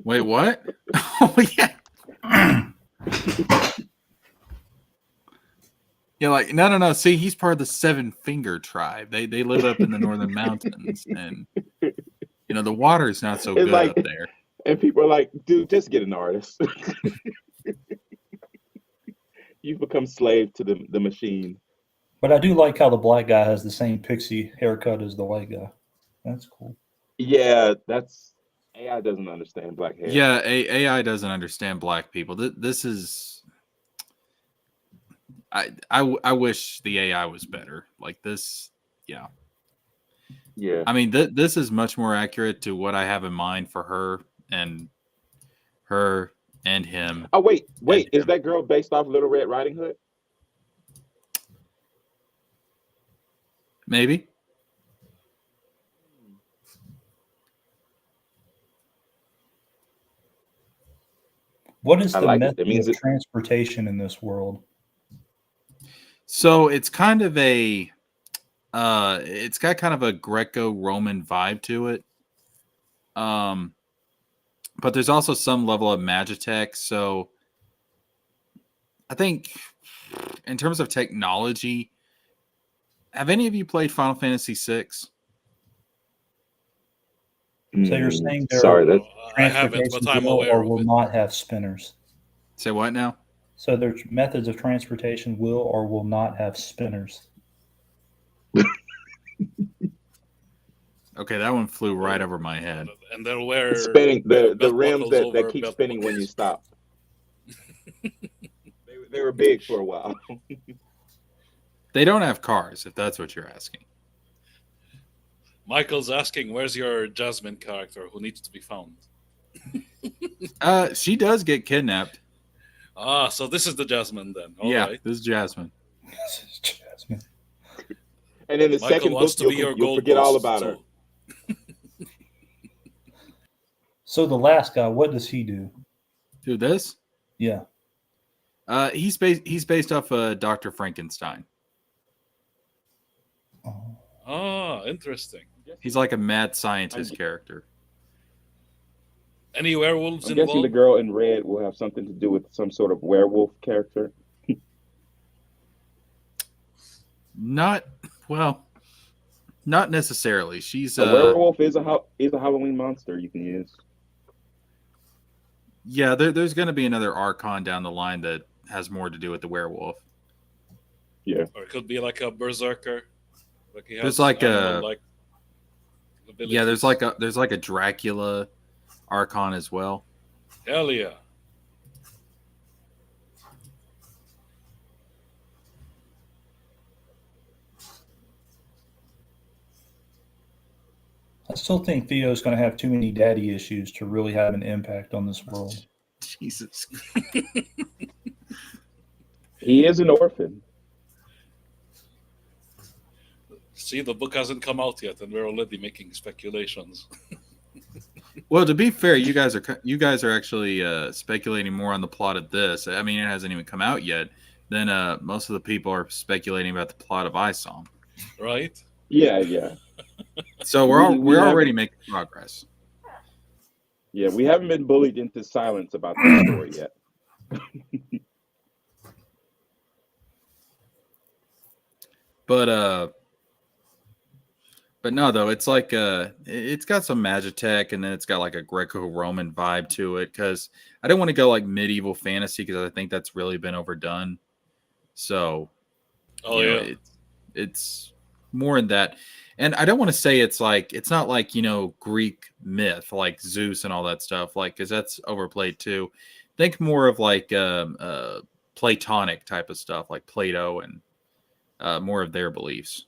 Wait, what? Oh yeah. Yeah, like no. See, he's part of the 7-finger tribe. They live up in the northern mountains, and the water is not so it's good like, up there. and people are like, dude, just get an artist. You've become slave to the machine. But I do like how the black guy has the same pixie haircut as the white guy. That's cool. Yeah, that's AI doesn't understand black hair. Yeah, AI doesn't understand black people. This is. I wish the AI was better. Like this, yeah. Yeah. I mean, this is much more accurate to what I have in mind for her and him. Oh wait, and is him. that girl based off Little Red Riding Hood? Maybe. What is I the like it. method That means of transportation in this world? So it's kind of a, it's got kind of a Greco-Roman vibe to it. But there's also some level of Magitech. So I think in terms of technology, have any of you played Final Fantasy VI? So you're saying their sorry, that I haven't, but transportation I'm will aware or of will it. not have spinners? Say what now? So their methods of transportation will or will not have spinners. Okay, that one flew right over my head. And they'll wear spinning the belt rims buckles over that keep belt spinning when you buckles. stop. They were big for a while. They don't have cars, if that's what you're asking. Michael's asking, "Where's your Jasmine character who needs to be found?" She does get kidnapped. Ah, so this is the Jasmine then. All right. This is Jasmine. Jasmine. And in the Michael second wants book, to be your you'll gold forget all post, about her. too. So the last guy, what does he do? Who this? Yeah. He's based off Dr. Frankenstein. Oh. Ah, interesting. He's like a mad scientist character. Any werewolves I'm guessing the involved? girl in red will have something to do with some sort of werewolf character. Not necessarily. She's A werewolf is a Halloween monster you can use. Yeah, there's going to be another Archon down the line that has more to do with the werewolf. Yeah. Or it could be like a berserker. Like he has There's like animal-like yeah, there's abilities. like a Dracula Archon as well. Hell yeah. I still think Theo's going to have too many daddy issues to really have an impact on this world. Jesus. He is an orphan. See, the book hasn't come out yet, and we're already making speculations. Well, to be fair, you guys are actually speculating more on the plot of this. I mean, it hasn't even come out yet. Then most of the people are speculating about the plot of iSong. Right? Yeah. So we're already making progress. Yeah, we haven't been bullied into silence about this story yet. But no, though, it's like it's got some Magitech, and then it's got like a Greco-Roman vibe to it. Because I don't want to go like medieval fantasy, because I think that's really been overdone. So, it's more in that. And I don't want to say it's not like Greek myth like Zeus and all that stuff, like, because that's overplayed too. Think more of like Platonic type of stuff, like Plato and more of their beliefs.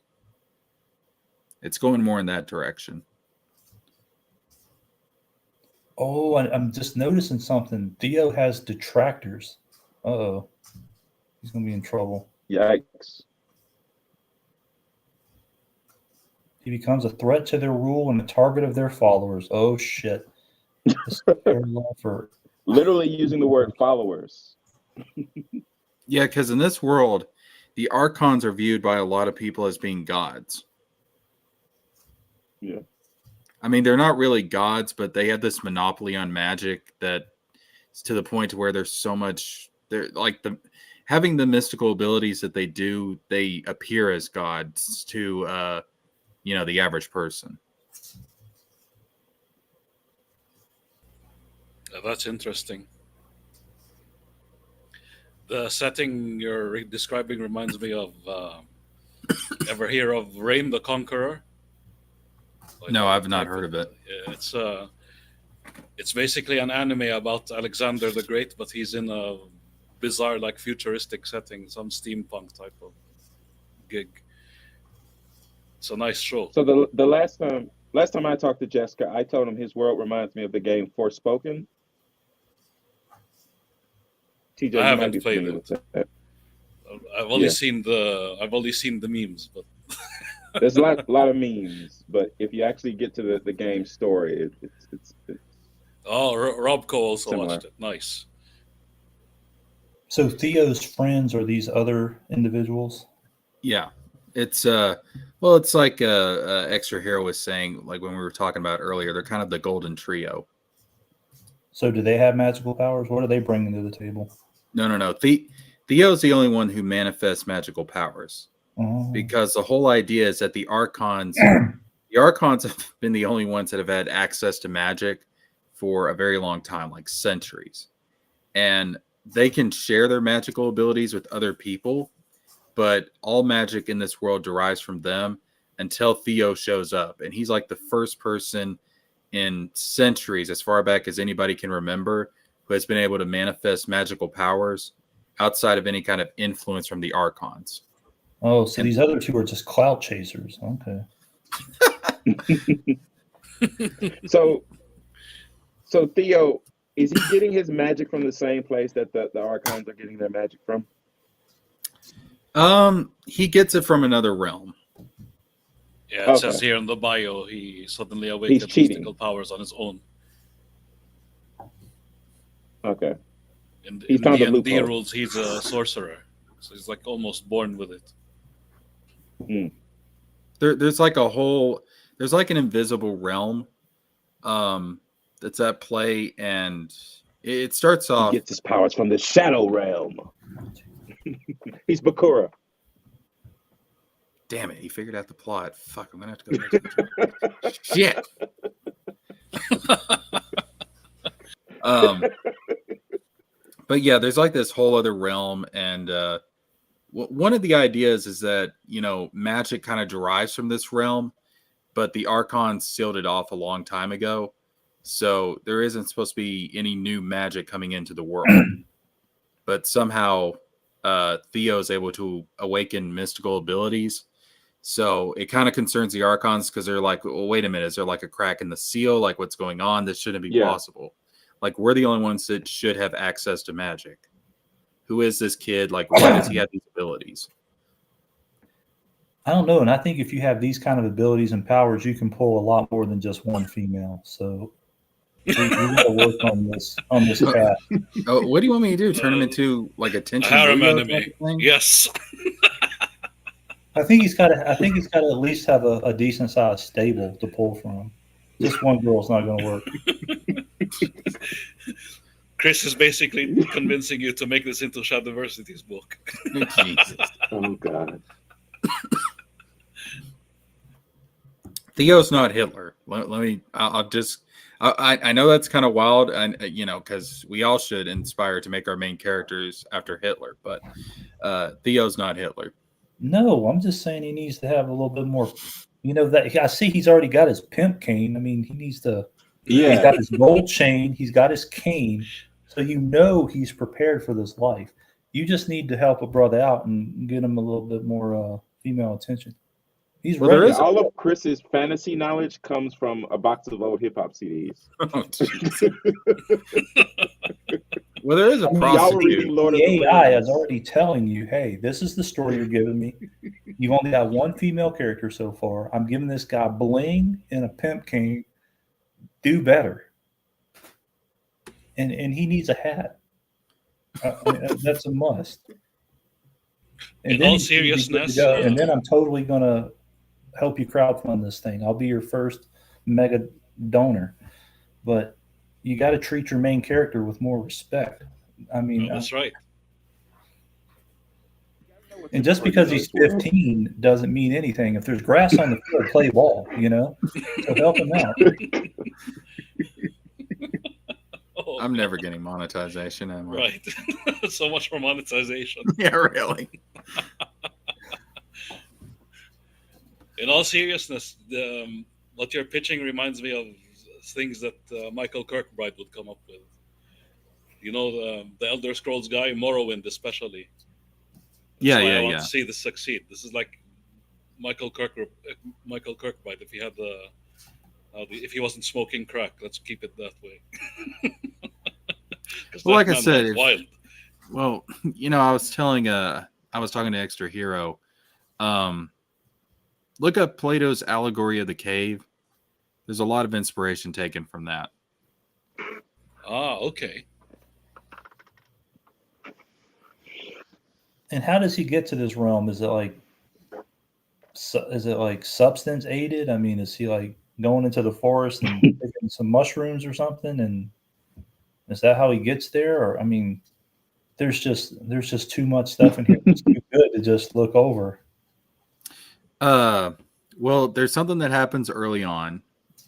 It's going more in that direction. Oh, I'm just noticing something. Theo has detractors. Uh-oh. He's going to be in trouble. Yikes. He becomes a threat to their rule and a target of their followers. Oh, shit. This is terrible for... Literally using the word followers. Yeah, because in this world, the Archons are viewed by a lot of people as being gods. Yeah. I mean, they're not really gods, but they have this monopoly on magic that it's to the point where there's so much. They're like having the mystical abilities that they do. They appear as gods to the average person. That's interesting. The setting you're describing reminds me of. Ever hear of Reign the Conqueror? No, I've not type heard of it. It's basically an anime about Alexander the Great, but he's in a bizarre, like futuristic setting, some steampunk type of gig. It's a nice show. So the last time I talked to Jesker, I told him his world reminds me of the game Forspoken. TJ, I you might be haven't played familiar it. with that. I've only seen the memes, but There's a lot of memes, but if you actually get to the game story, it's Robco also similar. watched it. Nice. So Theo's friends are these other individuals? Yeah, it's it's like Extra Hero was saying, like when we were talking about earlier, they're kind of the golden trio. So do they have magical powers? What are they bringing to the table? No. Theo's the only one who manifests magical powers. Because the whole idea is that the Archons have been the only ones that have had access to magic for a very long time, like centuries. And they can share their magical abilities with other people, but all magic in this world derives from them until Theo shows up. And he's like the first person in centuries, as far back as anybody can remember, who has been able to manifest magical powers outside of any kind of influence from the Archons. Oh, so these other two are just clout chasers. Okay. So Theo, is he getting his magic from the same place that the Archons are getting their magic from? He gets it from another realm. Yeah, it says here in the bio he suddenly awakened mystical powers on his own. Okay. In the D&D rules, he's a sorcerer, so he's like almost born with it. There's like an invisible realm that's at play, and it starts off. He gets his powers from the shadow realm. He's Bakura. Damn it, he figured out the plot. Fuck, I'm gonna have to go back to shit. But yeah, there's like this whole other realm, and one of the ideas is that, magic kind of derives from this realm, but the Archons sealed it off a long time ago. So there isn't supposed to be any new magic coming into the world. But somehow Theo is able to awaken mystical abilities. So it kind of concerns the Archons because they're like, well, wait a minute, is there like a crack in the seal? Like, what's going on? This shouldn't be possible. Like, we're the only ones that should have access to magic. Who is this kid? Like, why does he have these abilities? I don't know. And I think if you have these kind of abilities and powers, you can pull a lot more than just one female. So we got to work on this path. Oh, what do you want me to do? Turn him into like a tension thing? Yes. I think he's got to at least have a decent sized stable to pull from. Just one girl's not going to work. Chris is basically convincing you to make this into Shadiversity's book. Jesus. Oh God. Theo's not Hitler. I know that's kind of wild, and because we all should inspire to make our main characters after Hitler, but Theo's not Hitler. No, I'm just saying he needs to have a little bit more. That I see he's already got his pimp cane. I mean, he needs to. Yeah. He's got his gold chain. He's got his cane. So he's prepared for this life. You just need to help a brother out and get him a little bit more female attention. He's ready. All of Chris's fantasy knowledge comes from a box of old hip hop CDs. Oh, well, there is a prostitute. The AI is already telling you, hey, this is the story you're giving me. You've only got one female character so far. I'm giving this guy bling and a pimp cane. Do better. And he needs a hat. That's a must. And in all seriousness, and then I'm totally gonna help you crowdfund this thing. I'll be your first mega donor, but you got to treat your main character with more respect. I mean, That's right. and just because he's 15 doesn't mean anything. If there's grass on the field, play ball, So help him out. Oh, I'm never getting monetization, am I? right. So much for monetization. Yeah, really. In all seriousness, what you're pitching reminds me of things that Michael Kirkbride would come up with. The Elder Scrolls guy, Morrowind especially. That's why I want to see this succeed. This is like Michael Kirkbride if he had if he wasn't smoking crack. Let's keep it that way. Well, like I said, wild. Well, I was talking to Extra Hero. Look up Plato's Allegory of the Cave. There's a lot of inspiration taken from that. Ah, okay. And how does he get to this realm? Is it like substance aided? I mean, is he like going into the forest and picking some mushrooms or something? And is that how he gets there? Or I mean, there's just too much stuff in here. It's too good to just look over. Well, there's something that happens early on.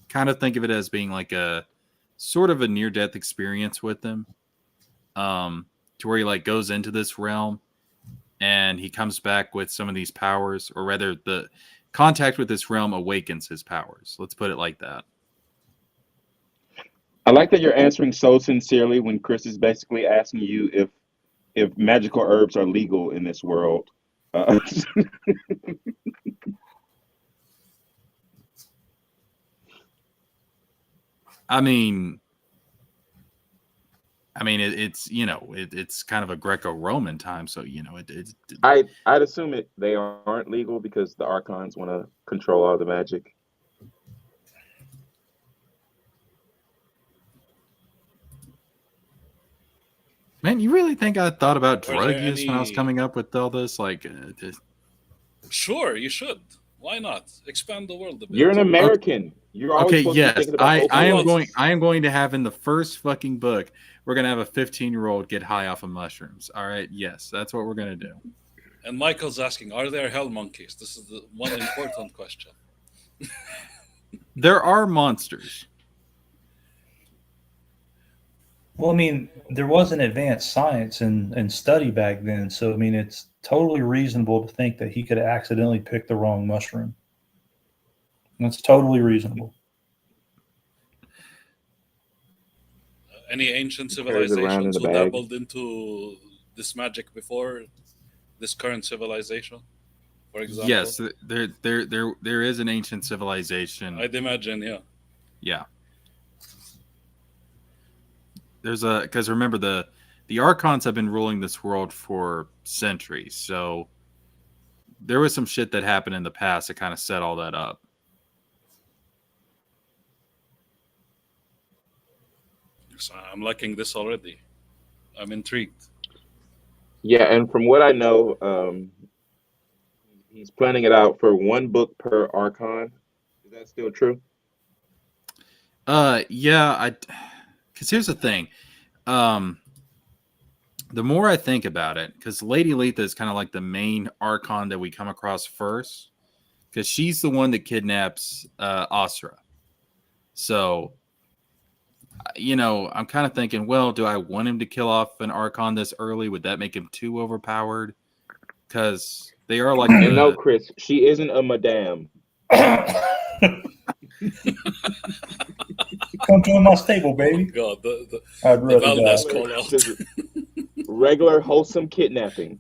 Kind of think of it as being like a sort of a near-death experience with him. To where he like goes into this realm and he comes back with some of these powers, or rather the contact with this realm awakens his powers. Let's put it like that. I like that you're answering so sincerely when Chris is basically asking you if magical herbs are legal in this world. I mean, it's kind of a Greco-Roman time, so I'd assume they aren't legal because the Archons want to control all the magic. Man, you really think I thought about drug use when I was coming up with all this? Like, Sure, you should. Why not expand the world a bit? You're an American. You're always supposed to be thinking about I am going to have in the first fucking book. We're gonna have a 15-year-old get high off of mushrooms. All right, yes, that's what we're gonna do. And Michael's asking, are there hell monkeys? This is the one important question. There are monsters. Well, I mean, there wasn't advanced science and study back then, so I mean, it's totally reasonable to think that he could have accidentally picked the wrong mushroom. That's totally reasonable. Any ancient civilizations who dabbled into this magic before this current civilization, for example? Yes, there is an ancient civilization. I'd imagine, yeah. Yeah. Because remember the Archons have been ruling this world for centuries, so there was some shit that happened in the past that kind of set all that up. So I'm liking this already. I'm intrigued. Yeah, and from what I know, he's planning it out for one book per Archon. Is that still true? Yeah, because here's the thing. The more I think about it, because Lady Letha is kind of like the main Archon that we come across first, because she's the one that kidnaps Asura. So, I'm kind of thinking, well, do I want him to kill off an Archon this early? Would that make him too overpowered? Because they are like... No, Chris, she isn't a madame. Come join my stable, baby. Oh, God, the Valdez call out. Regular, wholesome kidnapping.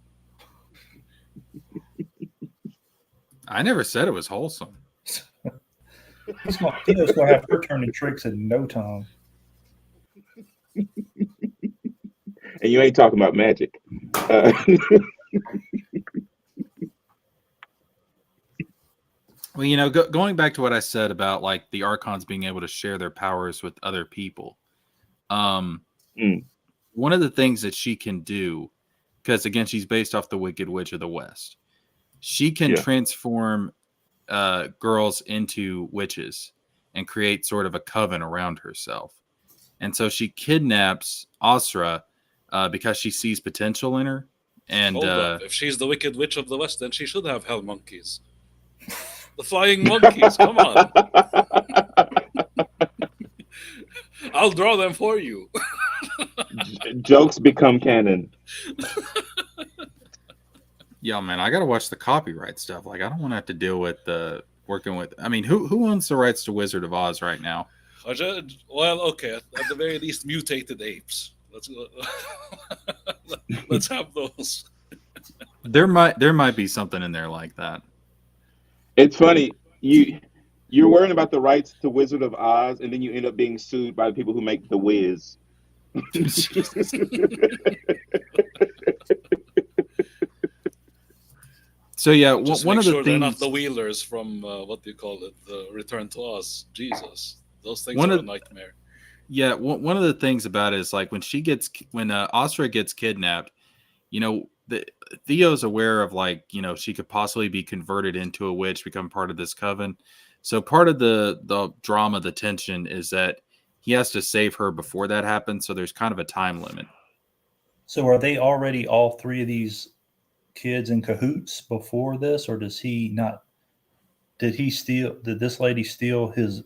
I never said it was wholesome. Tina's going to have her turning tricks in no time. And you ain't talking about magic. Well, going back to what I said about like the Archons being able to share their powers with other people. One of the things that she can do, because again, she's based off the Wicked Witch of the West. She can transform girls into witches and create sort of a coven around herself. And so she kidnaps Asra because she sees potential in her. And Hold up. If she's the Wicked Witch of the West, then she should have hell monkeys. The flying monkeys, come on. I'll draw them for you. Jokes become canon. yeah, man, I got to watch the copyright stuff. Like, I don't want to have to deal with working with. I mean, who owns the rights to Wizard of Oz right now? Well, okay, at the very least, mutated apes. Let's have those. There might be something in there like that. It's funny. You're worrying about the rights to Wizard of Oz, and then you end up being sued by the people who make The Wiz. So yeah, Just one make of the sure things they're not the Wheelers from what do you call it, the Return to Oz. Jesus, those things are a nightmare. Yeah, one of the things about it is like when Asra gets kidnapped, you know, Theo's aware of like, you know, she could possibly be converted into a witch, become part of this coven. So part of the drama, the tension is that he has to save her before that happens. So there's kind of a time limit. So are they already all three of these kids in cahoots before this, or does he not? Did this lady steal his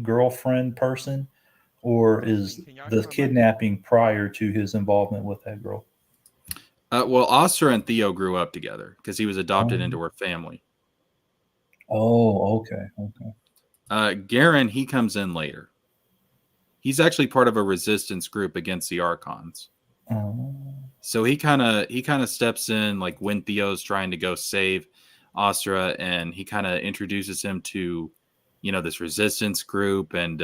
girlfriend person, or is the kidnapping prior to his involvement with that girl? Well, Asra and Theo grew up together because he was adopted into her family. Oh, okay. Garen, he comes in later. He's actually part of a resistance group against the Archons. So he kind of steps in like when Theo's trying to go save Asra, and he kind of introduces him to, you know, this resistance group, and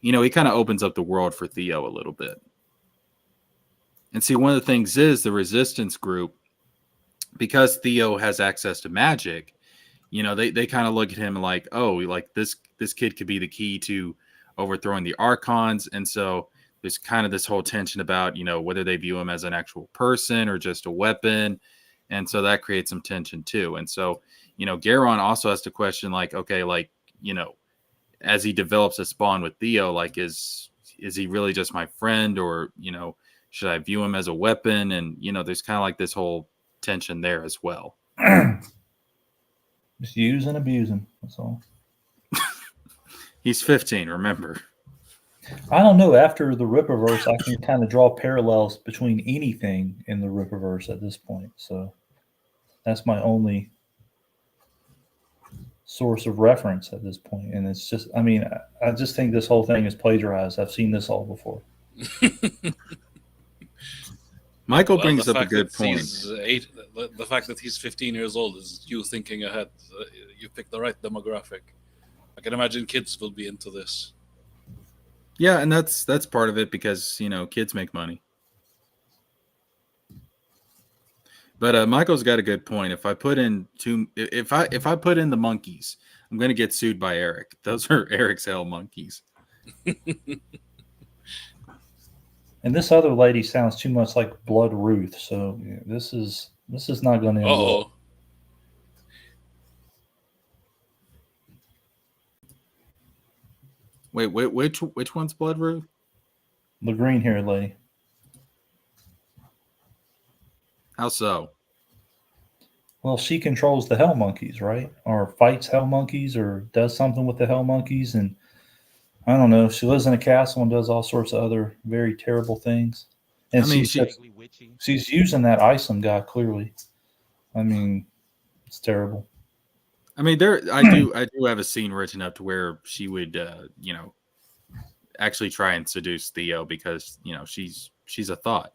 you know, he kind of opens up the world for Theo a little bit. And see, one of the things is the resistance group, because Theo has access to magic, you know, they kind of look at him like, oh, like this kid could be the key to overthrowing the Archons. And so there's kind of this whole tension about, you know, whether they view him as an actual person or just a weapon. And so that creates some tension too. And so, you know, Garon also has to question like, okay, like, you know, as he develops a spawn with Theo, like, is he really just my friend, or, you know, should I view him as a weapon? And, you know, there's kind of like this whole tension there as well. Just use and abuse him. That's all. He's 15, remember. I don't know. After the Rippaverse, I can kind of draw parallels between anything in the Rippaverse at this point. So that's my only source of reference at this point. And it's just, I mean, I just think this whole thing is plagiarized. I've seen this all before. Michael brings up a good point. The fact that he's 15 years old is you thinking ahead. You picked the right demographic. I can imagine kids will be into this. Yeah, and that's part of it because, you know, kids make money. But Michael's got a good point. If I put in if I put in the monkeys, I'm going to get sued by Eric. Those are Eric's hell monkeys. And this other lady sounds too much like Blood Ruth, so yeah, this is not going to end well. Wait, which one's Blood Ruth? The green-haired lady. How so? Well, she controls the hell monkeys, right? Or fights hell monkeys, or does something with the hell monkeys, and I don't know. She lives in a castle and does all sorts of other very terrible things. And I mean, she's using that Isom guy clearly. I mean, it's terrible. I mean, I do have a scene written up to where she would, you know, actually try and seduce Theo because, you know, she's a thought.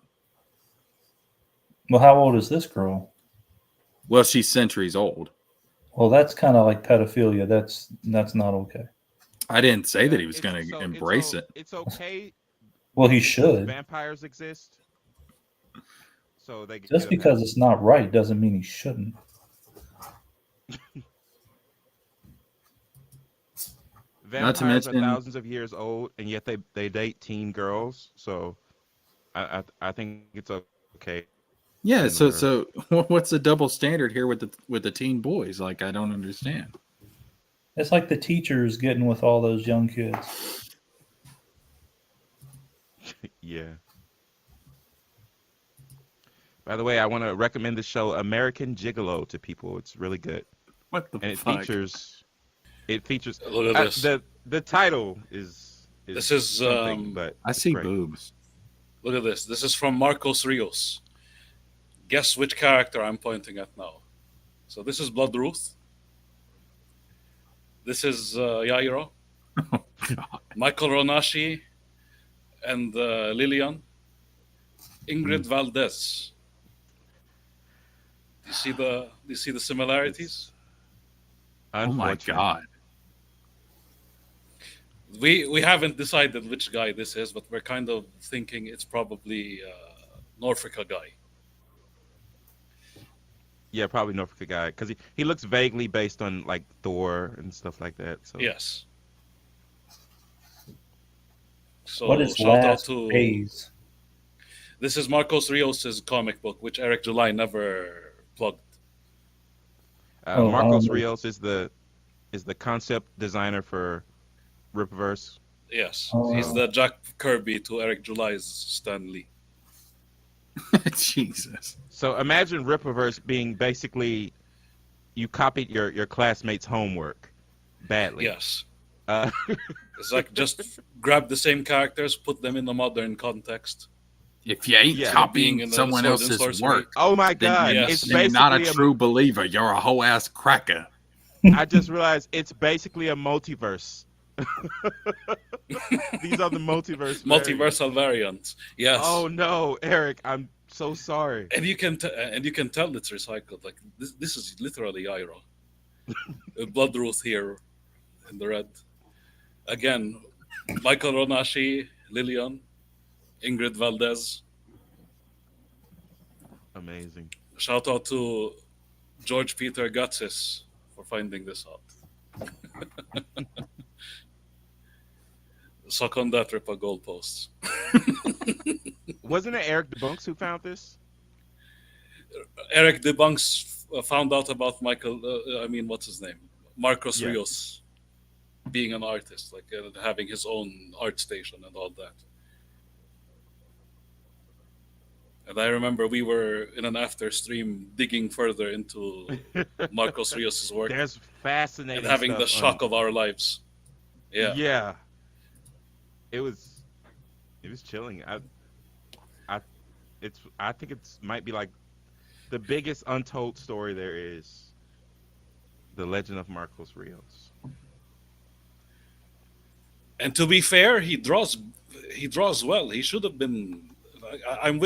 Well, how old is this girl? Well, she's centuries old. Well, that's kind of like pedophilia. That's not okay. I didn't say that he was going to embrace it. It's okay. Well, he should. Vampires exist. So they just because it's not right doesn't mean he shouldn't. Vampires are thousands of years old, and yet they date teen girls. So I think it's okay. Yeah. So what's the double standard here with the teen boys? Like, I don't understand. It's like the teachers getting with all those young kids. Yeah. By the way, I want to recommend the show American Gigolo to people. It's really good, What the and fuck? it features. Look at this. The title is This is something, but I it's see great. boobs. Look at this. This is from Marcos Rios. Guess which character I'm pointing at now. So this is Blood Ruth. This is Yairo, Oh, God. Michael Ronashi, and Lillian. Ingrid Valdez. Do you see the similarities? Oh my Unfortunate. God. We haven't decided which guy this is, but we're kind of thinking it's probably Norfolk guy. Yeah, probably Norfolk guy because he looks vaguely based on like Thor and stuff like that. So Yes. So What is shout out last to phase? this is Marcos Rios' comic book, which Eric July never plugged. Marcos Rios is the concept designer for Ripverse. Yes, Oh. he's the Jack Kirby to Eric July's Stan Lee. Jesus. So imagine Ripverse being basically you copied your classmates' homework badly. Yes, Uh, it's like just grab the same characters, put them in a modern context. If you ain't Yeah, being copying in the someone sword and else's sorcery. work, oh my then, God! Yes. It's then you're not a basically true believer. You're a whole ass cracker. I just realized it's basically a multiverse. These are the multiverse. variants. Multiversal variants. Yes. Oh no, Eric! I'm so sorry. And you can tell it's recycled. Like this is literally Iroh. Blood Ruth here in the red. Again, Michael Ronashi, Lillian, Ingrid Valdez. Amazing. Shout out to George Peter Gatsis for finding this out. Suck on that, Ripa goalposts. Wasn't it Eric DeBunks who found this? Eric DeBunks found out about Michael. What's his name? Marcos Yeah. Rios being an artist, like having his own art station and all that. And I remember we were in an after stream digging further into Marcos Rios' work There's fascinating and having the stuff shock of our lives. Yeah. Yeah. It was chilling. I think it's might be like the biggest untold story there is. The Legend of Marcos Rios. And to be fair, he draws well. He should have been. In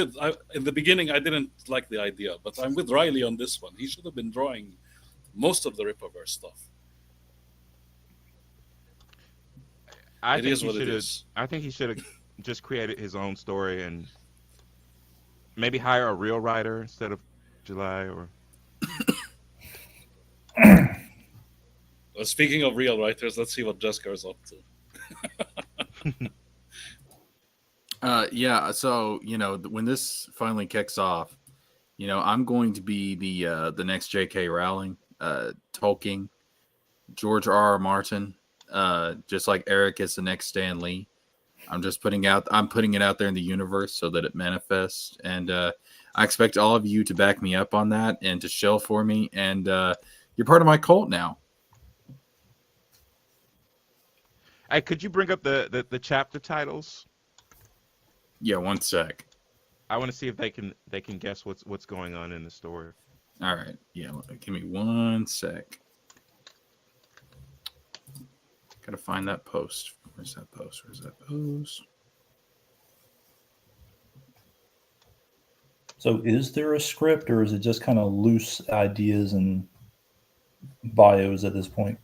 the beginning, I didn't like the idea, but I'm with Riley on this one. He should have been drawing most of the Rippaverse stuff. I It think is he what it should have. is. I think he should have just created his own story and maybe hire a real writer instead of July or. Well, speaking of real writers, let's see what Jesker is up to. Yeah. So when this finally kicks off, I'm going to be the next J.K. Rowling, Tolkien, George R.R. Martin, just like Eric is the next Stan Lee. I'm putting it out there in the universe so that it manifests, and I expect all of you to back me up on that and to shill for me. And you're part of my cult now. Hey, could you bring up the chapter titles? Yeah, one sec. I want to see if they can guess what's going on in the story. All right. Yeah, give me one sec. Gotta find that post. Where's that post? So is there a script or is it just kind of loose ideas and bios at this point?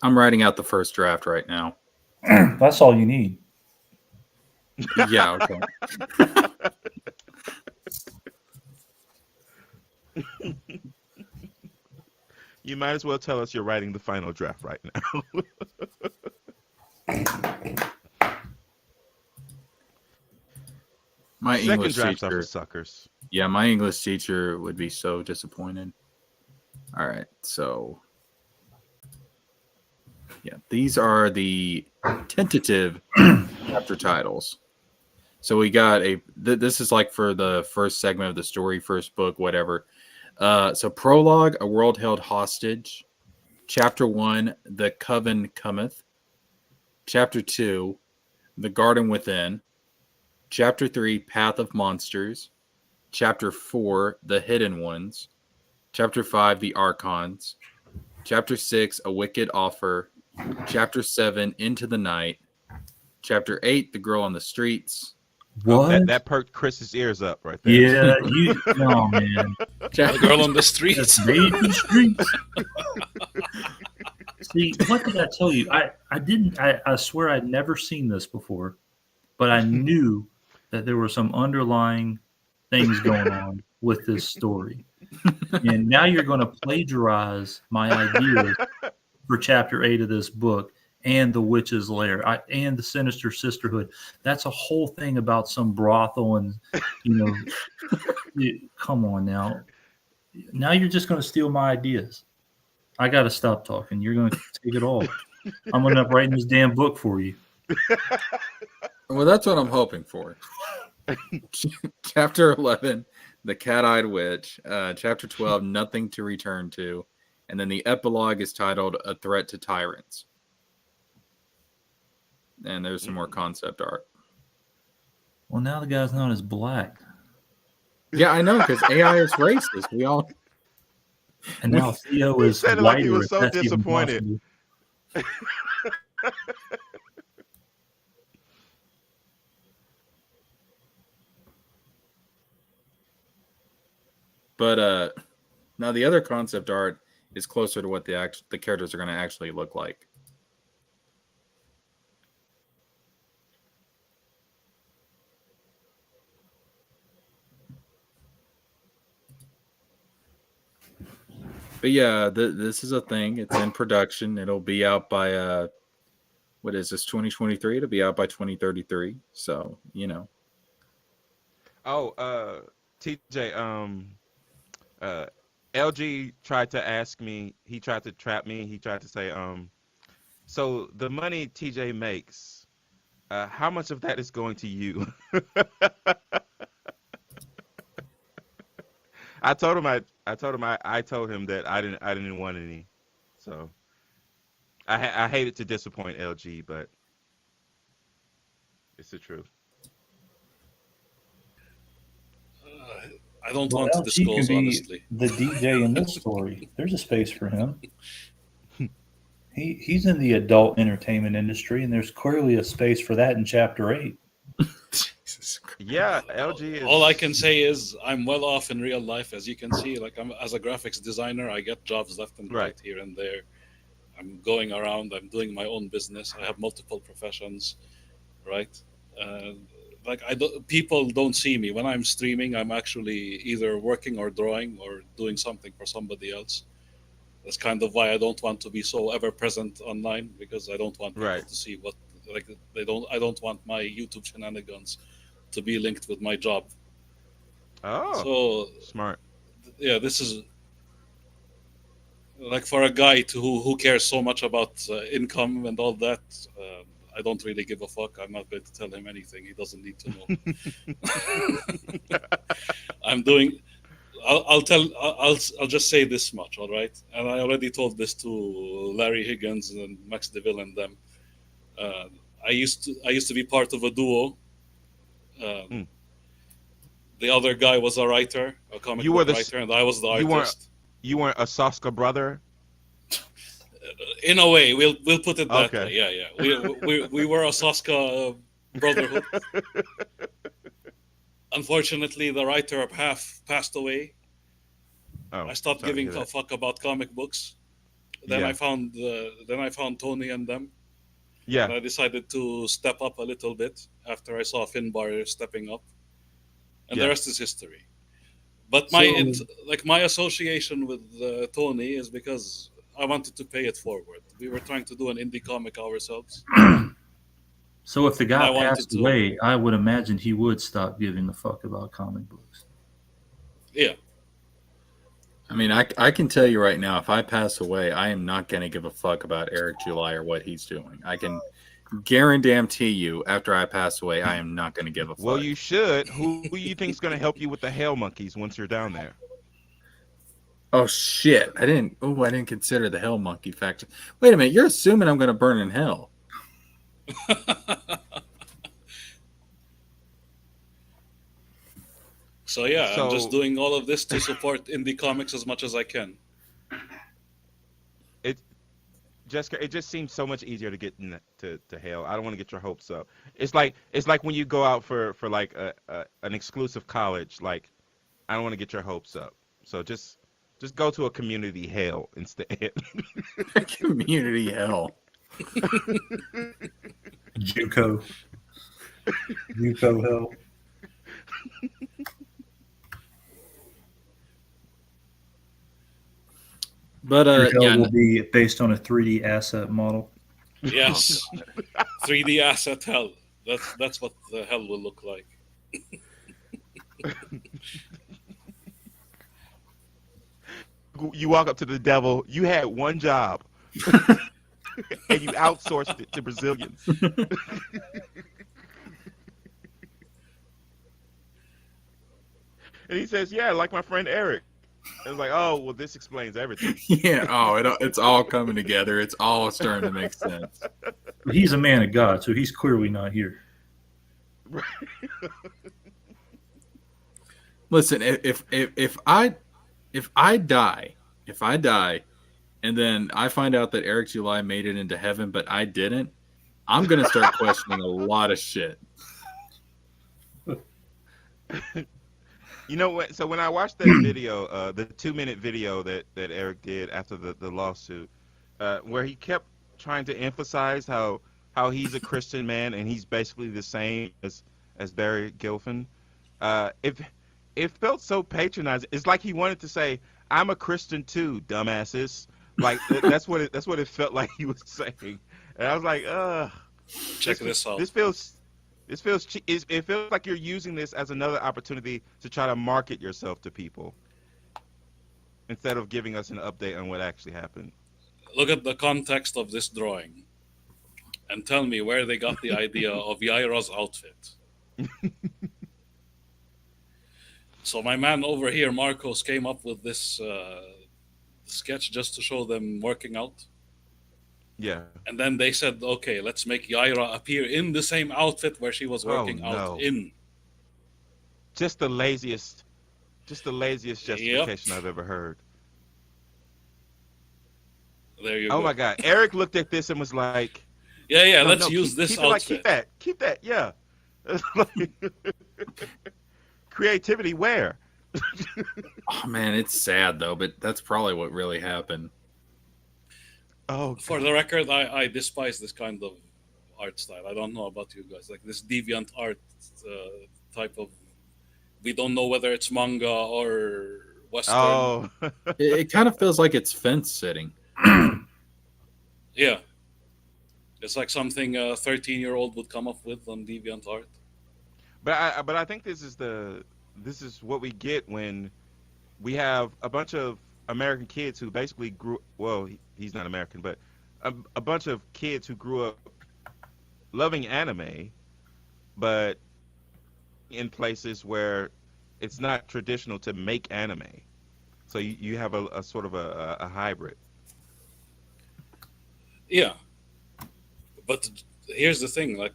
I'm writing out the first draft right now. That's all you need. Yeah, okay. You might as well tell us you're writing the final draft right now. My Second English drafts are teacher. for suckers. Yeah, my English teacher would be so disappointed. All right, so Yeah, these are the tentative chapter titles. So we got this is like for the first segment of the story, first book, whatever. So prologue, a world held hostage. Chapter 1, the coven cometh. Chapter 2, the garden within. Chapter 3, path of monsters. Chapter 4, the hidden ones. Chapter 5, the archons. Chapter 6, a wicked offer. Chapter 7, into the night. Chapter 8, the girl on the streets. What? That perked Chris's ears up right there. Yeah, oh man. The girl on the streets. That's Baby Streets. See, what did I tell you? I swear I'd never seen this before, but I knew that there were some underlying things going on with this story. And now you're going to plagiarize my idea for chapter 8 of this book and the witch's lair and the sinister sisterhood. That's a whole thing about some brothel and, come on now. Now you're just going to steal my ideas. I got to stop talking. You're going to take it all. I'm going to end up writing this damn book for you. Well, that's what I'm hoping for. Chapter 11, the cat-eyed witch. Chapter 12, nothing to return to. And then the epilogue is titled A Threat to Tyrants. And there's some more concept art. Well, now the guy's not as black. Yeah, I know, because AI is racist. We all... And now Theo is said it whiter. like he was so if that's even disappointed. possible. But now the other concept art is closer to what the characters are going to actually look like. But yeah, this is a thing. It's in production. It'll be out by what is this, 2023? It'll be out by 2033. So, Oh, TJ, LG tried to ask me, he tried to trap me, he tried to say, so the money TJ makes, how much of that is going to you? I told him I told him that I didn't want any. So I hated to disappoint LG, but it's the truth. I don't want to disclose, can be honestly. the DJ in this story. There's a space for him. He's in the adult entertainment industry, and there's clearly a space for that in chapter 8. Yeah, LG is... All I can say is I'm well off in real life, as you can see. Like, as a graphics designer, I get jobs left and right here and there. I'm going around. I'm doing my own business. I have multiple professions, right? People don't see me when I'm streaming. I'm actually either working or drawing or doing something for somebody else. That's kind of why I don't want to be so ever present online, because I don't want people to see what I don't want my YouTube shenanigans to be linked with my job. Oh, so smart. Yeah, this is like for a guy who cares so much about income and all that. I don't really give a fuck. I'm not going to tell him anything. He doesn't need to know. I'll just say this much, all right? And I already told this to Larry Higgins and Max DeVille and them. I used to be part of a duo. The other guy was a writer, a comic book writer, and I was the artist. You weren't a Soska brother? In a way, we'll put it that way. Yeah. We were a Soska brotherhood. Unfortunately, the writer half passed away. I stopped giving a fuck about comic books. Then I found Tony and them. Yeah. And I decided to step up a little bit after I saw Finbar stepping up. And the rest is history. But my association with Tony is because I wanted to pay it forward. We were trying to do an indie comic ourselves. So if the guy passed away, I would imagine he would stop giving a fuck about comic books. Yeah. I mean, I can tell you right now, if I pass away, I am not going to give a fuck about Eric July or what he's doing. I can guarantee you, after I pass away, I am not going to give a Well, fuck. you should. Who you think is going to help you with the hell monkeys once you're down there? Oh shit! I didn't consider the hell monkey factor. Wait a minute, you're assuming I'm going to burn in hell? So yeah, I'm just So doing all of this to support indie comics as much as I can. Jessica, it just seems so much easier to get to hell. I don't want to get your hopes up. It's like when you go out for like an exclusive college. Like, I don't want to get your hopes up. So just go to a community hell instead. Community hell. JUCO hell. But Your hell yeah, will be based on a 3D asset model. Yes, 3D asset hell. That's what the hell will look like. You walk up to the devil. You had one job, and you outsourced it to Brazilians. And he says, "Yeah, like my friend Eric." I was like, "Oh, well, this explains everything." yeah. Oh, it's all coming together. It's all starting to make sense. He's a man of God, so he's clearly not here. Listen, if I die, and then I find out that Eric July made it into heaven, but I didn't, I'm gonna start questioning a lot of shit. You know what? So when I watched that video, the 2-minute video that Eric did after the lawsuit, where he kept trying to emphasize how he's a Christian man and he's basically the same as Barry Gilfin, it felt so patronizing. It's like he wanted to say, "I'm a Christian too, dumbasses." Like that's what it felt like he was saying, and I was like, Check this out. This feels it feels like you're using this as another opportunity to try to market yourself to people instead of giving us an update on what actually happened. Look at the context of this drawing and tell me where they got the idea of Yaira's outfit. So my man over here, Marcos, came up with this sketch just to show them working out. Yeah. And then they said, okay, let's make Yaira appear in the same outfit where she was working out in. Just the laziest justification I've ever heard. There you go. Oh my God. Eric looked at this and was like, yeah, let's use this outfit. Keep that, yeah. Creativity where? Oh man, it's sad though, but that's probably what really happened. Oh, for the record, I despise this kind of art style. I don't know about you guys. Like this deviant art type of. We don't know whether it's manga or Western. Oh, it kind of feels like it's fence sitting. Yeah, it's like something a 13-year-old would come up with on deviant art. But I think this is what we get when we have a bunch of American kids who basically grew. Well, he's not American, but a bunch of kids who grew up loving anime, but in places where it's not traditional to make anime. So you have a sort of a hybrid. Yeah, but here's the thing: like,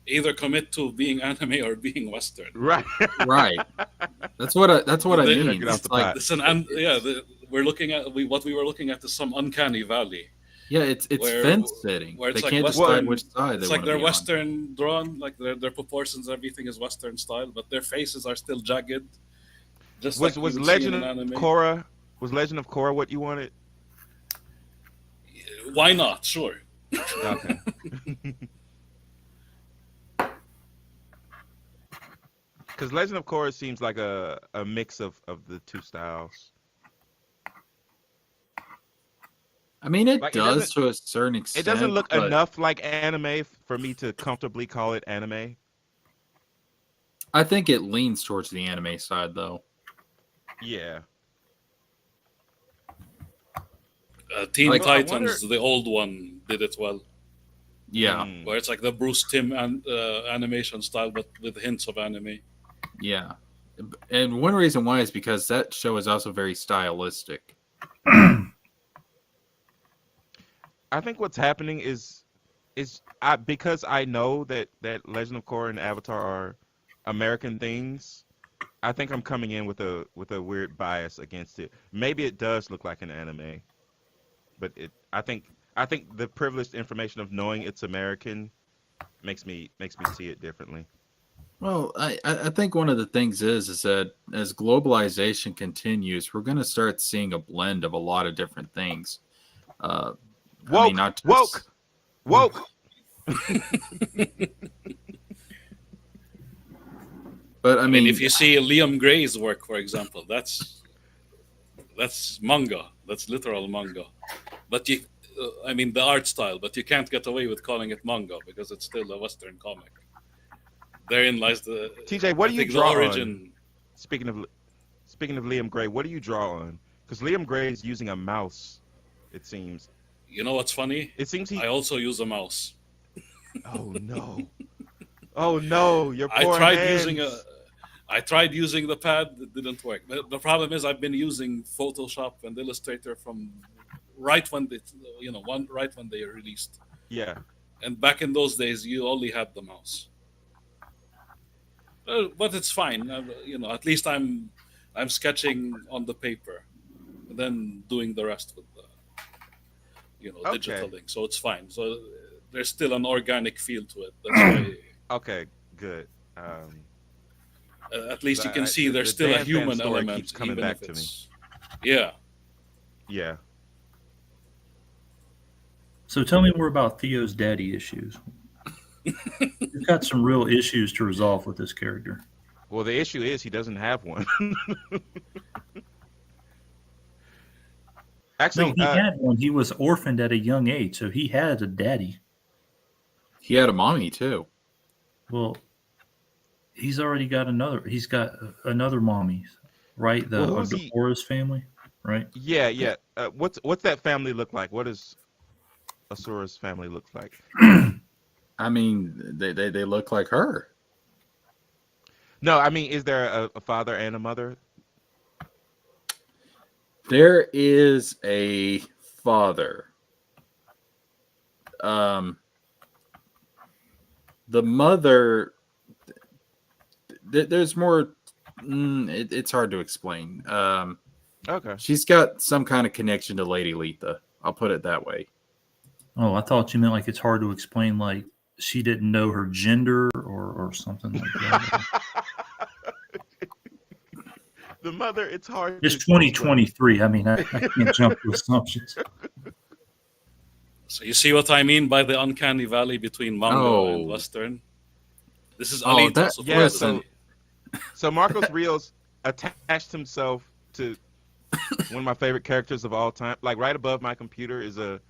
either commit to being anime or being Western. Right. Right. That's what I mean. It's like we're looking at what we were looking at is some uncanny valley. Yeah, it's fence sitting. Where it's they like can't Western, decide which side they it's want like they're to be Western drawn, like their proportions, everything is Western style, but their faces are still jagged. Just was like Legend of Korra? Was Legend of Korra what you wanted? Why not? Sure. Okay. Because Legend of Korra seems like a mix of the two styles. I mean, it Like, does to a certain extent. It doesn't look but enough like anime for me to comfortably call it anime. I think it leans towards the anime side, though. Yeah. Teen Like- So I Titans, wonder- the old one, did it well. Yeah, Mm. Where it's like the Bruce Timm animation style, but with hints of anime. yeah. And one reason why is because that show is also very stylistic. I think what's happening is because I know that Legend of Korra and Avatar are American things. I think I'm coming in with a weird bias against it. Maybe it does look like an anime, but I think the privileged information of knowing it's American makes me see it differently. Well, I think one of the things is that as globalization continues, we're going to start seeing a blend of a lot of different things. Woke, woke. But I mean, if you see Liam Gray's work, for example, that's manga. That's literal manga. But the art style. But you can't get away with calling it manga because it's still a Western comic. Therein lies the TJ, what I do you think draw the origin. on? Speaking of Liam Gray, what do you draw on? Because Liam Gray is using a mouse. It seems. You know what's funny? It seems I also use a mouse. Oh no! Oh no! Your I poor tried hands. using the pad. It didn't work. The problem is I've been using Photoshop and Illustrator from right when they released. Yeah. And back in those days, you only had the mouse. But it's fine. At least I'm sketching on the paper, and then doing the rest with the Okay. digital link. So it's fine. So there's still an organic feel to it. That's why. Okay. Good. At least you can The- see the there's still a Dan Fan human story element. keeps coming even back if to me. it's- Yeah. Yeah. So tell me more about Theo's daddy issues. You've got some real issues to resolve with this character. Well, the issue is he doesn't have one. Actually, No, he had one. He was orphaned at a young age, so he had a daddy. he had a mommy too. Well, he's already got another. He's got another mommy, right? The Well, who's he- Horace family, right? yeah. What's that family look like? What does Asura's family look like? I mean, they look like her. No, I mean, is there a father and a mother? There is a father. The mother. There's more. It's hard to explain. Okay. She's got some kind of connection to Lady Letha. I'll put it that way. Oh, I thought you meant like it's hard to explain, like she didn't know her gender or something like that. The mother, it's hard. It's to- 2023. I mean, I can't jump to assumptions. So you see what I mean by the uncanny valley between manga Oh. and Western? This is Oh, Alita. that- Yeah, supposedly. so Marcos Rios attached himself to one of my favorite characters of all time. Like right above my computer is a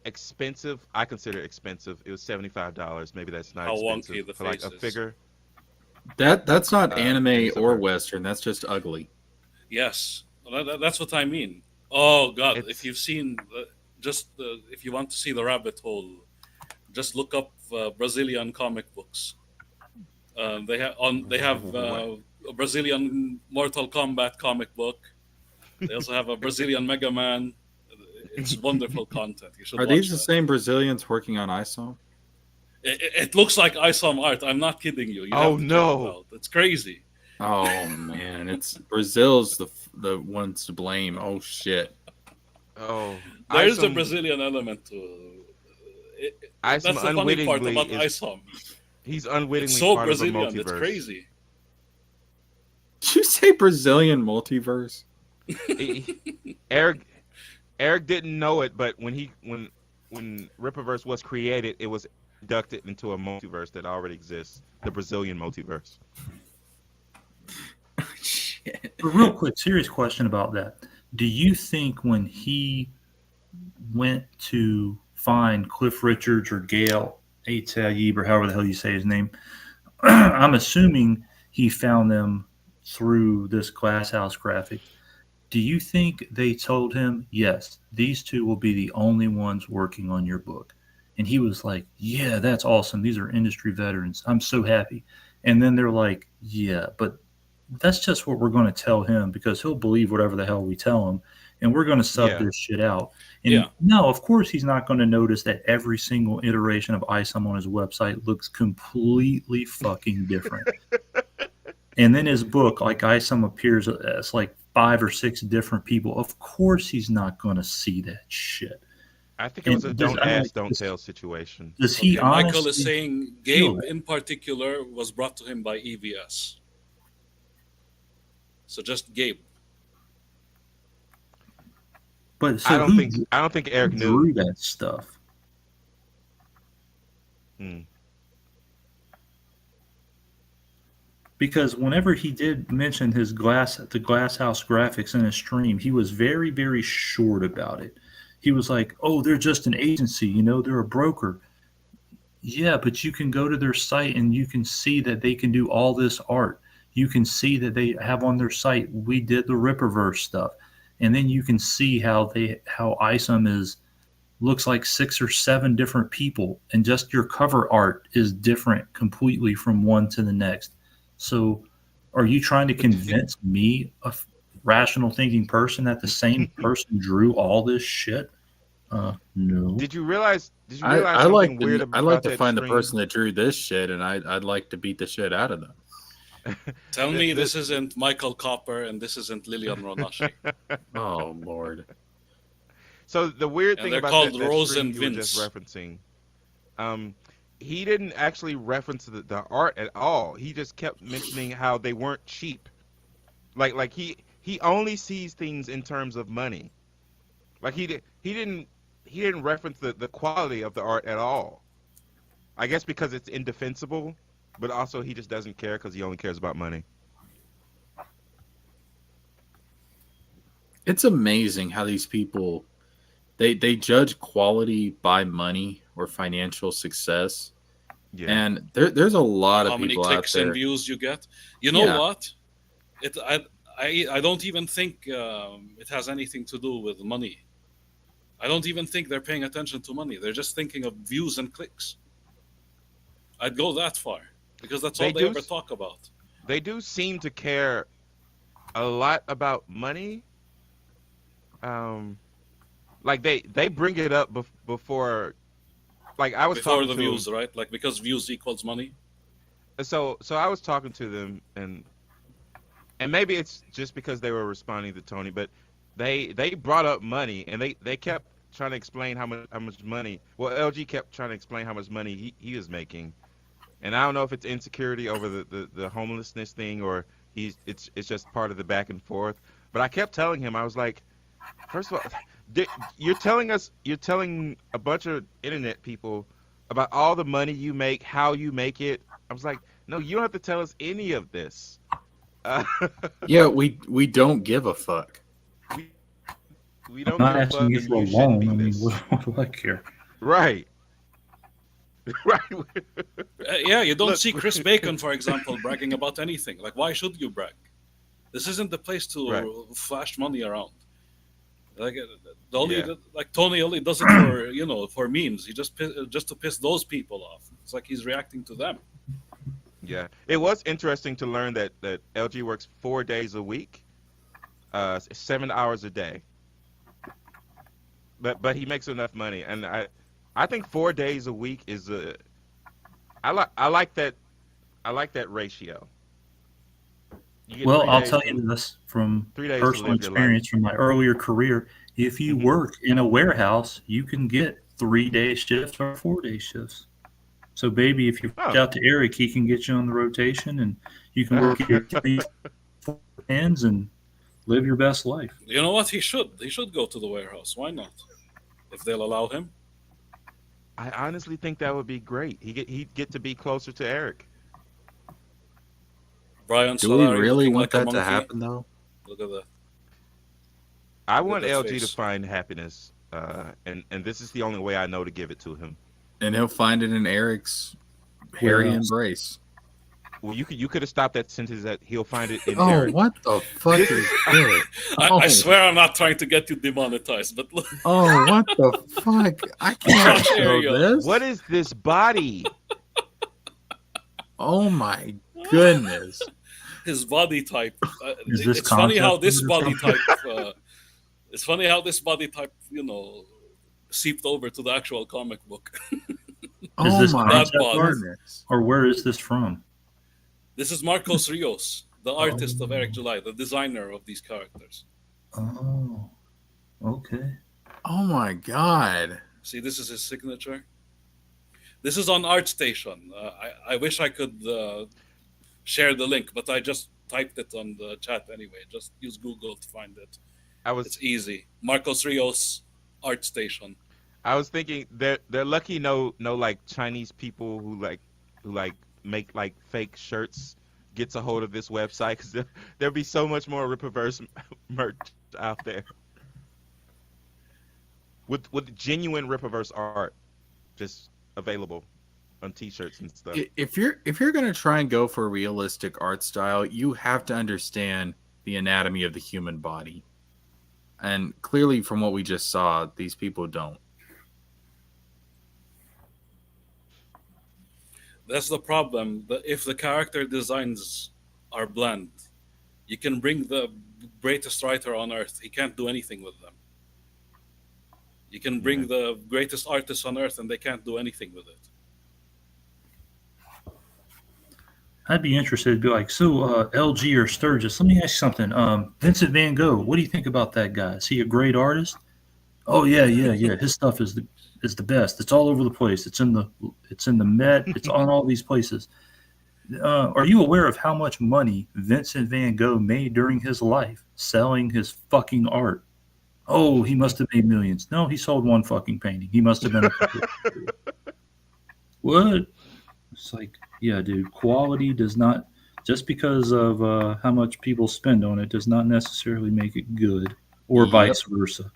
expensive. I consider it expensive. It was $75. Maybe that's not How expensive wonky the for like face a is. figure. That's not anime it's a or bird. Western. That's just ugly. Yes, that's what I mean. Oh God! It's- If you've seen, if you want to see the rabbit hole, just look up Brazilian comic books. They have a Brazilian Mortal Kombat comic book. They also have a Brazilian Mega Man. It's wonderful content. You should Are watch these the that. same Brazilians working on ISOM? It looks like ISOM art. I'm not kidding you. Oh, have to check no. it out. It's crazy. Oh man, it's Brazil's the ones to blame. Oh shit. Oh, There is a Isom- Brazilian element to it. That's Isom the funny part unwittingly about is- ISOM. He's unwittingly It's so part Brazilian. of a multiverse. It's crazy. Did you say Brazilian multiverse? Eric didn't know it, but when Rippaverse was created, it was inducted into a multiverse that already exists, the Brazilian multiverse. Shit. A real quick, serious question about that. Do you think when he went to find Cliff Richards or Gail Aitayib or however the hell you say his name, I'm assuming he found them through this Glasshouse Graphics. Do you think they told him, yes, these two will be the only ones working on your book? And he was like, yeah, that's awesome. These are industry veterans. I'm so happy. And then they're like, yeah, but that's just what we're going to tell him because he'll believe whatever the hell we tell him. And we're going to sub Yeah. this shit out. And Yeah. no, of course, he's not going to notice that every single iteration of ISOM on his website looks completely fucking different. And then his book, like ISOM, appears as like 5 or 6 different people. Of course, he's not going to see that shit. I think it was a And don't I mean, ask, don't tell situation. Does he Okay, Michael honestly is saying feel Gabe that? in particular was brought to him by EVS. So just Gabe. But so I don't who think Eric knew. drew that stuff? Hmm. Because whenever he did mention the Glasshouse Graphics in his stream, he was very, very short about it. He was like, "Oh, they're just an agency, they're a broker." Yeah, but you can go to their site and you can see that they can do all this art. You can see that they have on their site, we did the Ripperverse stuff. And then you can see how ISOM looks like 6 or 7 different people, and just your cover art is different completely from one to the next. So are you trying to convince me, a rational thinking person, that the same person drew all this shit? No. Did you realize I something like weird to, about I like to that find the stream? person that drew this shit, and I'd like to beat the shit out of them. Tell me this isn't Michael Copper and this isn't Lilian Ronashi. Oh Lord. So the weird And thing they're about called that Rose stream and you were just Vince. referencing, he didn't actually reference the art at all. He just kept mentioning how they weren't cheap. Like he only sees things in terms of money. Like he didn't reference the quality of the art at all. I guess because it's indefensible, but also he just doesn't care because he only cares about money. It's amazing how these people they judge quality by money or financial success. Yeah. And there's a lot How of many people out clicks and there. views you get? You know Yeah. what? I don't even think it has anything to do with money. I don't even think they're paying attention to money. They're just thinking of views and clicks. I'd go that far because that's all They they do ever s- talk about. They do seem to care a lot about money. Like they bring it up before. Like I was Before talking the to views, right? Like because views equals money. so I was talking to them, and maybe it's just because they were responding to Tony, but they brought up money, and they kept trying to explain how much money. Well, LG kept trying to explain how much money he was making, and I don't know if it's insecurity over the homelessness thing, or it's just part of the back and forth. But I kept telling him, I was like, first of all, you're telling a bunch of internet people about all the money you make, how you make it. I was like, no, you don't have to tell us any of this. Yeah, we don't give a fuck. We I'm don't not give a asking fuck, you and for a you shouldn't loan. be I mean, this. what do I care? Right. Right. Yeah, you don't Look. see Chris Bacon, for example, bragging about anything. Like, why should you brag? This isn't the place to Right. flash money around. Like the only Yeah. like Tony only does it for for memes. He just to piss those people off. It's like he's reacting to them. Yeah. It was interesting to learn that LG works 4 days a week, 7 hours a day. But he makes enough money, and I think 4 days a week is I like that ratio. You get Well, 3 I'll days tell to, you this from 3 days to personal live your life. experience from my earlier career. If you Mhm. work in a warehouse, you can get 3-day shifts or 4-day shifts. So, baby, if you reach Oh. out to Eric, he can get you on the rotation, and you can work your 4 hands and live your best life. You know what? He should go to the warehouse. Why not? If they'll allow him. I honestly think that would be great. He'd get to be closer to Eric. Brian Do we Solari really looking want like a that to monkey. happen though? Look at that. I Look want at that LG to face. find happiness, and this is the only way I know to give it to him. And he'll find it in Eric's hairy Warehouse. embrace. Well, you could have stopped that sentence. That he'll find it in Oh, Eric. what the fuck is this? I swear I'm not trying to get you demonetized, but look, Oh, what the fuck? I can't Crotch show area. this. What is this body? Oh my goodness. his body type. Is this It's funny how concept this or body something? type. It's funny how this body type, seeped over to the actual comic book. Oh this my concept art? goodness. Or where is this from? This is Marcos Rios, the artist of Eric July, the designer of these characters. Oh, okay. Oh my god. See, this is his signature. This is on ArtStation. I wish I could share the link, but I just typed it on the chat anyway. Just use Google to find it. It's easy. Marcos Rios, ArtStation. I was thinking they're lucky no like Chinese people who make like fake shirts gets a hold of this website, because there'll be so much more Rippaverse merch out there with genuine Rippaverse art just available on T-shirts and stuff. If you're gonna try and go for a realistic art style, you have to understand the anatomy of the human body. And clearly from what we just saw, these people don't. That's the problem. If the character designs are bland, you can bring the greatest writer on earth. He can't do anything with them. You can bring the greatest artist on earth, and they can't do anything with it. I'd be interested to be like, so LG or Sturgis, let me ask you something. Vincent Van Gogh, what do you think about that guy? Is he a great artist? Oh yeah. His stuff is the best. It's all over the place. It's in the Met. It's on all these places. Are you aware of how much money Vincent Van Gogh made during his life selling his fucking art? Oh, he must have made millions. No, he sold one fucking painting. He must have been what? It's like, yeah, dude, quality does not, just because of how much people spend on it, does not necessarily make it good, or vice versa.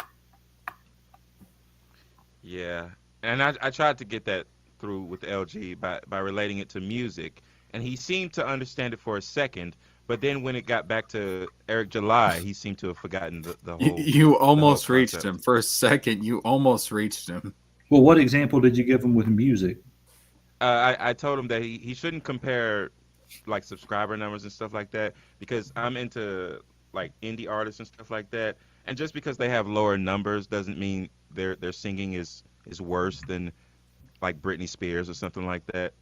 Yeah, and I tried to get that through with LG by relating it to music, and he seemed to understand it for a second, but then when it got back to Eric July, he seemed to have forgotten the whole. You almost reached concept. him. For a second, you almost reached him. Well, what example did you give him with music? I told him that he shouldn't compare like subscriber numbers and stuff like that, because I'm into like indie artists and stuff like that, and just because they have lower numbers doesn't mean their singing is worse than like Britney Spears or something like that.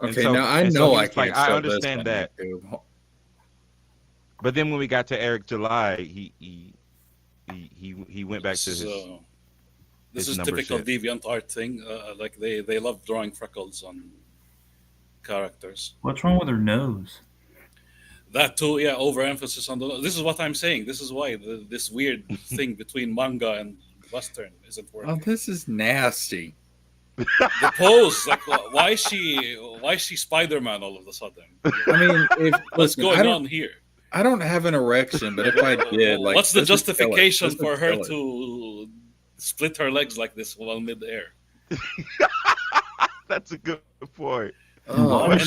Okay, now I know I can't. Like, I understand that. But then when we got to Eric July, he went back to his. This his is typical shit. deviant art thing. Like they love drawing freckles on characters. What's wrong with her nose? That too, yeah. Overemphasis on the. This is what I'm saying. This is why this weird thing between manga and Western isn't working. Oh, this is nasty. The pose, like, why is she Spider-Man all of a sudden? I mean, What's going on here? I don't have an erection, but if I did, like, what's the this would kill it. justification This would for her kill it. to split her legs like this while mid-air? That's a good point. Oh, And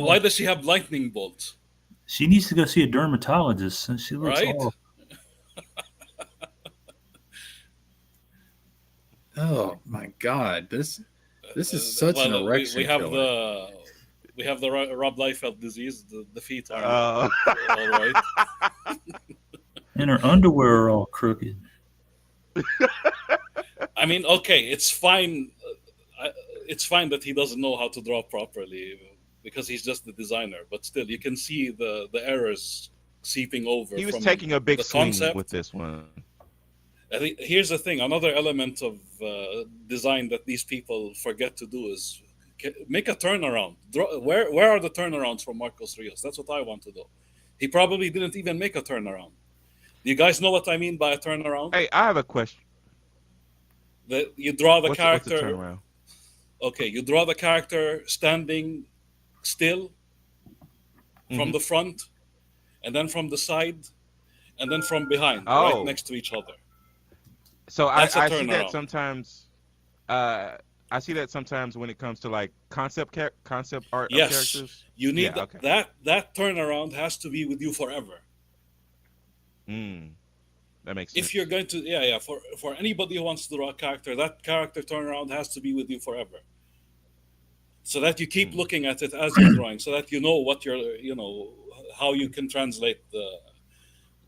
why does she have lightning bolts? She needs to go see a dermatologist since she looks Right? all. oh my God! This is such an erection we have killer. the Rob Liefeld disease. The feet are Uh, all right. And her underwear are all crooked. I mean, okay, it's fine. It's fine that he doesn't know how to draw properly because he's just the designer. But still, you can see the errors seeping over. he was from taking a big the swing concept. with this one. I think here's the thing. Another element of design that these people forget to do is make a turnaround. Where are the turnarounds from Marcos Rios? That's what I want to know. He probably didn't even make a turnaround. Do you guys know what I mean by a turnaround? Hey, I have a question. You draw the What's character. a turnaround? Okay, you draw the character standing still from the front, and then from the side, and then from behind, right Oh. next to each other. So I That's a see that turnaround. sometimes. I see that sometimes when it comes to like concept art of Yes, characters. you need Yeah, okay. that turnaround has to be with you forever. That makes sense. If you're going to, yeah, for anybody who wants to draw a character, that character turnaround has to be with you forever, so that you keep looking at it as you're drawing, so that you know what you're, how you can translate the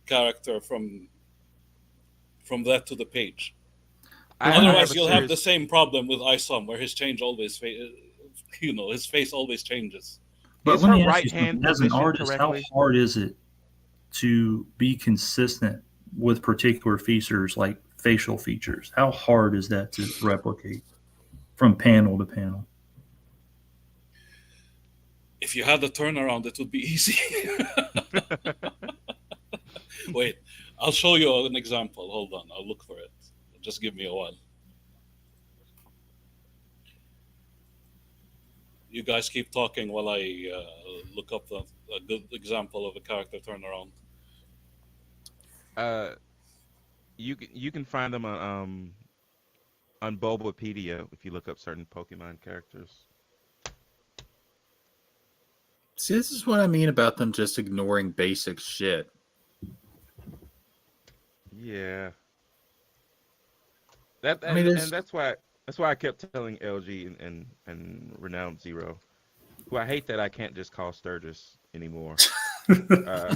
character from that to the page. I have Otherwise, a you'll have the serious. same problem with Isom, where his change always, his face always changes. But Is let her me ask right you something. hand As an positioned artist, how correctly? hard is it to be consistent with particular features like facial features? How hard is that to replicate from panel to panel? If you had the turnaround, it would be easy. Wait, I'll show you an example. Hold on, I'll look for it. Just give me a while. You guys keep talking while I look up a good example of a character turnaround. You can find them on Bulbapedia if you look up certain Pokemon characters. See, this is what I mean about them just ignoring basic shit. Yeah. That I mean, and there's that's why I kept telling LG and Renowned Zero, who I hate that I can't just call Sturgis anymore. Uh,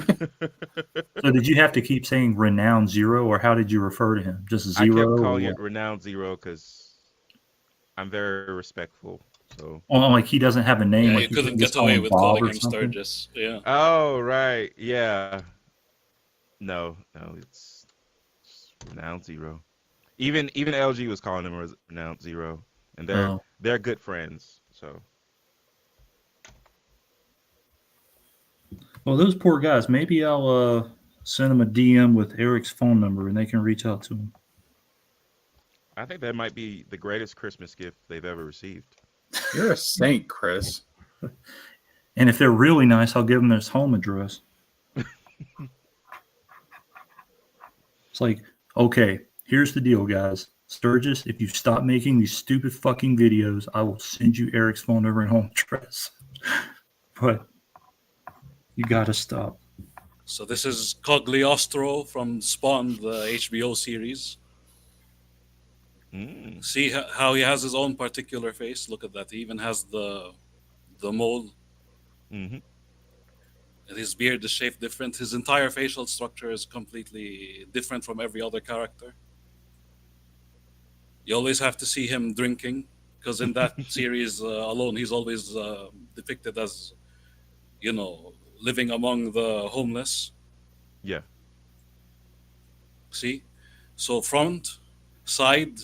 So did you have to keep saying renowned zero, or how did you refer to him? Just I zero? kept Or calling what? it Renowned Zero because I'm very respectful. So. Oh, like he doesn't have a name, Yeah, like you you couldn't couldn't just get call away him with Bob calling or him something? Sturgis. Yeah. Oh right, yeah. No, it's Renowned Zero. Even LG was calling him Renowned Zero, and Oh, they're good friends. So well, those poor guys. Maybe I'll send them a DM with Eric's phone number, and they can reach out to him. I think that might be the greatest Christmas gift they've ever received. you're a saint, Chris. And if they're really nice, I'll give them his home address. It's like, okay, here's the deal, guys. Sturgis, if you stop making these stupid fucking videos, I will send you Eric's phone number and home address. But you gotta stop. So this is Cogliostro from Spawn, the HBO series. Mm. See how he has his own particular face. Look at that. He even has the mole. Mm-hmm. And his beard is shaped different. His entire facial structure is completely different from every other character. You always have to see him drinking, because in that series alone, he's always depicted as, living among the homeless. Yeah. See? So front, side,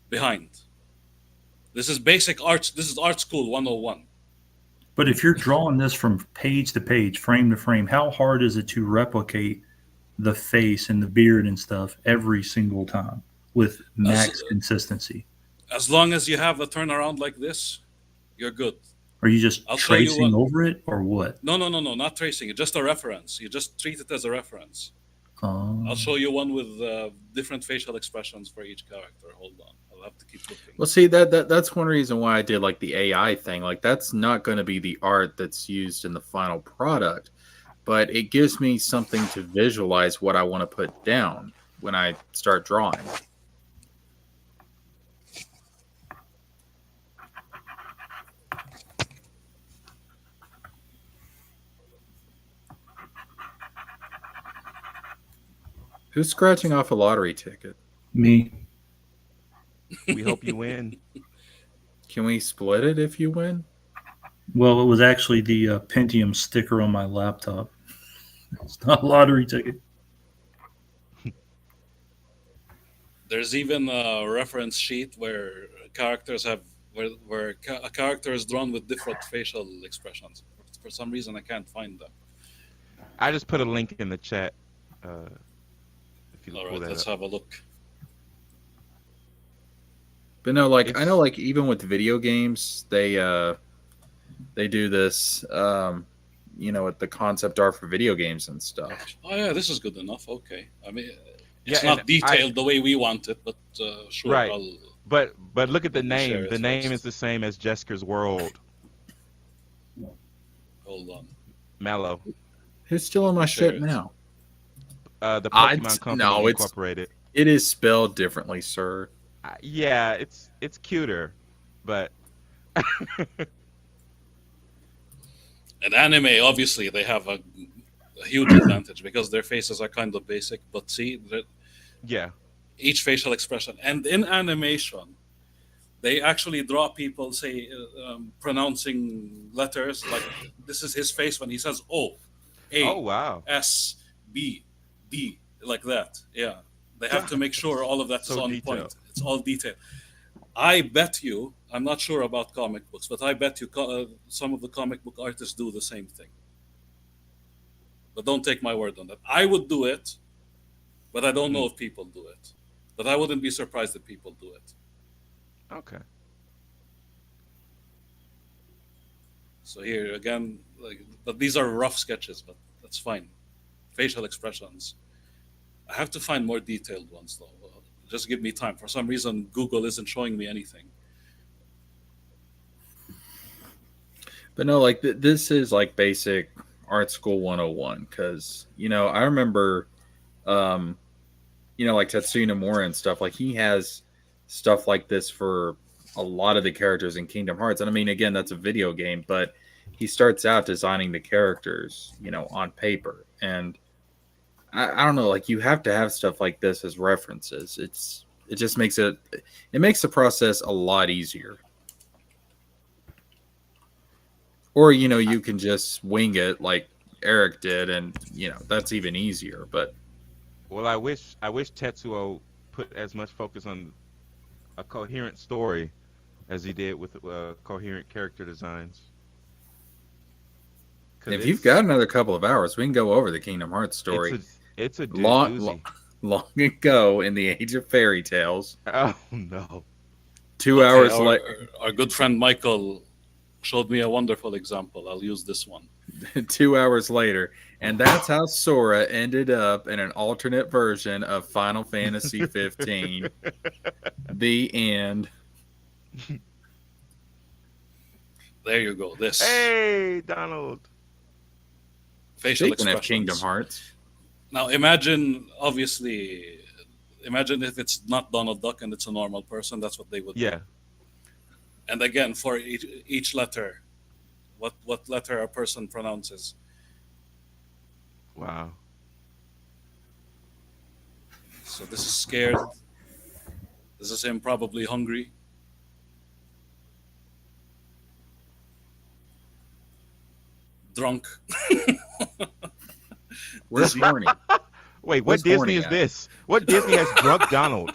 behind. This is basic art. This is art school 101. But if you're drawing this from page to page, frame to frame, how hard is it to replicate the face and the beard and stuff every single time with As max consistency? as long as you have a turnaround like this, you're good. Are you just I'll show you tracing what. over it or what? No, not tracing it. Just a reference. You just treat it as a reference. I'll Um, show you one with different facial expressions for each character. Hold on, I'll have to keep looking. Well, see that's one reason why I did like the AI thing. Like that's not going to be the art that's used in the final product, but it gives me something to visualize what I want to put down when I start drawing. Who's scratching off a lottery ticket? me. We hope you win. Can we split it if you win? Well, it was actually the Pentium sticker on my laptop. It's not a lottery ticket. There's even a reference sheet where characters have where a character is drawn with different facial expressions. For some reason, I can't find them. I just put a link in the chat. If you All pull right, that let's up. have a look. But no, like I know, It's like even with video games, they do this, with the concept art for video games and stuff. Oh yeah, this is good enough. Okay, I mean, yeah, it's and not detailed the way we want it, but sure, Right. But look at the Let me share name. it The name first. is the same as Jesker's World. Hold on. Mallow. Who's stealing my Share shit it. now? The Pokemon Company No, Incorporated. it is spelled differently, sir. Yeah, it's cuter, but In anime, obviously, they have a huge advantage because their faces are kind of basic. But see, yeah. each facial expression, and in animation, they actually draw people, say, pronouncing letters like this is his face when he says O, Oh A, wow. S, B, D, like that. Yeah, they have to God, make sure all of that is so on detailed. point. It's all detailed. I bet you, I'm not sure about comic books, but I bet you some of the comic book artists do the same thing. But don't take my word on that. I would do it, but I don't know if people do it. But I wouldn't be surprised if people do it. Okay. So here again, but these are rough sketches, but that's fine. Facial expressions. I have to find more detailed ones though. Just give me time. For some reason, Google isn't showing me anything. But no, like this is like basic art school 101 because I remember like Tetsuya Nomura and stuff, like he has stuff like this for a lot of the characters in Kingdom Hearts. And I mean, again, that's a video game, but he starts out designing the characters, on paper. And I don't know, like you have to have stuff like this as references. It just makes it makes the process a lot easier. Or, you can just wing it like Eric did, and that's even easier. But Well, I wish Tetsuo put as much focus on a coherent story as he did with coherent character designs. if you've got another couple of hours, we can go over the Kingdom Hearts story. It's a long, doozy. long ago in the age of fairy tales. Oh no! 2 hours later, our good friend Michael showed me a wonderful example. I'll use this one. 2 hours later, and that's how Sora ended up in an alternate version of Final Fantasy 15. The end. There you go. This Hey, Donald. facial Speaking of expressions. Kingdom Hearts. Now imagine if it's not Donald Duck and it's a normal person. That's what they would do. Yeah. And again, for each letter, what letter a person pronounces. Wow. So this is scared. This is him probably hungry. Drunk. Where's Morning? Wait, Where's what Disney Horny is at? this? What Disney has drunk Donald?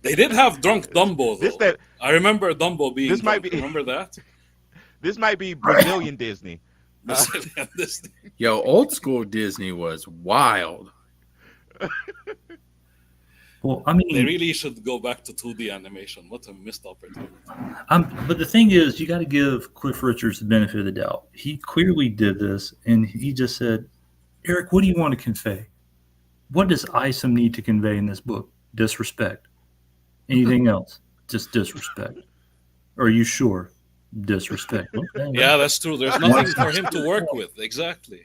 They did have drunk Dumbo though. This that I remember Dumbo being This might drunk. be- Remember that? this might be Brazilian Disney. This- Yo, old school Disney was wild. Well, I mean, They really should go back to 2D animation. What a missed opportunity. but the thing is, you got to give Cliff Richards the benefit of the doubt. He clearly did this, and he just said, "Eric, what do you want to convey? What does Isom need to convey in this book? Disrespect. Anything else? Just disrespect. Are you sure? Disrespect. Okay, Yeah, that's true. There's nothing for him to work with. Exactly.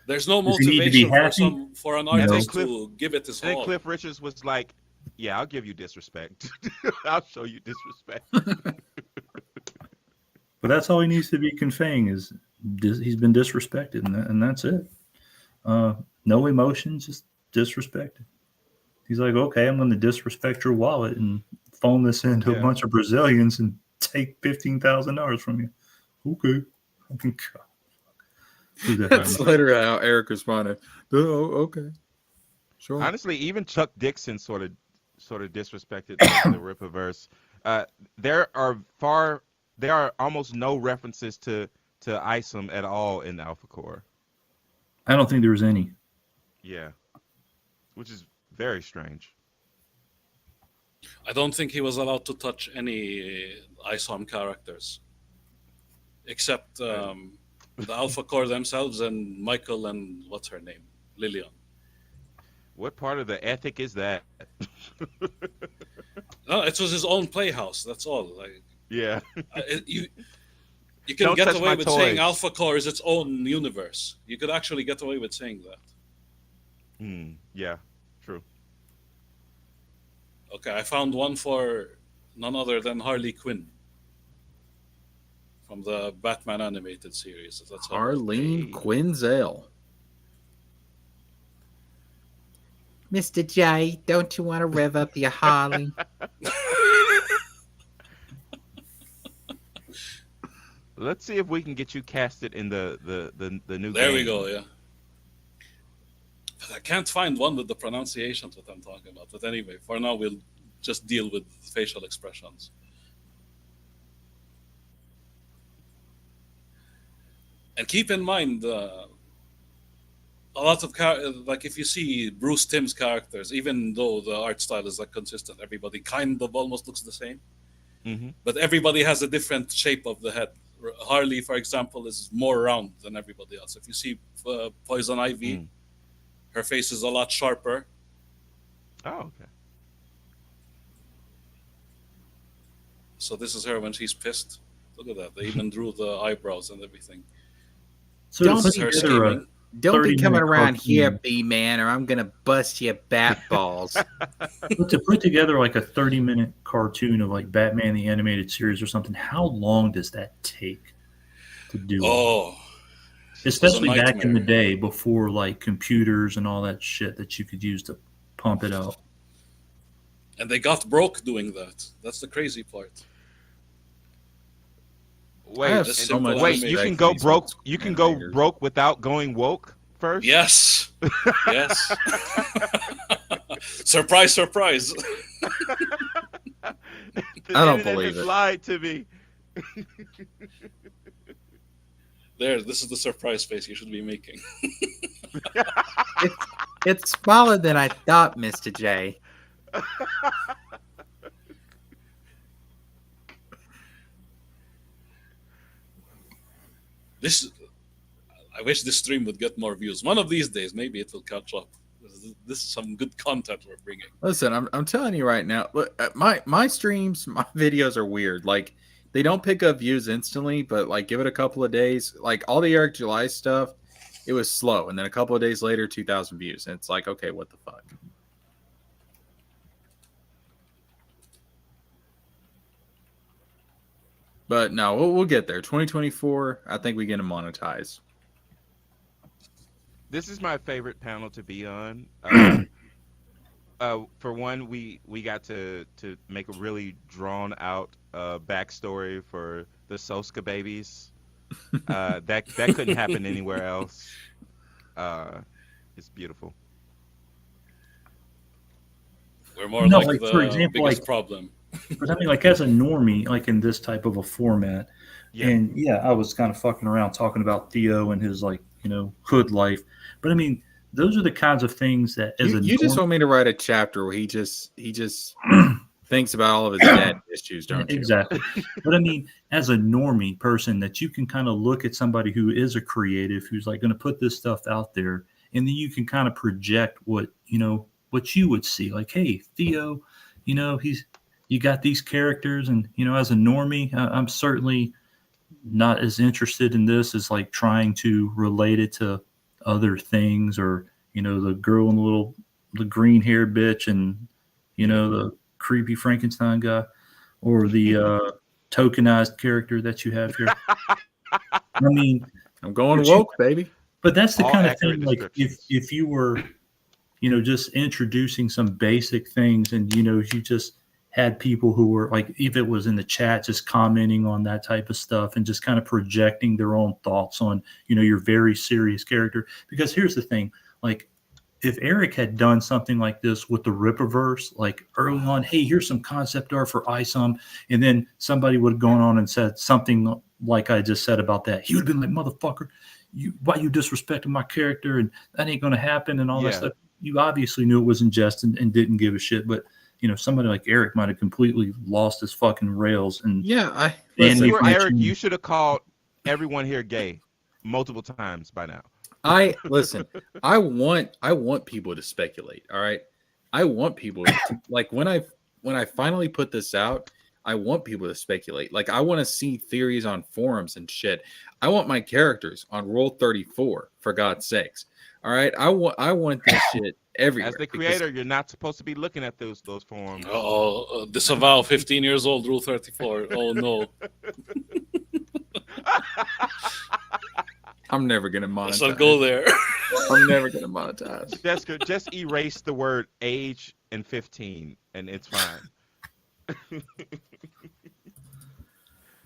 There's no Does he need to be motivation for an No. artist Cliff- to give it his And then all. Cliff Richards was like, "Yeah, I'll give you disrespect. I'll show you disrespect." But that's all he needs to be conveying is he's been disrespected, and that's it. No emotions, just disrespected. He's like, okay, I'm going to disrespect your wallet and phone this into Yeah. a bunch of Brazilians and take $15,000 from you. Okay. God. Who the heck? That's literally how Eric responded. Oh, okay. Sure. Honestly, even Chuck Dixon sort of disrespected the Rippaverse. There are almost no references to Isom at all in Alpha Core. I don't think there was any. Yeah, which is very strange. I don't think he was allowed to touch any ISOM characters, except the Alpha Core themselves and Michael and what's her name, Lillian. What part of the ethic is that? No, it was his own playhouse. That's all. Like Yeah. you can Don't get touch away my with saying toys. Alpha Core is its own universe. You could actually get away with saying that. Yeah. True. Okay, I found one for none other than Harley Quinn from the Batman animated series. That's how Arlene Hey. Quinzel. Mr. J, don't you want to rev up your Harley? Let's see if we can get you casted in the new There game. we go, yeah. But I can't find one with the pronunciations that I'm talking about. But anyway, for now, we'll just deal with facial expressions. And keep in mind, a lot of like if you see Bruce Timm's characters, even though the art style is like consistent, everybody kind of almost looks the same. Mm-hmm. But everybody has a different shape of the head. Harley, for example, is more round than everybody else. If you see Poison Ivy, her face is a lot sharper. Oh, okay. So this is her when she's pissed. Look at that. They even drew the eyebrows and everything. So Don't to This put is her together a scheming. Don't be 30-minute coming around here, cartoon. B-Man, or I'm going to bust your bat balls. But to put together like a 30-minute cartoon of like Batman the animated series or something, how long does that take to do? Oh, Especially back in the nightmare. day before like computers and all that shit that you could use to pump it out. and they got broke doing that. That's the crazy part. Wait, have This so simple much wait. animation. You can respect go for these broke. old You can go animators. broke without going woke first. Yes. Yes. Surprise, surprise. The I don't internet believe has it. lied to me. There, this is the surprise face you should be making. It's smaller than I thought, Mr. J. This, I wish this stream would get more views. One of these days, maybe it will catch up. This is some good content we're bringing. Listen, I'm telling you right now. Look, my streams, my videos are weird. Like they don't pick up views instantly, but like give it a couple of days. Like all the Eric July stuff, it was slow, and then a couple of days later, 2,000 views, and it's like, okay, what the fuck? But no, we'll get there. 2024, I think we get to monetize. This is my favorite panel to be on. For one, we got to make a really drawn out backstory for the Soska babies. That couldn't happen anywhere else. It's beautiful. We're more No, like like, the for example, biggest like- problem. But I mean, like as a normie, like in this type of a format, Yeah. and yeah, I was kind of fucking around talking about Theo and his like hood life. But I mean, those are the kinds of things that as You just want me to write a chapter where he just thinks about all of his dad issues, don't you? Exactly. But I mean, as a normie person, that you can kind of look at somebody who is a creative, who's like going to put this stuff out there, and then you can kind of project what you would see. Like, hey, Theo, you got these characters, and as a normie, I'm certainly not as interested in this as like trying to relate it to other things, or the girl and the green haired bitch, and the creepy Frankenstein guy, or the tokenized character that you have here. I mean, I'm going But you- woke, baby. but that's the All kind of accurate thing. Like if you were, just introducing some basic things, and you just had people who were like, if it was in the chat, just commenting on that type of stuff and just kind of projecting their own thoughts on, your very serious character. Because here's the thing, like if Eric had done something like this with the Rippaverse, like early on, hey, here's some concept art for ISOM, and then somebody would have gone on and said something like I just said about that, he would have been like, motherfucker, why you disrespecting my character, and that ain't going to happen, and all that Yeah. stuff. You obviously knew it was in jest and didn't give a shit, but somebody like Eric might have completely lost his fucking rails. And Yeah, If And you we were might Eric, change. you should have called everyone here gay multiple times by now. Listen. I want people to speculate. All right. I want people to, like when I finally put this out. I want people to speculate. Like I want to see theories on forums and shit. I want my characters on Roll 34 for God's sakes. All right. I want this shit everywhere. As the creator, you're not supposed to be looking at those forums. Disavow 15 years old Rule 34. Oh no. I'm never gonna monetize. Let's not go there. I'm never gonna monetize. Jesker, just erase the word age and 15, and it's fine.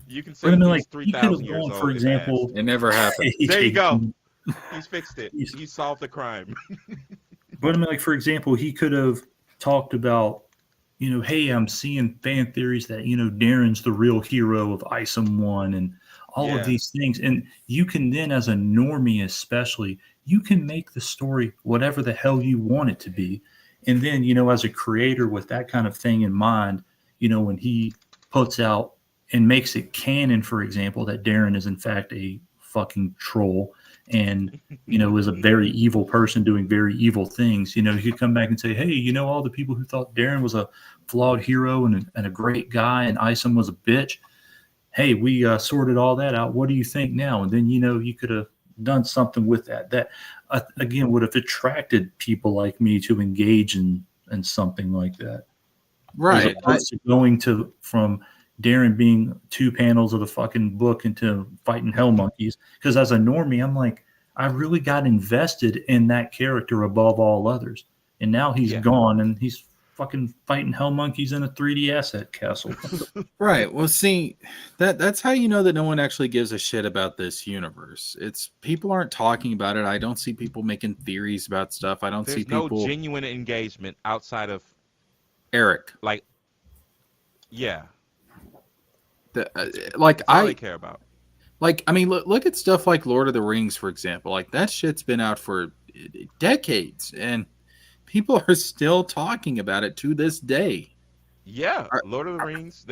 You can say But I mean, he's like, he could 3,000 have years gone, old. for example, It never happened. There you go. He's fixed it. He solved the crime. But I mean, like, for example, he could have talked about, hey, I'm seeing fan theories that, Darren's the real hero of ISOM 1 and all of these things. And you can then, as a normie especially, you can make the story whatever the hell you want it to be. And then, as a creator with that kind of thing in mind, when he puts out and makes it canon, for example, that Darren is in fact a fucking troll and, is a very evil person doing very evil things, he could come back and say, hey, all the people who thought Darren was a flawed hero and a great guy and Isom was a bitch. Hey, we sorted all that out. What do you think now? And then, you could have done something with that. That, again, would have attracted people like me to engage in something like that. Right. As opposed to going from Darren being 2 panels of the fucking book into fighting hell monkeys. Because as a normie, I'm like, I really got invested in that character above all others. And now he's gone and he's fucking fighting hell monkeys in a 3D asset castle. Right. Well, see, that's how you know that no one actually gives a shit about this universe. It's people aren't talking about it. I don't see people making theories about stuff. I don't see people. There's no genuine engagement outside of Eric. Like, yeah. Like I care about. Like, I mean, look at stuff like Lord of the Rings, for example. Like that shit's been out for decades, and people are still talking about it to this day. Yeah, Lord of the Rings.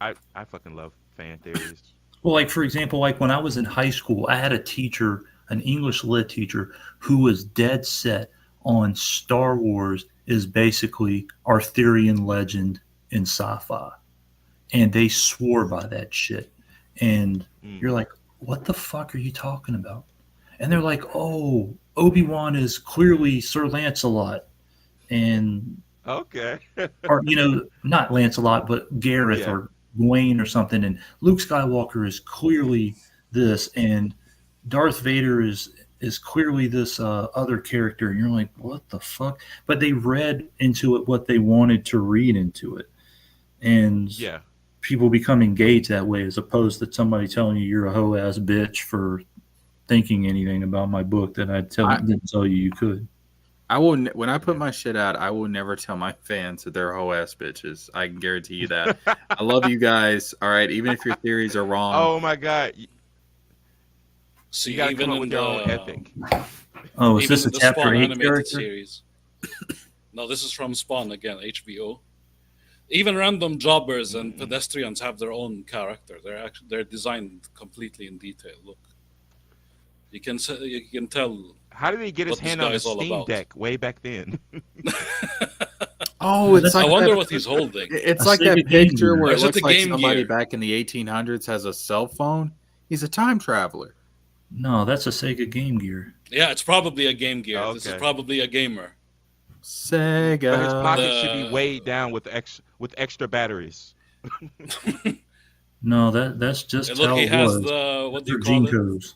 I fucking love fan theories. Well, like for example, like when I was in high school, I had a teacher, an English lit teacher, who was dead set on Star Wars is basically Arthurian legend in sci-fi. And they swore by that shit. And you're like, what the fuck are you talking about? And they're like, oh, Obi-Wan is clearly Sir Lancelot. And okay. or not Lancelot, but Gareth or Gawain or something. And Luke Skywalker is clearly this, and Darth Vader is clearly this other character. And you're like, what the fuck? But they read into it what they wanted to read into it. And people become engaged that way, as opposed to somebody telling you you're a hoe ass bitch for thinking anything about my book that I didn't tell you could. I will when I put my shit out, I will never tell my fans that they're hoe ass bitches. I can guarantee you that. I love you guys. All right, even if your theories are wrong. Oh my god! So you gotta come up with your own ethic. Oh, is this a chapter 8 character? Series? No, this is from Spawn again, HBO. Even random jobbers and pedestrians have their own character. They're designed completely in detail. Look, you can tell. How did he get his hand on a Steam Deck way back then? Oh, it's like I wonder what he's holding. It's like that picture where it looks like somebody back in the 1800s has a cell phone. He's a time traveler. No, that's a Sega Game Gear. Yeah, it's probably a Game Gear. Okay. This is probably a gamer. Sega. But his pocket should be weighed down with extra batteries. No, that's just and look, how he it has was. the what do you call it? Codes.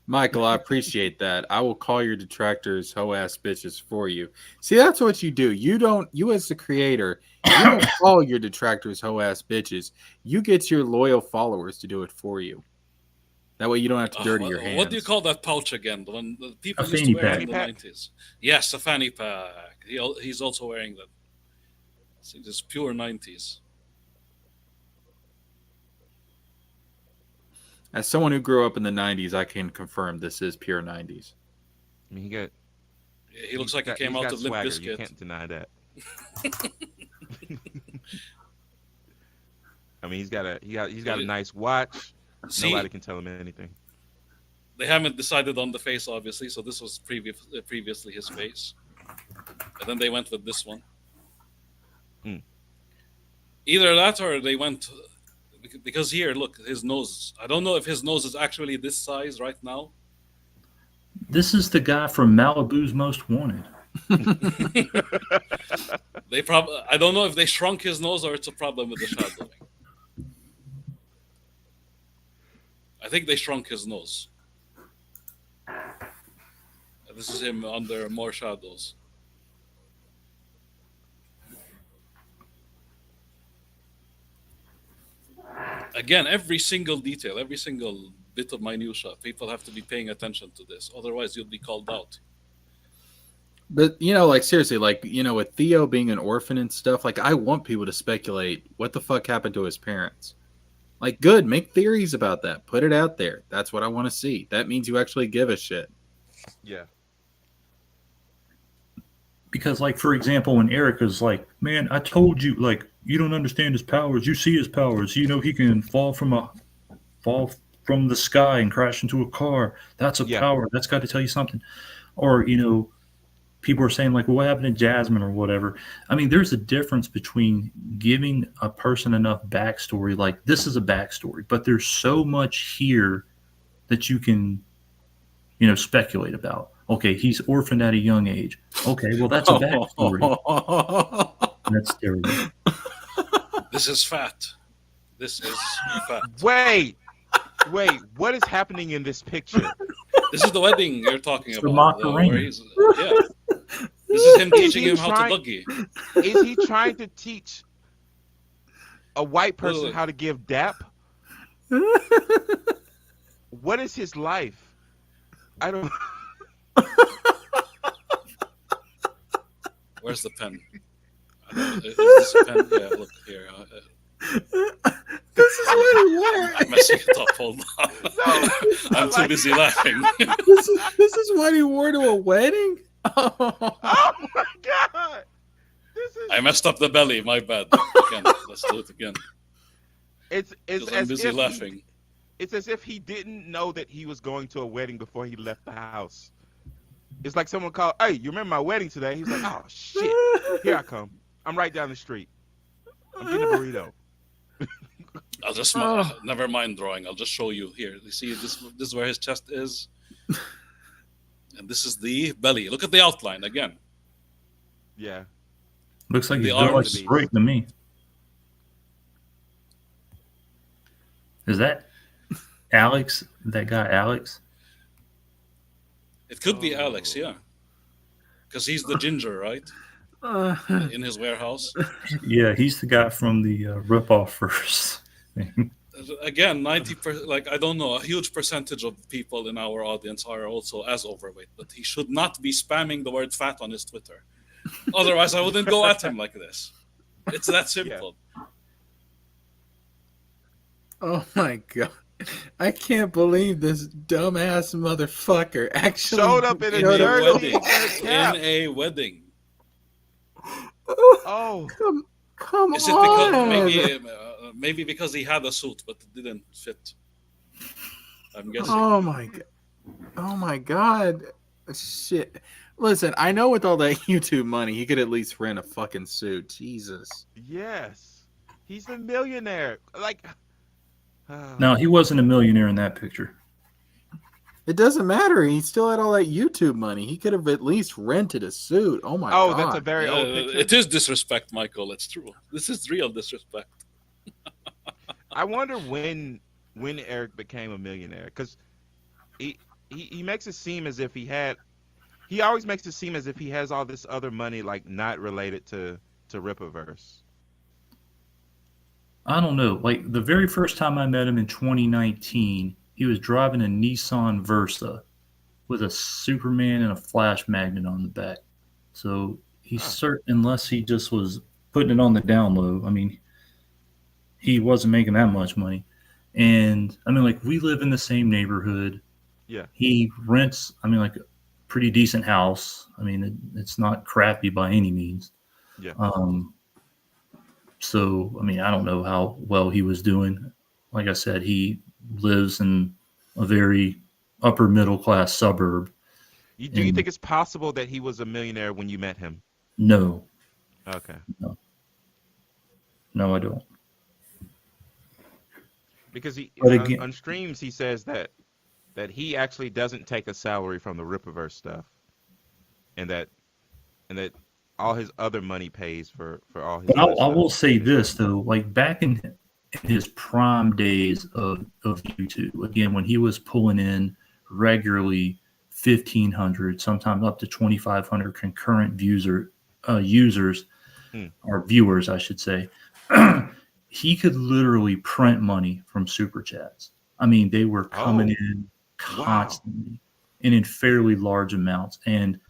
Michael, I appreciate that. I will call your detractors hoe ass bitches for you. See, that's what you do. You as the creator, you don't call your detractors hoe ass bitches. You get your loyal followers to do it for you. That way you don't have to dirty your hands. What do you call that pouch again? The one the people used to wear in the 90s. Yes, a fanny pack. He's also wearing that. See, this pure 90s. As someone who grew up in the 90s, I can confirm this is pure 90s. I mean, he looks like he came out of Limp Bizkit. You can't deny that. I mean, he's got a nice watch. Nobody can tell him anything. They haven't decided on the face, obviously. So this was previously his face, and then they went with this one. Either that, or they went because here, look, his nose. I don't know if his nose is actually this size right now. This is the guy from Malibu's Most Wanted. I don't know if they shrunk his nose or it's a problem with the shadowing. I think they shrunk his nose. This is him under more shadows. Again, every single detail, every single bit of minutia, people have to be paying attention to this. Otherwise, you'll be called out. But, like, seriously, like, with Theo being an orphan and stuff, like, I want people to speculate what the fuck happened to his parents. Like, good, make theories about that. Put it out there. That's what I want to see. That means you actually give a shit. Yeah. Because, like, for example, when Erica's like, man, I told you, like, you don't understand his powers. You see his powers. He can fall from the sky and crash into a car. That's a power. That's got to tell you something. Or, people are saying, like, well, what happened to Jasmine or whatever? I mean, there's a difference between giving a person enough backstory. Like, this is a backstory, but there's so much here that you can, speculate about. Okay, he's orphaned at a young age. Okay, well, that's a backstory. That's terrible. This is fat. This is fat. Wait, what is happening in this picture? This is the wedding you're talking The about. Macarena. Yeah. This is him teaching him how to buggy. Is he trying to teach a white person Look. how to give dap? What is his life? I don't. Where's the pen? Is this a pen? Yeah, look here. This is what he wore. I'm messing it up. Hold on. I'm too busy laughing. This is what he wore to a wedding? Oh my god! This is. I messed up the belly. My bad. Again, let's do it again. It's Because I'm as busy if laughing. It's as if he didn't know that he was going to a wedding before he left the house. It's like someone called, "Hey, you remember my wedding today?" He's like, "Oh shit, here I come. I'm right down the street. I'm getting a burrito." I'll just never mind drawing. I'll just show you here. You see, this is where his chest is, and this is the belly. Look at the outline again. Yeah. Looks like The he's built like arms. straight to me. Is that Alex? That guy Alex? It could be Alex, yeah, because he's the ginger, right? In his warehouse. Yeah, he's the guy from the ripoff first. Again, 90%. Like, I don't know, a huge percentage of people in our audience are also as overweight, but he should not be spamming the word fat on his Twitter. Otherwise, I wouldn't go at him like this. It's that simple. Oh my god. I can't believe this dumbass motherfucker actually Showed up in a In a jersey wedding. and a cap. In a wedding. Oh, Come Is it on. because maybe because he had a suit but it didn't fit? I'm guessing. Oh my god. Shit. Listen, I know with all that YouTube money, he could at least rent a fucking suit. Jesus. yes. He's a millionaire. Like, No, he wasn't a millionaire in that picture. It doesn't matter. He still had all that YouTube money. He could have at least rented a suit. Oh my god. that's a very old picture. It is disrespect, Michael. It's true. This is real disrespect. I wonder when Eric became a millionaire, because he makes it seem as if he always makes it seem as if he has all this other money, like, not related to Rippaverse. I don't know. Like, the very first time I met him in 2019, he was driving a Nissan Versa with a Superman and a Flash magnet on the back. So he's certain, unless he just was putting it on the down low. I mean, he wasn't making that much money. And I mean, like, we live in the same neighborhood. Yeah. He rents, I mean, like, a pretty decent house. I mean, it's not crappy by any means. Yeah. So, I mean, I don't know how well he was doing. Like I said, he lives in a very upper middle class suburb. Do you think it's possible that he was a millionaire when you met him? No. Okay. No, I don't. Because But on streams he says that he actually doesn't take a salary from the Rippaverse stuff, and that all his other money pays for all his. But other I stuff. will say this though, like back in his prime days of YouTube, again when he was pulling in regularly 1,500, sometimes up to 2,500 concurrent users or viewers, I should say. He could literally print money from super chats. I mean, they were coming in constantly and in fairly large amounts. And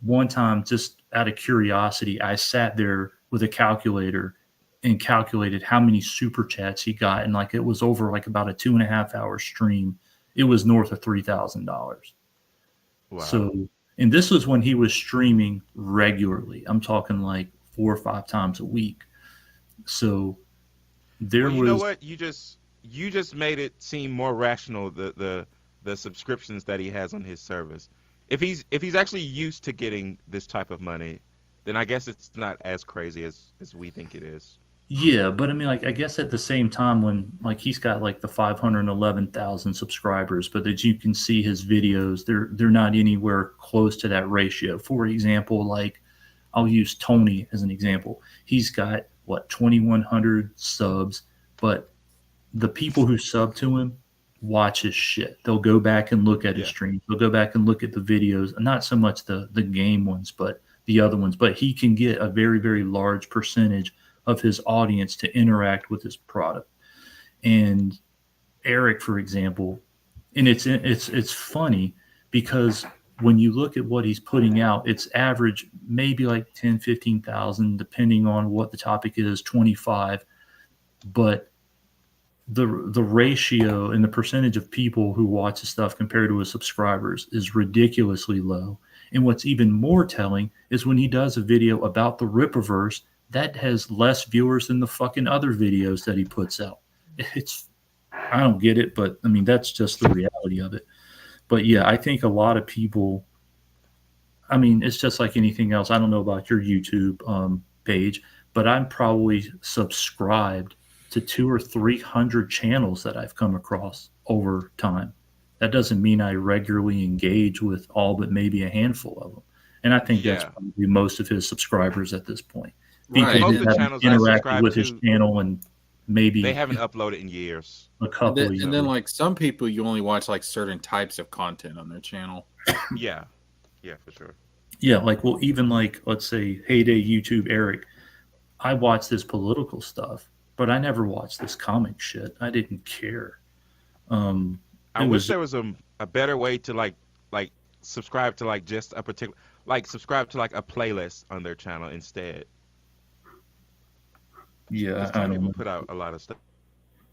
one time, just out of curiosity, I sat there with a calculator and calculated how many super chats he got. And like it was over like about a 2.5 hour stream. It was north of $3,000. Wow. So, and this was when he was streaming regularly. I'm talking like 4 or 5 times a week. So there you know what? You just made it seem more rational, the subscriptions that he has on his service. If he's actually used to getting this type of money, then I guess it's not as crazy as we think it is. Yeah, but I mean, like, I guess at the same time when, like, he's got like the 511,000 subscribers, but that you can see his videos, they're not anywhere close to that ratio. For example, like, I'll use Tony as an example. He's got, 2,100 subs, but the people who sub to him watch his shit. They'll go back and look at his streams. They'll go back and look at the videos, not so much the game ones, but the other ones. But he can get a very, very large percentage of his audience to interact with his product. And Eric, for example, and it's funny because when you look at what he's putting out, it's average maybe like 10, 15,000, depending on what the topic is, 25. But the ratio and the percentage of people who watch his stuff compared to his subscribers is ridiculously low. And what's even more telling is when he does a video about the Rippaverse, that has less viewers than the fucking other videos that he puts out. I don't get it, but I mean, that's just the reality of it. But yeah, I think a lot of people, I mean, it's just like anything else. I don't know about your YouTube page, but I'm probably subscribed to 200 or 300 channels that I've come across over time. That doesn't mean I regularly engage with all but maybe a handful of them. And I think that's probably most of his subscribers at this point. People Most who of the haven't channels I interacted subscribe with his to, channel and maybe they haven't uploaded in years. a couple of years. And then like some people, you only watch like certain types of content on their channel. Yeah, for sure. Yeah, like, well, even like, let's say, Heyday YouTube Eric, I watched this political stuff, but I never watched this comic shit. I didn't care. I wish there was a better way to like subscribe to like just a particular, like subscribe to like a playlist on their channel instead. Yeah, some people put out a lot of stuff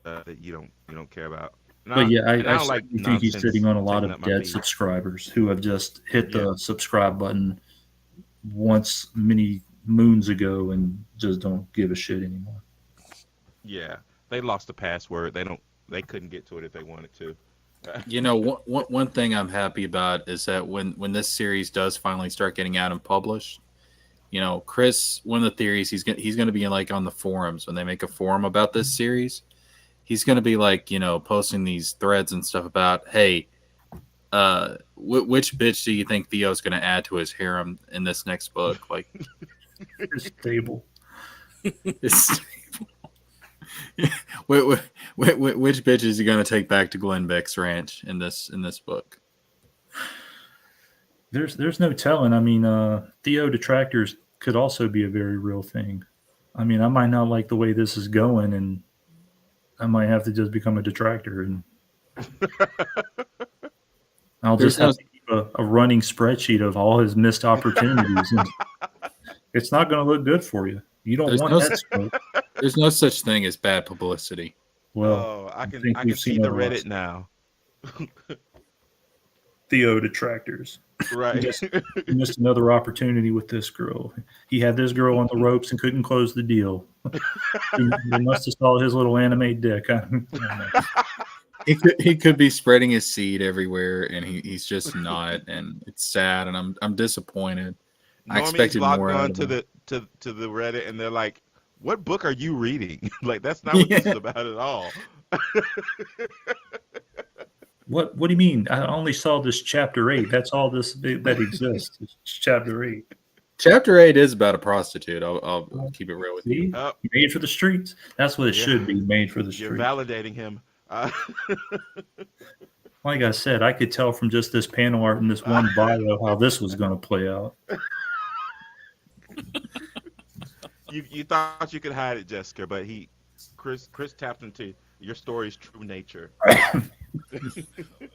that you don't care about. But yeah, I don't like think he's sitting on a lot of dead feed. subscribers who have just hit the subscribe button once many moons ago and just don't give a shit anymore. Yeah, they lost the password. They couldn't get to it if they wanted to. You know, one thing I'm happy about is that when this series does finally start getting out and published, you know, Chris, one of the theories he's going to be like on the forums when they make a forum about this series. He's going to be like, you know, posting these threads and stuff about, hey, which bitch do you think Theo's going to add to his harem in this next book? Like, it's stable. It's stable. Which bitch is he going to take back to Glenn Beck's ranch in this book? There's no telling. I mean, Theo detractors could also be a very real thing. I mean, I might not like the way this is going, and I might have to just become a detractor, and I'll just have to keep a running spreadsheet of all his missed opportunities. And it's not going to look good for you. You don't want that smoke. There's no such thing as bad publicity. Well, I can see the Reddit now. Theo detractors. Right. He missed another opportunity with this girl. He had this girl on the ropes and couldn't close the deal. He must have saw his little anime dick. he could be spreading his seed everywhere, and he's just not, and it's sad, and I'm disappointed. I Normies expected logged more out on of to him. the Reddit, and they're like, "What book are you reading?" Like, that's not what this is Yeah. about at all. What do you mean? I only saw this chapter 8. That's all that exists. It's chapter 8. Chapter 8 is about a prostitute. I'll keep it real with you. See? Oh, Made for the streets. That's what it yeah, should be, made for the you're streets. validating him. Like I said, I could tell from just this panel art and this one bio how this was going to play out. You thought you could hide it, Jesker, but Chris tapped into your story's true nature.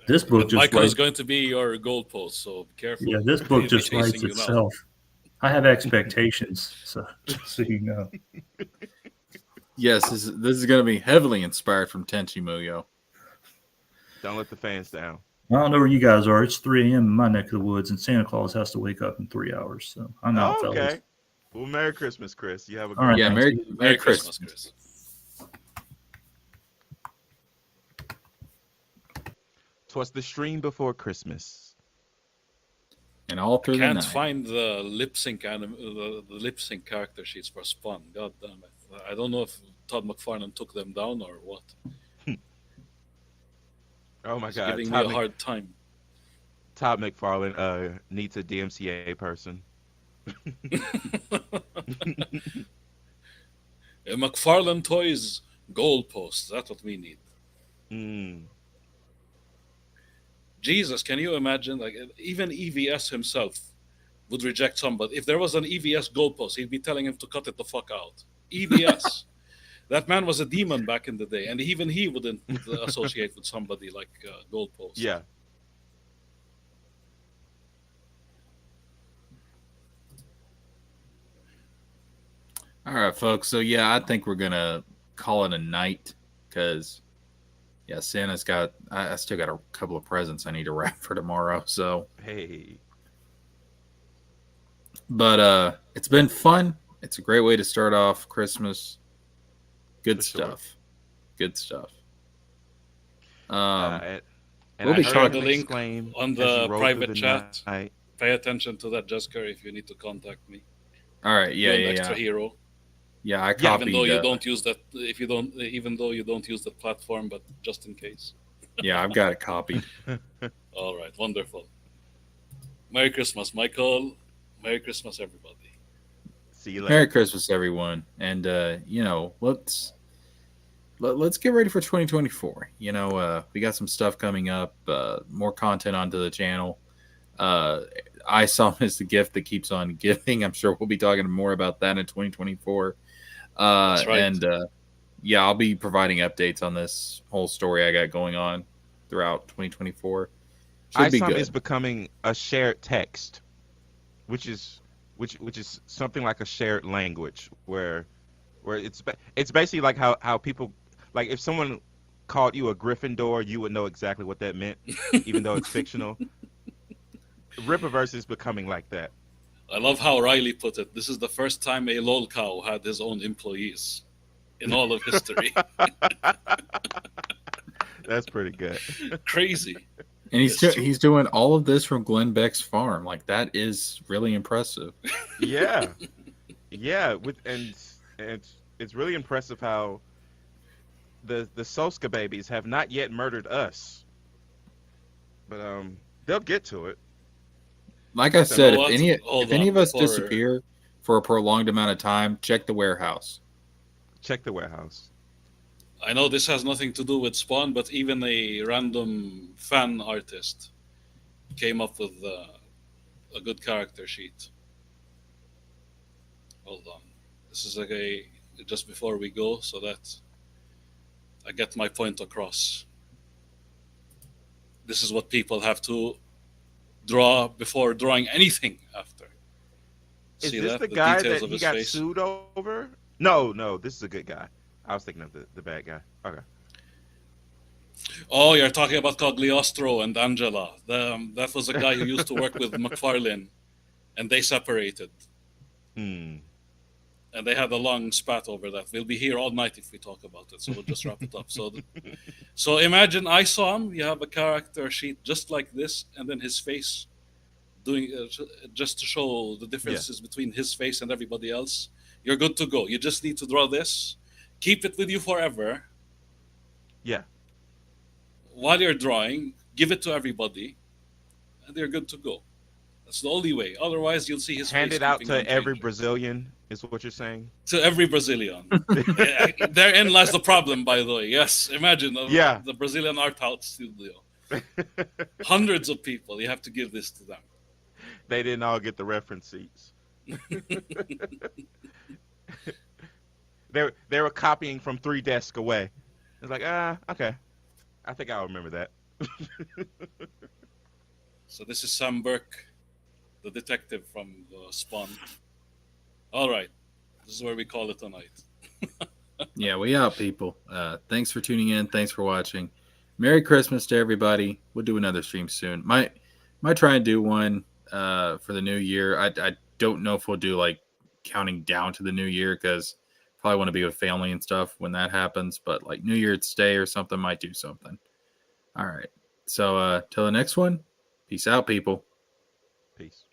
This book And just Michael is writes, going to be your goalpost, so be careful. yeah, this book He'll be just writes chasing you now. itself. I have expectations, so just so you know. Yes, this is going to be heavily inspired from Tenchi Muyo. Don't let the fans down. I don't know where you guys are. It's 3 a.m. in my neck of the woods, and Santa Claus has to wake up in 3 hours. So I'm out, Oh, fellas. okay. Well, Merry Christmas, Chris. You have a All right, great Yeah, thanks. Merry Christmas. Chris. Twas the stream before Christmas. And all through the Can't night. find the lip sync the lip sync character sheets for Spawn. God damn it! I don't know if Todd McFarlane took them down or what. Oh my He's God. giving me a hard time. Todd McFarlane needs a DMCA person. A McFarlane Toys goalpost. That's what we need. Mm. Jesus, can you imagine? Like even EVS himself would reject somebody. If there was an EVS goalpost, he'd be telling him to cut it the fuck out. EVS. That man was a demon back in the day, and even he wouldn't associate with somebody like goalpost. Yeah. All right, folks. So yeah, I think we're gonna call it a night because yeah, Santa's got. I still got a couple of presents I need to wrap for tomorrow. So, Hey. but it's been fun. It's a great way to start off Christmas. Good For sure. stuff. Good stuff. And we'll be I talking- the link exclaim on as you the roll through private the chat. night. Pay attention to that, Jesker, if you need to contact me. all right. Yeah, You're an yeah, extra yeah. hero. Yeah, I Yeah, copied. Even though you don't use that, even though you don't use that platform, but just in case. Yeah, I've got it copied. All right, wonderful. Merry Christmas, Michael. Merry Christmas, everybody. See you later. Merry Christmas, everyone, and let's get ready for 2024. We got some stuff coming up, more content onto the channel. I saw him as the gift that keeps on giving. I'm sure we'll be talking more about that in 2024. That's right. And yeah, I'll be providing updates on this whole story I got going on throughout 2024. Should be ISOM good. is becoming a shared text, which is something like a shared language where it's basically like how people, like if someone called you a Gryffindor, you would know exactly what that meant, even though it's fictional. Rippaverse is becoming like that. I love how Riley put it. This is the first time a lol cow had his own employees in all of history. That's pretty good. Crazy. And It's true. he's doing all of this from Glenn Beck's farm. Like that is really impressive. Yeah, yeah. And it's really impressive how the Soska babies have not yet murdered us, but they'll get to it. Like I So said, what? if Hold any on, of us before- disappear for a prolonged amount of time, check the warehouse. Check the warehouse. I know this has nothing to do with Spawn, but even a random fan artist came up with a good character sheet. Hold on. This is like just before we go, so that I get my point across. This is what people have to draw before drawing anything after. Is See this that? the guy details that of he his got face. sued over? No, this is a good guy. I was thinking of the bad guy. Okay. Oh, you're talking about Cagliostro and Angela. That was a guy who used to work with McFarlane, and they separated. Hmm. and they had a long spat over that. We'll be here all night if we talk about it, so we'll just wrap it up. So imagine I saw him. You have a character sheet just like this, and then his face doing just to show the differences between his face and everybody else. You're good to go. You just need to draw this, keep it with you forever. Yeah. While you're drawing, give it to everybody, and they're good to go. That's the only way. Otherwise, you'll see his Hand face it out keeping on to every changing. Brazilian, is what you're saying? To every Brazilian. Therein lies the problem, by the way. Yes, imagine the Brazilian art house studio. Hundreds of people, you have to give this to them. They didn't all get the reference seats. They were copying from 3 desks away. It's like, okay. I think I'll remember that. So this is Sam Burke, the detective from Spawn. All right. This is where we call it a night. Yeah, we out, people. Thanks for tuning in. Thanks for watching. Merry Christmas to everybody. We'll do another stream soon. Might try and do one for the new year. I don't know if we'll do like counting down to the new year because probably want to be with family and stuff when that happens. But like New Year's Day or something might do something. All right. So till the next one, peace out, people. Peace.